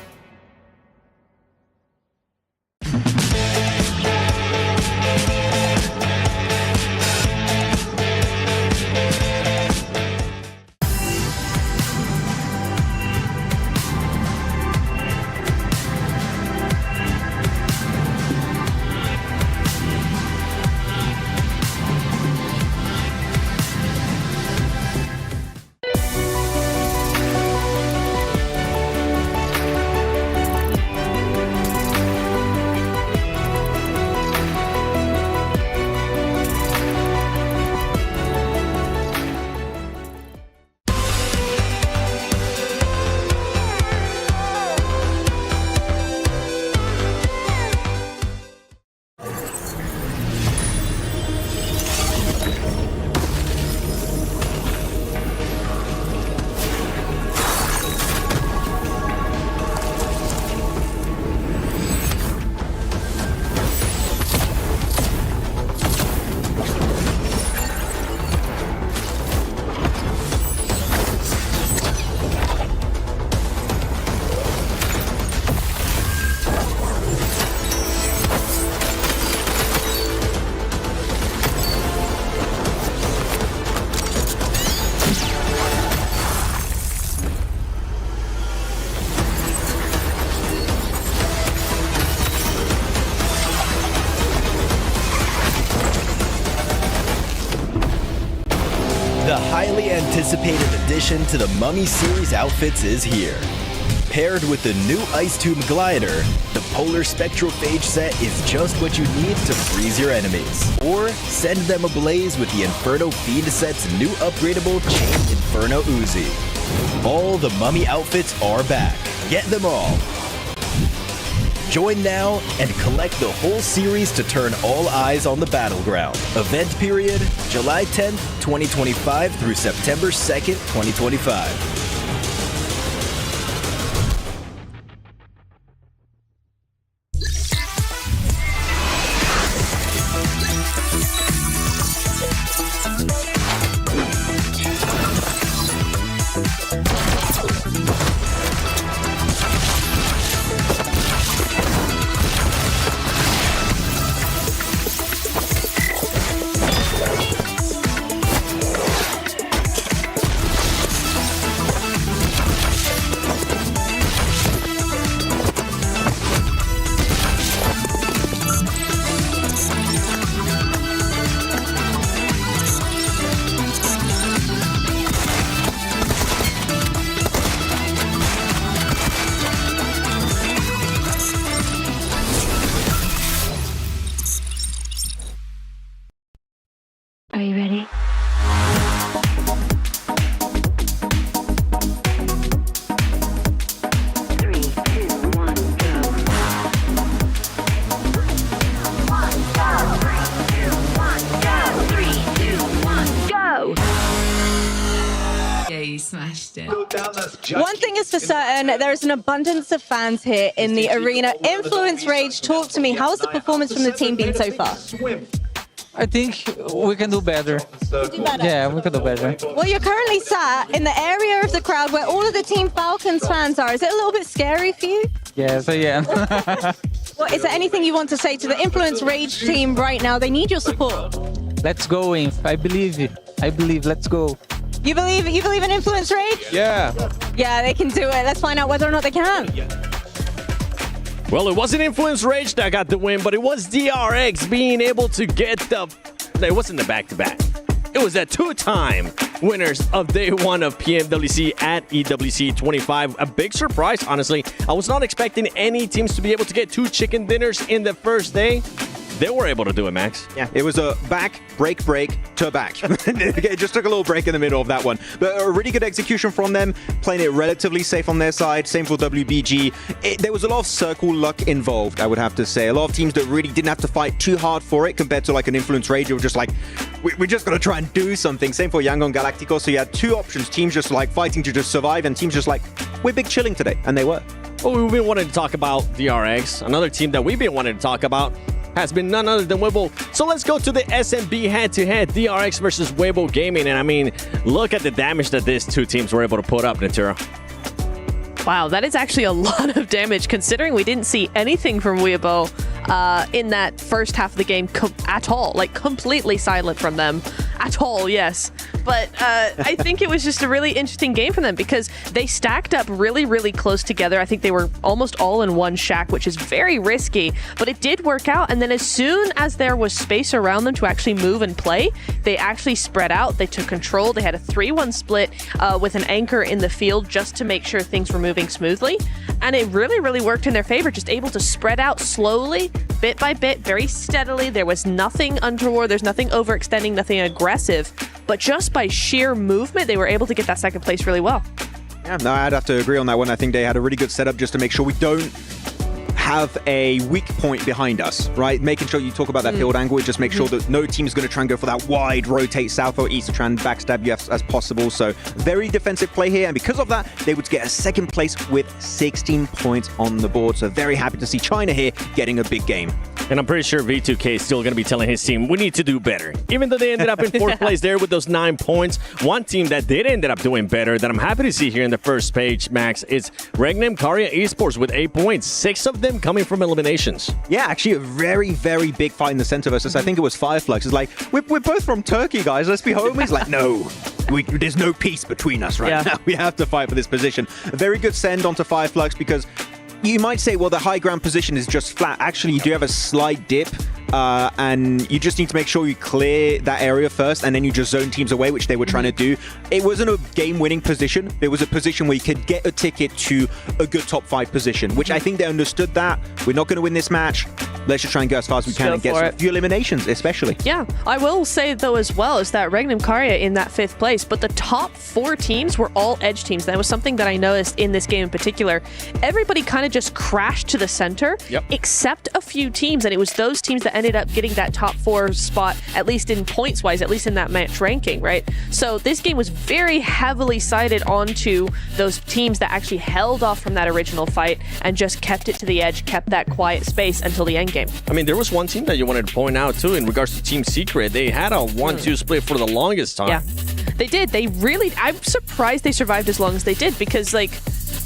highly anticipated addition to the Mummy series outfits is here. Paired with the new Ice Tube Glider, the Polar Spectrophage set is just what you need to freeze your enemies. Or send them ablaze with the Inferno Feed set's new upgradable Chain Inferno Uzi. All the Mummy outfits are back. Get them all. Join now and collect the whole series to turn all eyes on the battleground. Event period, July 10th, 2025 through September 2nd, 2025. Are you ready? Smashed it. One thing is for certain, there is an abundance of fans here in the arena. Influence Rage, talk to me. How has the performance from the team been so far? I think we can do better. Yeah, we can do better. Well, you're currently sat in the area of the crowd where all of the Team Falcons fans are. Is it a little bit scary for you? Yes, I am. Well, is there anything you want to say to the Influence Rage team right now? They need your support. Let's go, Inf. I believe. Let's go. You believe in Influence Rage? Yeah. Yeah, they can do it. Let's find out whether or not they can. Well, it wasn't Influence Rage that got the win, but it was DRX being able to get the... It wasn't the back-to-back. It was the two-time winners of day one of PMWC at EWC 25. A big surprise, honestly. I was not expecting any teams to be able to get 2 chicken dinners in the first day. They were able to do it, Max. Yeah, it was a back, break, to back. It just took a little break in the middle of that one. But a really good execution from them, playing it relatively safe on their side. Same for WBG. There was a lot of circle luck involved, I would have to say. A lot of teams that really didn't have to fight too hard for it compared to like an Influence Rage. It was just like, we just got to try and do something. Same for Yangon Galacticos. So you had 2 options. Teams just like fighting to just survive and teams just like, we're big chilling today. And they were. Well, we've been wanting to talk about DRX. Another team that we've been wanting to talk about has been none other than Weibo. So let's go to the SMB head-to-head, DRX versus Weibo Gaming. And I mean, look at the damage that these 2 teams were able to put up, Natura. Wow, that is actually a lot of damage, considering we didn't see anything from Weibo in that first half of the game at all. Like, completely silent from them. At all, yes. But I think it was just a really interesting game for them because they stacked up really, really close together. I think they were almost all in one shack, which is very risky, but it did work out. And then as soon as there was space around them to actually move and play, they actually spread out. They took control. They had a 3-1 split with an anchor in the field just to make sure things were moving smoothly. And it really, really worked in their favor, just able to spread out slowly, bit by bit, very steadily. There was nothing untoward. There's nothing overextending, nothing aggressive. But just by sheer movement, they were able to get that second place really well. Yeah, no, I'd have to agree on that one. I think they had a really good setup just to make sure we don't have a weak point behind us, right? Making sure you talk about that field angle, just make sure that no team is going to try and go for that wide rotate south or east to try and backstab you as possible. So very defensive play here, and because of that, they would get a second place with 16 points on the board. So very happy to see China here getting a big game. And I'm pretty sure V2K is still going to be telling his team, we need to do better. Even though they ended up in 4th place there with those 9 points, one team that did end up doing better that I'm happy to see here in the first page, Max, is Regnum Karya Esports with 8 points, 6 of them coming from eliminations. Yeah, actually a very, very big fight in the center versus, I think it was Fireflux. It's like, we're both from Turkey, guys. Let's be homies. Like, no, there's no peace between us right now. We have to fight for this position. A very good send onto Fireflux because you might say, well, the high ground position is just flat. Actually, you do have a slight dip and you just need to make sure you clear that area first, and then you just zone teams away, which they were trying to do. It wasn't a game-winning position. It was a position where you could get a ticket to a good top 5 position, which I think they understood that. We're not going to win this match. Let's just try and go as far as we can and get a few eliminations, especially. Yeah, I will say, though, as well, is that Regnum Karya in that 5th place, but the top 4 teams were all edge teams. That was something that I noticed in this game in particular. Everybody kind of just crashed to the center, except a few teams, and it was those teams that ended up getting that top 4 spot, at least in points-wise, at least in that match ranking, right? So this game was very heavily sided onto those teams that actually held off from that original fight and just kept it to the edge, kept that quiet space until the end game. I mean, there was one team that you wanted to point out, too, in regards to Team Secret. They had a 1-2 split for the longest time. Yeah, they did. They really, I'm surprised they survived as long as they did, because, like,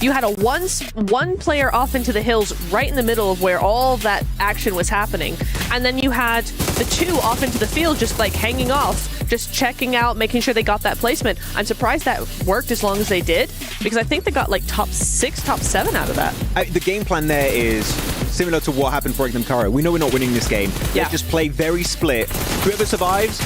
you had a one player off into the hills right in the middle of where all that action was happening. And then you had the 2 off into the field just like hanging off, just checking out, making sure they got that placement. I'm surprised that worked as long as they did, because I think they got like top 6, top 7 out of that. The game plan there is similar to what happened for Regnum Karya. We know we're not winning this game. Let's just play very split. Whoever survives.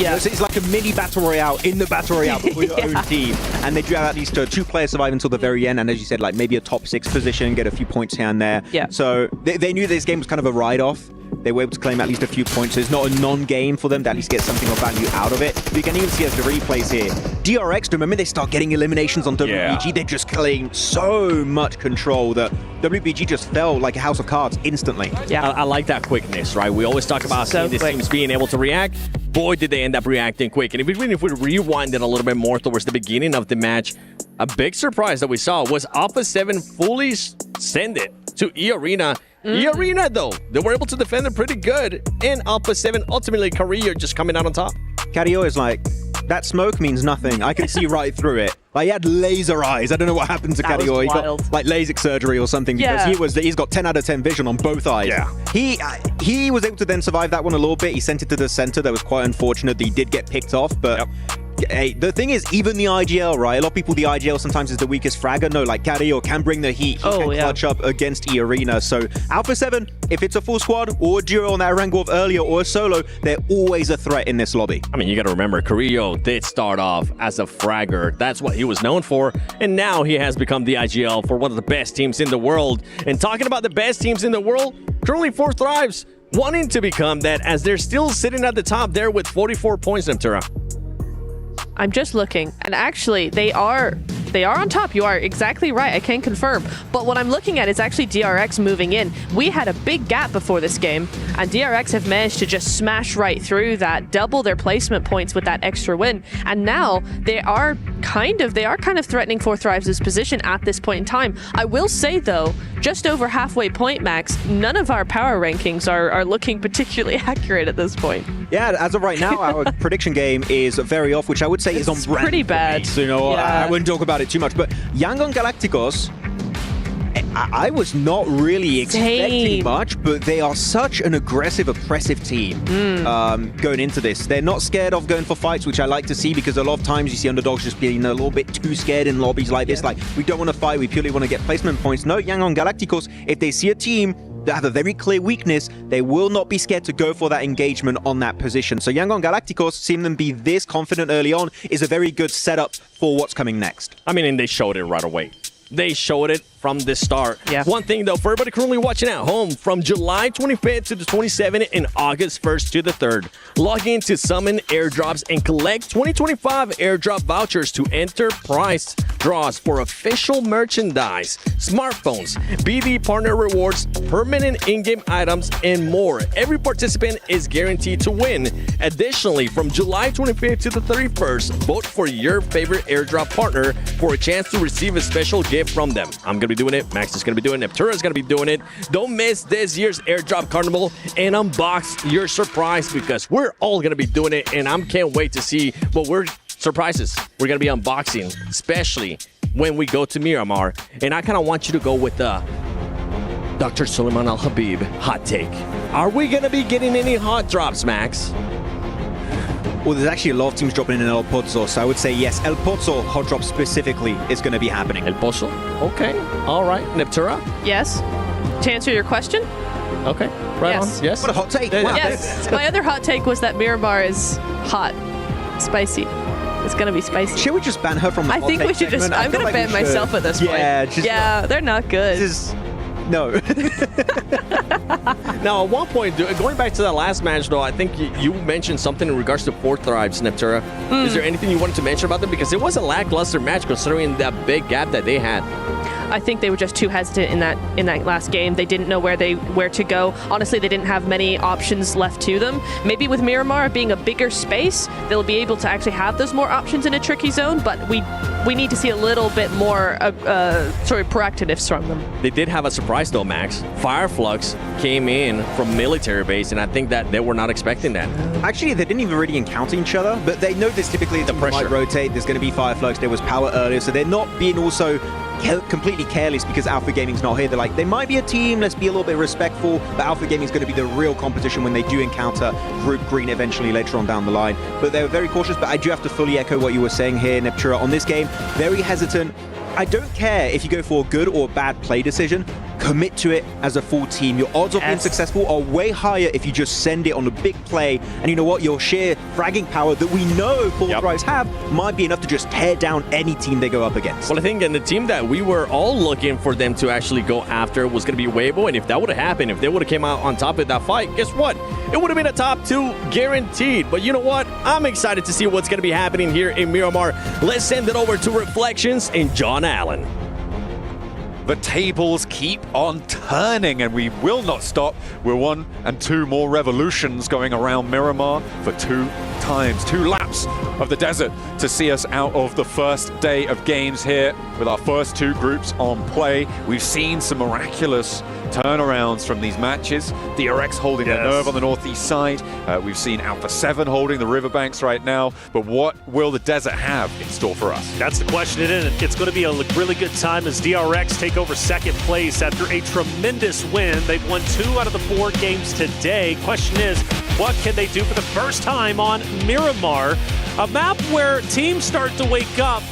Yeah. So it's like a mini battle royale in the battle royale for your own team. And they do have at least 2 players survive until the very end. And as you said, like maybe a top 6 position, get a few points here and there. Yeah. So they knew this game was kind of a ride-off. They were able to claim at least a few points. So it's not a non-game for them to at least get something of value out of it. But you can even see as the replays here. DRX, the moment they start getting eliminations on WBG, they just claim so much control that WBG just fell like a house of cards instantly. Yeah, I like that quickness, right? We always talk about seeing these teams being able to react. Boy, did they end up reacting quick. And if we rewind it a little bit more towards the beginning of the match, a big surprise that we saw was Alpha 7 fully send it to E-Arena. E-Arena, though, they were able to defend it pretty good. And Alpha 7, ultimately, Carillo just coming out on top. Carillo is like, that smoke means nothing. I can see right through it. Like, he had laser eyes. I don't know what happened to Carillo. He got like LASIK surgery or something, because he's got 10 out of 10 vision on both eyes. Yeah. He was able to then survive that one a little bit. He sent it to the center. That was quite unfortunate that he did get picked off, but hey, the thing is, even the IGL, right? A lot of people, the IGL sometimes is the weakest fragger. No, like Carillo can bring the heat. He can clutch up against E-Arena. So Alpha 7, if it's a full squad or a duo on that Erangel earlier or a solo, they're always a threat in this lobby. I mean, you got to remember, Carillo did start off as a fragger. That's what he was known for. And now he has become the IGL for one of the best teams in the world. And talking about the best teams in the world, currently 4 Thrives, wanting to become that, as they're still sitting at the top there with 44 points, Nemtura. I'm just looking, and actually they are on top. You are exactly right. I can confirm. But what I'm looking at is actually DRX moving in. We had a big gap before this game, and DRX have managed to just smash right through that, double their placement points with that extra win. And now they are kind of threatening 4 Thrives' position at this point in time. I will say, though, just over halfway point, Max, none of our power rankings are looking particularly accurate at this point. Yeah, as of right now, our prediction game is very off, which I would say is on brand. Pretty bad. So, you know, I wouldn't talk about it too much. But Yangon Galacticos, I was not really expecting much, but they are such an aggressive, oppressive team going into this. They're not scared of going for fights, which I like to see, because a lot of times you see underdogs just being a little bit too scared in lobbies like this. Like, we don't want to fight, we purely want to get placement points. No, Yangon Galacticos, if they see a team that have a very clear weakness, they will not be scared to go for that engagement on that position. So Yangon Galacticos, seeing them be this confident early on, is a very good setup for what's coming next. I mean, and they showed it right away. They showed it from the start. Yeah. One thing, though, for everybody currently watching at home, from July 25th to the 27th and August 1st to the 3rd, log in to Summon Airdrops and collect 2025 airdrop vouchers to enter prize draws for official merchandise, smartphones, BD partner rewards, permanent in-game items, and more. Every participant is guaranteed to win. Additionally, from July 25th to the 31st, vote for your favorite airdrop partner for a chance to receive a special gift from them. I'm going to be doing it. Max is going to be doing it. Neptura is going to be doing it. Don't miss this year's airdrop carnival and unbox your surprise, because we're all going to be doing it, and I can't wait to see what surprises we're going to be unboxing, especially when we go to Miramar. And I kind of want you to go with the Dr. Suleiman Al-Habib hot take. Are we going to be getting any hot drops, Max? Well, there's actually a lot of teams dropping in El Pozo, so I would say yes. El Pozo hot drop specifically is going to be happening. El Pozo? Okay. All right. Neptura? Yes. To answer your question, Okay, right Yes. on. Yes. What a hot take. Wow. Yes. My other hot take was that Miramar is hot, spicy. It's gonna be spicy. Should we just ban her from the I hot think take we should just. segment? I I'm feel gonna like we ban myself should. at this Yeah, point. just Yeah, they're not good. No. Now, at one point, going back to that last match, though, I think you mentioned something in regards to Fourth Thrive, Sniptura. Is there anything you wanted to mention about them? Because it was a lackluster match considering that big gap that they had. I think they were just too hesitant in that last game. They didn't know where to go. Honestly, they didn't have many options left to them. Maybe with Miramar being a bigger space, they'll be able to actually have those more options in a tricky zone. But we need to see a little bit more proactiveness from them. They did have a surprise though, Max. Fireflux came in from military base, and I think that they were not expecting that. Actually, they didn't even really encounter each other, but they know this typically the pressure might rotate. There's going to be Fireflux. There was power earlier, so they're not being also completely careless because Alpha Gaming's not here. They're like, they might be a team, let's be a little bit respectful, but Alpha Gaming's going to be the real competition when they do encounter Group Green eventually later on down the line. But they were very cautious, but I do have to fully echo what you were saying here, Neptura, on this game. Very hesitant. I don't care if you go for a good or bad play decision. Commit to it as a full team. Your odds of being successful are way higher if you just send it on a big play. And you know what? Your sheer fragging power that we know Fourth Thrives have might be enough to just tear down any team they go up against. Well, I think, and the team that we were all looking for them to actually go after was going to be Weibo, and if that would have happened, if they would have came out on top of that fight, guess what? It would have been a top 2 guaranteed. But you know what? I'm excited to see what's going to be happening here in Miramar. Let's send it over to Reflections and John Allen. The tables keep on turning, and we will not stop. We're 1 and 2 more revolutions going around Miramar for 2 laps of the desert to see us out of the first day of games here with our first 2 groups on play. We've seen some miraculous turnarounds from these matches. DRX holding their nerve on the northeast side. We've seen Alpha 7 holding the riverbanks right now. But what will the desert have in store for us? That's the question, isn't it? It's going to be a really good time as DRX take over second place after a tremendous win. They've won 2 out of the 4 games today. Question is, what can they do for the first time on Miramar? A map where teams start to wake up,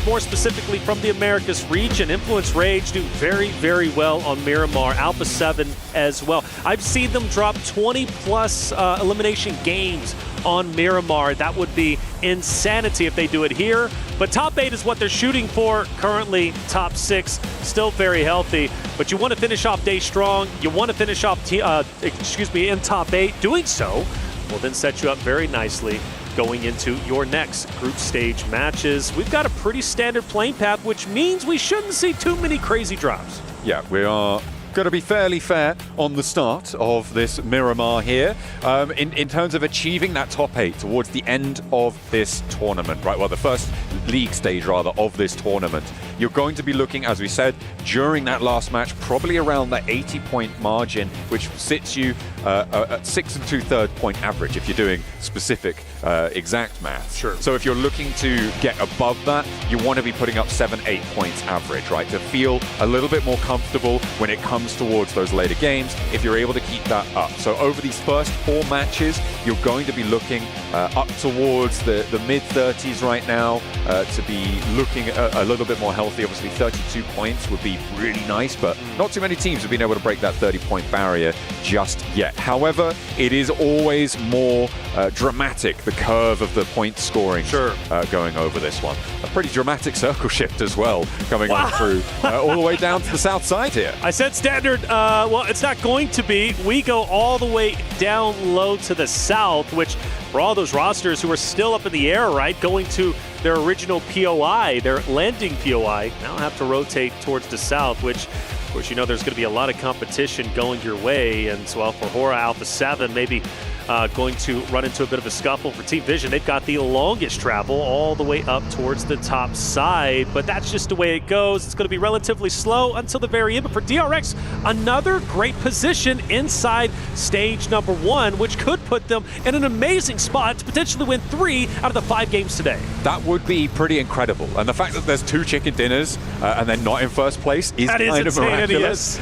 more specifically from the Americas region. Influence Rage do very, very well on Miramar. Alpha 7 as well. I've seen them drop 20-plus elimination games on Miramar. That would be insanity if they do it here. But top 8 is what they're shooting for. Currently, top 6, still very healthy. But you want to finish off day strong. You want to finish off, in top 8. Doing so will then set you up very nicely going into your next group stage matches. We've got a pretty standard playing path, which means we shouldn't see too many crazy drops. Yeah, we are going to be fairly fair on the start of this Miramar here in terms of achieving that top 8 towards the end of this tournament, right? Well, the first league stage, rather, of this tournament. You're going to be looking, as we said, during that last match, probably around that 80-point margin, which sits you at 6 2/3 point average if you're doing specific exact math. Sure. So if you're looking to get above that, you want to be putting up 7-8 points average, right? To feel a little bit more comfortable when it comes towards those later games, if you're able to keep that up. So over these first 4 matches, you're going to be looking up towards the mid-30s right now to be looking a little bit more healthy. Obviously, 32 points would be really nice, but not too many teams have been able to break that 30-point barrier just yet. However, it is always more dramatic, the curve of the point scoring going over this one. A pretty dramatic circle shift as well, coming on through all the way down to the south side here. I said standard. Well, it's not going to be. We go all the way down low to the south, which for all those rosters who are still up in the air, right, going to their original POI, their landing POI, now have to rotate towards the south, which, of course, you know there's going to be a lot of competition going your way. And so, for Hora Alpha 7, maybe going to run into a bit of a scuffle for Team Vision. They've got the longest travel all the way up towards the top side, but that's just the way it goes. It's going to be relatively slow until the very end. But for DRX, another great position inside stage number 1, which could put them in an amazing spot to potentially win 3 out of the 5 games today. That would be pretty incredible. And the fact that there's 2 chicken dinners and they're not in first place is kind of miraculous.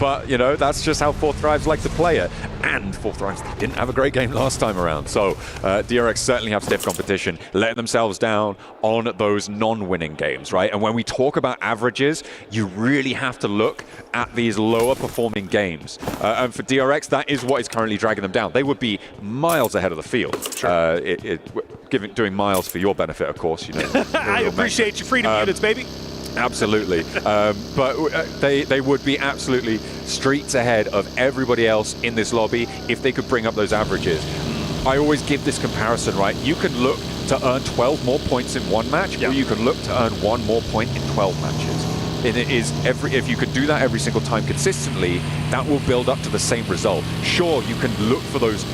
But, you know, that's just how Fourth Thrives like to play it. And Fourth Thrives didn't have a great great game last time around. So DRX certainly have stiff competition, letting themselves down on those non-winning games, right? And when we talk about averages, you really have to look at these lower performing games. And for DRX, that is what is currently dragging them down. They would be miles ahead of the field. Sure. Doing miles for your benefit, of course. You know, I appreciate your freedom units, baby. Absolutely. But they would be absolutely streets ahead of everybody else in this lobby if they could bring up those averages. I always give this comparison, right? You can look to earn 12 more points in one match, or you can look to earn 1 more point in 12 matches. And it is if you could do that every single time consistently, that will build up to the same result. Sure, you can look for those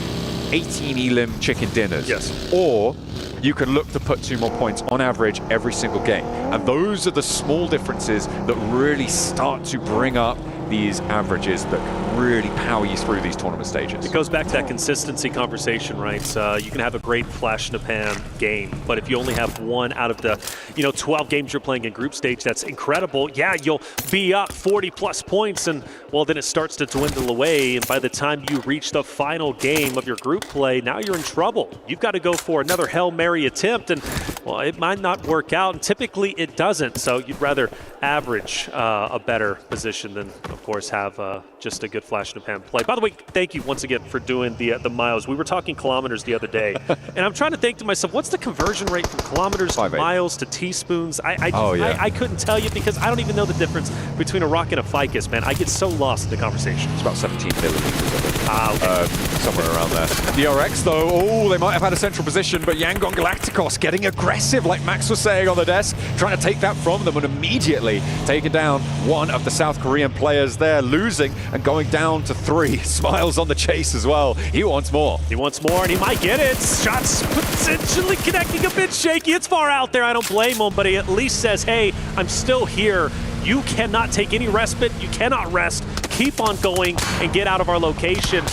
18 elim chicken dinners. Yes. Or you can look to put 2 more points on average every single game. And those are the small differences that really start to bring up these averages that can really power you through these tournament stages. It goes back to that consistency conversation, right? You can have a great flash in the pan game, but if you only have 1 out of the 12 games you're playing in group stage, that's incredible. Yeah, you'll be up 40 plus points, and well, then it starts to dwindle away, and by the time you reach the final game of your group play, now you're in trouble. You've got to go for another Hail Mary attempt, and well, it might not work out, and typically it doesn't, so you'd rather average a better position than, of course, have just a good flash in the pan play. By the way, thank you once again for doing the miles. We were talking kilometers the other day, and I'm trying to think to myself, what's the conversion rate from kilometers to miles to teaspoons? I couldn't tell you because I don't even know the difference between a rock and a ficus, man. I get so lost in the conversation. It's about 17 millimeters, I think. Somewhere around there. DRX, though, they might have had a central position, but Yangon Galacticos getting aggressive, like Max was saying on the desk, trying to take that from them and immediately taking down one of the South Korean players there, losing and going down to 3. Smiles on the chase as well. He wants more. He wants more, and he might get it. Shots potentially connecting a bit shaky. It's far out there. I don't blame him, but he at least says, hey, I'm still here. You cannot take any respite. You cannot rest. Keep on going and get out of our location.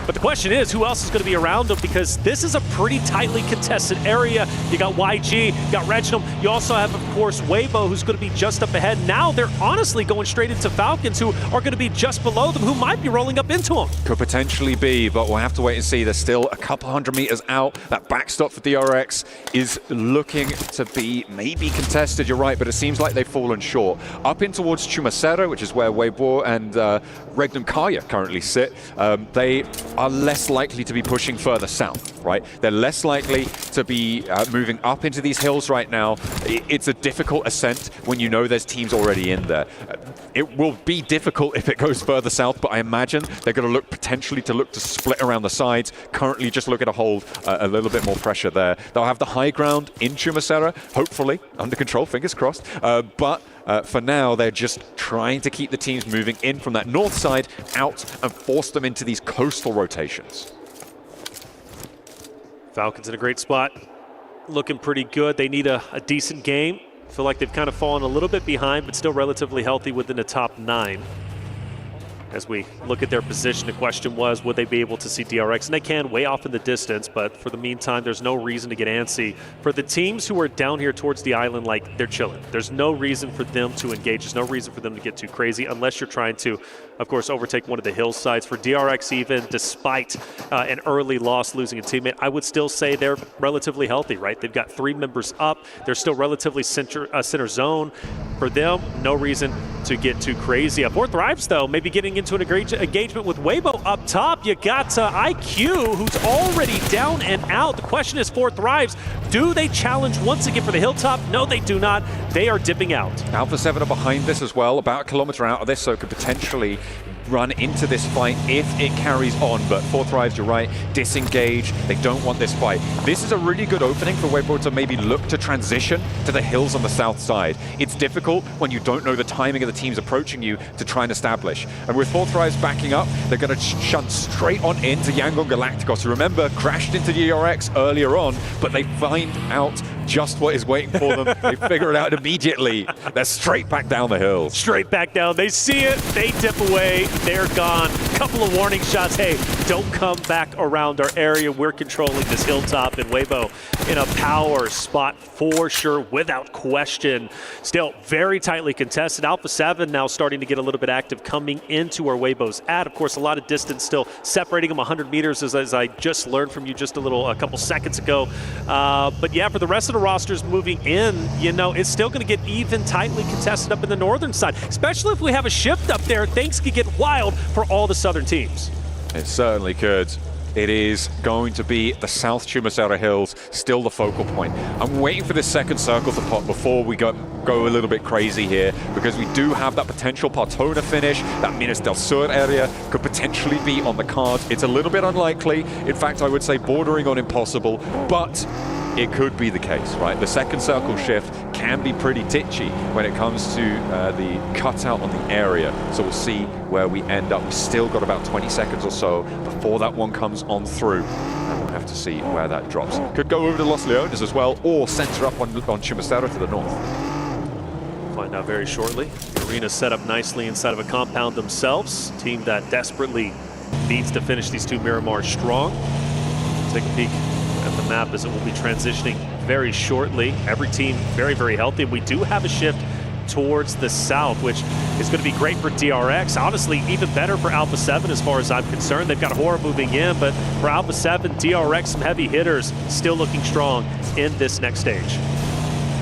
But the question is, who else is going to be around him? Because this is a pretty tightly contested area. You got YG, you got Reginald. You also have, of course, Weibo, who's going to be just up ahead. Now they're honestly going straight into Falcons, who are going to be just below them, who might be rolling up into them. Could potentially be, but we'll have to wait and see. They're still a couple hundred meters out. That backstop for DRX is looking to be maybe contested, you're right, but it seems like they've fallen short. Up in towards Chumacero, which is where Weibo and Regnum Kaya currently sit, they are less likely to be pushing further south, right? They're less likely to be moving up into these hills right now. It's a difficult ascent when you know there's teams already in there. It will be difficult if it goes further south, but I imagine they're going to look potentially to split around the sides. Currently just looking to hold a little bit more pressure there. They'll have the high ground in Chumacero, hopefully under control, fingers crossed. But for now, they're just trying to keep the teams moving in from that north side out and force them into these coastal rotations. Falcons in a great spot, looking pretty good. They need a decent game. Feel like they've kind of fallen a little bit behind, but still relatively healthy within the top 9. As we look at their position, the question was, would they be able to see DRX? And they can, way off in the distance, but for the meantime, there's no reason to get antsy. For the teams who are down here towards the island, like, they're chilling. There's no reason for them to engage. There's no reason for them to get too crazy, unless you're trying to, of course, overtake one of the hillsides. For DRX even, despite an early loss, losing a teammate, I would still say they're relatively healthy, right? They've got 3 members up. They're still relatively center zone. For them, no reason to get too crazy. Fourth Thrives, though, maybe getting into an engagement with Weibo up top. You got IQ, who's already down and out. The question is, Fourth Thrives, do they challenge once again for the hilltop? No, they do not. They are dipping out. Alpha 7 are behind this as well, about a kilometer out of this, so it could potentially run into this fight if it carries on. But Fourth Thrives, you're right, disengage. They don't want this fight. This is a really good opening for Weibo to maybe look to transition to the hills on the south side. It's difficult when you don't know the timing of the teams approaching you to try and establish. And with Fourth Thrives backing up, they're going to shunt straight on into Yangon Galacticos, who, remember, crashed into DRX earlier on, but they find out just what is waiting for them. They figure it out immediately. They're straight back down the hills. Straight back down. They see it. They dip away. They're gone. Couple of warning shots. Hey, don't come back around our area. We're controlling this hilltop, and Weibo in a power spot for sure, without question. Still very tightly contested. Alpha 7 now starting to get a little bit active coming into where Weibo's at. Of course, a lot of distance still separating them 100 meters, as I just learned from you just a couple seconds ago. But yeah, for the rest of the rosters moving in, it's still going to get even tightly contested up in the northern side, especially if we have a shift up there. Things could get wild for all the southern teams. It certainly could. It is going to be the South Chumacera Hills, still the focal point. I'm waiting for this second circle to pop before we go a little bit crazy here, because we do have that potential Partona finish. That Minas del Sur area could potentially be on the cards. It's a little bit unlikely. In fact, I would say bordering on impossible, but it could be the case, right? The second circle shift can be pretty titchy when it comes to the cutout on the area. So we'll see where we end up. We've still got about 20 seconds or so before that one comes on through. And we'll have to see where that drops. Could go over to Los Leones as well, or center up on Chumacera to the north. Find out very shortly. The arena set up nicely inside of a compound themselves. Team that desperately needs to finish these two Miramar strong. Take a peek at the map as it will be transitioning very shortly. Every team very, very healthy. We do have a shift towards the south, which is going to be great for DRX. Honestly, even better for Alpha 7 as far as I'm concerned. They've got Horror moving in, but for Alpha 7, DRX, some heavy hitters still looking strong in this next stage.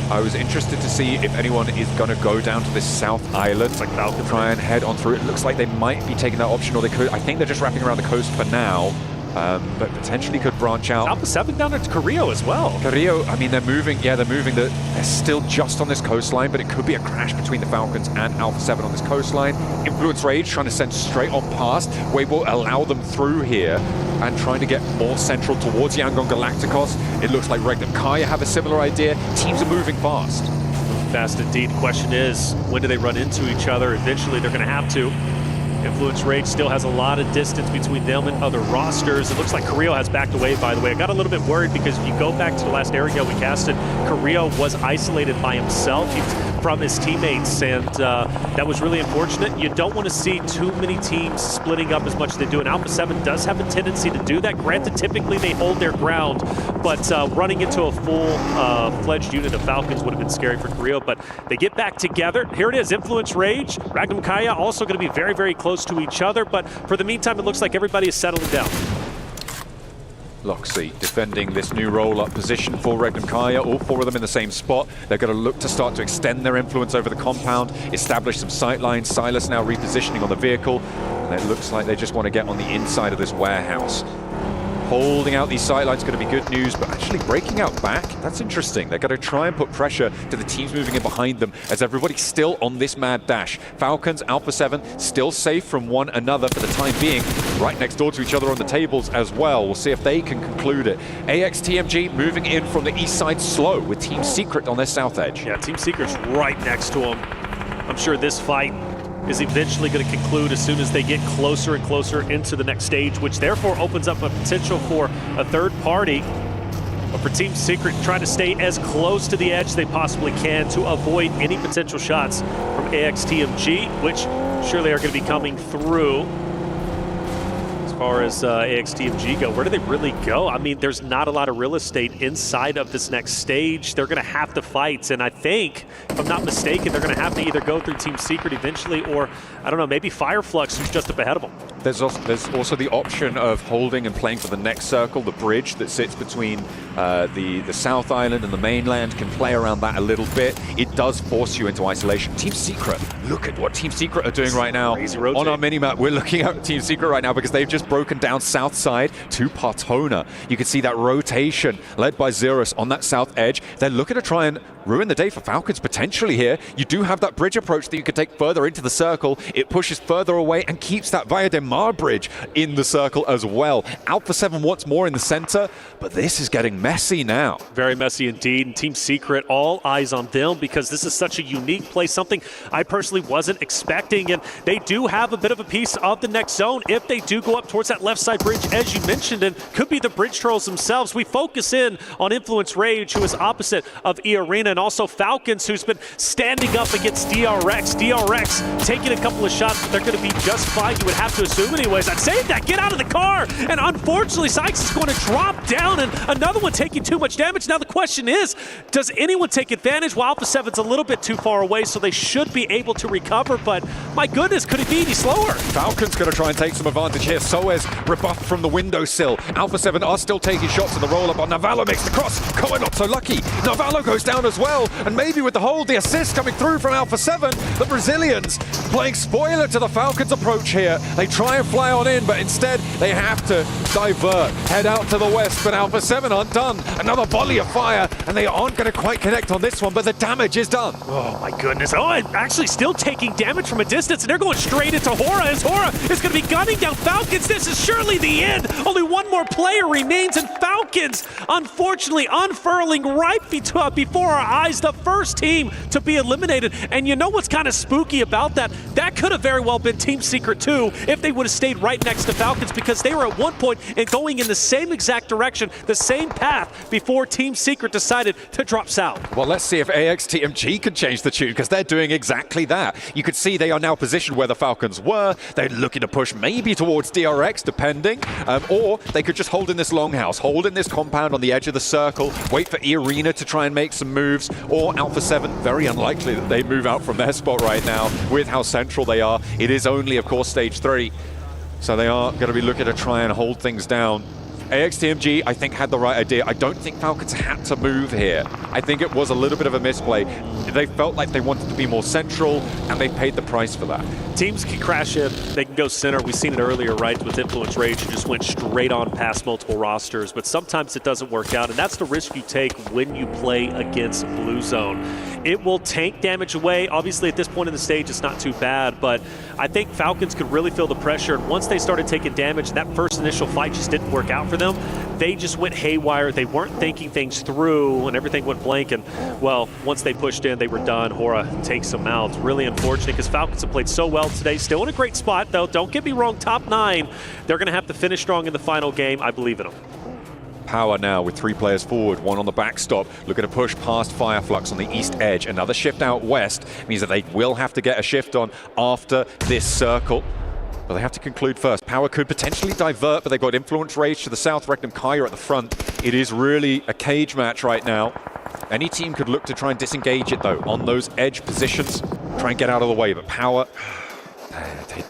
I was interested to see if anyone is going to go down to this south island, like Falcon, try and head on through. It looks like they might be taking that option, or they could. I think they're just wrapping around the coast for now. But potentially could branch out. Alpha 7 down to Carrillo as well. Carrillo, I mean, they're moving. Yeah, they're moving. They're still just on this coastline, but it could be a crash between the Falcons and Alpha 7 on this coastline. Influence Rage trying to send straight on past. Weibo allow them through here and trying to get more central towards Yangon Galacticos. It looks like Regnum Kaya have a similar idea. Teams are moving fast. Fast indeed. Question is, when do they run into each other? Eventually, they're going to have to. Influence Rage still has a lot of distance between them and other rosters. It looks like Carrillo has backed away, by the way. I got a little bit worried because if you go back to the last Erangel we casted, Carrillo was isolated by himself. He was from his teammates, and that was really unfortunate. You don't want to see too many teams splitting up as much as they do, and Alpha 7 does have a tendency to do that. Granted, typically they hold their ground, but running into a full-fledged unit of Falcons would have been scary for Carrillo, but they get back together. Here it is, Influence Rage. Regnum Kaya also going to be very, very close to each other, but for the meantime, it looks like everybody is settling down. Loxy defending this new roll-up position for Regnum Kaya, all four of them in the same spot. They're going to look to start to extend their influence over the compound, establish some sight lines. Silas now repositioning on the vehicle, and it looks like they just want to get on the inside of this warehouse. Holding out these sight lines is going to be good news, but actually breaking out back, that's interesting. They're going to try and put pressure to the teams moving in behind them as everybody's still on this mad dash. Falcons, Alpha 7, still safe from one another for the time being, right next door to each other on the tables as well. We'll see if they can conclude it. AXTMG moving in from the east side slow with Team Secret on their south edge. Yeah, Team Secret's right next to them. I'm sure this fight is eventually going to conclude as soon as they get closer and closer into the next stage, which therefore opens up a potential for a third party. But for Team Secret, try to stay as close to the edge they possibly can to avoid any potential shots from AXTMG, which surely are going to be coming through. As far as AXTMG go, where do they really go? I mean, there's not a lot of real estate inside of this next stage. They're going to have to fight, and I think, if I'm not mistaken, they're going to have to either go through Team Secret eventually, or, I don't know, maybe Fireflux, who's just up ahead of them. There's also the option of holding and playing for the next circle. The bridge that sits between the South Island and the mainland can play around that a little bit. It does force you into isolation. Team Secret, look at what Team Secret are doing right now. On our minimap, we're looking at Team Secret right now because they've just broken down south side to Partona. You can see that rotation led by Xerus on that south edge. They're looking to try and ruin the day for Falcons potentially here. You do have that bridge approach that you could take further into the circle. It pushes further away and keeps that Via de Mar bridge in the circle as well. Alpha 7 wants more in the center, but this is getting messy now. Very messy indeed, and Team Secret, all eyes on them because this is such a unique play, something I personally wasn't expecting, and they do have a bit of a piece of the next zone if they do go up towards that left side bridge, as you mentioned, and could be the bridge trolls themselves. We focus in on Influence Rage, who is opposite of E-Arena, and also Falcons, who's been standing up against DRX. DRX taking a couple of shots, but they're going to be just fine, you would have to assume anyways. I'd say that, get out of the car, and unfortunately Sykes is going to drop down, and another one taking too much damage. Now the question is, does anyone take advantage? Well, Alpha 7's a little bit too far away, so they should be able to recover, but my goodness, could it be any slower? Falcons going to try and take some advantage here. Soez rebuffed from the windowsill. Alpha 7 are still taking shots in the roll-up on Navallo. Makes the cross. Koa not so lucky. Navallo goes down as well, and maybe with the hold, the assist coming through from Alpha 7, the Brazilians playing spoiler to the Falcons approach here. They try and fly on in, but instead they have to divert, head out to the west, but Alpha 7 aren't done. Another volley of fire, and they aren't going to quite connect on this one, but the damage is done. Oh my goodness. Oh, and actually still taking damage from a distance, and they're going straight into Hora, as Hora is going to be gunning down Falcons. This is surely the end. Only one more player remains, and Falcons, unfortunately, unfurling right before our eyes, the first team to be eliminated. And you know what's kind of spooky about that? That could have very well been Team Secret 2 if they would have stayed right next to Falcons, because they were at one point and going in the same exact direction, the same path, before Team Secret decided to drop south. Well, let's see if AXTMG can change the tune, because they're doing exactly that. You could see they are now positioned where the Falcons were. They're looking to push maybe towards DRX, depending, or they could just hold in this longhouse, hold in this compound on the edge of the circle, wait for E-Arena to try and make some moves, or Alpha 7, very unlikely that they move out from their spot right now with how central they are. It is only, of course, stage 3, so they are going to be looking to try and hold things down. AXTMG, I think, had the right idea. I don't think Falcons had to move here. I think it was a little bit of a misplay. They felt like they wanted to be more central, and they paid the price for that. Teams can crash in, they can go center. We've seen it earlier, right, with Influence Rage, who just went straight on past multiple rosters, but sometimes it doesn't work out, and that's the risk you take when you play against Blue Zone. It will tank damage away. Obviously, at this point in the stage, it's not too bad, but I think Falcons could really feel the pressure, and once they started taking damage, and that first initial fight just didn't work out for them, they just went haywire. They weren't thinking things through, and everything went blank, and, well, once they pushed in, they were done. Hora takes them out. Really unfortunate, because Falcons have played so well today. Still in a great spot, though. Don't get me wrong, top 9. They're going to have to finish strong in the final game. I believe in them. Power now with 3 players forward, 1 on the backstop, looking to push past Fireflux on the east edge. Another shift out west means that they will have to get a shift on after this circle. But they have to conclude first. Power could potentially divert, but they've got Influence Rage to the south, Regnum Kaya at the front. It is really a cage match right now. Any team could look to try and disengage it, though, on those edge positions. Try and get out of the way, but Power,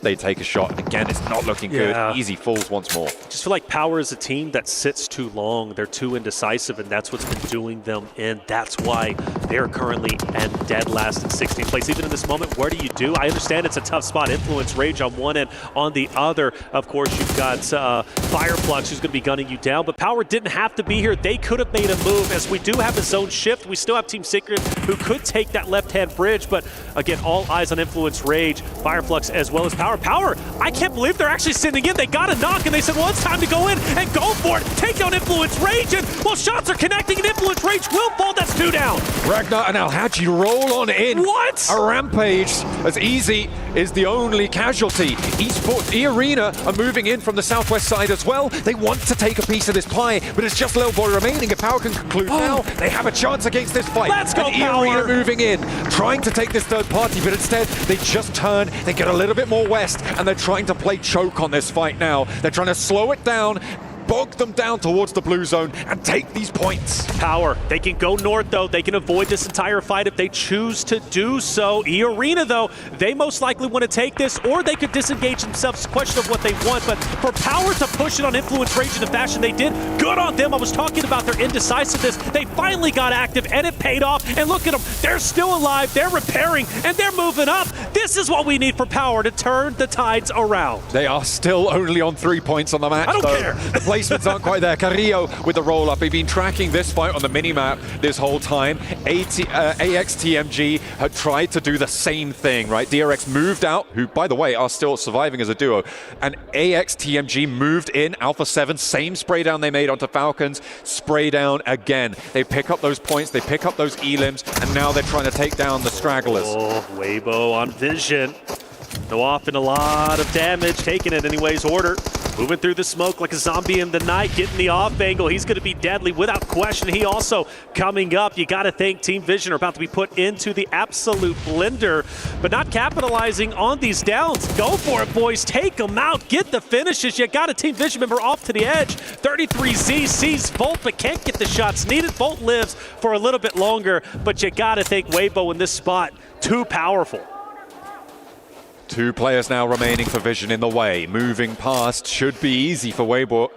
they take a shot. Again, it's not looking good. Easy falls once more. Just feel like Power is a team that sits too long. They're too indecisive, and that's what's been doing them in. That's why they're currently at dead last in 16th place. Even in this moment, what do you do? I understand it's a tough spot. Influence Rage on one end. On the other, of course, you've got Fireflux, who's going to be gunning you down. But Power didn't have to be here. They could have made a move. As we do have a zone shift, we still have Team Secret, who could take that left-hand bridge. But again, all eyes on Influence Rage, Fireflux, as well as Power. Power, I can't believe they're actually sending in. They got a knock, and they said, well, it's time to go in and go for it. Take down Influence Rage, and, well, shots are connecting, and Influence Rage will fall. That's 2 down. Ragnar and Alhaji roll on in. What? A rampage as Easy is the only casualty. Esports E-Arena are moving in from the southwest side as well. They want to take a piece of this pie, but it's just Little Boy remaining. If Power can conclude now, they have a chance against this fight. Let's go, E-Arena moving in, trying to take this third party, but instead they just turn, they get a little bit more west, and they're trying to play choke on this fight now. They're trying to slow it down, bog them down towards the blue zone, and take these points. Power, they can go north, though. They can avoid this entire fight if they choose to do so. E-Arena, though, they most likely want to take this, or they could disengage themselves. It's a question of what they want, but for Power to push it on Influence Rage in the fashion they did, good on them. I was talking about their indecisiveness. They finally got active, and it paid off, and look at them. They're still alive, they're repairing, and they're moving up. This is what we need for Power to turn the tides around. They are still only on 3 points on the match, I don't though. care. The placements aren't quite there. Carrillo with the roll-up. They've been tracking this fight on the mini-map this whole time. AXTMG had tried to do the same thing, right? DRX moved out, who, by the way, are still surviving as a duo. And AXTMG moved in. Alpha 7, same spray down they made onto Falcons. Spray down again. They pick up those points, they pick up those elims, and now they're trying to take down the stragglers. Oh, Weibo on vision. No off and a lot of damage, taking it anyways. Order moving through the smoke like a zombie in the night, getting the off angle. He's going to be deadly without question. He also coming up. You got to think Team Vision are about to be put into the absolute blender, but not capitalizing on these downs. Go for it, boys. Take them out. Get the finishes. You got a Team Vision member off to the edge. 33Z sees Volt, but can't get the shots needed. Volt lives for a little bit longer, but you got to think Weibo in this spot, too powerful. 2 players now remaining for Vision in the way. Moving past should be easy for Weibo.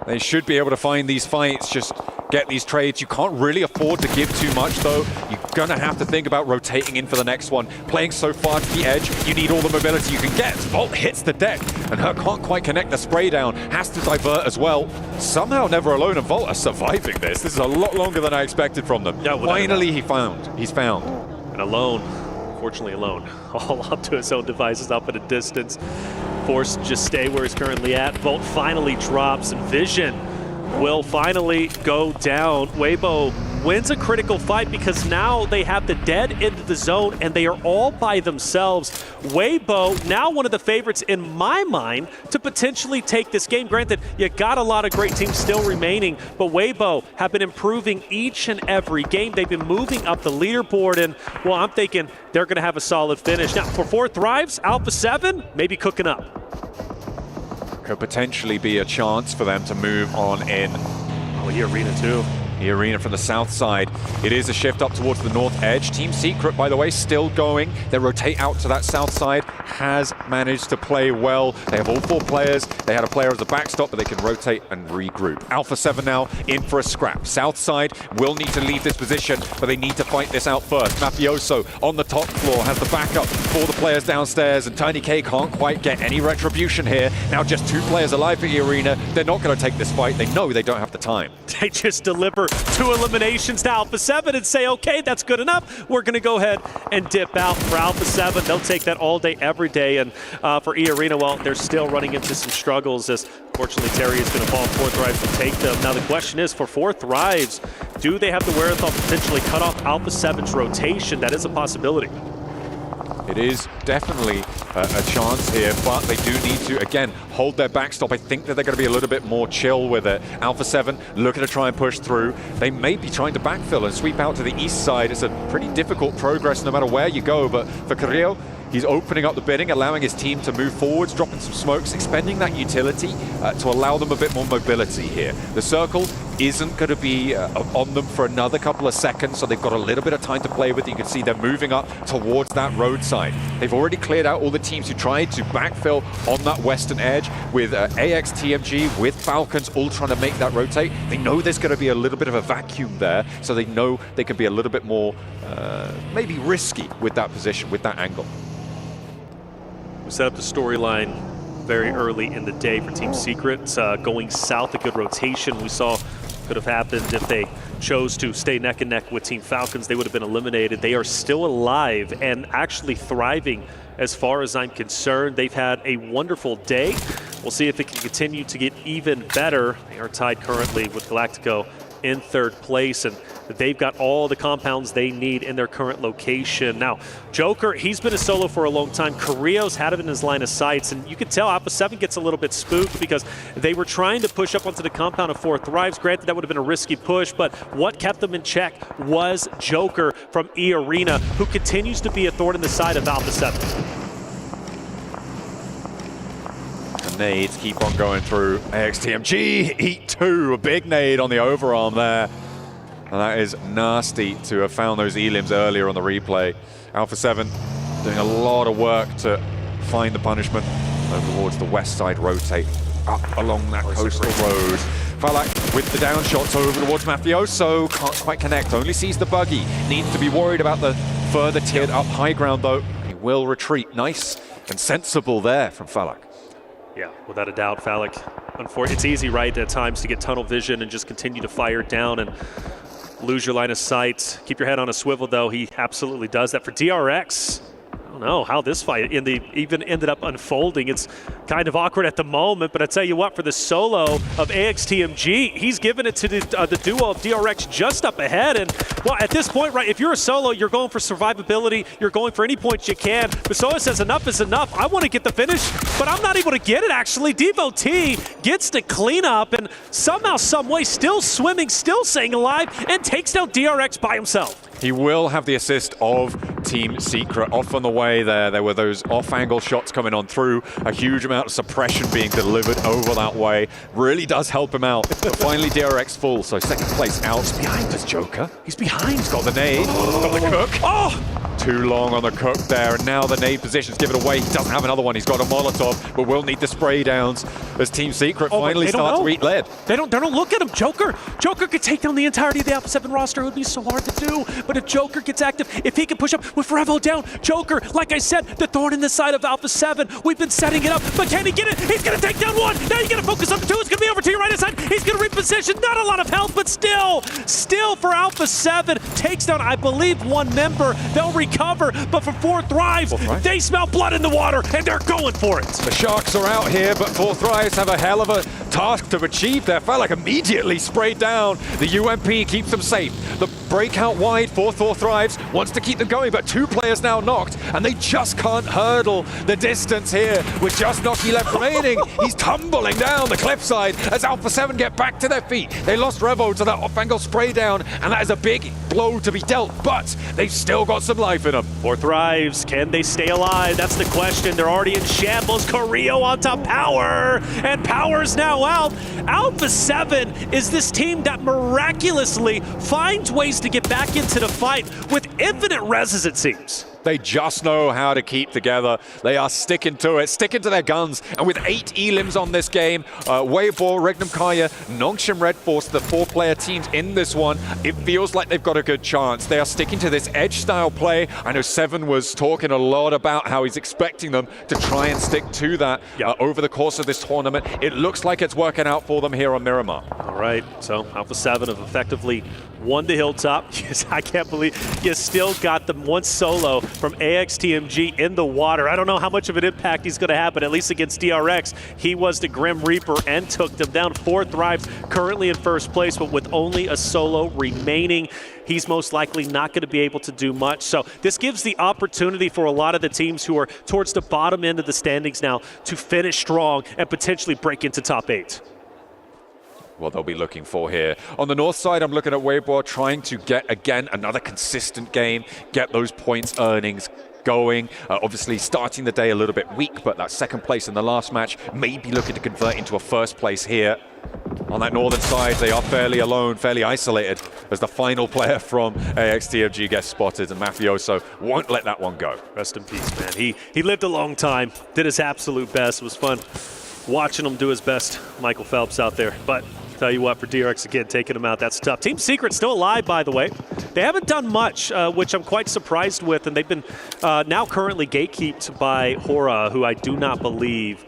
They should be able to find these fights, just get these trades. You can't really afford to give too much, though. You're going to have to think about rotating in for the next one. Playing so far to the edge, you need all the mobility you can get. Volt hits the deck, and her can't quite connect the spray down. Has to divert as well. Somehow Never Alone and Volt are surviving this. This is a lot longer than I expected from them. Yeah, finally he's found. And Alone. Unfortunately alone, all up to his own devices, up at a distance. Forced to just stay where he's currently at. Volt finally drops, and Vision will finally go down. Weibo wins a critical fight because now they have the dead into the zone and they are all by themselves. Weibo, now one of the favorites in my mind to potentially take this game. Granted, you got a lot of great teams still remaining, but Weibo have been improving each and every game. They've been moving up the leaderboard, and well, I'm thinking they're going to have a solid finish. Now, for 4 Thrives, Alpha 7, maybe cooking up. Could potentially be a chance for them to move on in. Oh, the arena too. The arena from the south side. It is a shift up towards the north edge. Team Secret, by the way, still going. They rotate out to that south side. Has managed to play well. They have all 4 players. They had a player as a backstop, but they can rotate and regroup. Alpha 7 now in for a scrap. South side will need to leave this position, but they need to fight this out first. Mafioso on the top floor has the backup for the players downstairs, and Tiny K can't quite get any retribution here. Now just 2 players alive at the arena. They're not going to take this fight. They know they don't have the time. They just deliver 2 eliminations to Alpha 7 and say, okay, that's good enough. We're going to go ahead and dip out for Alpha 7. They'll take that all day, every day. And for E-Arena, well, they're still running into some struggles as, fortunately, Terry is going to fall. 4 Thrives will take them. Now, the question is, for 4 Thrives, do they have the wherewithal to potentially cut off Alpha 7's rotation? That is a possibility. It is definitely a chance here, but they do need to, again, hold their backstop. I think that they're going to be a little bit more chill with it. Alpha 7 looking to try and push through. They may be trying to backfill and sweep out to the east side. It's a pretty difficult progress no matter where you go, but for Carrillo, he's opening up the bidding, allowing his team to move forwards, dropping some smokes, expending that utility to allow them a bit more mobility here. The circle isn't going to be on them for another couple of seconds, so they've got a little bit of time to play with. You can see they're moving up towards that roadside. They've already cleared out all the teams who tried to backfill on that western edge with AXTMG, with Falcons, all trying to make that rotate. They know there's going to be a little bit of a vacuum there, so they know they can be a little bit more maybe risky with that position, with that angle. We set up the storyline very early in the day for Team Secret. Going south, a good rotation we saw could have happened if they chose to stay neck and neck with Team Falcons. They would have been eliminated. They are still alive and actually thriving as far as I'm concerned. They've had a wonderful day. We'll see if it can continue to get even better. They are tied currently with Galactico in 3rd place, and they've got all the compounds they need in their current location. Now, Joker, he's been a solo for a long time. Carrillo's had him in his line of sights, and you can tell Alpha 7 gets a little bit spooked because they were trying to push up onto the compound of 4 Thrives. Granted, that would have been a risky push, but what kept them in check was Joker from E-Arena, who continues to be a thorn in the side of Alpha 7. Nades keep on going through. AXTMG eat 2, a big nade on the overarm there. And that is nasty to have found those elims earlier on the replay. Alpha 7 doing a lot of work to find the punishment over towards the west side, rotate up along that coastal road. Falak with the down shots over towards Mafioso, can't quite connect, only sees the buggy. Needs to be worried about the further tiered up high ground though. He will retreat. Nice and sensible there from Falak. Yeah, without a doubt, Falak It's easy, right, at times to get tunnel vision and just continue to fire down and lose your line of sight. Keep your head on a swivel, though. He absolutely does that. For DRX, I don't know how this fight even ended up unfolding. It's kind of awkward at the moment, but I tell you what, for the solo of AXTMG, he's given it to the duo of DRX just up ahead. And well, at this point, right, if you're a solo, you're going for survivability, you're going for any points you can. Basoa says enough is enough. I want to get the finish, but I'm not able to get it, actually. Devo T gets to clean up and somehow, some way, still swimming, still staying alive, and takes down DRX by himself. He will have the assist of Team Secret. Off on the way there were those off-angle shots coming on through. A huge amount of suppression being delivered over that way. Really does help him out. But finally, DRX full, so second place out. He's behind us, Joker. He's behind. He's got the nade. Got the cook. Oh! Too long on the cook there, and now the nade position's given away. He doesn't have another one. He's got a Molotov, but will need the spray downs as Team Secret finally start to eat lead. They don't look at him. Joker could take down the entirety of the Alpha 7 roster. It would be so hard to do. But if Joker gets active, if he can push up with Revo down, Joker, like I said, the thorn in the side of Alpha 7. We've been setting it up, but can he get it? He's going to take down one. Now you got to focus on the two. It's going to be over to your right side. He's going to reposition. Not a lot of health, but still for Alpha 7. Takes down, I believe, one member. They'll recover, but for Four Thrives, they smell blood in the water, and they're going for it. The Sharks are out here, but Four Thrives have a hell of a task to achieve there. Felak immediately sprayed down. The UMP keeps them safe. The breakout wide for Four Thrives wants to keep them going, but two players now knocked, and they just can't hurdle the distance here with just Noki left remaining. He's tumbling down the cliffside as Alpha 7 get back to their feet. They lost Revo to that off-angle spray down, and that is a big blow to be dealt, but they've still got some life in them. Four Thrives, can they stay alive? That's the question. They're already in shambles. Carrillo onto Power, and Power's now out. Alpha 7 is this team that miraculously finds ways to get back into the fight with infinite reses, it seems. They just know how to keep together. They are sticking to it, sticking to their guns. And with 8 elims on this game, Weibo, Regnum Kaya, Nongshim Red Force, the 4-player teams in this one, it feels like they've got a good chance. They are sticking to this edge-style play. I know Seven was talking a lot about how he's expecting them to try and stick to that over the course of this tournament. It looks like it's working out for them here on Miramar. All right, so Alpha 7 have effectively won the Hilltop. Yes, I can't believe you still got them one solo from AXTMG in the water. I don't know how much of an impact he's going to have, but at least against DRX, he was the Grim Reaper and took them down. Four Thrives currently in first place, but with only a solo remaining, he's most likely not going to be able to do much. So this gives the opportunity for a lot of the teams who are towards the bottom end of the standings now to finish strong and potentially break into top 8. What they'll be looking for here. On the north side, I'm looking at Weibo trying to get, again, another consistent game, get those points earnings going. Obviously, starting the day a little bit weak, but that second place in the last match may be looking to convert into a first place here. On that northern side, they are fairly alone, fairly isolated, as the final player from AXTMG gets spotted, and Mafioso won't let that one go. Rest in peace, man. He lived a long time, did his absolute best. It was fun watching him do his best. Michael Phelps out there, but tell you what, for DRX again, taking him out, that's tough. Team Secret still alive, by the way. They haven't done much, which I'm quite surprised with, and they've been now currently gatekeeped by Hora, who I do not believe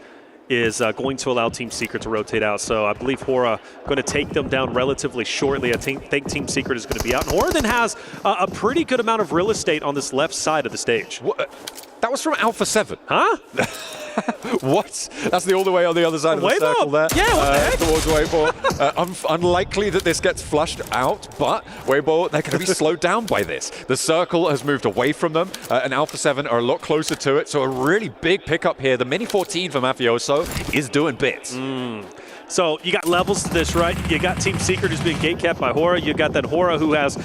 is going to allow Team Secret to rotate out. So I believe Hora going to take them down relatively shortly. I think Team Secret is going to be out. And Hora then has a pretty good amount of real estate on this left side of the stage. What? That was from Alpha 7. Huh? What? That's the all the way on the other side of the circle there. Yeah, what the heck? Towards Weibo. Unlikely that this gets flushed out, but Weibo, they're going to be slowed down by this. The circle has moved away from them, and Alpha 7 are a lot closer to it, so a really big pickup here. The Mini 14 for Mafioso is doing bits. So you got levels to this, right? You got Team Secret who's being gatekept by Hora. You got that Hora who has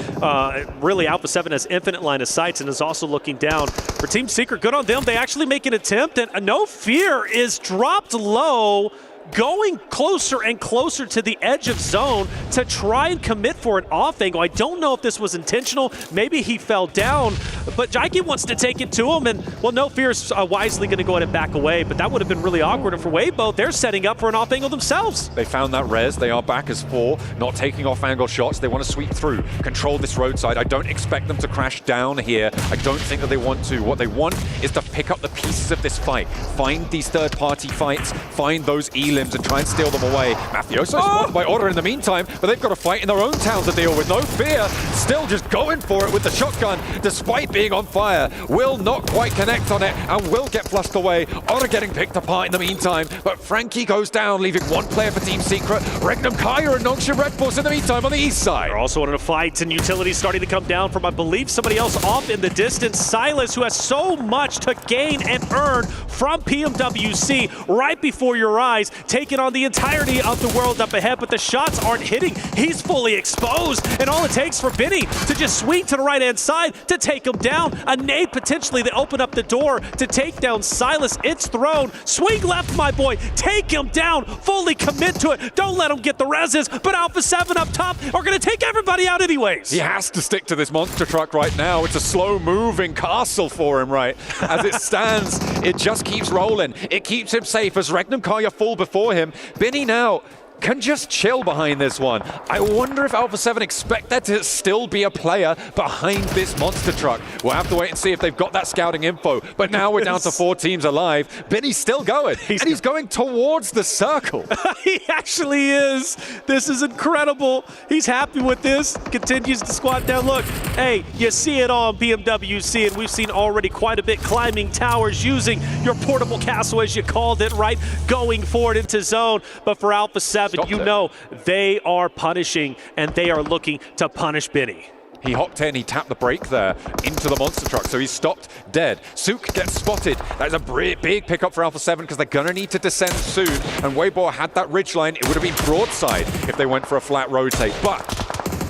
really Alpha 7 has infinite line of sights and is also looking down. For Team Secret, good on them. They actually make an attempt, and No Fear is dropped low, going closer and closer to the edge of zone to try and commit for an off angle. I don't know if this was intentional. Maybe he fell down, but Jaiki wants to take it to him, and well, No Fear's wisely going to go ahead and back away, but that would have been really awkward. And for Weibo, they're setting up for an off angle themselves. They found that res. They are back as 4, not taking off angle shots. They want to sweep through, control this roadside. I don't expect them to crash down here. I don't think that they want to. What they want is to pick up the pieces of this fight, find these third-party fights, find those elims, prelims and try and steal them away. Mafioso spotted by Order in the meantime, but they've got a fight in their own town to deal with. No fear, still just going for it with the shotgun, despite being on fire. Will not quite connect on it and will get flushed away. Order getting picked apart in the meantime, but Frankie goes down, leaving one player for Team Secret. Regnum Kaya and Nongshim Red Force in the meantime on the east side. They're also in a fight, and utilities starting to come down from, I believe, somebody else off in the distance. Silas, who has so much to gain and earn from PMWC right before your eyes, taking on the entirety of the world up ahead, but the shots aren't hitting. He's fully exposed, and all it takes for Benny to just swing to the right-hand side to take him down. A nade potentially that opened up the door to take down Silas. It's thrown. Swing left, my boy. Take him down. Fully commit to it. Don't let him get the reses, but Alpha 7 up top are going to take everybody out anyways. He has to stick to this monster truck right now. It's a slow-moving castle for him, right? As it stands, it just keeps rolling. It keeps him safe as Regnum Kaya fall before him. Benny now can just chill behind this one. I wonder if Alpha 7 expect there to still be a player behind this monster truck. We'll have to wait and see if they've got that scouting info. But now we're down to 4 teams alive. Benny's still going, and he's going towards the circle. He actually is. This is incredible. He's happy with this. Continues to squat down. Look, hey, you see it on PMWC, and we've seen already quite a bit climbing towers, using your portable castle, as you called it, right? Going forward into zone. But for Alpha 7, you know they are punishing, and they are looking to punish Benny. He hopped in, he tapped the brake there into the monster truck, so he's stopped dead. Sook gets spotted. That is a big pickup for Alpha 7 because they're going to need to descend soon. And Weibo had that ridgeline. It would have been broadside if they went for a flat rotate, but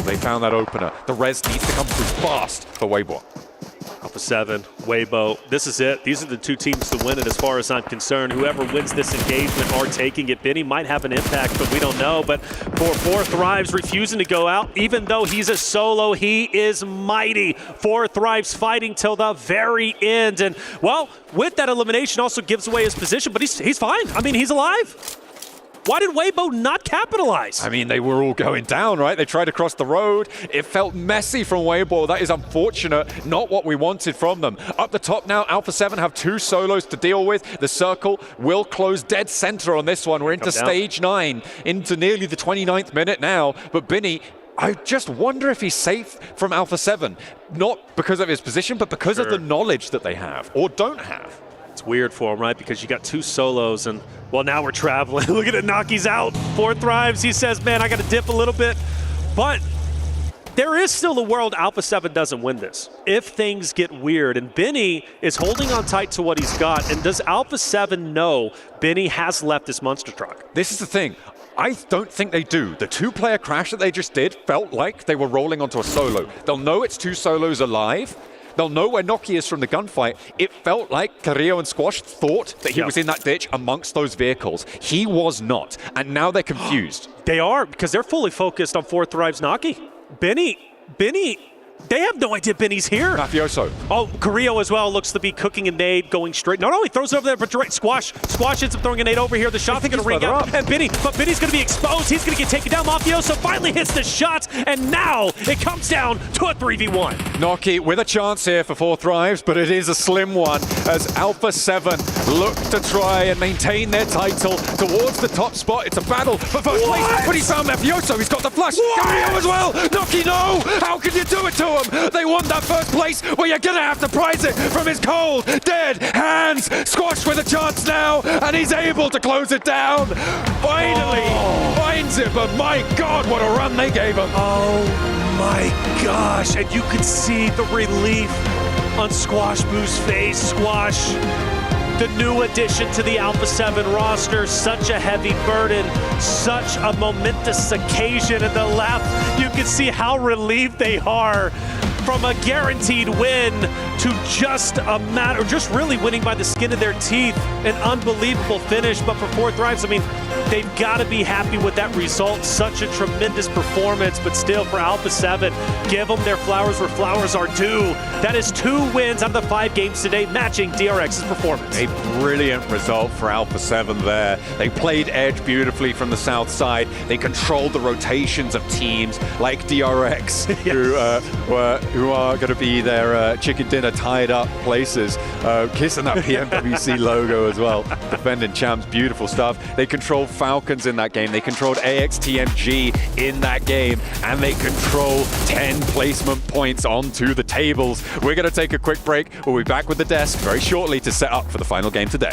they found that opener. The res needs to come through fast for Weibo. Alpha 7, Weibo, this is it. These are the 2 teams to win it as far as I'm concerned. Whoever wins this engagement are taking it. Benny might have an impact, but we don't know. But for 4 Thrives refusing to go out, even though he's a solo, he is mighty. 4 Thrives fighting till the very end. And, well, with that elimination also gives away his position, but he's fine. I mean, he's alive. Why did Weibo not capitalize? I mean, they were all going down, right? They tried to cross the road. It felt messy from Weibo. That is unfortunate. Not what we wanted from them. Up the top now, Alpha 7 have 2 solos to deal with. The circle will close dead center on this one. We're into stage 9, into nearly the 29th minute now. But Benny, I just wonder if he's safe from Alpha 7. Not because of his position, but because of the knowledge that they have or don't have. It's weird for him, right? Because you got 2 solos, and, well, now we're traveling. Look at it, Naki's out. 4 Thrives, he says, man, I got to dip a little bit. But there is still a world Alpha 7 doesn't win this if things get weird. And Benny is holding on tight to what he's got. And does Alpha 7 know Benny has left this monster truck? This is the thing. I don't think they do. The 2-player crash that they just did felt like they were rolling onto a solo. They'll know it's 2 solos alive. They'll know where Noki is from the gunfight. It felt like Carrillo and Squash thought that he was in that ditch amongst those vehicles. He was not, and now they're confused. They are, because they're fully focused on 4 Thrives Naki. Benny, they have no idea Benny's here. Mafioso. Oh, Carrillo as well looks to be cooking a nade, going straight. No, he throws it over there, but direct Squash ends up throwing a nade over here. The shot's going to ring out, and Benny's going to be exposed. He's going to get taken down. Mafioso finally hits the shots, and now it comes down to a 3v1. Noki with a chance here for 4 Thrives, but it is a slim one as Alpha 7 look to try and maintain their title towards the top spot. It's a battle for first place, but he's found Mafioso. He's got the flush. Carrillo as well. Noki, no! How can you do it to him? They want that first place. Well, you're gonna have to prize it from his cold, dead hands. Squash with a chance now, and he's able to close it down. Finally finds it, but my God, what a run they gave him. Oh my gosh, and you could see the relief on Squash Boo's face. Squash, the new addition to the Alpha 7 roster, such a heavy burden, such a momentous occasion in the left. You can see how relieved they are from a guaranteed win to just a matter, just really winning by the skin of their teeth. An unbelievable finish, but for 4 Thrives, I mean, they've got to be happy with that result. Such a tremendous performance, but still for Alpha 7, give them their flowers where flowers are due. That is 2 wins out of the 5 games today, matching DRX's performance. A brilliant result for Alpha 7 there. They played edge beautifully from the south side. They controlled the rotations of teams like DRX, who are going to be their chicken dinner tied up places, kissing that PMWC logo as well. Defending champs, beautiful stuff. They control Falcons in that game. They controlled AXTMG in that game, and they control 10 placement points onto the tables. We're going to take a quick break. We'll be back with the desk very shortly to set up for the final game today.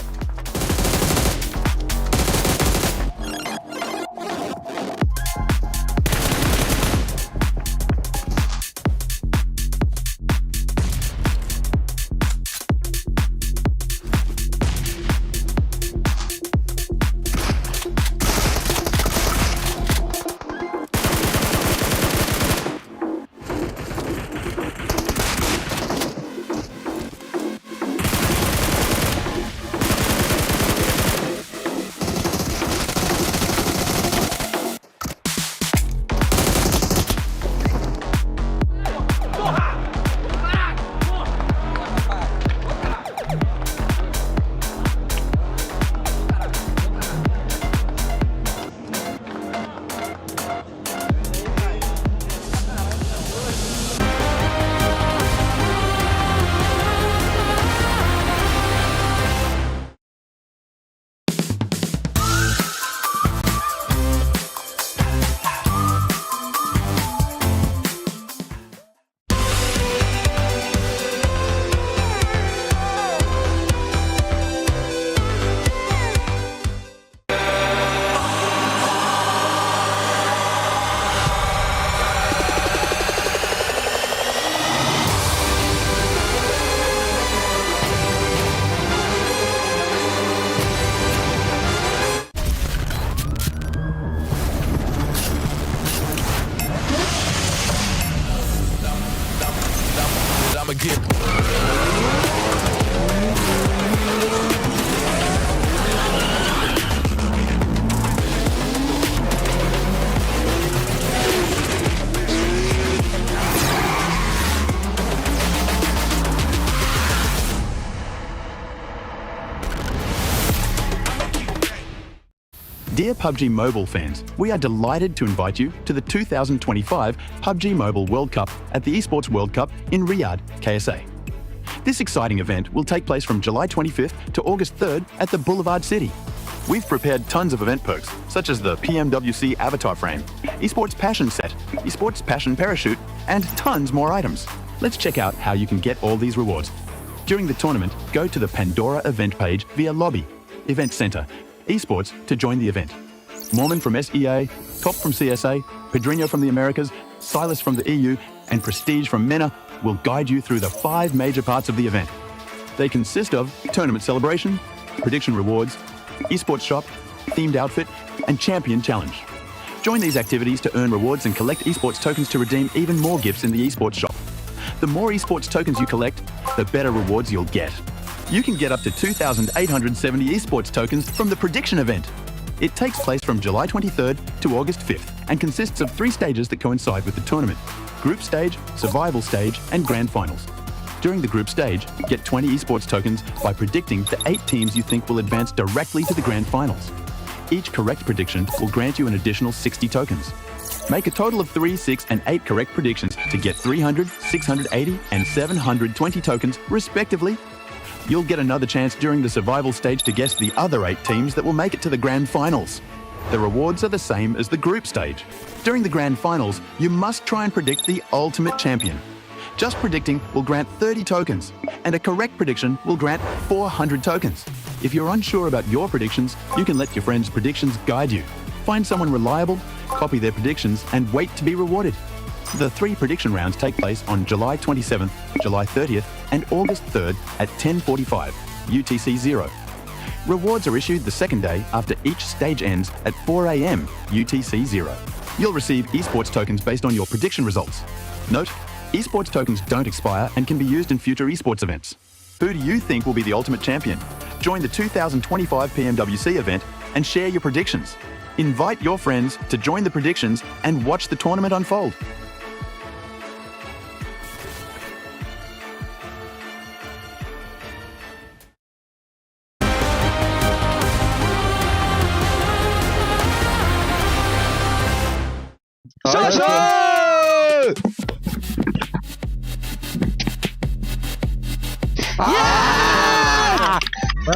Dear PUBG Mobile fans, we are delighted to invite you to the 2025 PUBG Mobile World Cup at the ESPORTS World Cup in Riyadh, KSA. This exciting event will take place from July 25th to August 3rd at the Boulevard City. We've prepared tons of event perks, such as the PMWC avatar frame, ESPORTS Passion Set, ESPORTS Passion Parachute, and tons more items. Let's check out how you can get all these rewards. During the tournament, go to the Pandora event page via Lobby, Event Center, Esports to join the event. Mormon from SEA, Top from CSA, Pedrinho from the Americas, Silas from the EU, and Prestige from MENA will guide you through the 5 major parts of the event. They consist of tournament celebration, prediction rewards, esports shop, themed outfit, and champion challenge. Join these activities to earn rewards and collect esports tokens to redeem even more gifts in the esports shop. The more esports tokens you collect, the better rewards you'll get. You can get up to 2,870 esports tokens from the prediction event. It takes place from July 23rd to August 5th and consists of 3 stages that coincide with the tournament: group stage, survival stage, and grand finals. During the group stage, get 20 esports tokens by predicting the 8 teams you think will advance directly to the grand finals. Each correct prediction will grant you an additional 60 tokens. Make a total of 3, 6, and 8 correct predictions to get 300, 680, and 720 tokens, respectively. You'll get another chance during the survival stage to guess the other 8 teams that will make it to the grand finals. The rewards are the same as the group stage. During the grand finals, you must try and predict the ultimate champion. Just predicting will grant 30 tokens, and a correct prediction will grant 400 tokens. If you're unsure about your predictions, you can let your friends' predictions guide you. Find someone reliable, copy their predictions, and wait to be rewarded. The 3 prediction rounds take place on July 27th, July 30th, and August 3rd at 10:45 UTC 0. Rewards are issued the second day after each stage ends at 4 AM UTC 0. You'll receive esports tokens based on your prediction results. Note, esports tokens don't expire and can be used in future esports events. Who do you think will be the ultimate champion? Join the 2025 PMWC event and share your predictions. Invite your friends to join the predictions and watch the tournament unfold.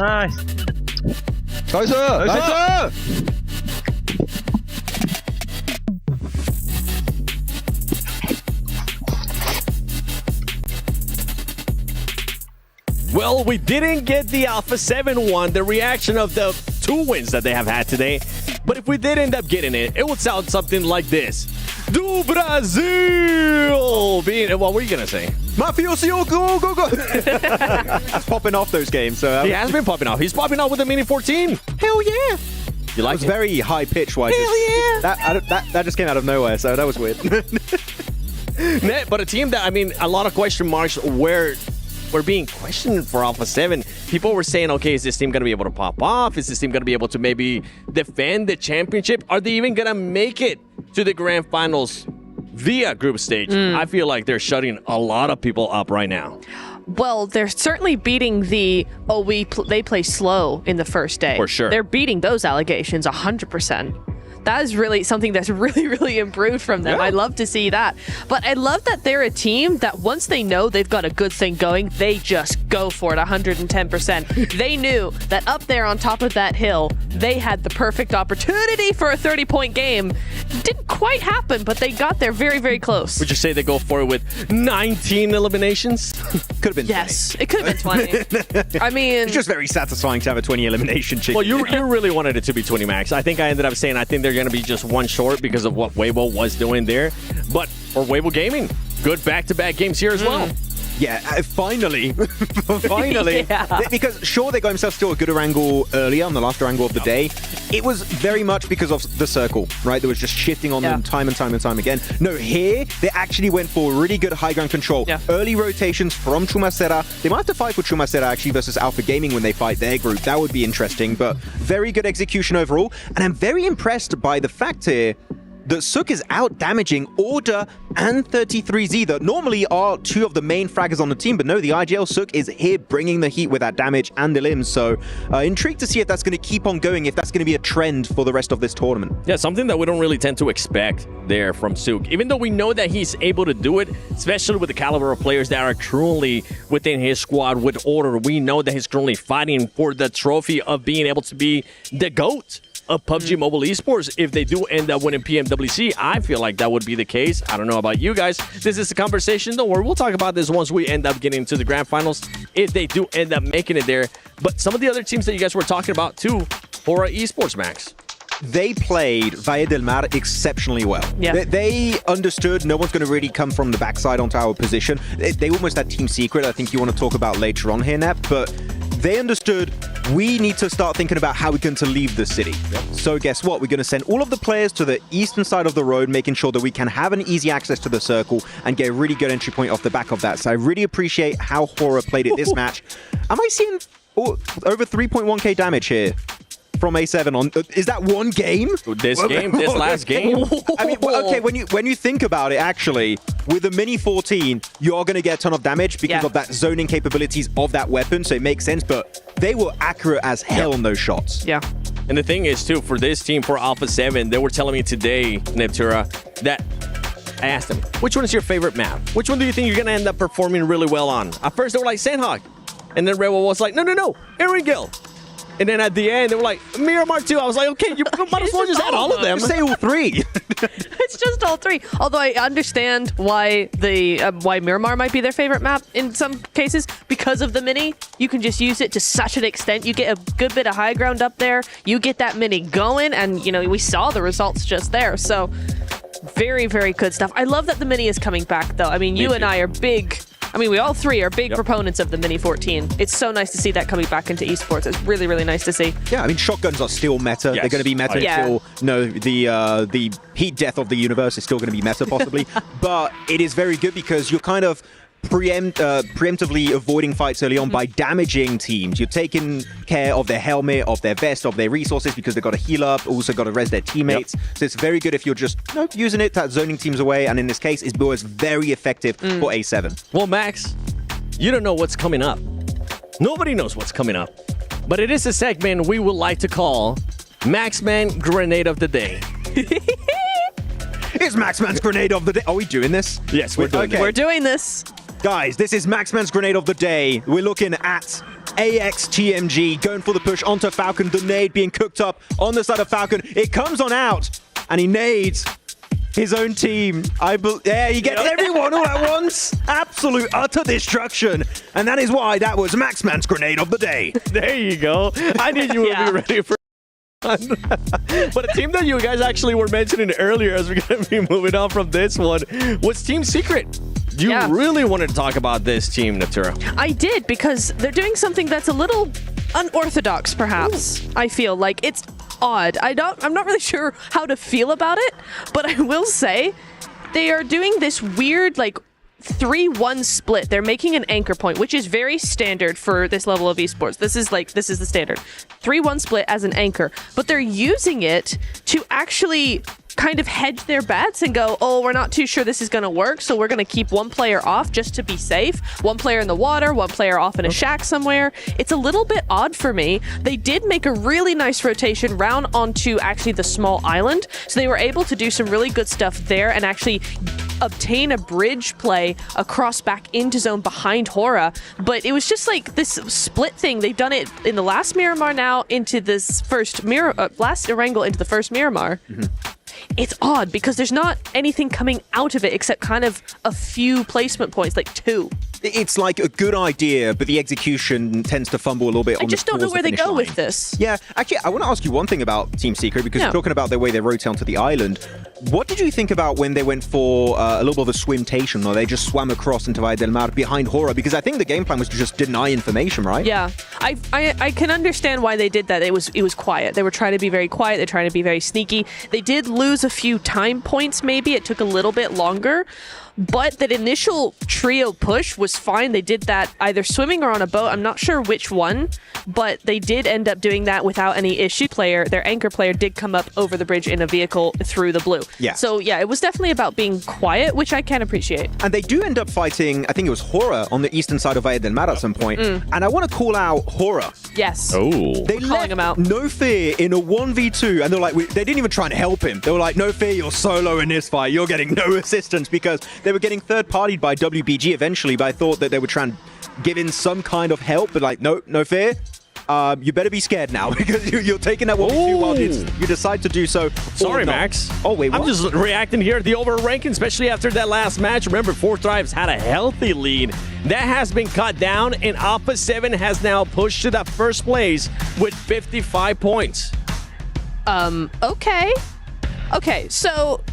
Nice. 나이스! 나이스! Well, we didn't get the Alpha 7 one, the reaction of the 2 wins that they have had today. But if we did end up getting it, it would sound something like this. Do Brasil! What were you going to say? Mafiosi, go, go, go! He's popping off those games. So he has been popping off. He's popping off with the Mini 14. Hell yeah! You like it? Was it? very high pitch wise. Hell yeah! That just came out of nowhere, so that was weird. But a team that, I mean, a lot of question marks were being questioned for Alpha 7. People were saying, okay, is this team going to be able to pop off? Is this team going to be able to maybe defend the championship? Are they even going to make it to the grand finals via group stage? I feel like they're shutting a lot of people up right now. Well, they're certainly beating the, they play slow in the first day. For sure. They're beating those allegations 100%. That is really something that's really improved from them. Yeah. I love to see that. But I love that they're a team that once they know they've got a good thing going, they just go for it 110%. They knew that up there on top of that hill, they had the perfect opportunity for a 30-point game. Didn't quite happen, but they got there very close. Would you say they go for it with 19 eliminations? Could have been 20. Yes, it could have been 20. I mean... It's just very satisfying to have a 20 elimination chicken. Well, you really wanted it to be 20 max. I think I ended up saying I think they're going to be just one short because of what Weibo was doing there. But for Weibo Gaming, good back-to-back games here as well. Yeah, finally. Finally. Yeah. Because sure, they got themselves still a good Erangel earlier on the last Erangel of the day. It was very much because of the circle, right? There was just shifting on them time and time again. No, here, they actually went for really good high ground control. Yeah. Early rotations from Chumacera. They might have to fight for Chumacera actually versus Alpha Gaming when they fight their group. That would be interesting, but very good execution overall. And I'm very impressed by the fact here that Sook is out damaging Order and 33Z that normally are 2 of the main fraggers on the team, but no, the IGL Sook is here bringing the heat with that damage and the limbs. So intrigued to see if that's going to keep on going, if that's going to be a trend for the rest of this tournament. Yeah, something that we don't really tend to expect there from Sook. Even though we know that he's able to do it, especially with the caliber of players that are currently within his squad with Order, we know that he's currently fighting for the trophy of being able to be the GOAT of PUBG Mobile Esports. If they do end up winning PMWC, I feel like that would be the case. I don't know about you guys. This is the conversation. Don't worry, we'll talk about this once we end up getting to the grand finals, if they do end up making it there. But some of the other teams that you guys were talking about too for Esports Max. They played Valle del Mar exceptionally well. Yeah. They understood no one's going to really come from the backside onto our position. They almost had team secret, I think you want to talk about later on here, Nep, but they understood we need to start thinking about how we're going to leave the city. So guess what? We're going to send all of the players to the eastern side of the road, making sure that we can have an easy access to the circle and get a really good entry point off the back of that. So I really appreciate how Horror played it this match. Am I seeing over 3.1k damage here from A7 on? Is that one game? This last game? I mean, okay, when you think about it, actually, with the Mini 14, you are going to get a ton of damage because of that zoning capabilities of that weapon, so it makes sense, but they were accurate as hell on those shots. Yeah. And the thing is, too, for this team, for Alpha 7, they were telling me today, Neptura, that I asked them, which one is your favorite map? Which one do you think you're going to end up performing really well on? At first, they were like, Sanhok. And then Rebel was like, no, Erangel. And then at the end, they were like, Miramar too. I was like, okay, you might as well just add all of them. Say all 3. It's just all 3. Although I understand why why Miramar might be their favorite map in some cases. Because of the Mini, you can just use it to such an extent. You get a good bit of high ground up there. You get that Mini going, and we saw the results just there. So very good stuff. I love that the Mini is coming back, though. I mean, you and I are big... we all 3 are big proponents of the Mini 14. It's so nice to see that coming back into esports. It's really nice to see. Yeah, I mean, shotguns are still meta. They're going to be meta until the heat death of the universe is still going to be meta, possibly. But it is very good because you're kind of preemptively avoiding fights early on by damaging teams. You're taking care of their helmet, of their vest, of their resources because they've got to heal up, also got to res their teammates. So it's very good if you're just using it to zoning teams away, and in this case, it was very effective for A7. Well, Max, you don't know what's coming up. Nobody knows what's coming up. But it is a segment we would like to call Maxman Grenade of the Day. It's Maxman's Grenade of the Day. Are we doing this? Yes, we're doing We're doing this. Guys, this is Maxman's Grenade of the Day. We're looking at AXTMG going for the push onto Falcon. The nade being cooked up on the side of Falcon. It comes on out, and he nades his own team. Yeah, he gets everyone all at once. Absolute utter destruction. And that is why that was Maxman's grenade of the day. There you go. I knew you would be ready for but a team that you guys actually were mentioning earlier as we're going to be moving on from this one was Team Secret. You really wanted to talk about this team, Natura. I did, because they're doing something that's a little unorthodox, perhaps. Ooh. I feel like it's odd. I'm not really sure how to feel about it, but I will say they are doing this weird, like, 3-1 split. They're making an anchor point, which is very standard for this level of esports. This is the standard. 3-1 split as an anchor, but they're using it to actually kind of hedge their bets and go, oh, we're not too sure this is going to work, so we're going to keep one player off just to be safe. One player in the water, one player off in a shack somewhere. It's a little bit odd for me. They did make a really nice rotation round onto actually the small island, so they were able to do some really good stuff there and actually obtain a bridge play across back into zone behind Hora. But it was just like this split thing. They've done it in the last Miramar now into this first last Erangel into the first Miramar. It's odd because there's not anything coming out of it except kind of a few placement points, like 2. It's like a good idea, but the execution tends to fumble a little bit. I just don't know where they go with this. Yeah, actually, I want to ask you one thing about Team Secret, because you're talking about the way they rotate onto the island. What did you think about when they went for a little bit of a swimtation, or they just swam across into Valle del Mar behind Hora? Because I think the game plan was to just deny information, right? Yeah, I can understand why they did that. It was quiet. They were trying to be very quiet. They're trying to be very sneaky. They did lose a few time points, maybe. It took a little bit longer. But that initial trio push was fine. They did that either swimming or on a boat. I'm not sure which one, but they did end up doing that without any issue. Their anchor player did come up over the bridge in a vehicle through the blue. Yeah. So yeah, it was definitely about being quiet, which I can appreciate. And they do end up fighting, I think it was Hora on the eastern side of Valle del Mar at some point. And I want to call out Hora. Yes. Oh. They calling him out. No Fear in a 1v2, and they're like, they didn't even try to help him. They were like, No Fear, you're solo in this fight. You're getting no assistance, because they were getting third-partied by WBG eventually, but I thought that they would try and give in some kind of help, but like, no Fear. You better be scared now, because you're taking that 1v2 while you decide to do so. Sorry, Max. Oh, wait, what? I'm just reacting here to the overall ranking, especially after that last match. Remember, Fourth Drives had a healthy lead. That has been cut down, and Alpha 7 has now pushed to that first place with 55 points. Okay. Okay, so...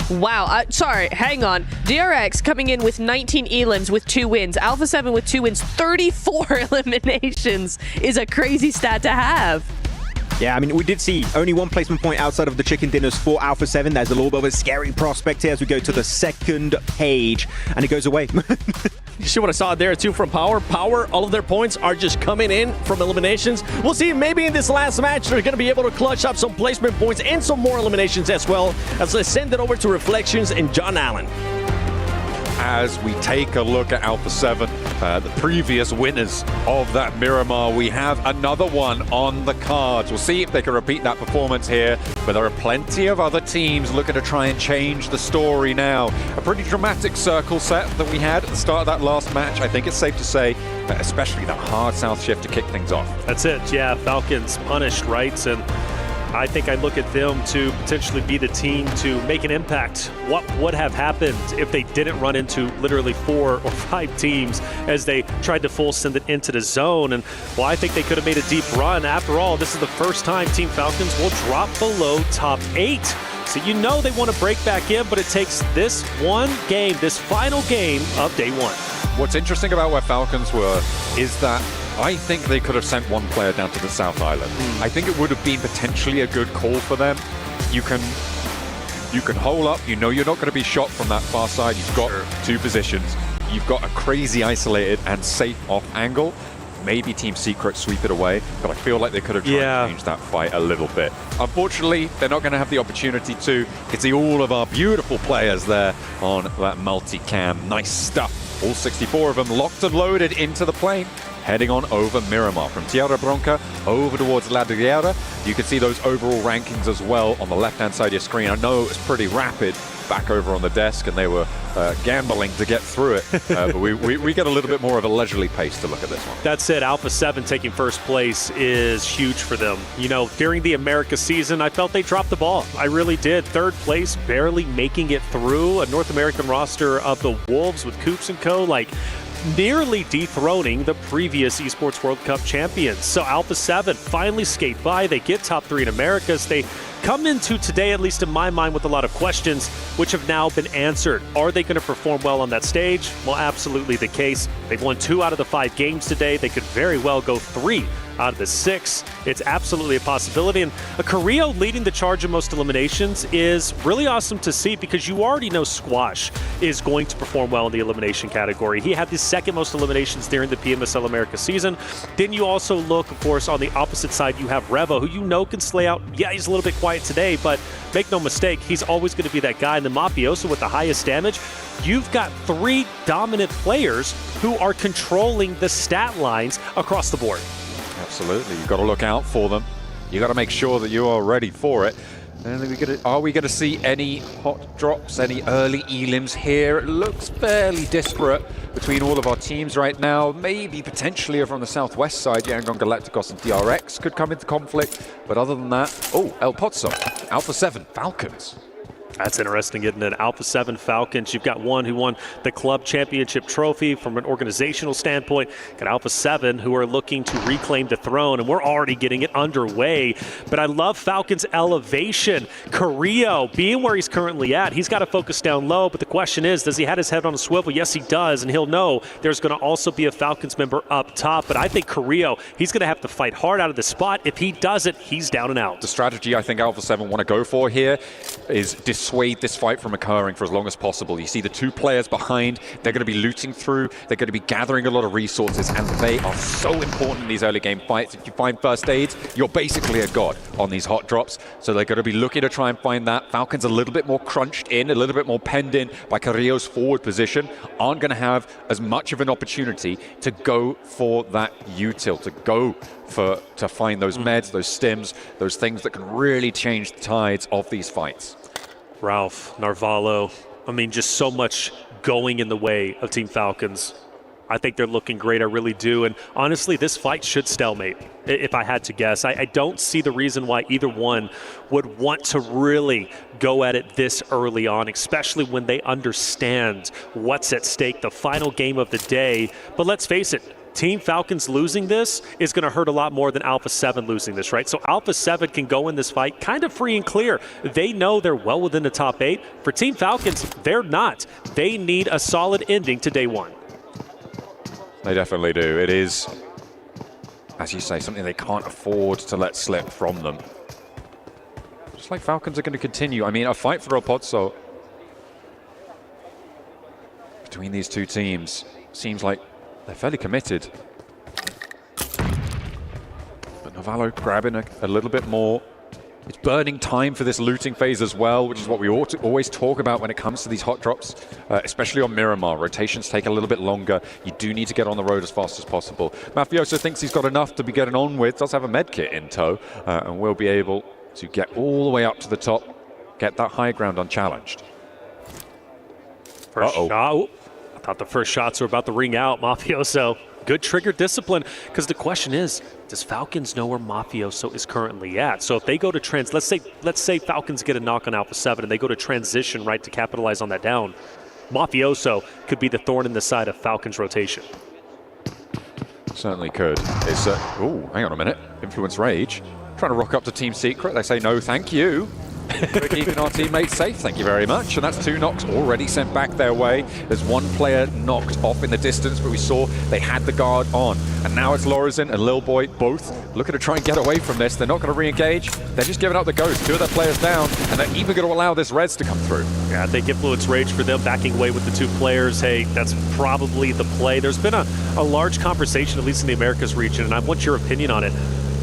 Wow, sorry, hang on. DRX coming in with 19 elims with 2 wins. Alpha 7 with 2 wins, 34 eliminations is a crazy stat to have. Yeah, I mean, we did see only 1 placement point outside of the chicken dinners for Alpha 7. There's a little bit of a scary prospect here as we go to the second page, and it goes away. You see what I saw there, too, from Power? Power, all of their points are just coming in from eliminations. We'll see, maybe in this last match, they're going to be able to clutch up some placement points and some more eliminations as well, as they send it over to Reflections and John Allen. As we take a look at Alpha 7, the previous winners of that Miramar, we have another one on the cards. We'll see if they can repeat that performance here, but there are plenty of other teams looking to try and change the story now. A pretty dramatic circle set that we had at the start of that last match. I think it's safe to say, especially that hard south shift to kick things off. That's it, yeah. Falcons punished, right? And I think I look at them to potentially be the team to make an impact. What would have happened if they didn't run into literally 4 or 5 teams as they tried to full send it into the zone? And well, I think they could have made a deep run. After all, this is the first time Team Falcons will drop below top 8. So you know they want to break back in, but it takes this one game, this final game of day 1. What's interesting about where Falcons were is that I think they could have sent 1 player down to the South Island. I think it would have been potentially a good call for them. You can hole up, you know you're not going to be shot from that far side. You've got 2 positions. You've got a crazy isolated and safe off angle. Maybe Team Secret sweep it away, but I feel like they could have tried to change that fight a little bit. Unfortunately, they're not going to have the opportunity to. You can see all of our beautiful players there on that multicam. Nice stuff. All 64 of them locked and loaded into the plane. heading on over Miramar. From Tierra Bronca over towards La Riyadh. You can see those overall rankings as well on the left-hand side of your screen. I know it's pretty rapid back over on the desk, and they were gambling to get through it. But we get a little bit more of a leisurely pace to look at this one. That said, Alpha 7 taking first place is huge for them. You know, during the America season, I felt they dropped the ball. I really did. Third place, barely making it through a North American roster of the Wolves with Coops and Co. Like, nearly dethroning the previous Esports World Cup champions. So Alpha 7 finally skate by. They get top 3 in Americas. They come into today, at least in my mind, with a lot of questions, which have now been answered. Are they going to perform well on that stage? Well, absolutely the case. They've won 2 out of the 5 games today. They could very well go 3 out of the 6. It's absolutely a possibility. And a Carrillo leading the charge of most eliminations is really awesome to see, because you already know Squash is going to perform well in the elimination category. He had the 2nd most eliminations during the PMSL America season. Then you also look, of course, on the opposite side, you have Revo, who you know can slay out. Yeah, he's a little bit quiet today, but make no mistake, he's always going to be that guy. And the Mafioso with the highest damage. You've got 3 dominant players who are controlling the stat lines across the board. Absolutely, you've got to look out for them. You've got to make sure that you are ready for it. And are we going to see any hot drops, any early elims here? It looks fairly disparate between all of our teams right now. Maybe potentially over on the southwest side, Yangon Galacticos and DRX could come into conflict. But other than that, oh, El Pozzo, Alpha 7, Falcons. That's interesting, isn't it? Alpha 7 Falcons. You've got one who won the club championship trophy from an organizational standpoint. Got Alpha 7 who are looking to reclaim the throne, and we're already getting it underway. But I love Falcons' elevation. Carrillo, being where he's currently at, he's got to focus down low. But the question is, does he have his head on a swivel? Yes, he does, and he'll know there's going to also be a Falcons member up top. But I think Carrillo, he's going to have to fight hard out of the spot. If he doesn't, he's down and out. The strategy I think Alpha 7 want to go for here is dissuade this fight from occurring for as long as possible. You see the 2 players behind, they're going to be looting through, they're going to be gathering a lot of resources, and they are so important in these early game fights. If you find first aids, you're basically a god on these hot drops, so they're going to be looking to try and find that. Falcons a little bit more crunched in, a little bit more penned in by Carrillo's forward position, aren't going to have as much of an opportunity to go for that util, to go to find those meds, those stims, those things that can really change the tides of these fights. Ralph, Narvalo, I mean, just so much going in the way of Team Falcons. I think they're looking great, I really do. And honestly, this fight should stalemate, if I had to guess. I don't see the reason why either one would want to really go at it this early on, especially when they understand what's at stake, the final game of the day. But let's face it, Team Falcons losing this is going to hurt a lot more than Alpha 7 losing this, right? So Alpha 7 can go in this fight kind of free and clear. They know they're well within the top 8. For Team Falcons, they're not. They need a solid ending to day 1. They definitely do. It is, as you say, something they can't afford to let slip from them. Just like Falcons are going to continue. I mean, a fight for El Pozzo between these 2 teams seems like they're fairly committed. But Narvalo grabbing a little bit more. It's burning time for this looting phase as well, which is what we ought to always talk about when it comes to these hot drops, especially on Miramar. Rotations take a little bit longer. You do need to get on the road as fast as possible. Mafioso thinks he's got enough to be getting on with, does have a med kit in tow, and will be able to get all the way up to the top, get that high ground unchallenged. First shot. I thought the first shots were about to ring out. Mafioso, good trigger discipline, because the question is, does Falcons know where Mafioso is currently at? So if they go to let's say Falcons get a knock on Alpha 7 and they go to transition, right, to capitalize on that down, Mafioso could be the thorn in the side of Falcons' rotation. Certainly could. It's oh, hang on a minute. Influence Rage trying to rock up to Team Secret. They say no, thank you. We're keeping our teammates safe, thank you very much. And that's 2 knocks already sent back their way. There's 1 player knocked off in the distance, but we saw they had the guard on. And now it's Lorizin and Lil Boy both looking to try and get away from this. They're not going to re-engage. They're just giving up the ghost. 2 of their players down, and they're even going to allow this Reds to come through. Yeah, I think Influence Rage for them backing away with the 2 players. Hey, that's probably the play. There's been a large conversation, at least in the Americas region, and I want your opinion on it.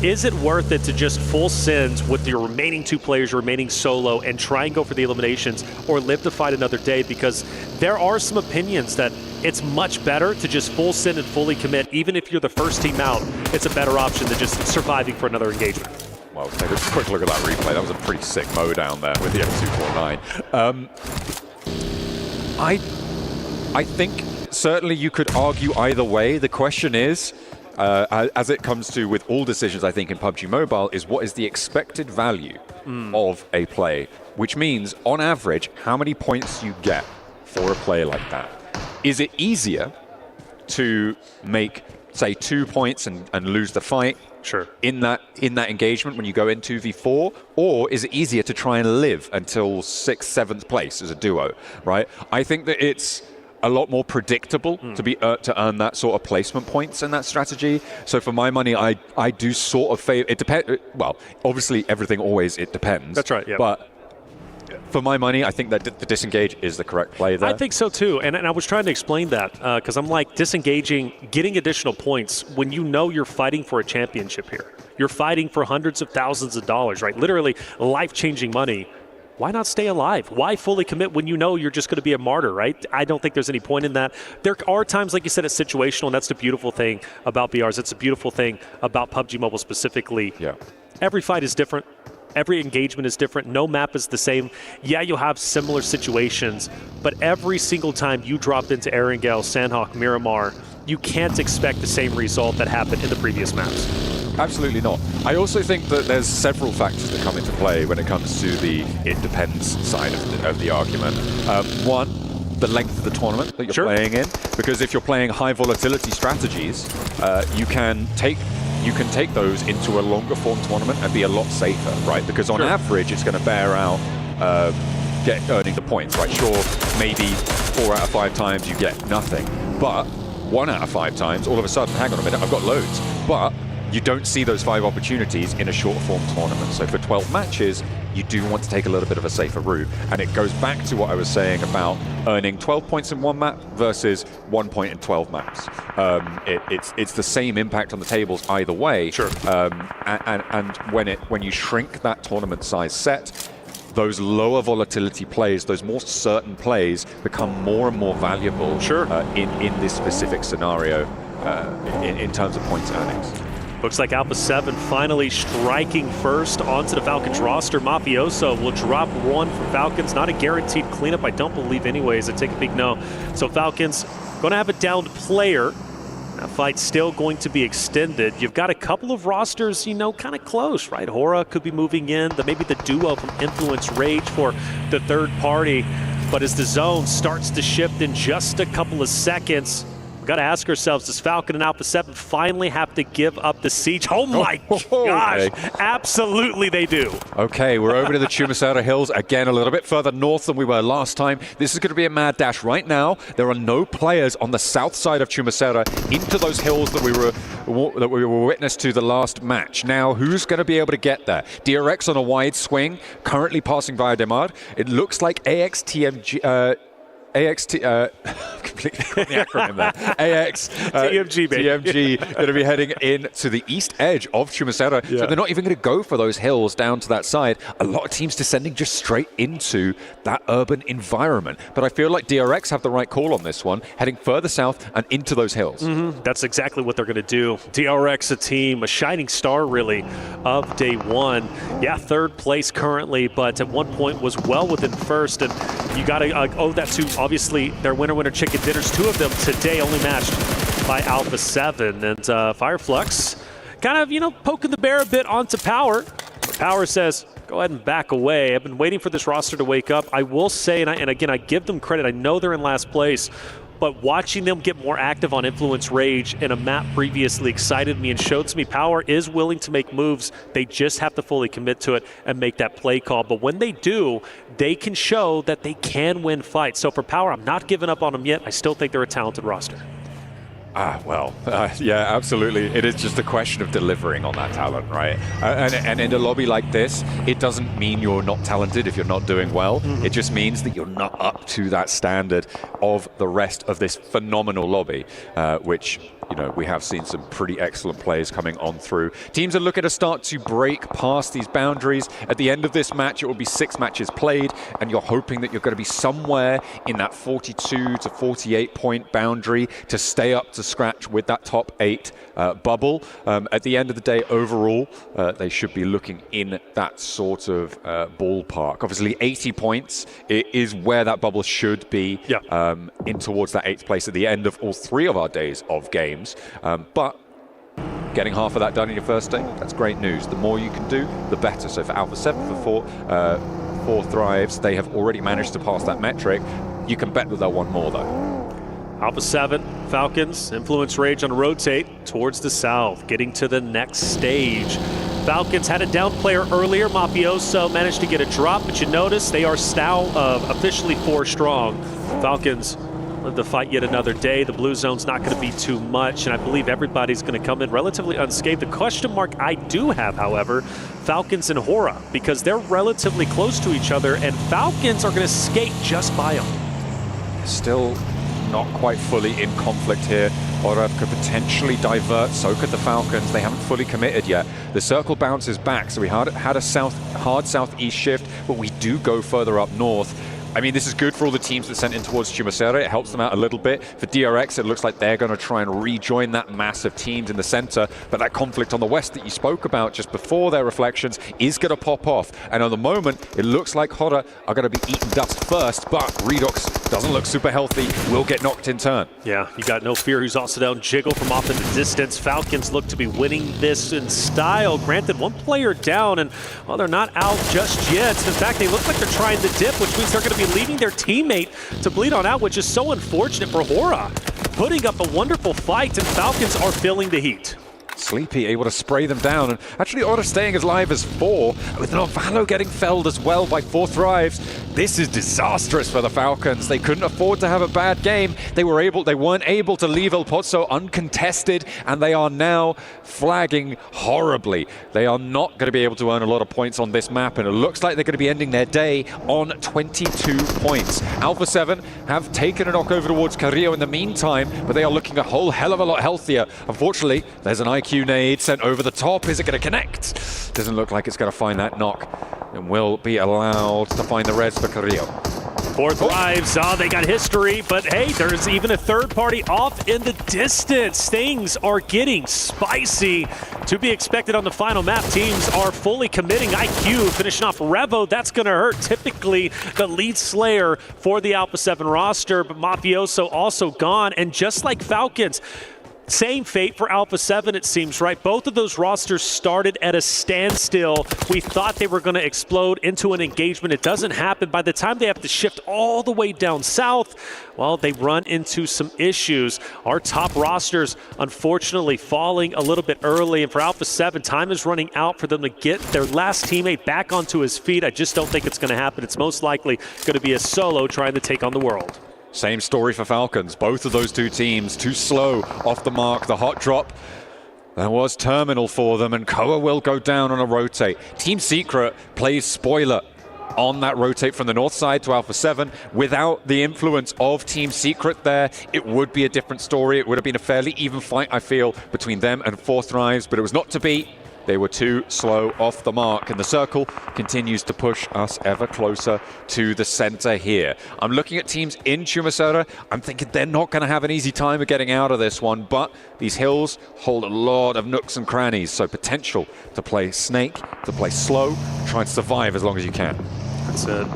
Is it worth it to just full send with your remaining 2 players, your remaining solo, and try and go for the eliminations, or live to fight another day? Because there are some opinions that it's much better to just full send and fully commit. Even if you're the first team out, it's a better option than just surviving for another engagement. Well, let's take a quick look at that replay. That was a pretty sick mow down there with the M249. I think certainly you could argue either way. The question is, as it comes to with all decisions, I think, in PUBG Mobile, is what is the expected value of a play? Which means, on average, how many points you get for a play like that. Is it easier to make, say, 2 points and lose the fight? Sure. In that engagement when you go in 2v4, or is it easier to try and live until 6th, 7th place as a duo, right? I think that it's a lot more predictable to earn that sort of placement points in that strategy. So for my money, I do sort of favor. It depends. Well, obviously everything always it depends. That's right. Yeah. But for my money, I think that the disengage is the correct play there. I think so too, and I was trying to explain that because I'm like, disengaging, getting additional points when you know you're fighting for a championship here. You're fighting for hundreds of thousands of dollars, right? Literally life-changing money. Why not stay alive? Why fully commit when you know you're just going to be a martyr, right? I don't think there's any point in that. There are times, like you said, it's situational, and that's the beautiful thing about BRs. It's a beautiful thing about PUBG Mobile specifically. Yeah. Every fight is different. Every engagement is different. No map is the same. Yeah, you'll have similar situations, but every single time you drop into Erangel, Sanhok, Miramar, you can't expect the same result that happened in the previous maps. Absolutely not. I also think that there's several factors that come into play when it comes to the it depends side of the argument. One, the length of the tournament that you're playing in, because if you're playing high volatility strategies, you can take those into a longer form tournament and be a lot safer, right? Because on average, it's going to bear out earning the points, right? Sure, maybe 4 out of 5 times you get nothing, but 1 out of 5 times, all of a sudden, hang on a minute, I've got loads. But you don't see those 5 opportunities in a short form tournament. So for 12 matches, you do want to take a little bit of a safer route. And it goes back to what I was saying about earning 12 points in 1 map versus 1 point in 12 maps. It's the same impact on the tables either way. Sure. And when you shrink that tournament size set, those lower volatility plays, those more certain plays, become more and more valuable in this specific scenario in terms of points earnings. Looks like Alpha 7 finally striking first onto the Falcons roster. Mafioso will drop 1 for Falcons. Not a guaranteed cleanup, I don't believe anyways. I take a peek, no. So Falcons going to have a downed player. That fight's still going to be extended. You've got a couple of rosters, you know, kind of close, right? Hora could be moving in. Maybe the duo from Influence Rage for the third party. But as the zone starts to shift in just a couple of seconds, got to ask ourselves, does Falcon and Alpha 7 finally have to give up the siege? Oh my gosh, absolutely they do. Okay, we're over to the Chumasera Hills, again a little bit further north than we were last time. This is going to be a mad dash. Right now, there are no players on the south side of Chumasera into those hills that we were witness to the last match. Now, who's going to be able to get there? DRX on a wide swing, currently passing via Demar. It looks like AXTMG... completely got the acronym there. AX TMG, baby. TMG going to be heading in to the east edge of Chumasera. So they're not even going to go for those hills down to that side. A lot of teams descending just straight into that urban environment. But I feel like DRX have the right call on this one, heading further south and into those hills. That's exactly what they're going to do. DRX, a team, a shining star really of day one. Yeah, third place currently, but at one point was well within first. And you got to owe that to, obviously, their winner chicken dinners. 2 of them today only matched by Alpha 7. And Fireflux kind of, you know, poking the bear a bit onto Power. Power says, go ahead and back away. I've been waiting for this roster to wake up. I will say, and again, I give them credit. I know they're in last place, but watching them get more active on Influence Rage in a map previously excited me and showed to me Power is willing to make moves. They just have to fully commit to it and make that play call. But when they do, they can show that they can win fights. So for Power, I'm not giving up on them yet. I still think they're a talented roster. Yeah, absolutely. It is just a question of delivering on that talent, right? And in a lobby like this, it doesn't mean you're not talented if you're not doing well. It just means that you're not up to that standard of the rest of this phenomenal lobby, which, you know, we have seen some pretty excellent players coming on through. Teams are looking to start to break past these boundaries. At the end of this match, it will be 6 matches played, and you're hoping that you're going to be somewhere in that 42 to 48 point boundary to stay up to scratch with that top 8 bubble. At the end of the day, overall, they should be looking in that sort of ballpark. Obviously, 80 points is where that bubble should be, in towards that 8th place at the end of all 3 of our days of games. But getting half of that done in your first day, that's great news. The more you can do, the better. So for Alpha 7, for 4 Thrives, they have already managed to pass that metric. You can bet that they'll want more, though. Alpha 7, Falcons, Influence Rage on rotate towards the south, getting to the next stage. Falcons had a down player earlier. Mafioso managed to get a drop, but you notice they are now officially 4 strong. Falcons live to fight yet another day. The blue zone's not going to be too much, and I believe everybody's going to come in relatively unscathed. The question mark I do have, however, Falcons and Hora, because they're relatively close to each other, and Falcons are going to skate just by them. Still not quite fully in conflict here. Hora could potentially divert, so could the Falcons. They haven't fully committed yet. The circle bounces back, so we had a hard southeast shift, but we do go further up north. I mean, this is good for all the teams that sent in towards Chumacera. It helps them out a little bit. For DRX, it looks like they're going to try and rejoin that mass of teams in the center. But that conflict on the west that you spoke about just before their reflections is going to pop off. And at the moment, it looks like Hora are going to be eating dust first. But Redox doesn't look super healthy, will get knocked in turn. Yeah, you got No Fear, who's also down. Jiggle from off in the distance. Falcons look to be winning this in style. Granted, 1 player down, and well, they're not out just yet. In fact, they look like they're trying to dip, which means they're going to be leaving their teammate to bleed on out, which is so unfortunate for Hora. Putting up a wonderful fight, and Falcons are feeling the heat. Sleepy able to spray them down, and actually Hora staying as live as 4, with Novalo getting felled as well by 4 Thrives. This is disastrous for the Falcons. They couldn't afford to have a bad game. They weren't able to leave El Pozo uncontested, and they are now flagging horribly. They are not going to be able to earn a lot of points on this map, and it looks like they're going to be ending their day on 22 points. Alpha 7 have taken a knock over towards Carrillo in the meantime, but they are looking a whole hell of a lot healthier. Unfortunately, there's an IQ nade sent over the top. Is it going to connect? Doesn't look like it's going to find that knock, and will be allowed to find the res for Carrillo. 4 Thrives, they got history, but hey, there's even a third party off in the distance. Things are getting spicy. To be expected on the final map, teams are fully committing. IQ finishing off Revo, that's gonna hurt. Typically the lead slayer for the Alpha 7 roster, but Mafioso also gone, and just like Falcons, same fate for Alpha 7, it seems, right? Both of those rosters started at a standstill. We thought they were going to explode into an engagement. It doesn't happen. By the time they have to shift all the way down south, well, they run into some issues. Our top rosters, unfortunately, falling a little bit early. And for Alpha 7, time is running out for them to get their last teammate back onto his feet. I just don't think it's going to happen. It's most likely going to be a solo trying to take on the world. Same story for Falcons. Both of those 2 teams too slow off the mark. The hot drop, that was terminal for them, and Koa will go down on a rotate. Team Secret plays spoiler on that rotate from the north side to Alpha 7. Without the influence of Team Secret there, it would be a different story. It would have been a fairly even fight, I feel, between them and 4 Thrives, but it was not to be. They were too slow off the mark, and the circle continues to push us ever closer to the center here. I'm looking at teams in Chumacera. I'm thinking they're not going to have an easy time of getting out of this one, but these hills hold a lot of nooks and crannies, so potential to play Snake, to play slow, try and survive as long as you can. That's it.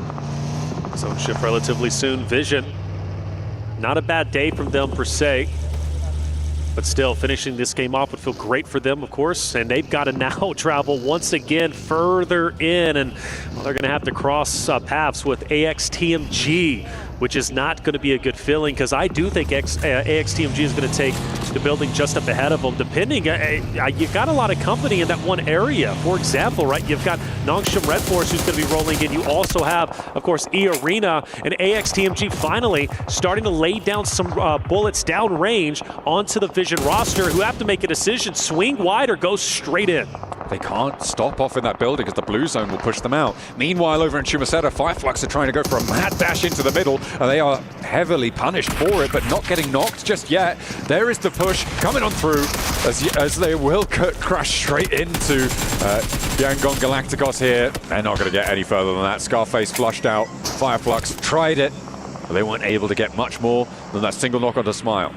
Zone shift relatively soon. Vision, not a bad day from them per se. But still, finishing this game off would feel great for them, of course, and they've got to now travel once again further in, and well, they're going to have to cross paths with AXTMG, which is not going to be a good feeling, because I do think AXTMG is going to take the building just up ahead of them. Depending, you've got a lot of company in that one area. For example, right, you've got Nongshim Red Force who's going to be rolling in. You also have, of course, E-Arena and AXTMG finally starting to lay down some bullets downrange onto the Vision roster, who have to make a decision, swing wide or go straight in. They can't stop off in that building because the blue zone will push them out. Meanwhile, over in Chumaceta, Fireflux are trying to go for a mad dash into the middle, and they are heavily punished for it, but not getting knocked just yet. There is the push coming on through as they will crash straight into Yangon Galacticos here. They're not going to get any further than that. Scarface flushed out. Fireflux tried it, but they weren't able to get much more than that single knock onto Smile.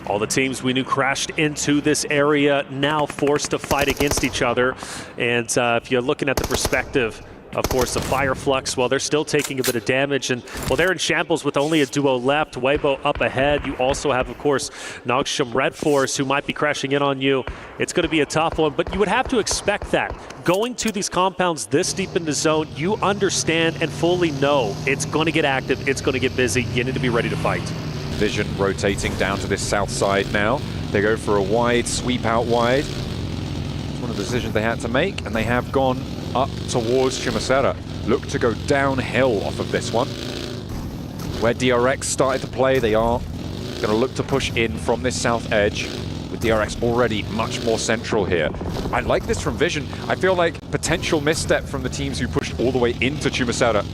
All the teams we knew crashed into this area, now forced to fight against each other. And if you're looking at the perspective, of course, the Fireflux, well, they're still taking a bit of damage. And, well, they're in shambles with only a duo left. Weibo up ahead. You also have, of course, Nongshim Red Force, who might be crashing in on you. It's going to be a tough one, but you would have to expect that. Going to these compounds this deep in the zone, you understand and fully know it's going to get active, it's going to get busy. You need to be ready to fight. Vision rotating down to this south side now. They go for a wide sweep out wide. It's one of the decisions they had to make, and they have gone up towards Chumaceta. Look to go downhill off of this one. Where DRX started to play, they are going to look to push in from this south edge, with DRX already much more central here. I like this from Vision. I feel like potential misstep from the teams who pushed all the way into Chumaceta.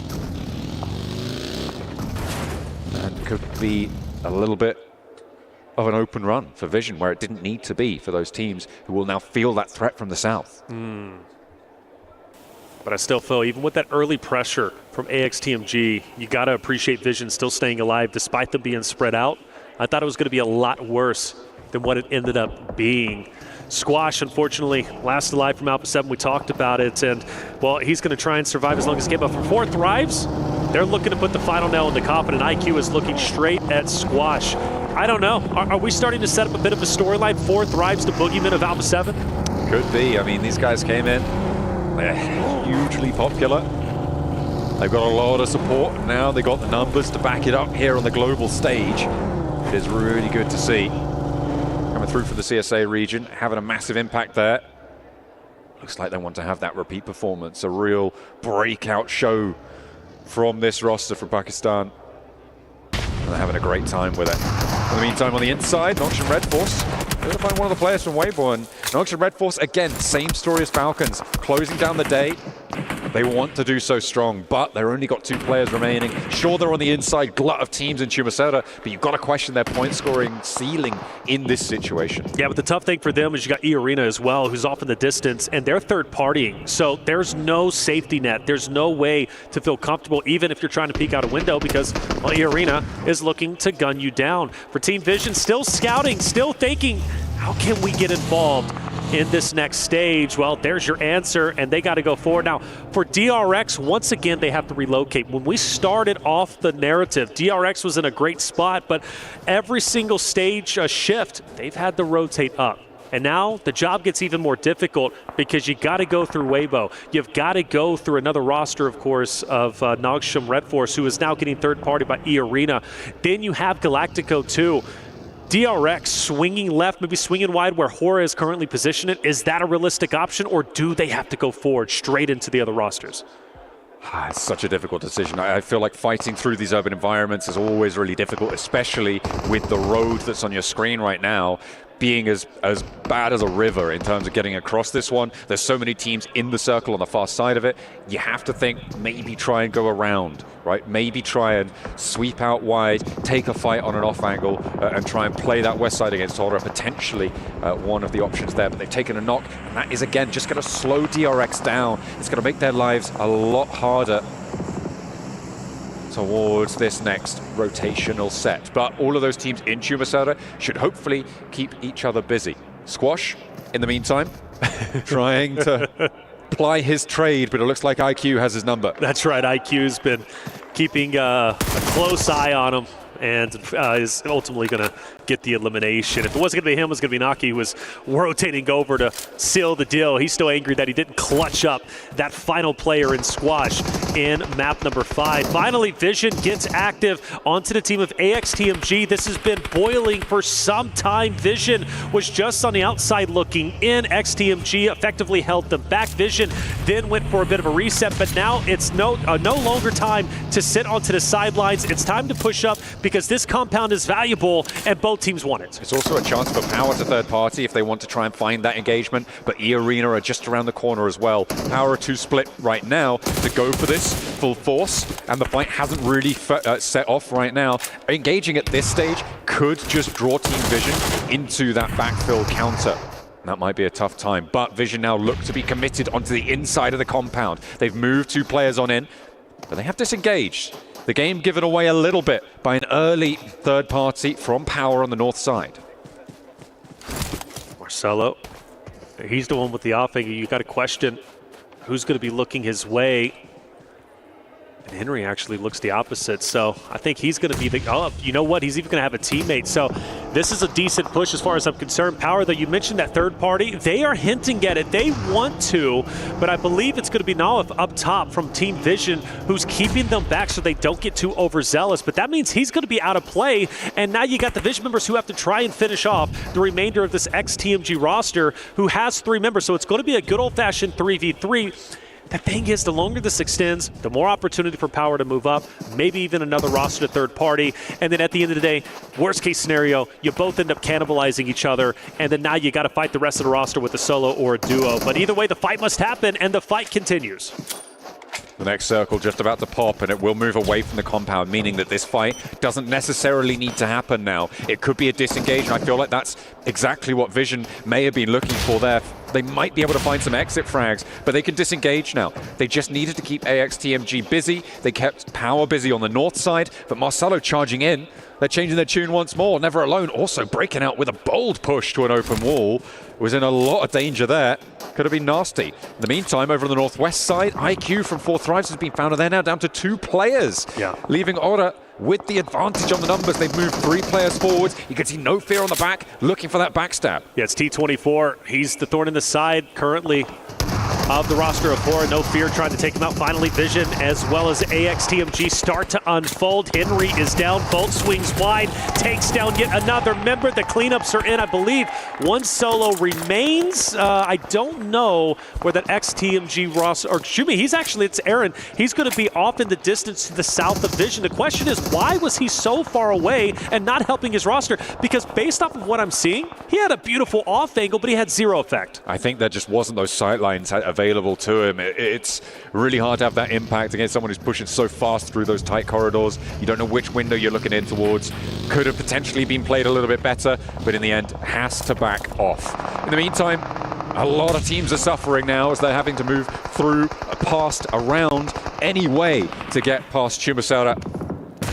And could be a little bit of an open run for Vision, where it didn't need to be for those teams who will now feel that threat from the south. But I still feel, even with that early pressure from AXTMG, you got to appreciate Vision still staying alive despite them being spread out. I thought it was going to be a lot worse than what it ended up being. Squash, unfortunately, last alive from Alpha 7. We talked about it, and, well, he's going to try and survive as long as he can. But for 4 Thrives, they're looking to put the final nail in the coffin, and IQ is looking straight at Squash. I don't know. Are we starting to set up a bit of a storyline? 4 Thrives to Boogeyman of Alpha 7? Could be. I mean, these guys came in. They're hugely popular. They've got a lot of support. Now they've got the numbers to back it up here on the global stage. It is really good to see. Coming through for the CSA region, having a massive impact there. Looks like they want to have that repeat performance, a real breakout show from this roster from Pakistan. And they're having a great time with it. In the meantime, on the inside, Nongshim Red Force going to find one of the players from Weibo. And Nongshim Red Force, again, same story as Falcons, closing down the day. They want to do so strong, but they've only got 2 players remaining. Sure, they're on the inside glut of teams in Chumaceta, but you've got to question their point scoring ceiling in this situation. Yeah, but the tough thing for them is you got E-Arena as well, who's off in the distance, and they're third partying. So there's no safety net. There's no way to feel comfortable, even if you're trying to peek out a window, because, well, E-Arena is looking to gun you down. For Team Vision, still scouting, still thinking, how can we get involved in this next stage? Well, there's your answer, and they got to go forward. Now, for DRX, once again, they have to relocate. When we started off the narrative, DRX was in a great spot, but every single stage shift, they've had to rotate up. And now the job gets even more difficult because you got to go through Weibo. You've got to go through another roster, of course, of Nongshim Red Force, who is now getting third party by E-Arena. Then you have Galactico, too. DRX swinging left, maybe swinging wide where Hora is currently positioned. Is that a realistic option, or do they have to go forward straight into the other rosters? It's such a difficult decision. I feel like fighting through these urban environments is always really difficult, especially with the road that's on your screen right now being as bad as a river in terms of getting across this one. There's so many teams in the circle on the far side of it. You have to think, maybe try and go around, right? Maybe try and sweep out wide, take a fight on an off angle, and try and play that west side against Hora, potentially one of the options there. But they've taken a knock, and that is, again, just going to slow DRX down. It's going to make their lives a lot harder towards this next rotational set. But all of those teams in Chumaceta should hopefully keep each other busy. Squash, in the meantime, trying to ply his trade, but it looks like IQ has his number. That's right. IQ's been keeping a close eye on him, and is ultimately going to get the elimination. If it wasn't going to be him, it was going to be Naki, who was rotating over to seal the deal. He's still angry that he didn't clutch up that final player in Squash in map number 5. Finally, Vision gets active onto the team of AXTMG. This has been boiling for some time. Vision was just on the outside looking in. XTMG effectively held them back. Vision then went for a bit of a reset, but now it's no longer time to sit onto the sidelines. It's time to push up because this compound is valuable and both teams want it. It's also a chance for Power to third party if they want to try and find that engagement, but E-Arena are just around the corner as well. Power are too split right now to go for this full force, and the fight hasn't really set off right now. Engaging at this stage could just draw Team Vision into that backfill counter. That might be a tough time, but Vision now look to be committed onto the inside of the compound. They've moved 2 players on in, but they have disengaged. The game given away a little bit by an early third party from Power on the north side. Marcelo, he's the one with the off angle. You got to question who's going to be looking his way. And Henry actually looks the opposite, so I think he's going to be the, oh, you know what, he's even going to have a teammate. So this is a decent push as far as I'm concerned. Power, though, you mentioned that third party. They are hinting at it. They want to, but I believe it's going to be Nalif up top from Team Vision who's keeping them back so they don't get too overzealous. But that means he's going to be out of play, and now you got the Vision members who have to try and finish off the remainder of this XTMG roster who has 3 members. So it's going to be a good old-fashioned 3v3. The thing is, the longer this extends, the more opportunity for Power to move up, maybe even another roster to third party. And then at the end of the day, worst case scenario, you both end up cannibalizing each other. And then now you got to fight the rest of the roster with a solo or a duo. But either way, the fight must happen, and the fight continues. The next circle just about to pop, and it will move away from the compound, meaning that this fight doesn't necessarily need to happen now. It could be a disengagement. I feel like that's exactly what Vision may have been looking for there. They might be able to find some exit frags, but they can disengage now. They just needed to keep AXTMG busy. They kept Power busy on the north side, but Marcelo charging in. They're changing their tune once more. Never Alone also breaking out with a bold push to an open wall. Was in a lot of danger there. Could have been nasty. In the meantime, over on the northwest side, IQ from 4 Thrives has been found, and they're now down to 2 players. Yeah. Leaving Ora with the advantage on the numbers. They've moved 3 players forwards. You can see No Fear on the back, looking for that backstab. Yeah, it's T24. He's the thorn in the side currently of the roster of 4. No Fear trying to take him out. Finally, Vision as well as AXTMG start to unfold. Henry is down. Bolt swings wide. Takes down yet another member. The cleanups are in, I believe. 1 solo remains. I don't know where that XTMG roster, or excuse me, it's Aaron. He's going to be off in the distance to the south of Vision. The question is, why was he so far away and not helping his roster? Because based off of what I'm seeing, he had a beautiful off angle, but he had 0 effect. I think there just wasn't those sightlines available to him. It's really hard to have that impact against someone who's pushing so fast through those tight corridors. You don't know which window you're looking in towards. Could have potentially been played a little bit better, but in the end, has to back off. In the meantime, a lot of teams are suffering now as they're having to move through, past, around, any way to get past Chumasera.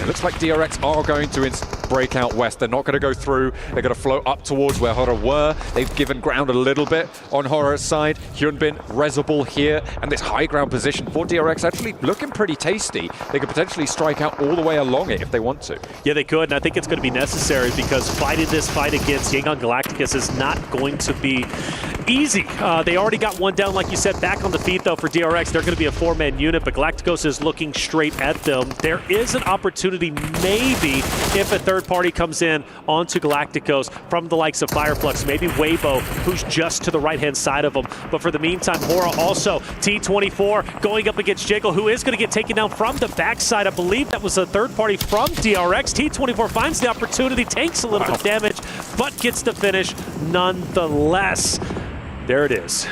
It looks like DRX are going to break out west. They're not going to go through. They're going to float up towards where Horror were. They've given ground a little bit on Horror's side. Hyunbin, Rezable here, and this high ground position for DRX actually looking pretty tasty. They could potentially strike out all the way along it if they want to. Yeah, they could, and I think it's going to be necessary because fighting this fight against Yangon Galacticus is not going to be easy. They already got 1 down, like you said, back on the feet, though, for DRX. They're going to be a 4-man unit, but Galacticos is looking straight at them. There is an opportunity, maybe, if a third party comes in onto Galacticos from the likes of Fireflux, maybe Weibo, who's just to the right-hand side of them. But for the meantime, Hora also, T24 going up against Jiggle, who is going to get taken down from the backside. I believe that was a third party from DRX. T24 finds the opportunity, takes a little bit of damage, but gets the finish nonetheless. There it is.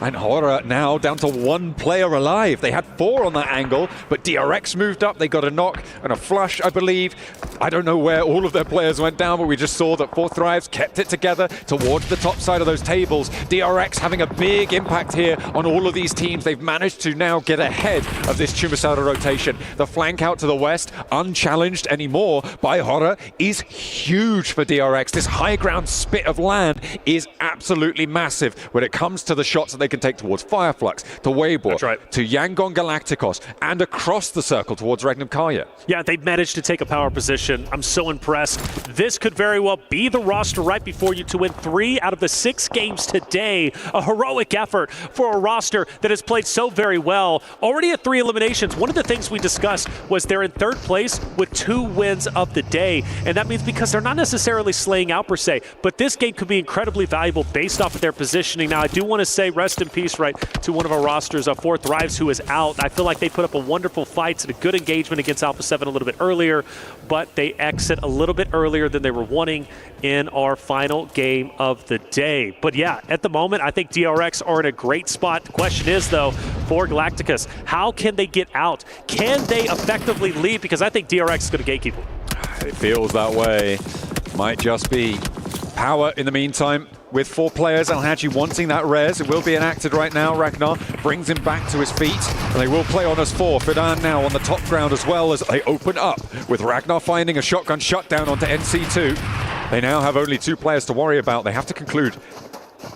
And Horror now down to 1 player alive. They had 4 on that angle, but DRX moved up. They got a knock and a flush, I believe. I don't know where all of their players went down, but we just saw that 4 Thrives kept it together towards the top side of those tables. DRX having a big impact here on all of these teams. They've managed to now get ahead of this Chumasara rotation. The flank out to the west, unchallenged anymore by Horror, is huge for DRX. This high ground spit of land is absolutely massive when it comes to the shots that they they can take towards Fireflux, to Weibor, right. to Yangon Galacticos, and across the circle towards Regnum Karya. Yeah, they've managed to take a power position. I'm so impressed. This could very well be the roster right before you to win 3 out of the 6 games today. A heroic effort for a roster that has played so very well. Already at 3 eliminations. One of the things we discussed was they're in 3rd place with 2 wins of the day. And that means because they're not necessarily slaying out per se, but this game could be incredibly valuable based off of their positioning. Now, I do want to say rest in peace, right, to one of our rosters, 4 Thrives, who is out. I feel like they put up a wonderful fight and a good engagement against Alpha 7 a little bit earlier, but they exit a little bit earlier than they were wanting in our final game of the day. But yeah, at the moment, I think DRX are in a great spot. The question is, though, for Galacticus, how can they get out? Can they effectively leave? Because I think DRX is going to gatekeep them. It feels that way. Might just be Power in the meantime with 4 players. Alhaji wanting that res. It will be enacted right now. Ragnar brings him back to his feet. And they will play on as 4. Fidan now on the top ground as well as they open up with Ragnar finding a shotgun shutdown onto NC2. They now have only 2 players to worry about. They have to conclude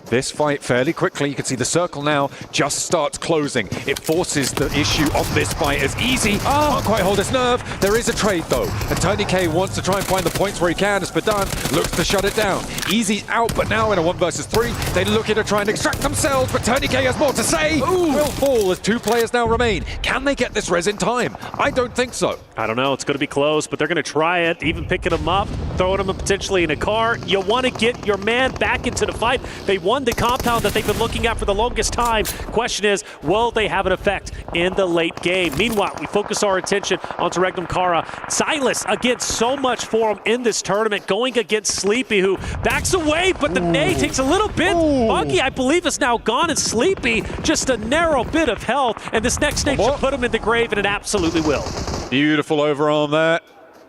this fight fairly quickly. You can see the circle now just starts closing. It forces the issue on this fight as easy. Can't quite hold his nerve. There is a trade though. And Tony K wants to try and find the points where he can as Fidan looks to shut it down. Easy out, but now in a 1 versus 3, they look to try and extract themselves, but Tony K has more to say. Will fall as 2 players now remain. Can they get this res in time? I don't think so. I don't know. It's going to be close, but they're going to try it, even picking him up, throwing him potentially in a car. You want to get your man back into the fight. They won the compound that they've been looking at for the longest time. Question is, will they have an effect in the late game? Meanwhile, we focus our attention onto Regnum Kara. Silas, again, so much for him in this tournament, going against Sleepy, who backs away, but the nade takes a little bit. Buggy, I believe, is now gone, and Sleepy, just a narrow bit of health, and this next nade should put him in the grave, and it absolutely will. Beautiful overarm there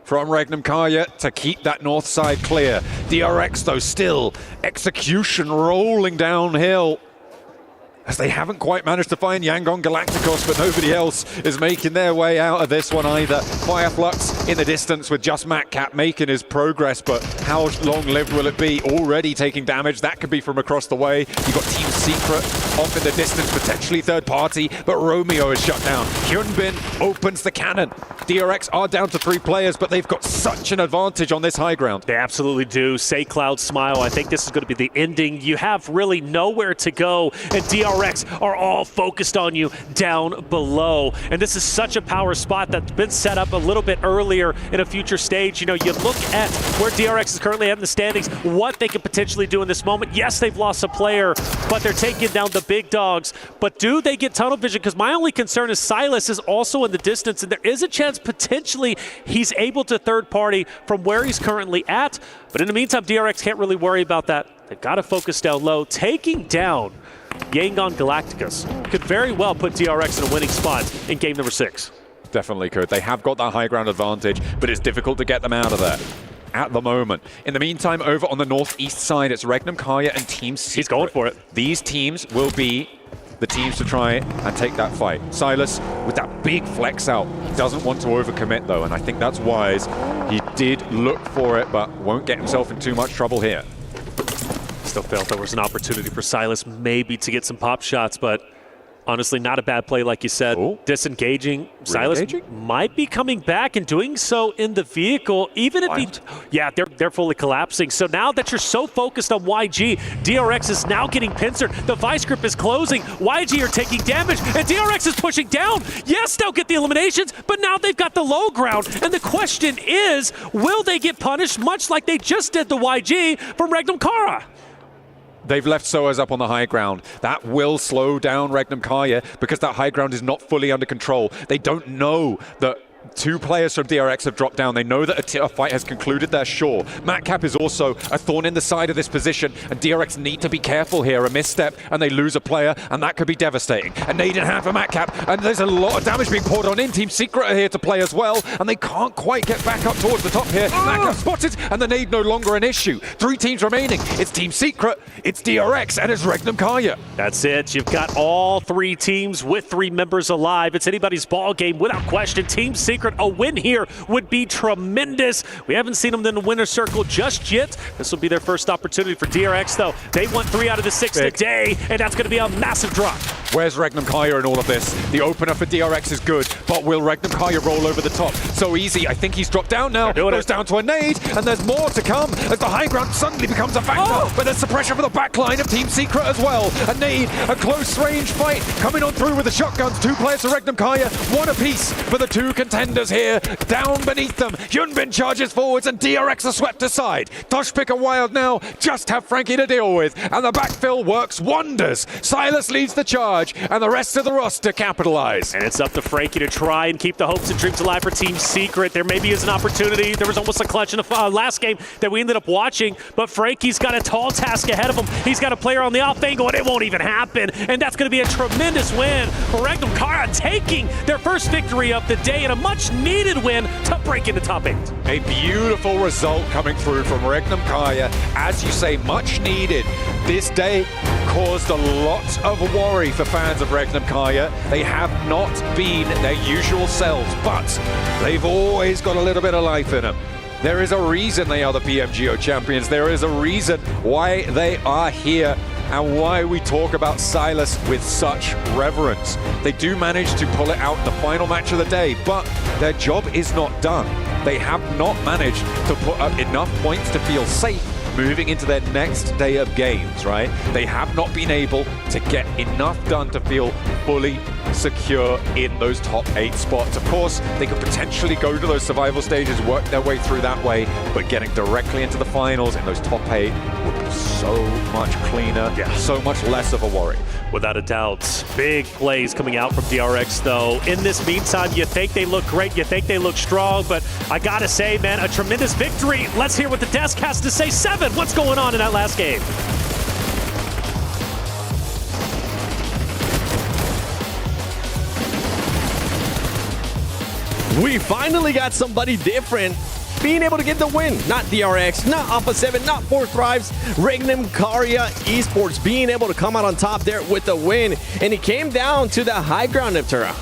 from Regnum Karya to keep that north side clear. DRX, though, still execution rolling downhill as they haven't quite managed to find Yangon Galacticos, but nobody else is making their way out of this one either. Fireflux in the distance with just Matcap making his progress, but how long-lived will it be? Already taking damage. That could be from across the way. You've got Team Secret off in the distance, potentially third party, but Romeo is shut down. Hyunbin opens the cannon. DRX are down to 3 players, but they've got such an advantage on this high ground. They absolutely do. Say Cloud Smile. I think this is going to be the ending. You have really nowhere to go, and DRX are all focused on you down below. And this is such a power spot that's been set up a little bit earlier in a future stage. You know, you look at where DRX is currently at in the standings, what they could potentially do in this moment. Yes, they've lost a player, but they're taking down the big dogs. But do they get tunnel vision? Because my only concern is Silas is also in the distance, and there is a chance potentially he's able to third party from where he's currently at. But in the meantime, DRX can't really worry about that. They've got to focus down low. Taking down Yangon Galacticus could very well put DRX in a winning spot in game number 6. Definitely could. They have got that high ground advantage, but it's difficult to get them out of there at the moment. In the meantime, over on the northeast side, it's Regnum Karya and Team Secret. He's going for it. These teams will be the teams to try and take that fight. Silas, with that big flex out, doesn't want to overcommit though, and I think that's wise. He did look for it, but won't get himself in too much trouble here. Still felt there was an opportunity for Silas maybe to get some pop shots, but honestly, not a bad play, like you said. Disengaging. Silas might be coming back and doing so in the vehicle, even if he... Yeah, they're fully collapsing. So now that you're so focused on YG, DRX is now getting pincered. The vice grip is closing. YG are taking damage, and DRX is pushing down. Yes, they'll get the eliminations, but now they've got the low ground. And the question is, will they get punished much like they just did the YG from Regnum Kara? They've left Soaz up on the high ground. That will slow down Regnum Karya because that high ground is not fully under control. They don't know that 2 players from DRX have dropped down. They know that a fight has concluded, they're sure. Matcap is also a thorn in the side of this position, and DRX need to be careful here. A misstep, and they lose a player, and that could be devastating. A nade in hand for Matcap, and there's a lot of damage being poured on in. Team Secret are here to play as well, and they can't quite get back up towards the top here. Matcap spotted, and the nade no longer an issue. 3 teams remaining. It's Team Secret, it's DRX, and it's Regnum Karya. That's it. You've got all 3 teams with 3 members alive. It's anybody's ball game without question. Team Secret Secret. A win here would be tremendous. We haven't seen them in the winner's circle just yet. This will be their first opportunity for DRX, though. They want 3 out of the 6 today, and that's going to be a massive drop. Where's Regnum Kaya in all of this? The opener for DRX is good, but will Regnum Kaya roll over the top? So easy. I think he's dropped down now. Goes down to a nade, and there's more to come as the high ground suddenly becomes a factor. But there's suppression for the backline of Team Secret as well. A nade, a close range fight coming on through with the shotguns. 2 players for Regnum Kaya, 1 apiece for the 2 contenders here. Down beneath them, Hyunbin charges forwards, and DRX are swept aside. Tosh pick a wild now, just have Frankie to deal with, and the backfill works wonders. Silas leads the charge, and the rest of the roster capitalize. And it's up to Frankie to try and keep the hopes and dreams alive for Team Secret. There maybe is an opportunity. There was almost a clutch in the last game that we ended up watching, but Frankie's got a tall task ahead of him. He's got a player on the off angle, and it won't even happen. And that's going to be a tremendous win for Regnum Kaya, taking their first victory of the day and a much-needed win to break into top 8. A beautiful result coming through from Regnum Kaya. As you say, much needed. This day caused a lot of worry for fans of Regnum Kaya. They have not been their usual selves, but they've always got a little bit of life in them. There is a reason they are the PMGO champions. There is a reason why they are here and why we talk about Silas with such reverence. They do manage to pull it out in the final match of the day, but their job is not done. They have not managed to put up enough points to feel safe moving into their next day of games, right? They have not been able to get enough done to feel fully secure in those top 8 spots. Of course, they could potentially go to those survival stages, work their way through that way, but getting directly into the finals in those top 8 would be so much cleaner, so much less of a worry. Without a doubt. Big plays coming out from DRX, though. In this meantime, you think they look great, you think they look strong, but I gotta say, man, a tremendous victory. Let's hear what the desk has to say. 7, what's going on in that last game? We finally got somebody different being able to get the win. Not DRX, not Alpha 7, not 4 Thrives. Regnum Kaya Esports being able to come out on top there with the win. And it came down to the high ground, Neptura.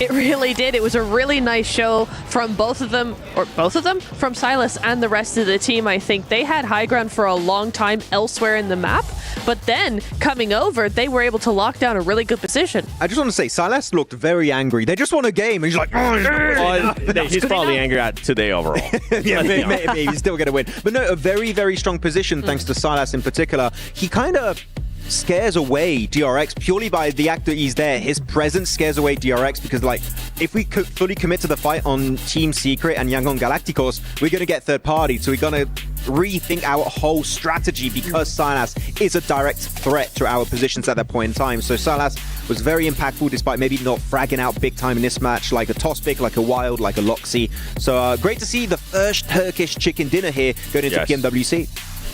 It really did. It was a really nice show from both of them, from Silas and the rest of the team. I think they had high ground for a long time elsewhere in the map, but then coming over, they were able to lock down a really good position. I just want to say, Silas looked very angry. They just won a game, and he's like, he's probably angry at today overall. Yeah, maybe he's still going to win. But no, a very, very strong position, thanks to Silas in particular. He kind of scares away DRX purely by the act that he's there. His presence scares away DRX because, like, if we could fully commit to the fight on Team Secret and Yangon Galacticos, we're going to get third party. So we're going to rethink our whole strategy because Silas is a direct threat to our positions at that point in time. So Silas was very impactful despite maybe not fragging out big time in this match, like a toss pick, like a wild, like a Loxy. So great to see the first Turkish chicken dinner here going into PMWC.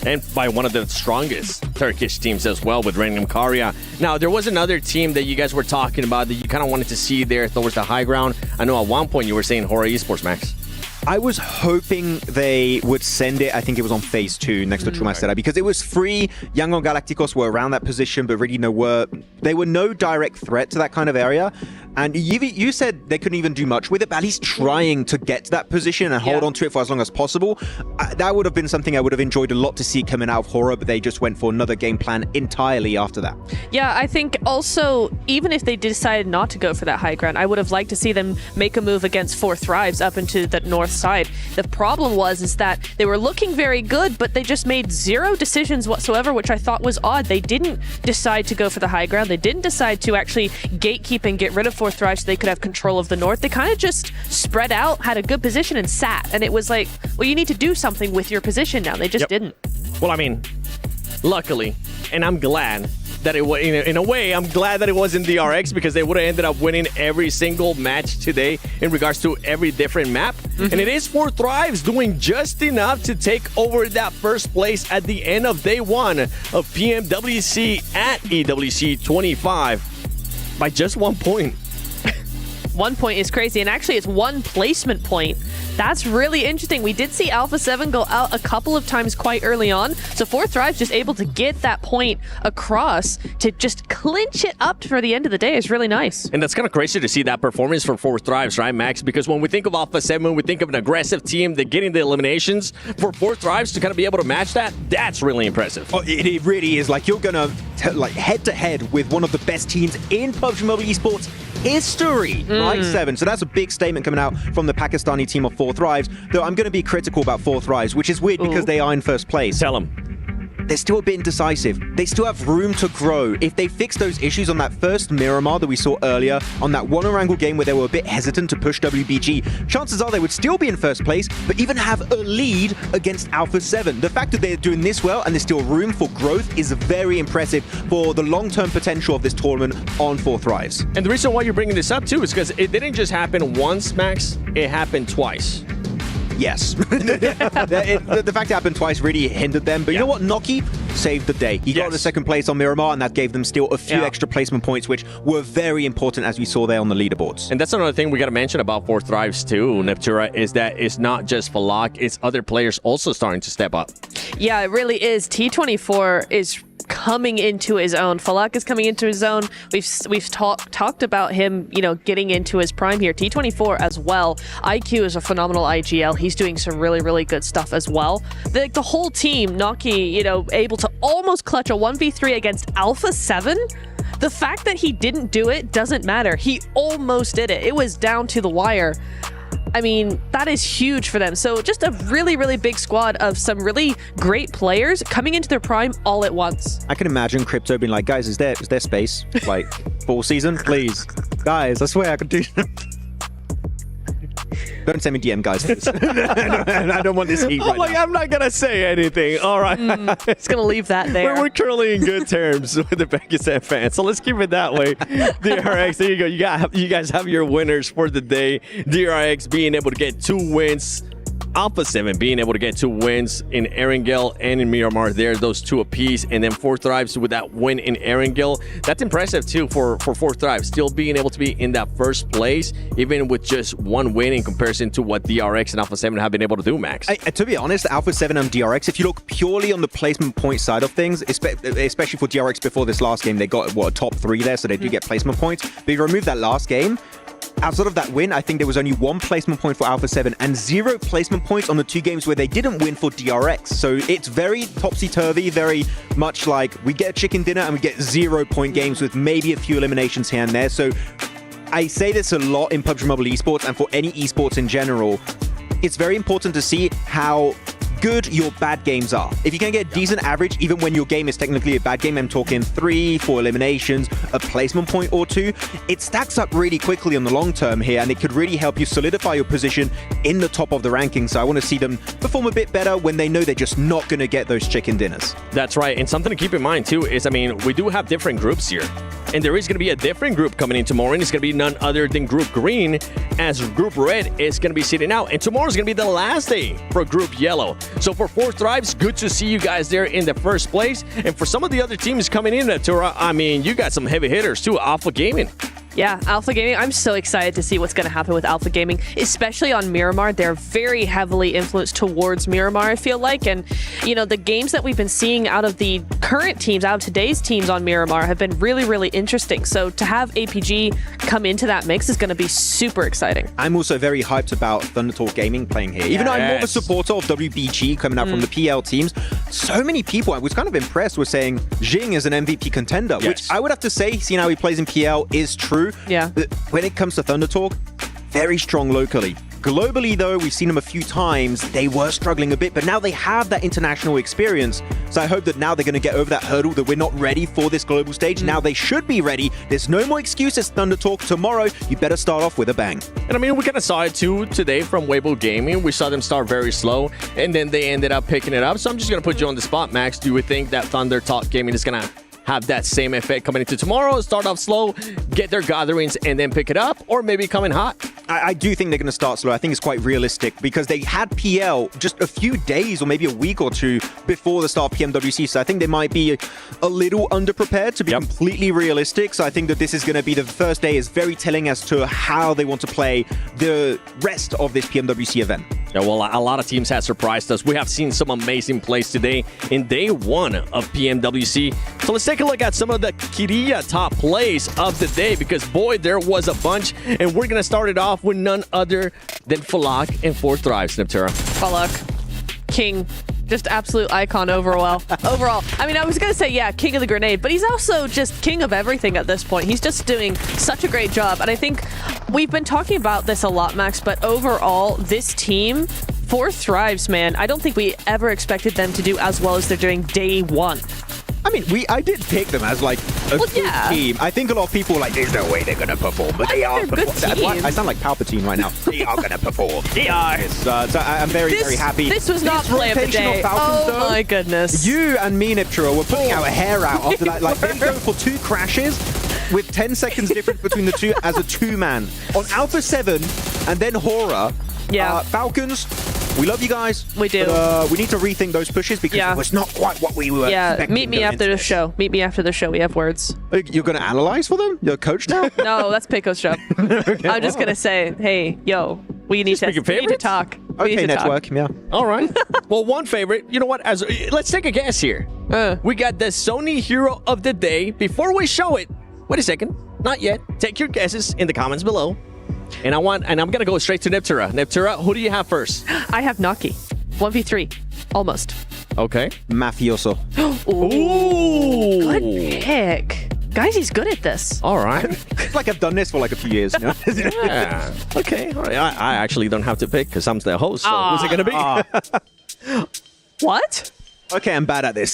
And by one of the strongest Turkish teams as well with Regnum Kaya. Now, there was another team that you guys were talking about that you kind of wanted to see there towards the high ground. I know at one point you were saying Hora Esports, Max. I was hoping they would send it, I think it was on phase 2 next to Trumastera, because it was free. Yangon Galacticos were around that position, but really they were no direct threat to that kind of area. And you said they couldn't even do much with it, but at least trying to get to that position and hold on to it for as long as possible. That would have been something I would have enjoyed a lot to see coming out of Hora, but they just went for another game plan entirely after that. Yeah, I think also, even if they decided not to go for that high ground, I would have liked to see them make a move against 4 Thrives up into the north side. The problem is that they were looking very good, but they just made 0 decisions whatsoever, which I thought was odd. They didn't decide to go for the high ground. They didn't decide to actually gatekeep and get rid of 4 Thrives so they could have control of the north. They kind of just spread out, had a good position, and sat. And it was like, well, you need to do something with your position now. They just didn't. Well, I mean, luckily, and I'm glad that it was, in a way, I'm glad that it wasn't DRX because they would have ended up winning every single match today in regards to every different map. And it is 4 Thrives doing just enough to take over that first place at the end of day 1 of PMWC at EWC 25 by just 1 point. 1 point is crazy, and actually it's 1 placement point. That's really interesting. We did see Alpha 7 go out a couple of times quite early on, so 4 Thrives just able to get that point across to just clinch it up for the end of the day is really nice. And that's kind of crazy to see that performance for 4 Thrives, right, Max? Because when we think of Alpha 7, we think of an aggressive team that getting the eliminations. For 4 Thrives to kind of be able to match that, that's really impressive. Oh, it really is. Like, you're going to head-to-head with one of the best teams in PUBG Mobile Esports history, right? 7. So that's a big statement coming out from the Pakistani team of 4 Thrives. Though I'm going to be critical about 4 Thrives, which is weird because they are in first place. Tell them. They're still a bit indecisive. They still have room to grow. If they fix those issues on that first Miramar that we saw earlier, on that one Erangel game where they were a bit hesitant to push WBG, chances are they would still be in first place, but even have a lead against Alpha 7. The fact that they're doing this well and there's still room for growth is very impressive for the long-term potential of this tournament on 4 Thrives. And the reason why you're bringing this up, too, is because it didn't just happen once, Max. It happened twice. Yes. The fact it happened twice really hindered them. But you know what? Noki saved the day. He got the second place on Miramar, and that gave them still a few extra placement points, which were very important, as we saw there on the leaderboards. And that's another thing we got to mention about 4 Thrives, too, Neptura, is that it's not just Falak, it's other players also starting to step up. Yeah, it really is. T24 is coming into his own. Falak is coming into his own. We've talked about him, you know, getting into his prime here. T24 as well. IQ is a phenomenal IGL. He's doing some really, really good stuff as well. The whole team, Noki, you know, able to almost clutch a 1v3 against Alpha 7. The fact that he didn't do it doesn't matter. He almost did it. It was down to the wire. I mean, that is huge for them. So just a really, really big squad of some really great players coming into their prime all at once. I can imagine Crypto being like, guys, is there space? Like, full season? Please. Guys, I swear I could do Don't send me DM, guys. I don't want this heat right now. I'm not going to say anything. All right. It's going to leave that there. We're currently in good terms with the Pakistan fans, so let's keep it that way. DRX, there you go. You guys have your winners for the day. DRX being able to get 2 wins. Alpha 7 being able to get 2 wins in Erangel and in Miramar. There, those 2 apiece, and then 4 Thrives with that win in Erangel. That's impressive too for 4 Thrives, still being able to be in that first place, even with just 1 win in comparison to what DRX and Alpha 7 have been able to do, Max. To be honest, Alpha 7 and DRX, if you look purely on the placement point side of things, especially for DRX before this last game, they got, what, a top 3 there, so they do get placement points. But if you remove that last game, outside of that win, I think there was only 1 placement point for Alpha 7 and 0 placement points on the 2 games where they didn't win for DRX. So it's very topsy-turvy, very much like we get a chicken dinner and we get 0-point games with maybe a few eliminations here and there. So I say this a lot in PUBG Mobile Esports and for any esports in general. It's very important to see how good your bad games are. If you can get a decent average, even when your game is technically a bad game, I'm talking 3, 4 eliminations, a placement point or 2, it stacks up really quickly on the long term here, and it could really help you solidify your position in the top of the rankings. So I want to see them perform a bit better when they know they're just not going to get those chicken dinners. That's right. And something to keep in mind too is, I mean, we do have different groups here. And there is going to be a different group coming in tomorrow, and it's going to be none other than Group Green, as Group Red is going to be sitting out. And tomorrow is going to be the last day for Group Yellow. So for 4 Thrives, good to see you guys there in the first place. And for some of the other teams coming in, Natura, I mean, you got some heavy hitters too. Alpha Gaming. Yeah, Alpha Gaming. I'm so excited to see what's going to happen with Alpha Gaming, especially on Miramar. They're very heavily influenced towards Miramar, I feel like. And, you know, the games that we've been seeing out of the current teams, out of today's teams on Miramar, have been really, really interesting. So to have APG come into that mix is going to be super exciting. I'm also very hyped about Thundertalk Gaming playing here. Even though I'm more of a supporter of WBG coming out from the PL teams, so many people, I was kind of impressed, were saying Jing is an MVP contender, which I would have to say, seeing how he plays in PL, is true. Yeah. When it comes to Thundertalk, very strong locally. Globally, though, we've seen them a few times. They were struggling a bit, but now they have that international experience. So I hope that now they're going to get over that hurdle, that we're not ready for this global stage. Now they should be ready. There's no more excuses, Thundertalk. Tomorrow, you better start off with a bang. And I mean, we kind of saw it too today from Weibo Gaming. We saw them start very slow, and then they ended up picking it up. So I'm just going to put you on the spot, Max. Do you think that Thundertalk Gaming is going to have that same effect coming into tomorrow, start off slow, get their gatherings, and then pick it up, or maybe come in hot? I do think they're going to start slow. I think it's quite realistic because they had PL just a few days or maybe a week or two before the start of PMWC. So I think they might be a little underprepared, to be completely realistic. So I think that this is going to be the first day is very telling as to how they want to play the rest of this PMWC event. Yeah, well, a lot of teams have surprised us. We have seen some amazing plays today in day one of PMWC. So let's take a look at some of the Kiria top plays of the day because, boy, there was a bunch. And we're going to start it off with none other than Falak and 4Thrives, Neptura. Falak, king. Just absolute icon overall. I mean, I was going to say, yeah, king of the grenade, but he's also just king of everything at this point. He's just doing such a great job. And I think we've been talking about this a lot, Max, but overall, this team, 4Thrives, man, I don't think we ever expected them to do as well as they're doing day one. I mean, I did pick them as like a good team. I think a lot of people were like, there's no way they're going to perform, but they are performing. I sound like Palpatine right now. They are going to perform. They are. So I'm very happy. This was not play of the day. Oh my goodness. You and me, Niptura, were putting our hair out after that. Like, they go for 2 crashes with 10 seconds difference between the two as a 2-man. On Alpha 7 and then Horror. Yeah. Falcons. We love you guys. We do. But, we need to rethink those pushes because it was not quite what we were expecting. Meet me after the show. Meet me after the show. We have words. You're going to analyze for them? You're a coach now? No, that's Pico's job. Okay. I'm just going to say, hey, yo, we need to talk. Okay, network. Yeah. All right. Well, one favorite. You know what? Let's take a guess here. We got the Sony Hero of the Day. Before we show it, wait a second. Not yet. Take your guesses in the comments below. And I'm gonna go straight to Neptura. Neptura, who do you have first? I have Naki. 1v3. Almost. Okay. Mafioso. Ooh. Good pick. Guys, he's good at this. All right. It's like I've done this for like a few years, you know? Yeah. Okay. All right. I actually don't have to pick because I'm the host. So who's it gonna be? What? Okay, I'm bad at this.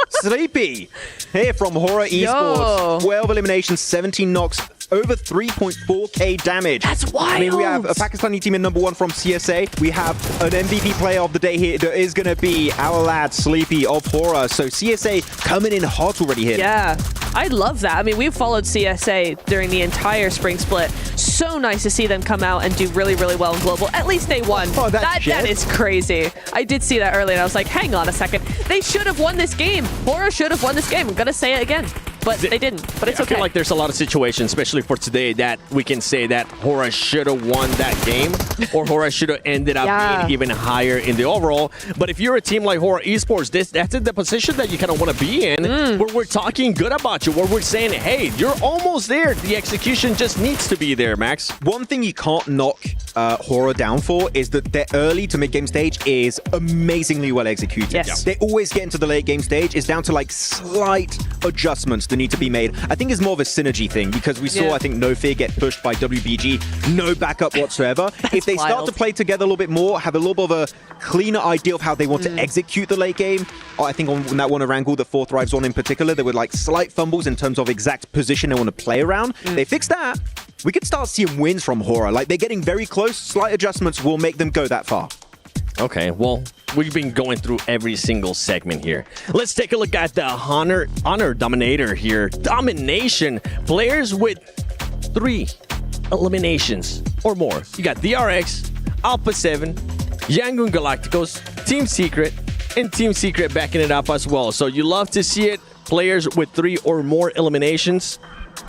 Sleepy here from Horror Esports. 12 eliminations, 17 knocks, over 3.4k damage. That's wild. I mean, we have a Pakistani team in #1 from CSA. We have an MVP player of the day here that is going to be our lad Sleepy of Horror. So CSA coming in hot already here. Yeah, I love that. I mean, we've followed CSA during the entire spring split. So nice to see them come out and do really, really well in Global. At least they won. Oh, that is crazy. I did see that earlier and I was like, hang on a second. They should have won this game. Horror should have won this game. I'm going to say it again. But they didn't. But it's okay. I feel like there's a lot of situations, especially for today, that we can say that Horror should have won that game or Horror should have ended up being even higher in the overall. But if you're a team like Horror Esports, that's the position that you kind of want to be in, where we're talking good about you, where we're saying, hey, you're almost there. The execution just needs to be there, Max. One thing you can't knock Horror down for is that their early to mid-game stage is amazingly well executed. Yes. They always get into the late-game stage. It's down to like slight adjustments that need to be made. I think it's more of a synergy thing because we saw, I think, No Fear get pushed by WBG. No backup whatsoever. If they start to play together a little bit more, have a little bit of a cleaner idea of how they want to execute the late game. I think on that one Erangel, the 4Thrives one in particular, there were like slight fumbles in terms of exact position they want to play around. They fix that. We could start seeing wins from Horror. Like, they're getting very close. Slight adjustments will make them go that far. Okay, well, we've been going through every single segment here. Let's take a look at the Honor Dominator here. Domination. Players with 3 eliminations or more. You got DRX, Alpha 7, Yangon Galacticos, Team Secret, and Team Secret backing it up as well. So you love to see it. Players with 3 or more eliminations.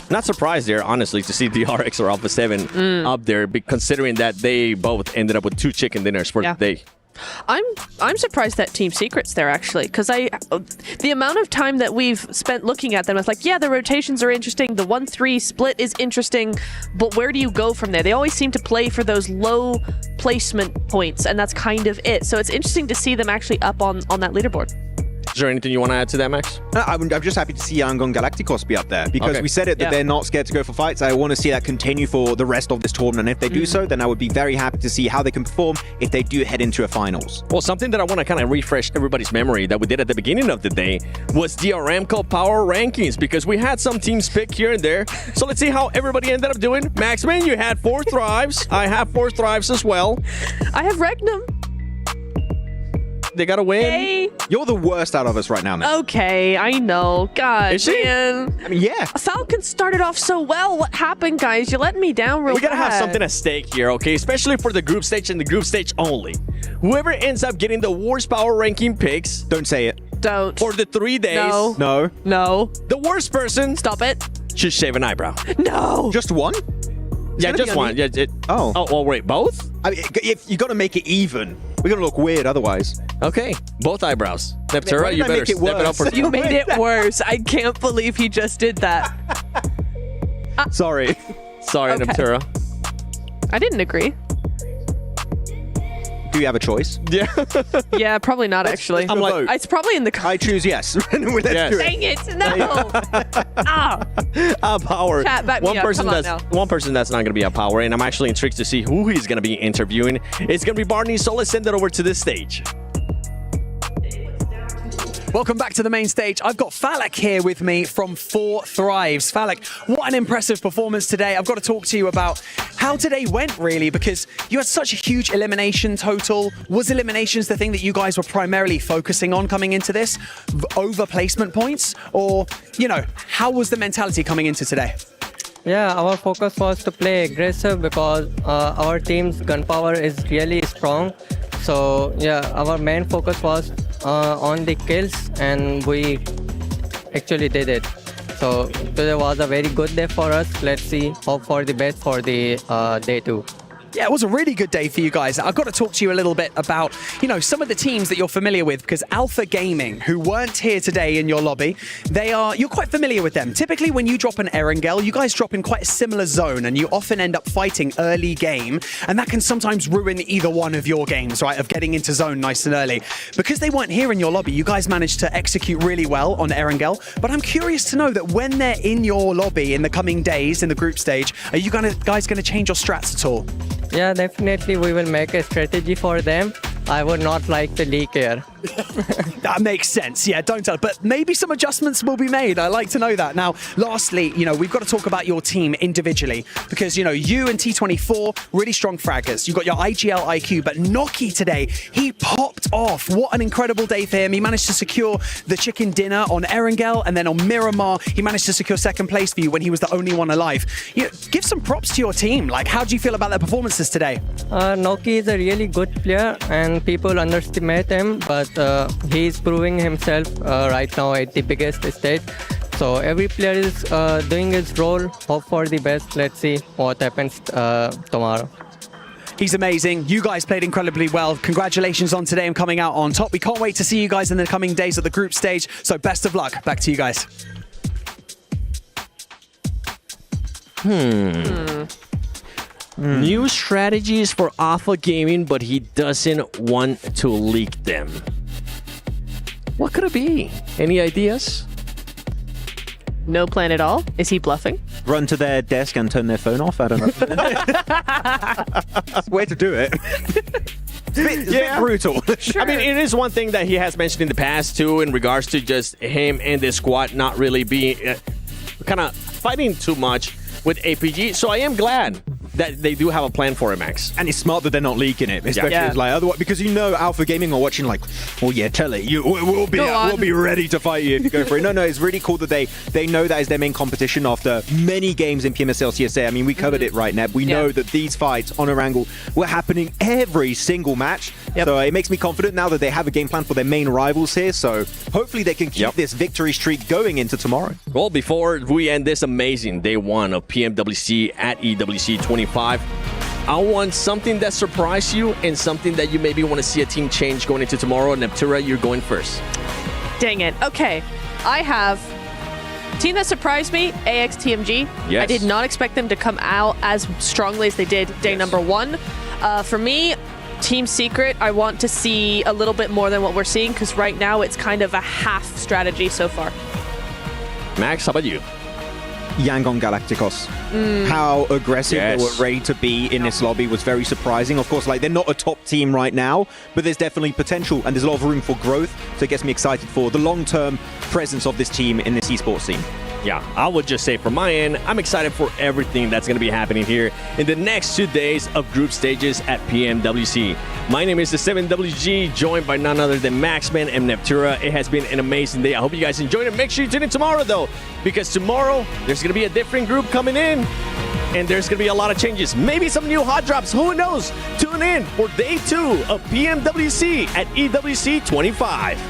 Not surprised there, honestly, to see DRX or Alpha 7 up there, considering that they both ended up with 2 chicken dinners for the day. I'm surprised that Team Secret's there, actually, because the amount of time that we've spent looking at them, it's like, yeah, the rotations are interesting, the 1-3 split is interesting, but where do you go from there? They always seem to play for those low placement points, and that's kind of it. So it's interesting to see them actually up on that leaderboard. Is there anything you want to add to that, Max? I'm just happy to see Yangon Galacticos be up there because we said it that they're not scared to go for fights. I want to see that continue for the rest of this tournament. And if they do so, then I would be very happy to see how they can perform if they do head into a finals. Well, something that I want to kind of refresh everybody's memory that we did at the beginning of the day was the Aramco Power Rankings, because we had some teams pick here and there. So let's see how everybody ended up doing. Maxman, you had 4Thrives. I have 4Thrives as well. I have Regnum. They gotta win. Hey. You're the worst out of us right now, man. Okay, I know. God, Is she? man. I mean, yeah. Falcons started off so well. What happened, guys? You letting me down real We gotta have bad. something at stake here, okay? Especially for the group stage and the group stage only. Whoever ends up getting the worst power ranking picks. Don't say it. Don't. For the 3 days. No. No. No. The worst person. Stop it. Should shave an eyebrow. No. Just one? Yeah, just one. Yeah. Oh. Oh, well, wait, both? I mean, if you got to make it even. We're going to look weird otherwise. Okay, both eyebrows. Neptura, Why did you I better make it step it up for You made it worse. I can't believe he just did that. Sorry. Sorry, Okay. Neptura. I didn't agree. Do you have a choice? Yeah. Yeah, probably not actually. I'm like, It's probably in the. I choose yes. Let's do it. Dang it! No. Ah. Power. Chat, back me one up. person Come on that's now. one person that's not going to be a Power, and I'm actually intrigued to see who he's going to be interviewing. It's going to be Barney, so let's send it over to this stage. Welcome back to the main stage. I've got Falak here with me from 4 Thrives. Falak, what an impressive performance today. I've got to talk to you about how today went, really, because you had such a huge elimination total. Was eliminations the thing that you guys were primarily focusing on coming into this? Over placement points? Or, you know, how was the mentality coming into today? Yeah, our focus was to play aggressive because our team's gunpowder is really strong. So yeah, our main focus was on the kills, and we actually did it. So today was a very good day for us. Let's see, hope for the best for the day 2. Yeah, it was a really good day for you guys. I've got to talk to you a little bit about, you know, some of the teams that you're familiar with, because Alpha Gaming, who weren't here today in your lobby, you're quite familiar with them. Typically, when you drop an Erangel, you guys drop in quite a similar zone, and you often end up fighting early game, and that can sometimes ruin either one of your games, right, of getting into zone nice and early. Because they weren't here in your lobby, you guys managed to execute really well on Erangel, but I'm curious to know that when they're in your lobby in the coming days in the group stage, are you guys going to change your strats at all? Yeah, definitely we will make a strategy for them. I would not like to leak here. That makes sense. Yeah, don't tell. But maybe some adjustments will be made. I like to know that. Now, lastly, you know, we've got to talk about your team individually because, you know, you and T24, really strong fraggers. You've got your IGL IQ, but Noki today, he popped off. What an incredible day for him. He managed to secure the chicken dinner on Erangel, and then on Miramar, he managed to secure second place for you when he was the only one alive. You know, give some props to your team. Like, how do you feel about their performances today? Noki is a really good player, and people underestimate him, but he's proving himself right now at the biggest stage. So every player is doing his role. Hope for the best. Let's see what happens tomorrow. He's amazing. You guys played incredibly well. Congratulations on today and coming out on top. We can't wait to see you guys in the coming days at the group stage. So best of luck. Back to you guys. New strategies for Alpha Gaming, but he doesn't want to leak them. What could it be? Any ideas? No plan at all. Is he bluffing? Run to their desk and turn their phone off. I don't know. Way to do it. It's a bit brutal. I mean, it is one thing that he has mentioned in the past, too, in regards to just him and the squad not really being kind of fighting too much with APG. So I am glad that they do have a plan for it, Max. And it's smart that they're not leaking it, especially like otherwise, because you know Alpha Gaming are watching like, well, yeah, tell it, we'll be ready to fight you if you go for it. No, it's really cool that they know that is their main competition after many games in PMSL CSA. I mean, we covered it right, Neb. We know that these fights on Erangel were happening every single match. So it makes me confident now that they have a game plan for their main rivals here. So hopefully they can keep this victory streak going into tomorrow. Well, before we end this amazing day 1 of PMWC at EWC 25, I want something that surprised you and something that you maybe want to see a team change going into tomorrow. Neptura, you're going first. Dang it. Okay. I have team that surprised me, AXTMG. Yes. I did not expect them to come out as strongly as they did day number 1. For me, Team Secret, I want to see a little bit more than what we're seeing because right now it's kind of a half strategy so far. Max, how about you? Yangon Galacticos. How aggressive they were ready to be in this lobby was very surprising. Of course, like they're not a top team right now, but there's definitely potential and there's a lot of room for growth. So it gets me excited for the long-term presence of this team in this esports scene. yeah, I would just say from my end, I'm excited for everything that's going to be happening here in the next 2 days of group stages at PMWC. My name is the 7WG, joined by none other than Maxman and Neptura. It has been an amazing day. I hope you guys enjoyed it. Make sure you tune in tomorrow, though, because tomorrow there's going to be a different group coming in, and there's going to be a lot of changes. Maybe some new hot drops. Who knows? Tune in for day 2 of PMWC at EWC 25.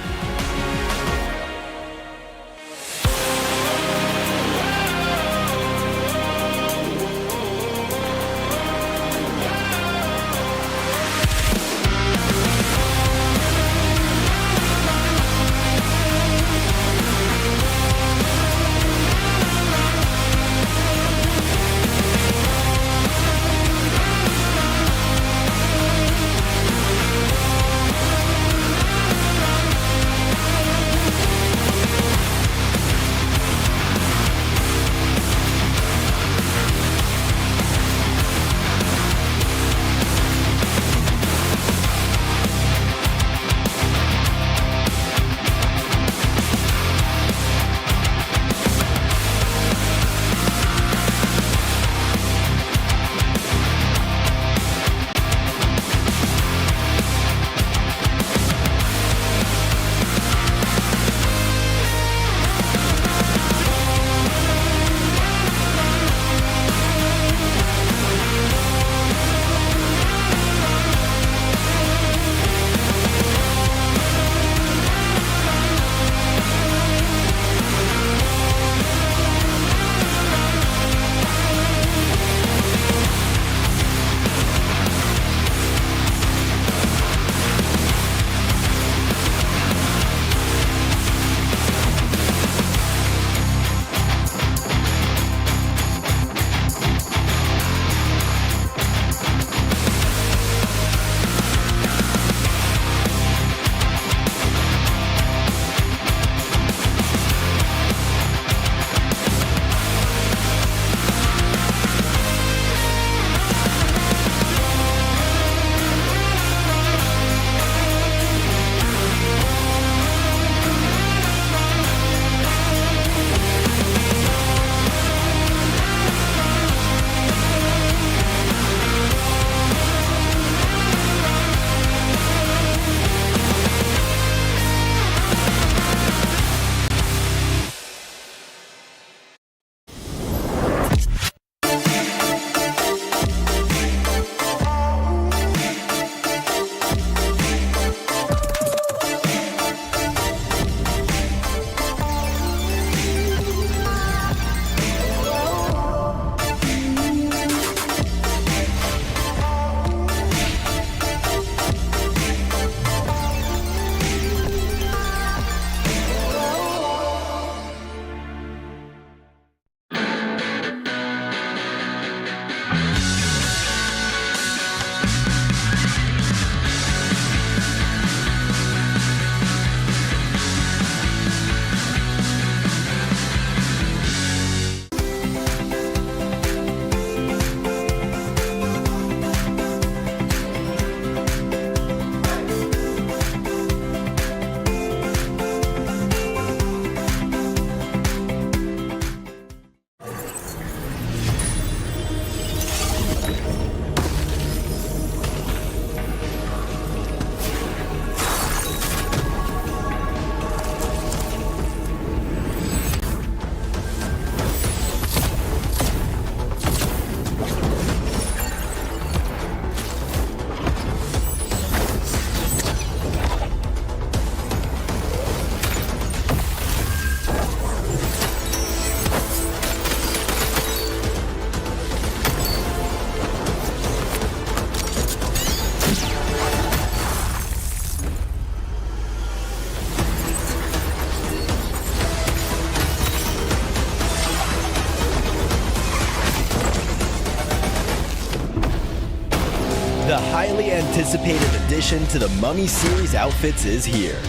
The highly anticipated addition to the Mummy series outfits is here.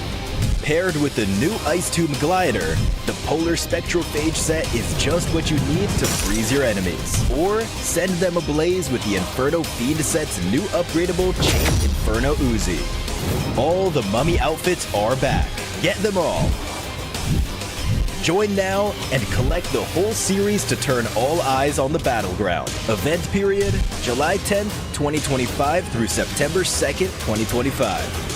Paired with the new Ice Tube Glider, the Polar Spectrophage set is just what you need to freeze your enemies. Or send them ablaze with the Inferno Feed set's new upgradable Chain Inferno Uzi. All the Mummy outfits are back. Get them all. Join now and collect the whole series to turn all eyes on the battleground. Event period, July 10th, 2025 through September 2nd, 2025.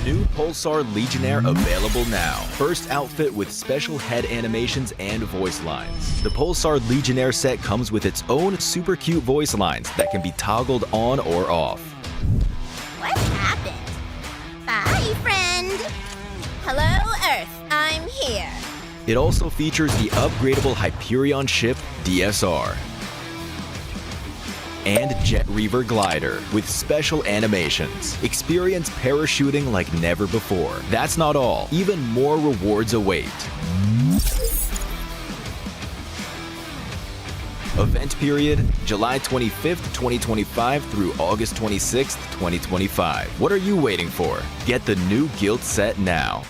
New Pulsar Legionnaire available now. First outfit with special head animations and voice lines. The Pulsar Legionnaire set comes with its own super cute voice lines that can be toggled on or off. What happened? Bye, friend. Hello, Earth. I'm here. It also features the upgradable Hyperion ship DSR and Jet Reaver glider with special animations. Experience parachuting like never before. That's not all. Even more rewards await. Event period, July 25th, 2025 through August 26th, 2025. What are you waiting for? Get the new Guild set now.